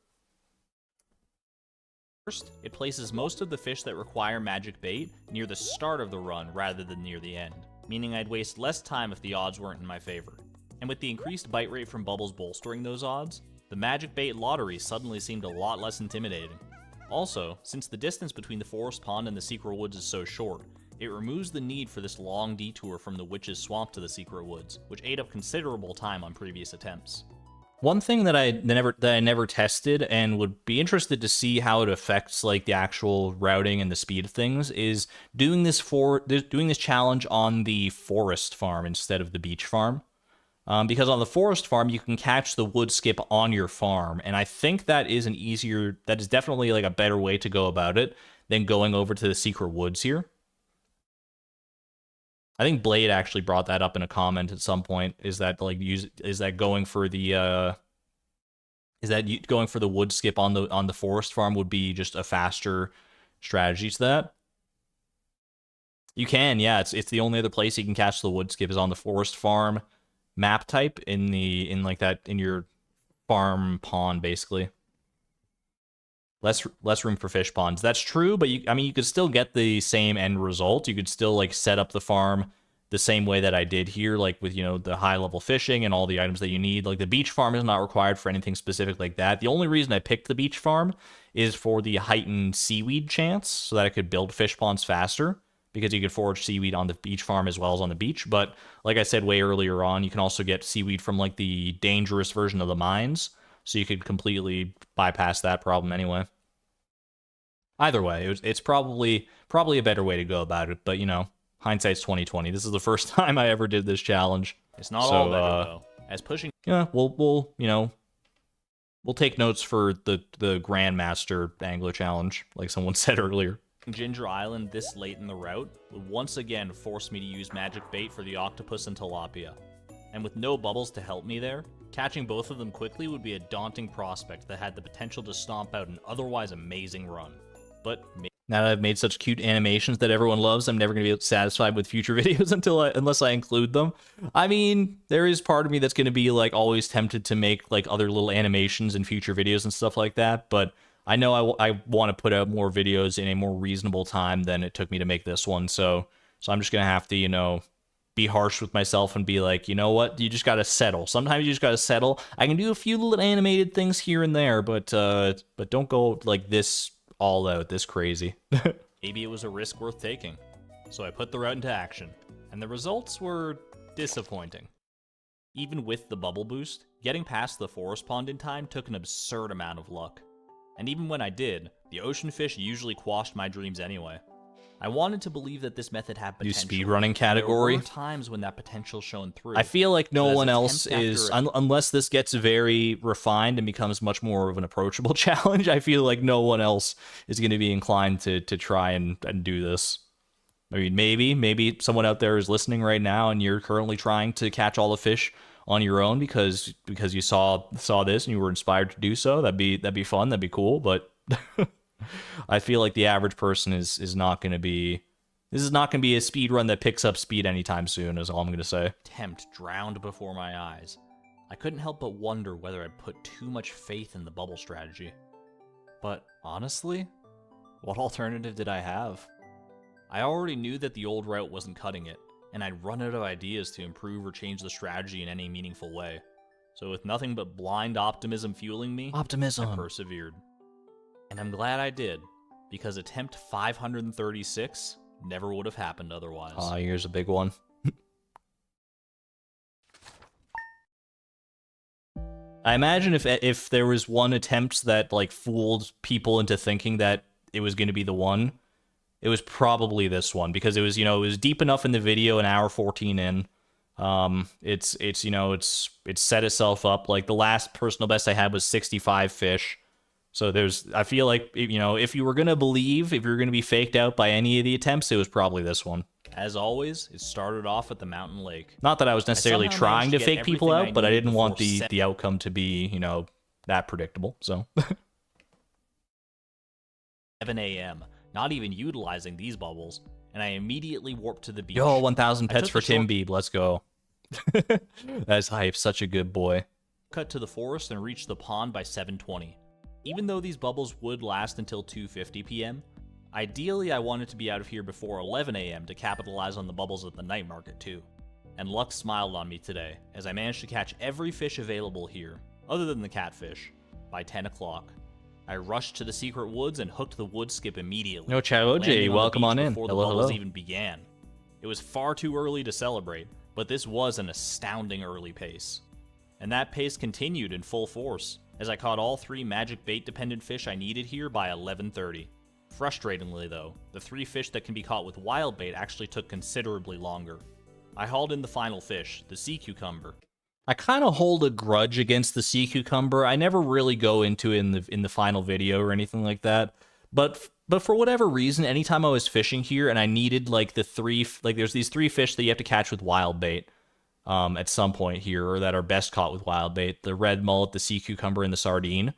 S2: First, it places most of the fish that require magic bait near the start of the run rather than near the end, meaning I'd waste less time if the odds weren't in my favor. And with the increased bite rate from bubbles bolstering those odds, the magic bait lottery suddenly seemed a lot less intimidating. Also, since the distance between the forest pond and the secret woods is so short, it removes the need for this long detour from the witch's swamp to the secret woods, which ate up considerable time on previous attempts.
S1: One thing that I never tested and would be interested to see how it affects like the actual routing and the speed of things is doing this challenge on the forest farm instead of the beach farm. Because on the forest farm you can catch the wood skip on your farm, and I think that is definitely like a better way to go about it than going over to the secret woods here. I think Blade actually brought that up in a comment at some point. Is that going for the wood skip on the forest farm would be just a faster strategy to that? You can, yeah. It's the only other place you can catch the wood skip is on the forest farm map type in your farm pond, basically. Less room for fish ponds. That's true, but you could still get the same end result. You could still like set up the farm the same way that I did here, like with, you know, the high level fishing and all the items that you need. Like the beach farm is not required for anything specific like that. The only reason I picked the beach farm is for the heightened seaweed chance, so that I could build fish ponds faster, because you could forage seaweed on the beach farm as well as on the beach. But like I said way earlier on, you can also get seaweed from like the dangerous version of the mines, so you could completely bypass that problem anyway. Either way, it's probably a better way to go about it, but you know, hindsight's 2020. This is the first time I ever did this challenge.
S2: It's not all better though. As pushing,
S1: yeah, we'll take notes for the Grandmaster Angler Challenge, like someone said earlier.
S2: Ginger Island this late in the route would once again force me to use magic bait for the octopus and tilapia. And with no bubbles to help me there, catching both of them quickly would be a daunting prospect that had the potential to stomp out an otherwise amazing run. But
S1: now that I've made such cute animations that everyone loves, I'm never going to be satisfied with future videos unless I include them. I mean, there is part of me that's going to be like always tempted to make like other little animations in future videos and stuff like that, but I know I want to put out more videos in a more reasonable time than it took me to make this one, so I'm just going to have to, you know, be harsh with myself and be like, you know what, you just got to settle. Sometimes you just got to settle. I can do a few little animated things here and there, but don't go like this all out, this crazy.
S2: Maybe it was a risk worth taking. So I put the route into action, and the results were disappointing. Even with the bubble boost, getting past the forest pond in time took an absurd amount of luck. And even when I did, the ocean fish usually quashed my dreams anyway. I wanted to believe that this method had potential.
S1: You speedrunning category?
S2: There were times when that potential shone through.
S1: I feel like no one else is, unless this gets very refined and becomes much more of an approachable challenge, I feel like no one else is going to be inclined to try and do this. I mean, maybe someone out there is listening right now and you're currently trying to catch all the fish on your own because you saw this and you were inspired to do so. That'd be fun, that'd be cool, but I feel like the average person is not going to be... This is not going to be a speed run that picks up speed anytime soon, is all I'm going to say.
S2: Attempt drowned before my eyes. I couldn't help but wonder whether I'd put too much faith in the bubble strategy. But honestly, what alternative did I have? I already knew that the old route wasn't cutting it, and I'd run out of ideas to improve or change the strategy in any meaningful way. So with nothing but blind optimism fueling me, I persevered. And I'm glad I did, because attempt 536 never would have happened otherwise.
S1: Ah, here's a big one. I imagine if there was one attempt that like fooled people into thinking that it was going to be the one, it was probably this one, because it was, you know, it was deep enough in the video, an hour 14 in. It's you know, it's set itself up. Like the last personal best I had was 65 fish. So I feel like, you know, if you were gonna believe, if you were gonna be faked out by any of the attempts, it was probably this one.
S2: As always, it started off at the mountain lake.
S1: Not that I was necessarily trying to fake people out, but I didn't want
S2: the
S1: the outcome to be, you know, that predictable. So
S2: 7 a.m., not even utilizing these bubbles, and I immediately warped to the beach.
S1: Yo, 1,000 pets for Tim Beeb. Let's go. That's hype. Such a good boy.
S2: Cut to the forest and reached the pond by 7:20. Even though these bubbles would last until 2:50 p.m., ideally I wanted to be out of here before 11 a.m. to capitalize on the bubbles at the night market too. And luck smiled on me today, as I managed to catch every fish available here, other than the catfish, by 10 o'clock. I rushed to the secret woods and hooked the wood skip immediately.
S1: No, Chaoji, welcome on in.
S2: Before the bubbles even began. It was far too early to celebrate, but this was an astounding early pace. And that pace continued in full force, as I caught all 3 magic bait-dependent fish I needed here by 11:30. Frustratingly though, the 3 fish that can be caught with wild bait actually took considerably longer. I hauled in the final fish, the sea cucumber.
S1: I kind of hold a grudge against the sea cucumber. I never really go into it in the final video or anything like that. But for whatever reason, anytime I was fishing here and I needed like there's these 3 fish that you have to catch with wild bait at some point here, or that are best caught with wild bait, the red mullet, the sea cucumber, and the sardine.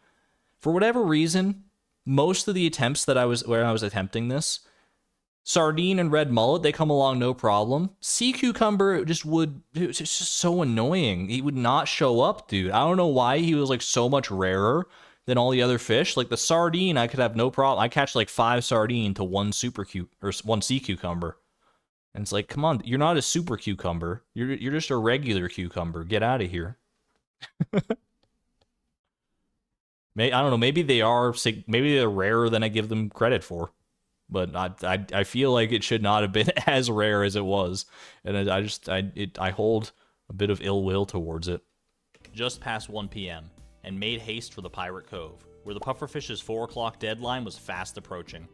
S1: For whatever reason, most of the attempts where I was attempting this, sardine and red mullet, they come along no problem. Sea cucumber it was just so annoying. He would not show up, dude. I don't know why he was like so much rarer than all the other fish. Like the sardine, I could have no problem. I catch like 5 sardine to 1 1 sea cucumber. And it's like, come on, you're not a super cucumber. You're just a regular cucumber. Get out of here. I don't know, maybe they're rarer than I give them credit for. But I feel like it should not have been as rare as it was, and I hold a bit of ill will towards it.
S2: Just past 1 p.m. and made haste for the Pirate Cove, where the pufferfish's 4 o'clock deadline was fast approaching.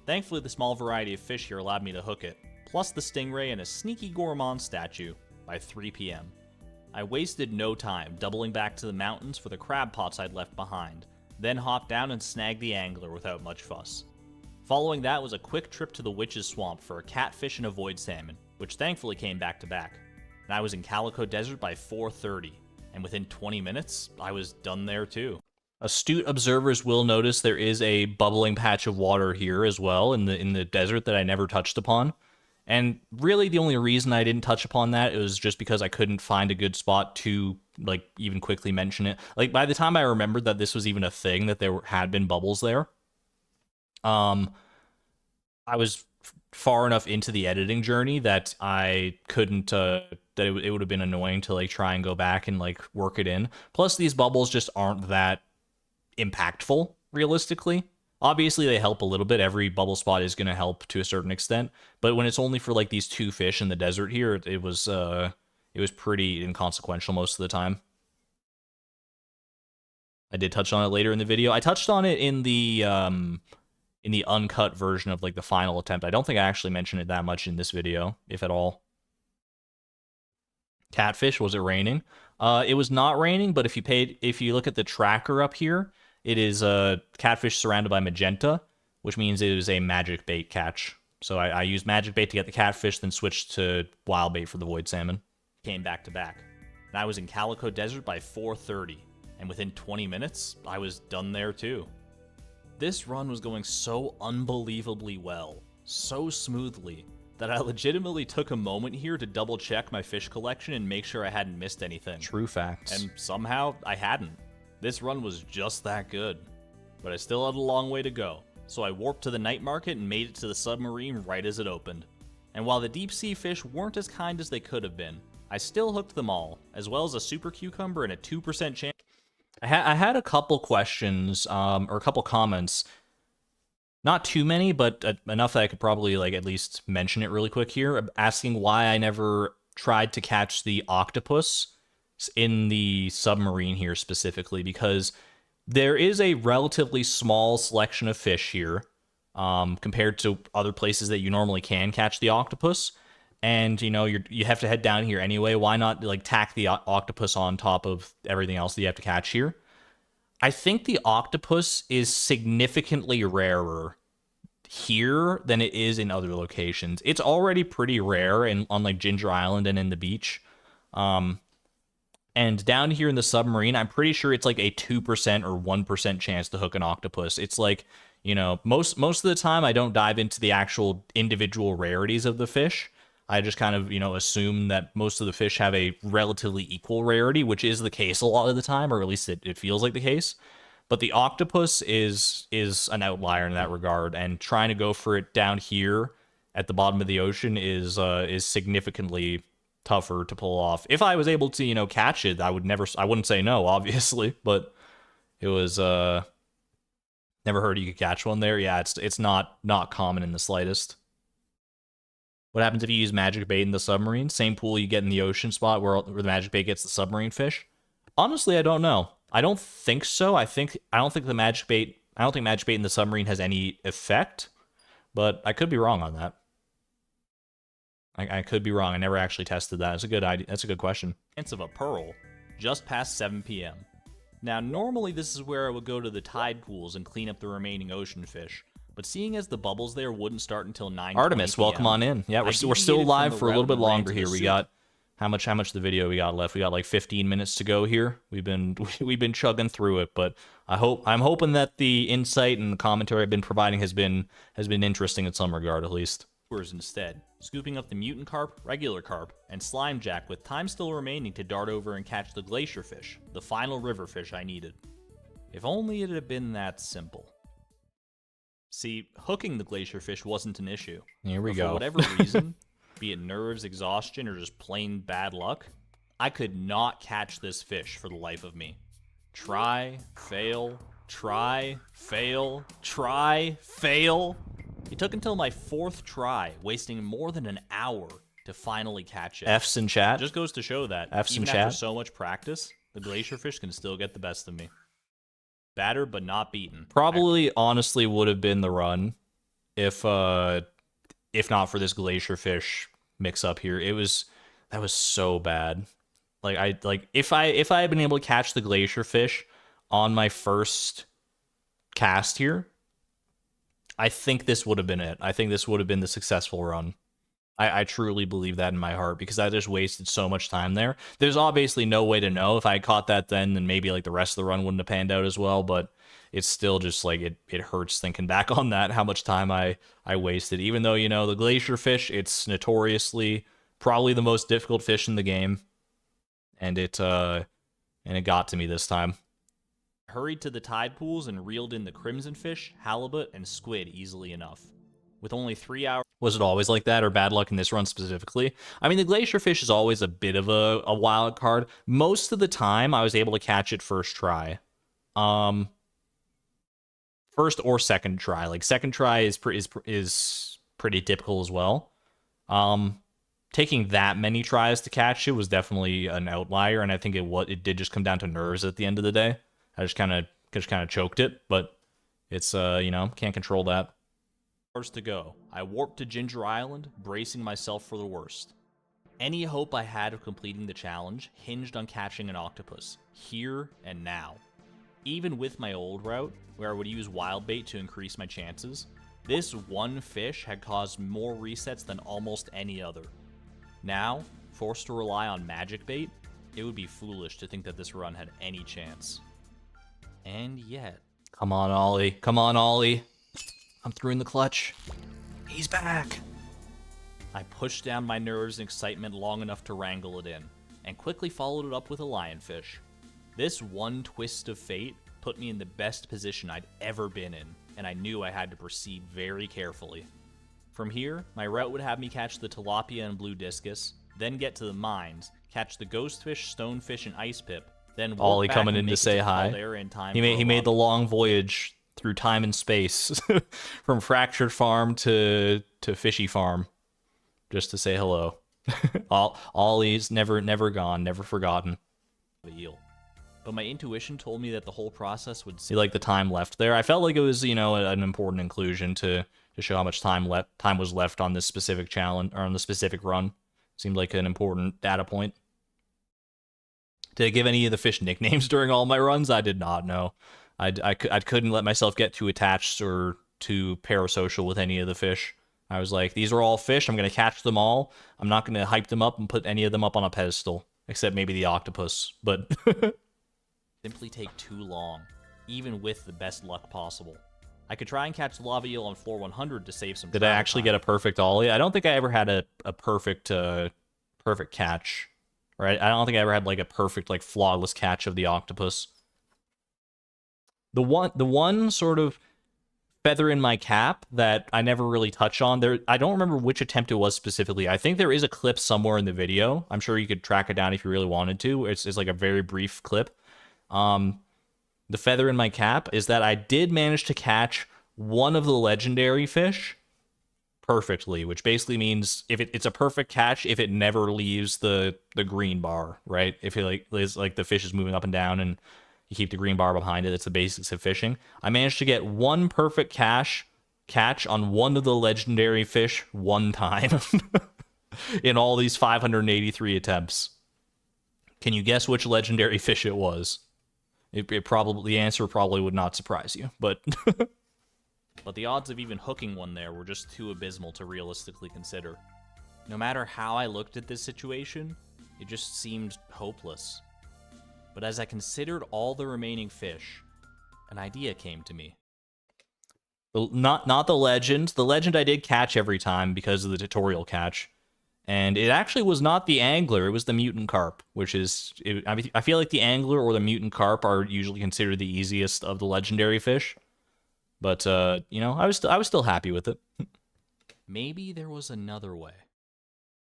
S2: Thankfully, the small variety of fish here allowed me to hook it, plus the stingray and a sneaky gourmand statue by 3 p.m. I wasted no time doubling back to the mountains for the crab pots I'd left behind, then hopped down and snagged the angler without much fuss. Following that was a quick trip to the Witch's Swamp for a catfish and a void salmon, which thankfully came back to back. And I was in Calico Desert by 4:30, and within 20 minutes, I was done there too.
S1: Astute observers will notice there is a bubbling patch of water here as well in the desert that I never touched upon. And really the only reason I didn't touch upon that was just because I couldn't find a good spot to like even quickly mention it. Like by the time I remembered that this was even a thing, that there had been bubbles there, I was far enough into the editing journey that I couldn't, that it would have been annoying to like try and go back and like work it in. Plus these bubbles just aren't that impactful realistically. Obviously they help a little bit. Every bubble spot is going to help to a certain extent, but when it's only for like these 2 fish in the desert here, it was pretty inconsequential most of the time. I did touch on it later in the video. I touched on it in the uncut version of like the final attempt. I don't think I actually mentioned it that much in this video, if at all. Catfish, was it raining? It was not raining, but if you look at the tracker up here, it is a catfish surrounded by magenta, which means it is a magic bait catch. So I used magic bait to get the catfish, then switched to wild bait for the void salmon.
S2: Came back to back. And I was in Calico Desert by 4:30, and within 20 minutes, I was done there too. This run was going so unbelievably well, so smoothly, that I legitimately took a moment here to double check my fish collection and make sure I hadn't missed anything.
S1: True facts.
S2: And somehow, I hadn't. This run was just that good. But I still had a long way to go, so I warped to the night market and made it to the submarine right as it opened. And while the deep sea fish weren't as kind as they could have been, I still hooked them all, as well as a super cucumber and a 2% chance.
S1: I had a couple questions, or a couple comments. Not too many, but enough that I could probably like at least mention it really quick here, asking why I never tried to catch the octopus in the submarine here specifically, because there is a relatively small selection of fish here compared to other places that you normally can catch the octopus. and you know you have to head down here anyway. Why not like tack the octopus on top of everything else that you have to catch here? I think the octopus is significantly rarer here than it is in other locations. It's already pretty rare on like Ginger Island and in the beach. And down here in the submarine, I'm pretty sure it's like a 2% or 1% chance to hook an octopus. It's like, you know, most of the time I don't dive into the actual individual rarities of the fish. I just kind of, you know, assume that most of the fish have a relatively equal rarity, which is the case a lot of the time, or at least it feels like the case. But the octopus is an outlier in that regard, and trying to go for it down here at the bottom of the ocean is significantly tougher to pull off. If I was able to, you know, catch it, I wouldn't say no, obviously, but it was never heard you could catch one there. Yeah, it's not common in the slightest. What happens if you use magic bait in the submarine? Same pool you get in the ocean spot where the magic bait gets the submarine fish? Honestly, I don't know. I don't think so. I don't think magic bait in the submarine has any effect, but I could be wrong on that. I could be wrong. I never actually tested that. It's a good idea. That's a good question.
S2: Chance of a pearl, just past 7 p.m. Now, normally this is where I would go to the tide pools and clean up the remaining ocean fish, but seeing as the bubbles there wouldn't start until 9
S1: Artemis, welcome on in. Yeah, we're still live for a little bit longer here. We got how much of the video we got left? We got like 15 minutes to go here. We've been chugging through it, but I'm hoping that the insight and the commentary I've been providing has been interesting in some regard at least.
S2: Instead, scooping up the mutant carp, regular carp, and slime jack with time still remaining to dart over and catch the glacier fish, the final river fish I needed. If only it had been that simple. See, hooking the glacier fish wasn't an issue.
S1: Here we go.
S2: For whatever reason, be it nerves, exhaustion, or just plain bad luck, I could not catch this fish for the life of me. Try, fail, try, fail, try, fail. It took until my 4th try, wasting more than an hour to finally catch it.
S1: F's in chat.
S2: It just goes to show that even after so much practice, the glacier fish can still get the best of me. Battered but not beaten.
S1: Probably honestly would have been the run if not for this glacier fish mix up here. That was so bad. If I had been able to catch the glacier fish on my first cast here, I think this would have been it. I think this would have been the successful run. I truly believe that in my heart, because I just wasted so much time there. There's obviously no way to know. If I had caught that then maybe like the rest of the run wouldn't have panned out as well, but it's still just like it hurts thinking back on that, how much time I wasted. Even though, you know, the glacier fish, it's notoriously probably the most difficult fish in the game, and it got to me this time.
S2: Hurried to the tide pools and reeled in the crimson fish, halibut, and squid easily enough. With only 3 hours...
S1: Was it always like that, or bad luck in this run specifically? I mean, the glacier fish is always a bit of a wild card. Most of the time, I was able to catch it first try. First or second try. Like, second try is pretty typical as well. Taking that many tries to catch it was definitely an outlier, and I think it did just come down to nerves at the end of the day. I just kind of choked it, but it's you know, can't control that.
S2: Hours to go. I warped to Ginger Island, bracing myself for the worst. Any hope I had of completing the challenge hinged on catching an octopus, here and now. Even with my old route, where I would use wild bait to increase my chances, this one fish had caused more resets than almost any other. Now, forced to rely on magic bait, it would be foolish to think that this run had any chance. And yet...
S1: Come on, Ollie. Come on, Ollie. I'm through in the clutch. He's back.
S2: I pushed down my nerves and excitement long enough to wrangle it in, and quickly followed it up with a lionfish. This one twist of fate put me in the best position I'd ever been in, and I knew I had to proceed very carefully. From here, my route would have me catch the tilapia and blue discus, then get to the mines, catch the ghostfish, stonefish, and ice pip, then
S1: Ollie coming in to say hi. He made the long voyage through time and space, from fractured farm to fishy farm, just to say hello. Ollie's never gone, never forgotten.
S2: Eel. But my intuition told me that the whole process would...
S1: See, like, the time left there. I felt like it was, you know, an important inclusion to to show how much time was left on this specific challenge or on the specific run. Seemed like an important data point. Did I give any of the fish nicknames during all my runs? I did not know. I couldn't let myself get too attached or too parasocial with any of the fish. I was like, these are all fish. I'm going to catch them all. I'm not going to hype them up and put any of them up on a pedestal, except maybe the octopus. But
S2: simply take too long, even with the best luck possible. I could try and catch the lava eel on floor 100 to save some time.
S1: Did I actually get a perfect ollie? I don't think I ever had a perfect perfect catch. Right? I don't think I ever had like a perfect, like flawless catch of the octopus. The one sort of feather in my cap that I never really touch on there. I don't remember which attempt it was specifically. I think there is a clip somewhere in the video. I'm sure you could track it down if you really wanted to. It's like a very brief clip. The feather in my cap is that I did manage to catch one of the legendary fish perfectly, which basically means if it's a perfect catch if it never leaves the green bar, right? If it like the fish is moving up and down and you keep the green bar behind it. It's the basics of fishing. I managed to get one perfect catch on one of the legendary fish one time in all these 583 attempts. Can you guess which legendary fish it was? The answer probably would not surprise you, but
S2: but the odds of even hooking one there were just too abysmal to realistically consider. No matter how I looked at this situation, it just seemed hopeless. But as I considered all the remaining fish, an idea came to me.
S1: Not the legend. The legend I did catch every time because of the tutorial catch. And it actually was not the angler, it was the mutant carp, which is... I feel like the angler or the mutant carp are usually considered the easiest of the legendary fish. But, you know, I was still happy with it.
S2: Maybe there was another way.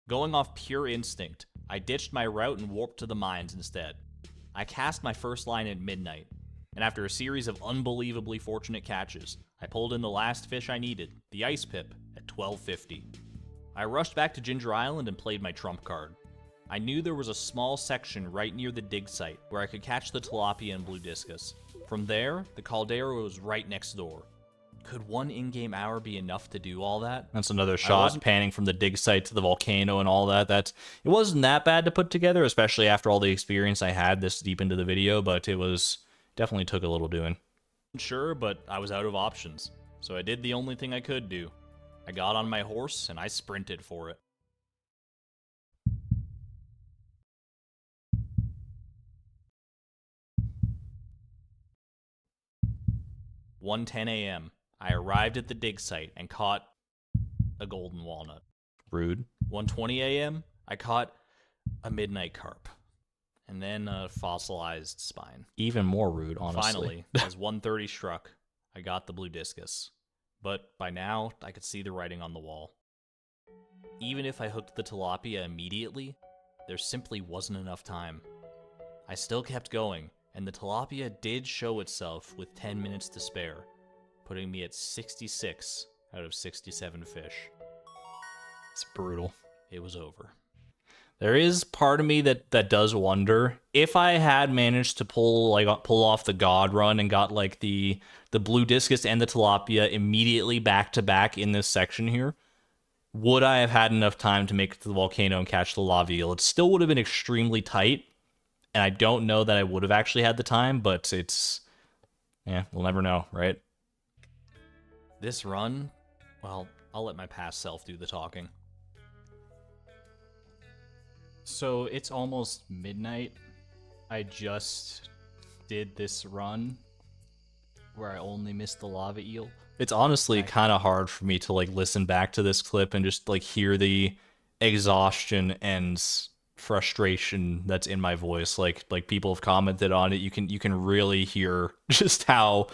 S2: Going off pure instinct, I ditched my route and warped to the mines instead. I cast my first line at midnight, and after a series of unbelievably fortunate catches, I pulled in the last fish I needed, the ice pip, at 12:50. I rushed back to Ginger Island and played my trump card. I knew there was a small section right near the dig site where I could catch the tilapia and blue discus. From there, the caldera was right next door. Could one in-game hour be enough to do all that?
S1: That's another shot, panning from the dig site to the volcano and all that. It wasn't that bad to put together, especially after all the experience I had this deep into the video, but it was definitely took a little doing.
S2: Sure, but I was out of options, so I did the only thing I could do. I got on my horse and I sprinted for it. "1:10 a.m. I arrived at the dig site and caught a golden walnut.
S1: Rude.
S2: 1:20 a.m. I caught a midnight carp, and then a fossilized spine.
S1: Even more rude, honestly.
S2: Finally, as 1:30 struck, I got the blue discus. But by now, I could see the writing on the wall. Even if I hooked the tilapia immediately, there simply wasn't enough time. I still kept going, and the tilapia did show itself with 10 minutes to spare, putting me at 66 out of 67 fish.
S1: It's brutal.
S2: It was over.
S1: There is part of me that does wonder if I had managed to pull off the God run and got like the blue discus and the tilapia immediately back to back in this section here, would I have had enough time to make it to the volcano and catch the lava eel? It still would have been extremely tight, and I don't know that I would have actually had the time, but we'll never know, right?
S2: This run, well, I'll let my past self do the talking.
S3: So it's almost midnight. I just did this run where I only missed the lava eel.
S1: It's honestly kind of hard for me to like listen back to this clip and just like hear the exhaustion and frustration that's in my voice. Like people have commented on it. You can really hear just how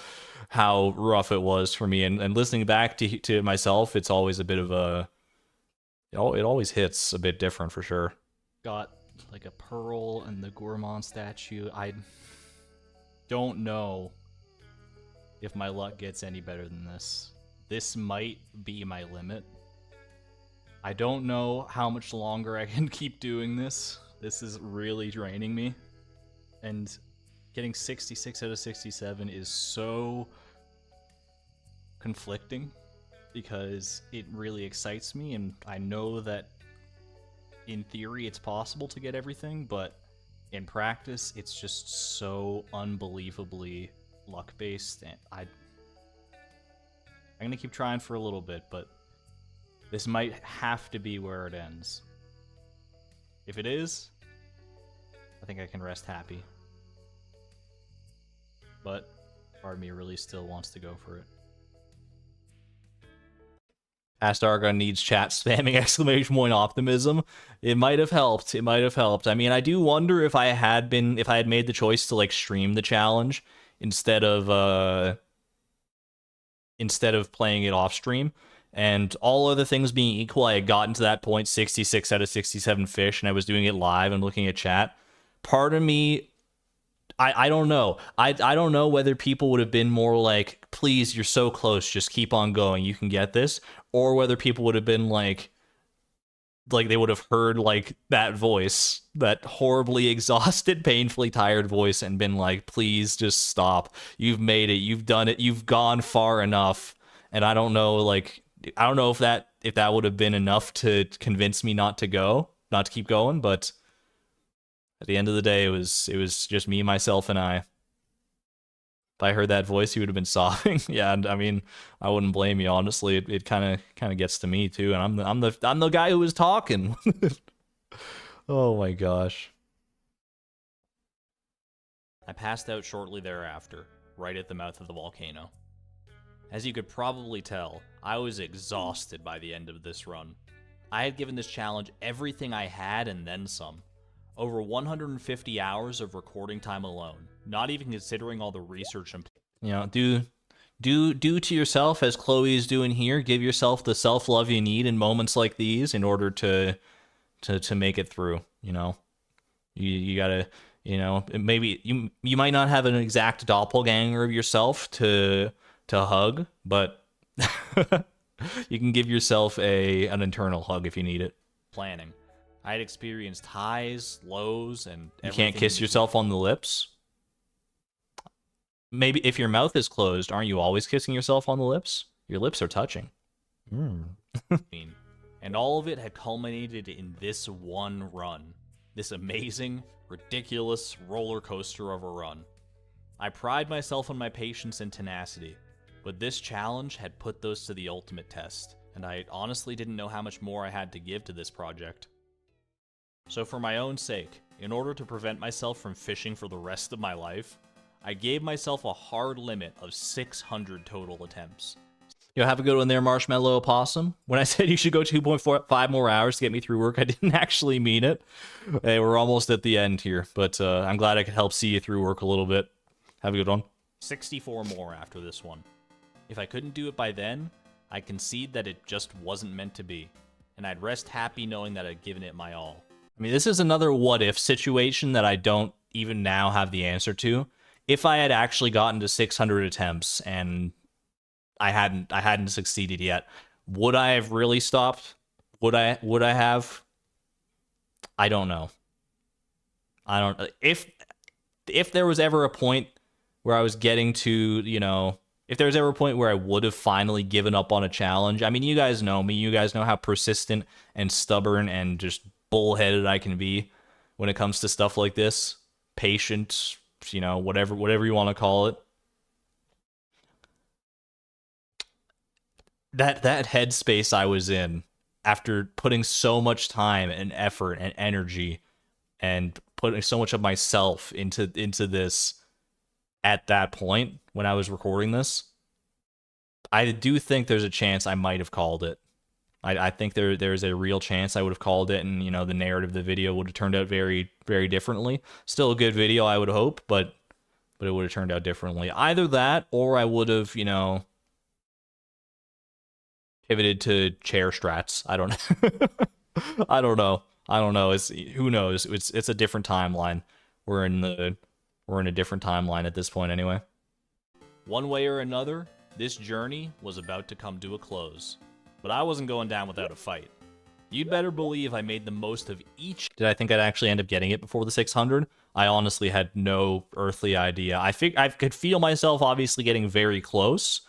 S1: rough it was for me. And listening back to myself, it's always a bit of it always hits a bit different for sure.
S3: Got like a pearl and the gourmand statue. I don't know if my luck gets any better than this. This might be my limit. I don't know how much longer I can keep doing this. This is really draining me. And getting 66 out of 67 is so conflicting. because it really excites me, and I know that in theory it's possible to get everything, but in practice it's just so unbelievably luck-based, and I'm gonna keep trying for a little bit, but this might have to be where it ends. If it is, I think I can rest happy. But part of me really still wants to go for it.
S1: Past Argon needs chat spamming exclamation point optimism. It might have helped. It might have helped. I mean, I do wonder if I had made the choice to like stream the challenge instead of playing it off stream. And all other things being equal, I had gotten to that point 66 out of 67 fish, and I was doing it live and looking at chat. Part of me, I don't know. I don't know whether people would have been more like, please, you're so close, just keep on going, you can get this, or whether people would have been like they would have heard like that voice, that horribly exhausted, painfully tired voice, and been like, please just stop. You've made it. You've done it. You've gone far enough. And I don't know, like, I don't know if that would have been enough to convince me not to keep going, but at the end of the day, it was just me, myself, and I. If I heard that voice, he would have been sobbing. Yeah, and I mean, I wouldn't blame you. Honestly, it kind of gets to me too, and I'm the guy who was talking. Oh my gosh.
S2: I passed out shortly thereafter, right at the mouth of the volcano. As you could probably tell, I was exhausted by the end of this run. I had given this challenge everything I had and then some. Over 150 hours of recording time alone, not even considering all the research and...
S1: You know, do to yourself as Chloe is doing here. Give yourself the self-love you need in moments like these in order to make it through, you know. You gotta, you know, maybe you might not have an exact doppelganger of yourself to hug, but you can give yourself an internal hug if you need it.
S2: Planning. I had experienced highs, lows, and
S1: you can't kiss yourself on the lips? Maybe if your mouth is closed, aren't you always kissing yourself on the lips? Your lips are touching.
S2: And all of it had culminated in this one run. This amazing, ridiculous roller coaster of a run. I pride myself on my patience and tenacity, but this challenge had put those to the ultimate test, and I honestly didn't know how much more I had to give to this project. So for my own sake, in order to prevent myself from fishing for the rest of my life, I gave myself a hard limit of 600 total attempts.
S1: Yo, have a good one there, Marshmallow Opossum. When I said you should go 2.5 more hours to get me through work, I didn't actually mean it. Hey, we're almost at the end here, but I'm glad I could help see you through work a little bit. Have a good one.
S2: 64 more after this one. If I couldn't do it by then, I concede that it just wasn't meant to be, and I'd rest happy knowing that I'd given it my all.
S1: I mean, this is another what-if situation that I don't even now have the answer to. If I had actually gotten to 600 attempts and I hadn't succeeded yet, would I have really stopped? Would I have? I don't know. I don't. If there was ever a point where I was getting to, you know, if there was ever a point where I would have finally given up on a challenge, I mean, you guys know me. You guys know how persistent and stubborn and just bullheaded I can be when it comes to stuff like this. Patient, you know, whatever you want to call it. That headspace I was in after putting so much time and effort and energy and putting so much of myself into this at that point when I was recording this, I do think there's a chance I might have called it. I think there's a real chance I would have called it, and, you know, the narrative of the video would have turned out very, very differently. Still a good video, I would hope, but it would have turned out differently. Either that, or I would have, you know, pivoted to chair strats. I don't know. I don't know. Who knows? It's a different timeline. We're in a different timeline at this point anyway.
S2: One way or another, this journey was about to come to a close. But I wasn't going down without a fight. You'd better believe I made the most of each...
S1: Did I think I'd actually end up getting it before the 600? I honestly had no earthly idea. I could feel myself obviously getting very close,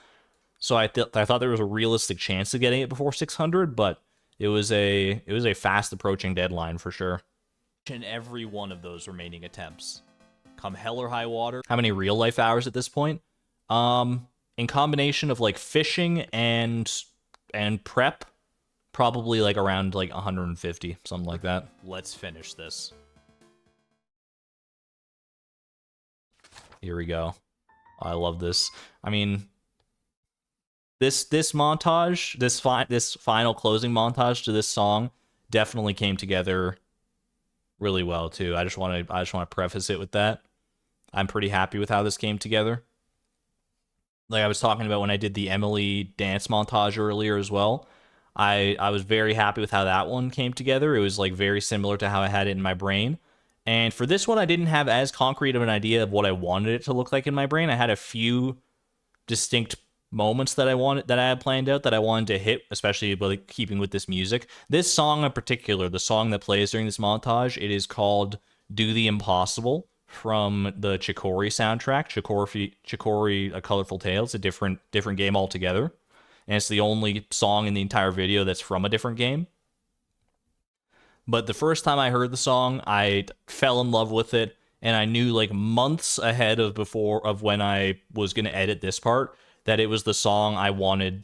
S1: So I thought there was a realistic chance of getting it before 600, but it was a fast approaching deadline for sure.
S2: In every one of those remaining attempts. Come hell or high water.
S1: How many real life hours at this point? In combination of like fishing and prep, probably like around like 150, something like that.
S2: Let's finish this.
S1: Here we go. I love this. I mean, this montage, this final closing montage to this song definitely came together really well too. I just want to preface it with that. I'm pretty happy with how this came together. Like I was talking about when I did the Emily dance montage earlier as well. I was very happy with how that one came together. It was like very similar to how I had it in my brain. And for this one, I didn't have as concrete of an idea of what I wanted it to look like in my brain. I had a few distinct moments that I had planned out that I wanted to hit, especially like keeping with this music. This song in particular, the song that plays during this montage, it is called "Do the Impossible" from the Chicory soundtrack. Chicory, A Colorful Tale. It's a different game altogether, and it's the only song in the entire video that's from a different game. But the first time I heard the song, I fell in love with it, and I knew like months ahead of when I was going to edit this part that it was the song I wanted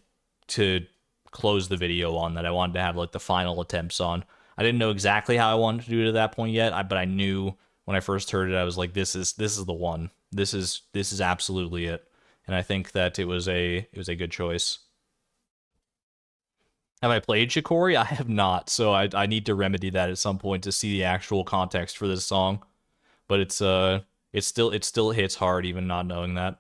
S1: to close the video on, that I wanted to have like the final attempts on. I didn't know exactly how I wanted to do it at that point yet, but I knew when I first heard it, I was like, this is the one. This is absolutely it. And I think that it was a good choice. Have I played Chicory? I have not, so I need to remedy that at some point to see the actual context for this song. But it still hits hard even not knowing that.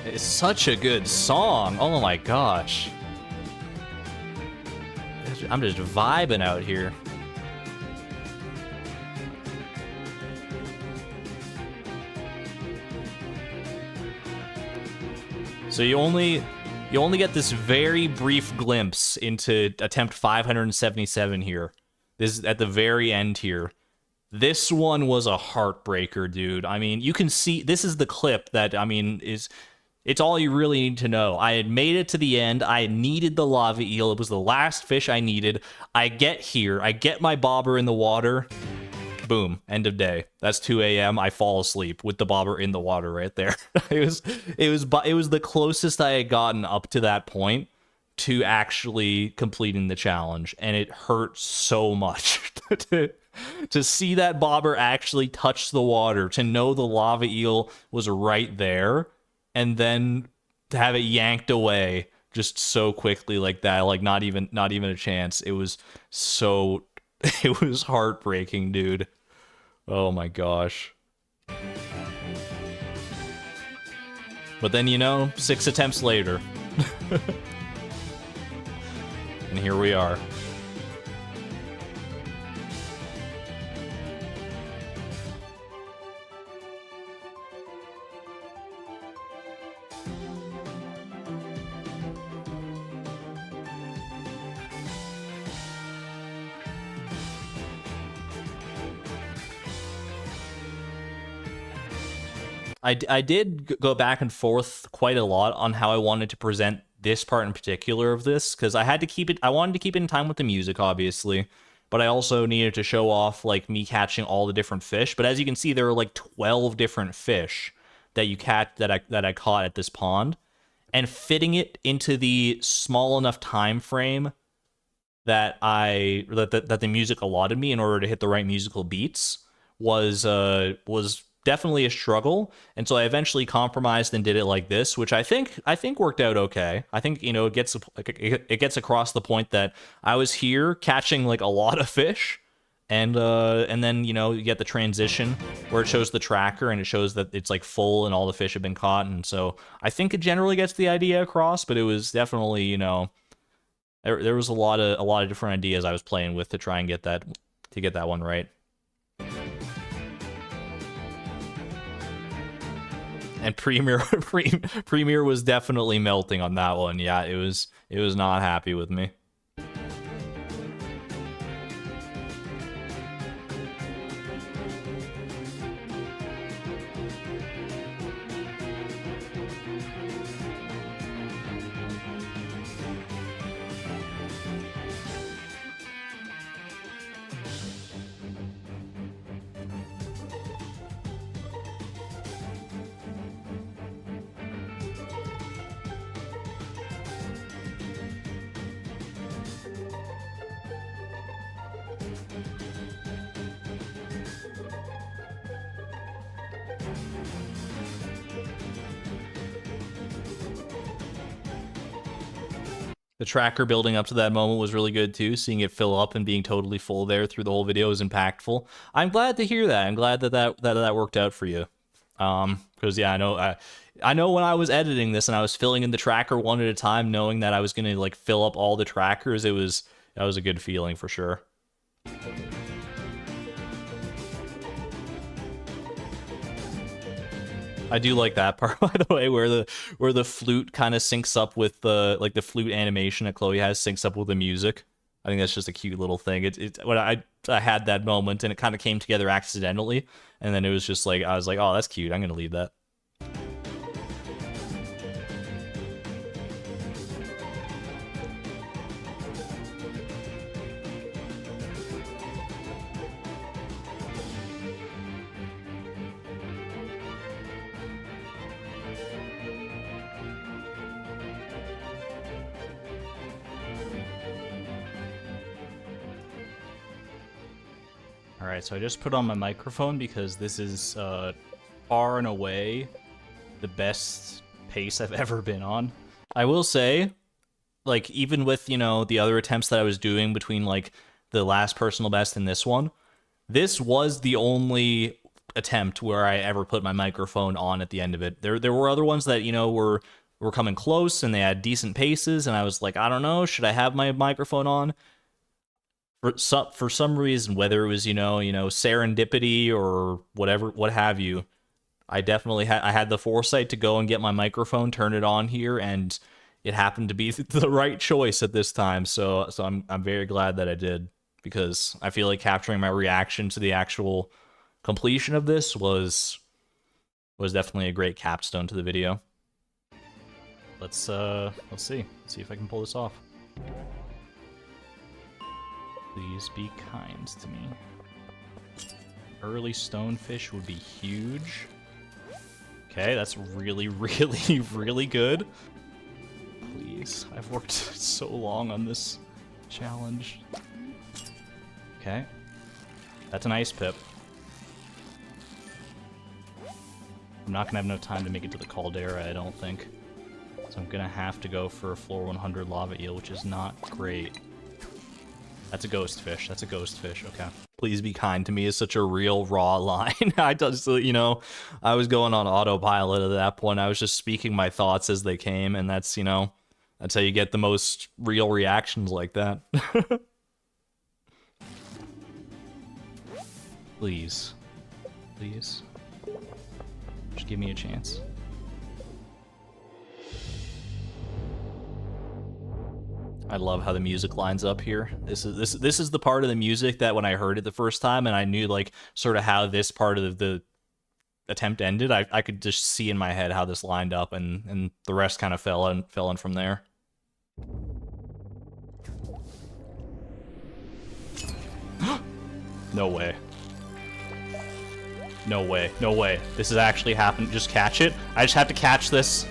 S1: It's such a good song. Oh my gosh. I'm just vibing out here. So you only get this very brief glimpse into attempt 577 here. This is at the very end here. This one was a heartbreaker, dude. I mean, you can see this is the clip that, I mean, it's all you really need to know. I had made it to the end. I needed the lava eel. It was the last fish I needed. I get here. I get my bobber in the water. Boom. End of day. That's 2 a.m. I fall asleep with the bobber in the water right there. It was the closest I had gotten up to that point to actually completing the challenge, and it hurt so much to see that bobber actually touch the water, to know the lava eel was right there, and then to have it yanked away just so quickly like that, like not even a chance. It was heartbreaking, dude. Oh my gosh. But then, 6 attempts later. And here we are. I did go back and forth quite a lot on how I wanted to present this part in particular of this, because I wanted to keep it in time with the music, obviously, but I also needed to show off like me catching all the different fish. But as you can see, there are like 12 different fish that I caught at this pond, and fitting it into the small enough time frame that the music allotted me in order to hit the right musical beats was definitely a struggle. And so I eventually compromised and did it like this, which I think worked out okay. I think, it gets across the point that I was here catching like a lot of fish, And then, you know, you get the transition where it shows the tracker and it shows that it's like full and all the fish have been caught. And so I think it generally gets the idea across, but it was definitely, you know, there was a lot of different ideas I was playing with to try and get that one right. And Premier was definitely melting on that one. Yeah, it was not happy with me. The tracker building up to that moment was really good too. Seeing it fill up and being totally full there through the whole video is impactful. I'm glad to hear that. I'm glad that worked out for you. Because yeah, I know when I was editing this and I was filling in the tracker one at a time, knowing that I was gonna like fill up all the trackers, that was a good feeling for sure. I do like that part, by the way, where the flute kind of syncs up with the flute animation that Chloe has syncs up with the music. I think that's just a cute little thing. It's when I had that moment and it kind of came together accidentally, and then it was just like I was like, oh, that's cute. I'm gonna leave that.
S3: Alright, so I just put on my microphone because this is far and away the best pace I've ever been on.
S1: I will say, like, even with, you know, the other attempts that I was doing between, like, the last personal best and this one, this was the only attempt where I ever put my microphone on at the end of it. There were other ones that, you know, were coming close and they had decent paces, and I was like, I don't know, should I have my microphone on? For some reason, whether it was, you know, serendipity or whatever, what have you, I definitely had the foresight to go and get my microphone, turn it on here, and it happened to be the right choice at this time. So I'm very glad that I did, because I feel like capturing my reaction to the actual completion of this was definitely a great capstone to the video.
S3: Let's see if I can pull this off. Please be kind to me. Early stonefish would be huge. Okay, that's really, really, really good. Please, I've worked so long on this challenge. Okay, that's an ice pip. I'm not gonna have no time to make it to the caldera, I don't think. So I'm gonna have to go for a floor 100 lava eel, which is not great. That's a ghost fish. That's a ghost fish. Okay.
S1: Please be kind to me is such a real raw line. I just, you know, I was going on autopilot at that point. I was just speaking my thoughts as they came, and that's, you know, that's how you get the most real reactions like that.
S3: Please. Please. Just give me a chance.
S1: I love how the music lines up here. This is the part of the music that when I heard it the first time and I knew like sort of how this part of the attempt ended, I could just see in my head how this lined up, and the rest kind of fell in from there.
S3: No way. No way. No way. This has actually happened. Just catch it. I just have to catch this.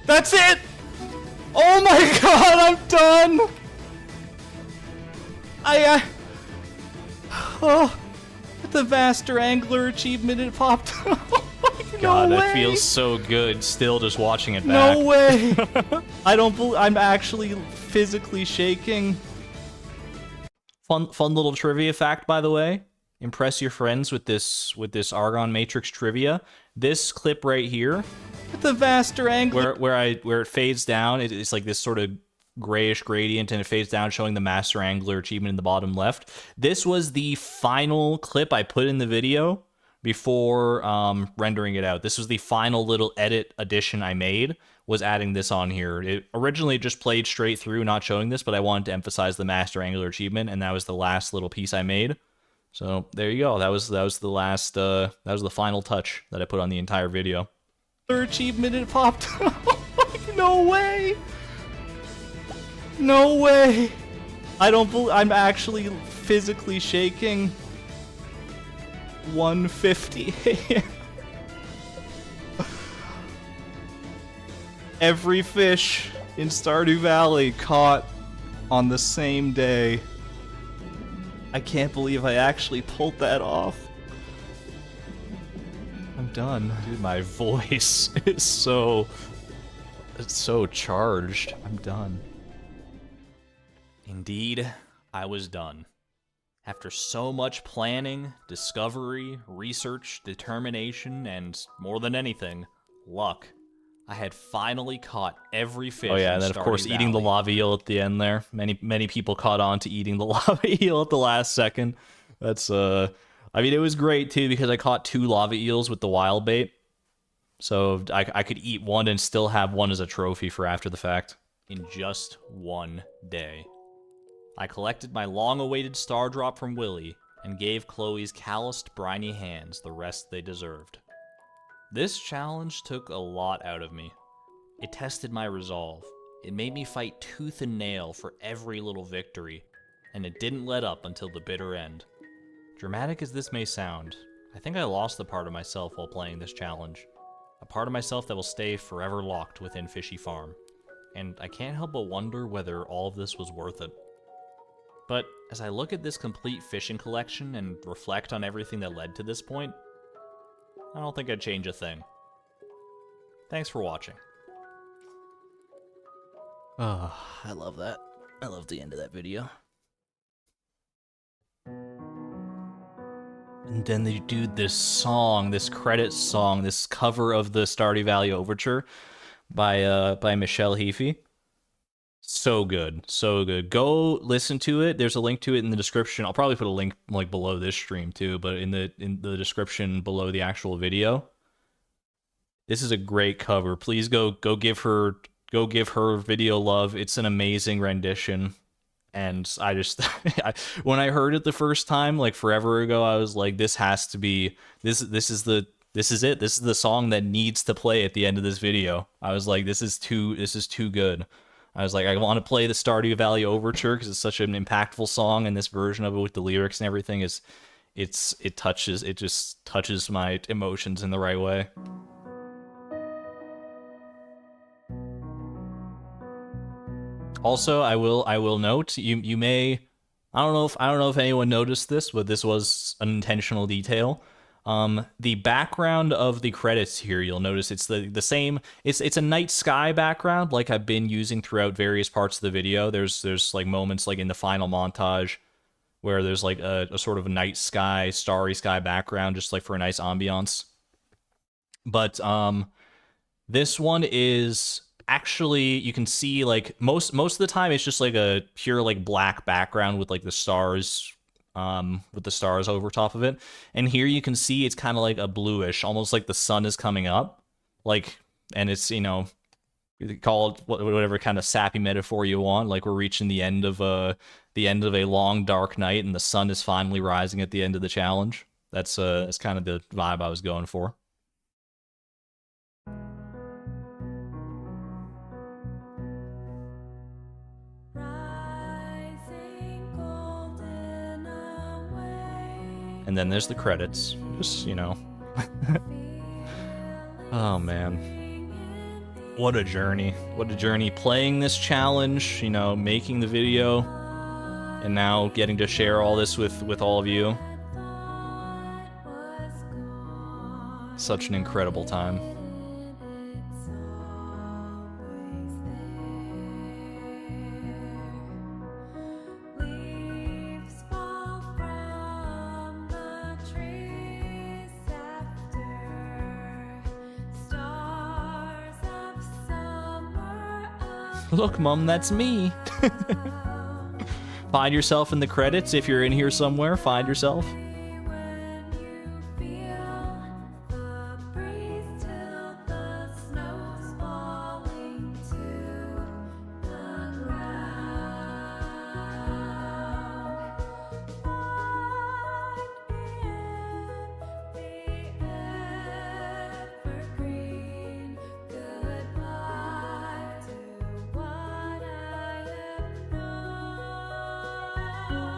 S3: That's it! Oh my god, I'm done! Oh, the Master Angler achievement, it popped. Oh my god.
S1: God,
S3: No
S1: that
S3: way.
S1: feels so good still just watching it back.
S3: No way! I don't believe I'm actually physically shaking.
S1: Fun little trivia fact, by the way. Impress your friends with this Argon Matrix trivia. This clip right here,
S3: The master angler.
S1: where it fades down, it's like this sort of grayish gradient, and it fades down, showing the Master Angler achievement in the bottom left. This was the final clip I put in the video before rendering it out. This was the final little edit addition I made, was adding this on here. It originally just played straight through, not showing this, but I wanted to emphasize the Master Angler achievement, and that was the last little piece I made. So there you go. That was the last that was the final touch that I put on the entire video.
S3: Third achievement, it popped. No way! No way! I don't believe I'm actually physically shaking. 150. Every fish in Stardew Valley caught on the same day. I can't believe I actually pulled that off. I'm done.
S1: Dude, my voice is so charged.
S3: I'm done.
S2: Indeed, I was done. After so much planning, discovery, research, determination, and more than anything, luck, I had finally caught every fish.
S1: Oh yeah, and
S2: in
S1: then of course
S2: Stardew
S1: eating the
S2: Valley.
S1: lava eel at the end there. Many people caught on to eating the lava eel at the last second. That's I mean, it was great too because I caught 2 lava eels with the wild bait. So I could eat one and still have one as a trophy for after the fact.
S2: In just one day. I collected my long-awaited star drop from Willy and gave Chloe's calloused, briny hands the rest they deserved. This challenge took a lot out of me. It tested my resolve. It made me fight tooth and nail for every little victory, and it didn't let up until the bitter end. Dramatic as this may sound, I think I lost the part of myself while playing this challenge. A part of myself that will stay forever locked within Fishy Farm. And I can't help but wonder whether all of this was worth it. But as I look at this complete fishing collection and reflect on everything that led to this point, I don't think I'd change a thing. Thanks for watching.
S1: Oh, I love that. I love the end of that video. And then they do this song, this credit song, this cover of the Stardew Valley Overture by Michelle Heafy. So good, so good. Go listen to it. There's a link to it in the description. I'll probably put a link like below this stream too, but in the description below the actual video. This is a great cover. Please go give her video love. It's an amazing rendition. And I just when I heard it the first time, like forever ago, I was like, this has to be this is it. This is the song that needs to play at the end of this video. I was like, this is too good. I was like, I want to play the Stardew Valley Overture because it's such an impactful song, and this version of it with the lyrics and everything it just touches my emotions in the right way. Also, I will note, you may, I don't know if anyone noticed this, but this was an intentional detail. The background of the credits here, you'll notice it's the same. It's a night sky background like I've been using throughout various parts of the video. There's like moments like in the final montage where there's like a sort of a night sky, starry sky background, just like for a nice ambiance. But this one is actually, you can see like most of the time it's just like a pure like black background with like the stars over top of it. And here you can see it's kind of like a bluish, almost like the sun is coming up. Like, and it's, you know, you call it whatever kind of sappy metaphor you want. Like we're reaching the end of a long dark night and the sun is finally rising at the end of the challenge. That's kind of the vibe I was going for. And then there's the credits. Just, you know. Oh, man. What a journey. What a journey. Playing this challenge, you know, making the video, and now getting to share all this with all of you. Such an incredible time. Look, Mom, that's me. Find yourself in the credits if you're in here somewhere. Find yourself.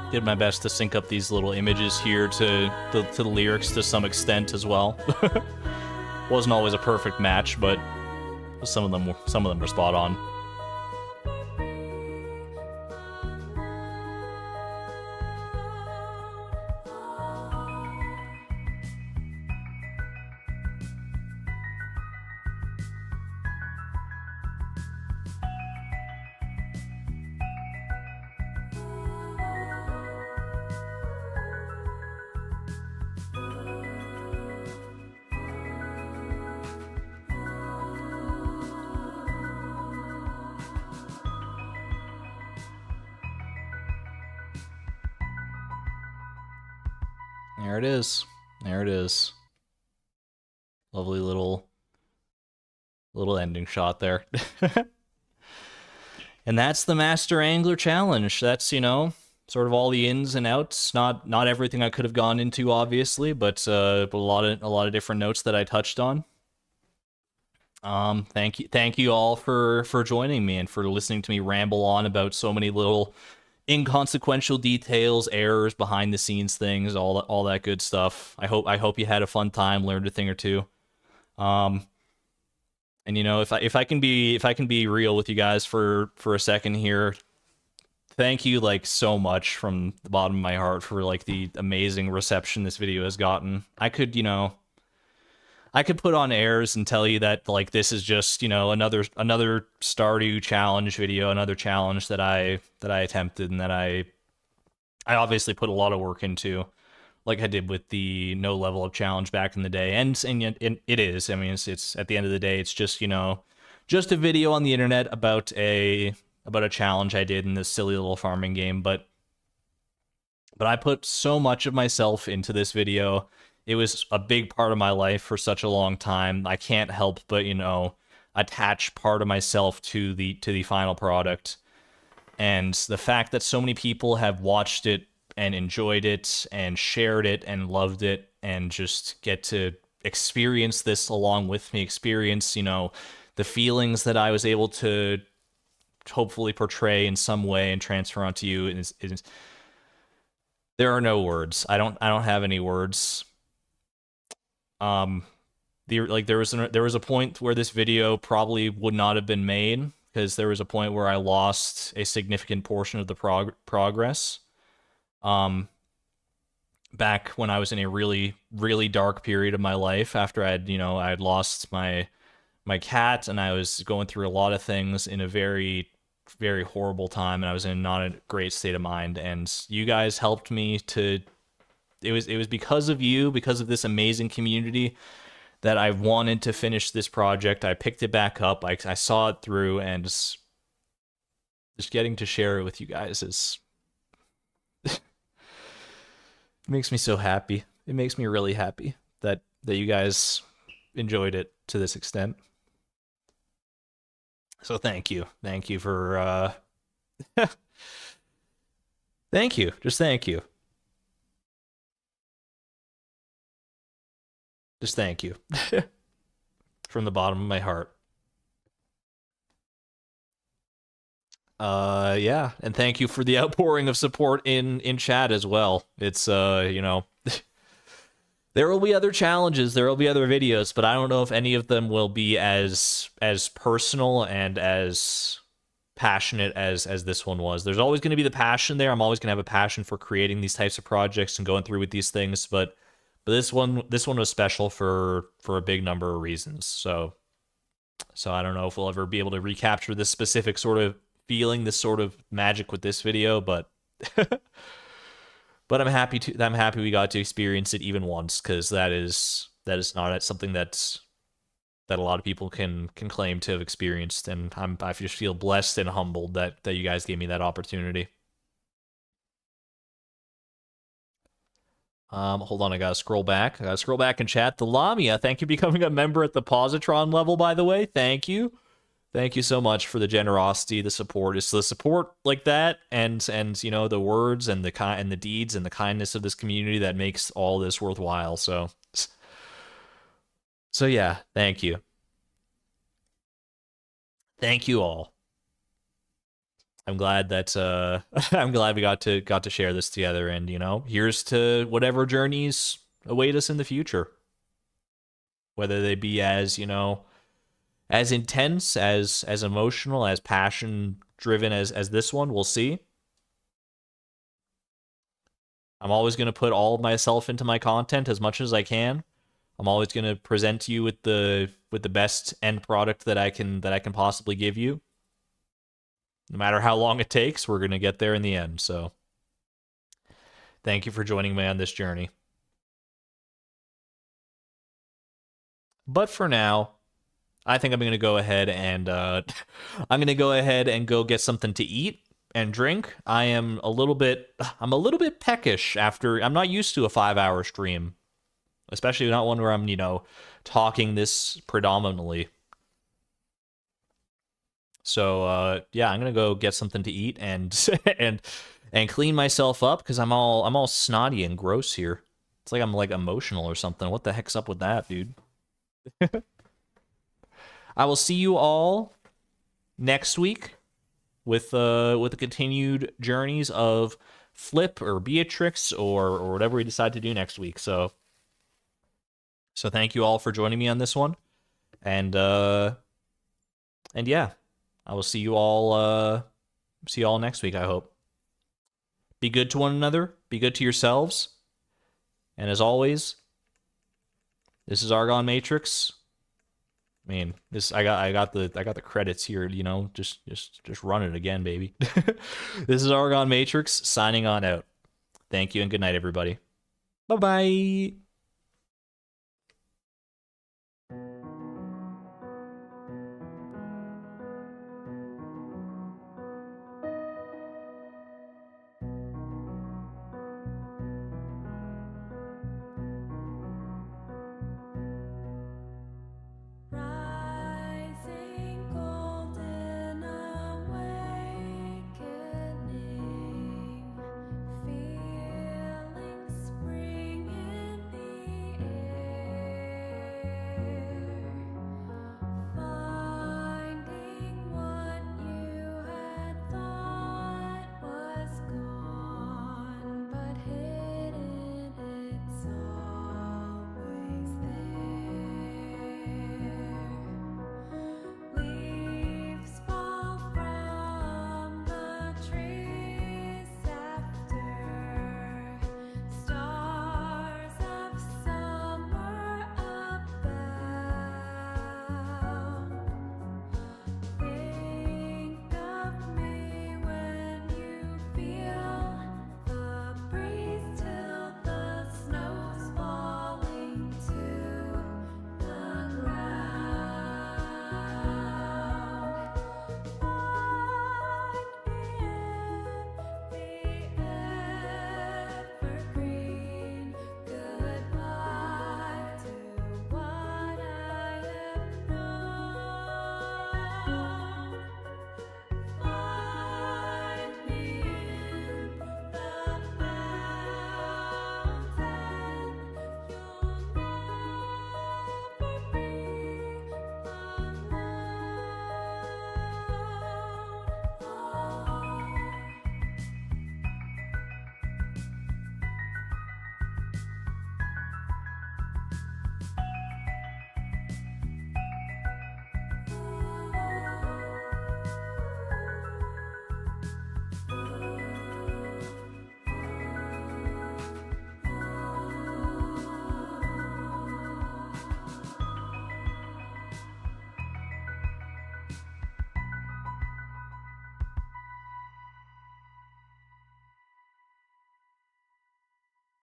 S1: Did my best to sync up these little images here to the lyrics to some extent as well. Wasn't always a perfect match, but some of them were spot on. There it is. There it is. Lovely little ending shot there. And that's the Master Angler Challenge. That's, you know, sort of all the ins and outs. Not everything I could have gone into, obviously, but a lot of different notes that I touched on. Thank you all for joining me and for listening to me ramble on about so many little inconsequential details, errors, behind the scenes things, all that good stuff. I hope you had a fun time, learned a thing or two. And you know, if I can be real with you guys for a second here, thank you like so much from the bottom of my heart for like the amazing reception this video has gotten. I could put on airs and tell you that like this is just, you know, another Stardew challenge video, another challenge that I attempted and that I obviously put a lot of work into, like I did with the no level up challenge back in the day. And it is. I mean, it's at the end of the day, it's just, you know, just a video on the internet about a challenge I did in this silly little farming game, but I put so much of myself into this video. It was a big part of my life for such a long time. I can't help but, you know, attach part of myself to the final product. And the fact that so many people have watched it and enjoyed it and shared it and loved it and just get to experience this along with me, experience, you know, the feelings that I was able to hopefully portray in some way and transfer onto you is there are no words. I don't have any words. There was a point where this video probably would not have been made because there was a point where I lost a significant portion of the progress. Back when I was in a really, really dark period of my life after I had lost my cat and I was going through a lot of things in a very, very horrible time and I was in not a great state of mind, and you guys helped me to. It was because of you, because of this amazing community, that I wanted to finish this project. I picked it back up. I saw it through, and just getting to share it with you guys is it makes me so happy. It makes me really happy that you guys enjoyed it to this extent. So thank you for thank you. Just thank you. Just thank you. From the bottom of my heart. Yeah, and thank you for the outpouring of support in chat as well. It's you know, there will be other challenges, there will be other videos, but I don't know if any of them will be as personal and as passionate as this one was. There's always going to be the passion there. I'm always going to have a passion for creating these types of projects and going through with these things, but But this one was special for a big number of reasons. So I don't know if we'll ever be able to recapture this specific sort of feeling, this sort of magic with this video, but but I'm happy we got to experience it even once, because that is not something that a lot of people can claim to have experienced, and I just feel blessed and humbled that you guys gave me that opportunity. Hold on, I gotta scroll back. In chat. The Lamia, thank you for becoming a member at the Positron level, by the way. Thank you. Thank you so much for the generosity, the support. It's the support like that, and you know, the words and the deeds and the kindness of this community that makes all this worthwhile. So yeah, thank you. Thank you all. I'm glad that I'm glad we got to share this together, and you know, here's to whatever journeys await us in the future. Whether they be as, you know, as intense, as emotional, as passion driven as this one, we'll see. I'm always going to put all of myself into my content as much as I can. I'm always going to present you with the best end product that I can possibly give you. No matter how long it takes, we're going to get there in the end. So thank you for joining me on this journey. But for now, I think I'm going to go ahead and go get something to eat and drink. I'm a little bit peckish after. I'm not used to a 5-hour stream, especially not one where I'm, you know, talking this predominantly. So yeah, I'm gonna go get something to eat and and clean myself up, because I'm all snotty and gross here. It's like I'm like emotional or something. What the heck's up with that, dude? I will see you all next week with the continued journeys of Flip or Beatrix or whatever we decide to do next week. So thank you all for joining me on this one, and yeah. I will see you all next week, I hope. Be good to one another, be good to yourselves. And as always, this is Argon Matrix. I mean, I got the credits here, you know, just run it again, baby. This is Argon Matrix signing on out. Thank you and good night, everybody. Bye-bye.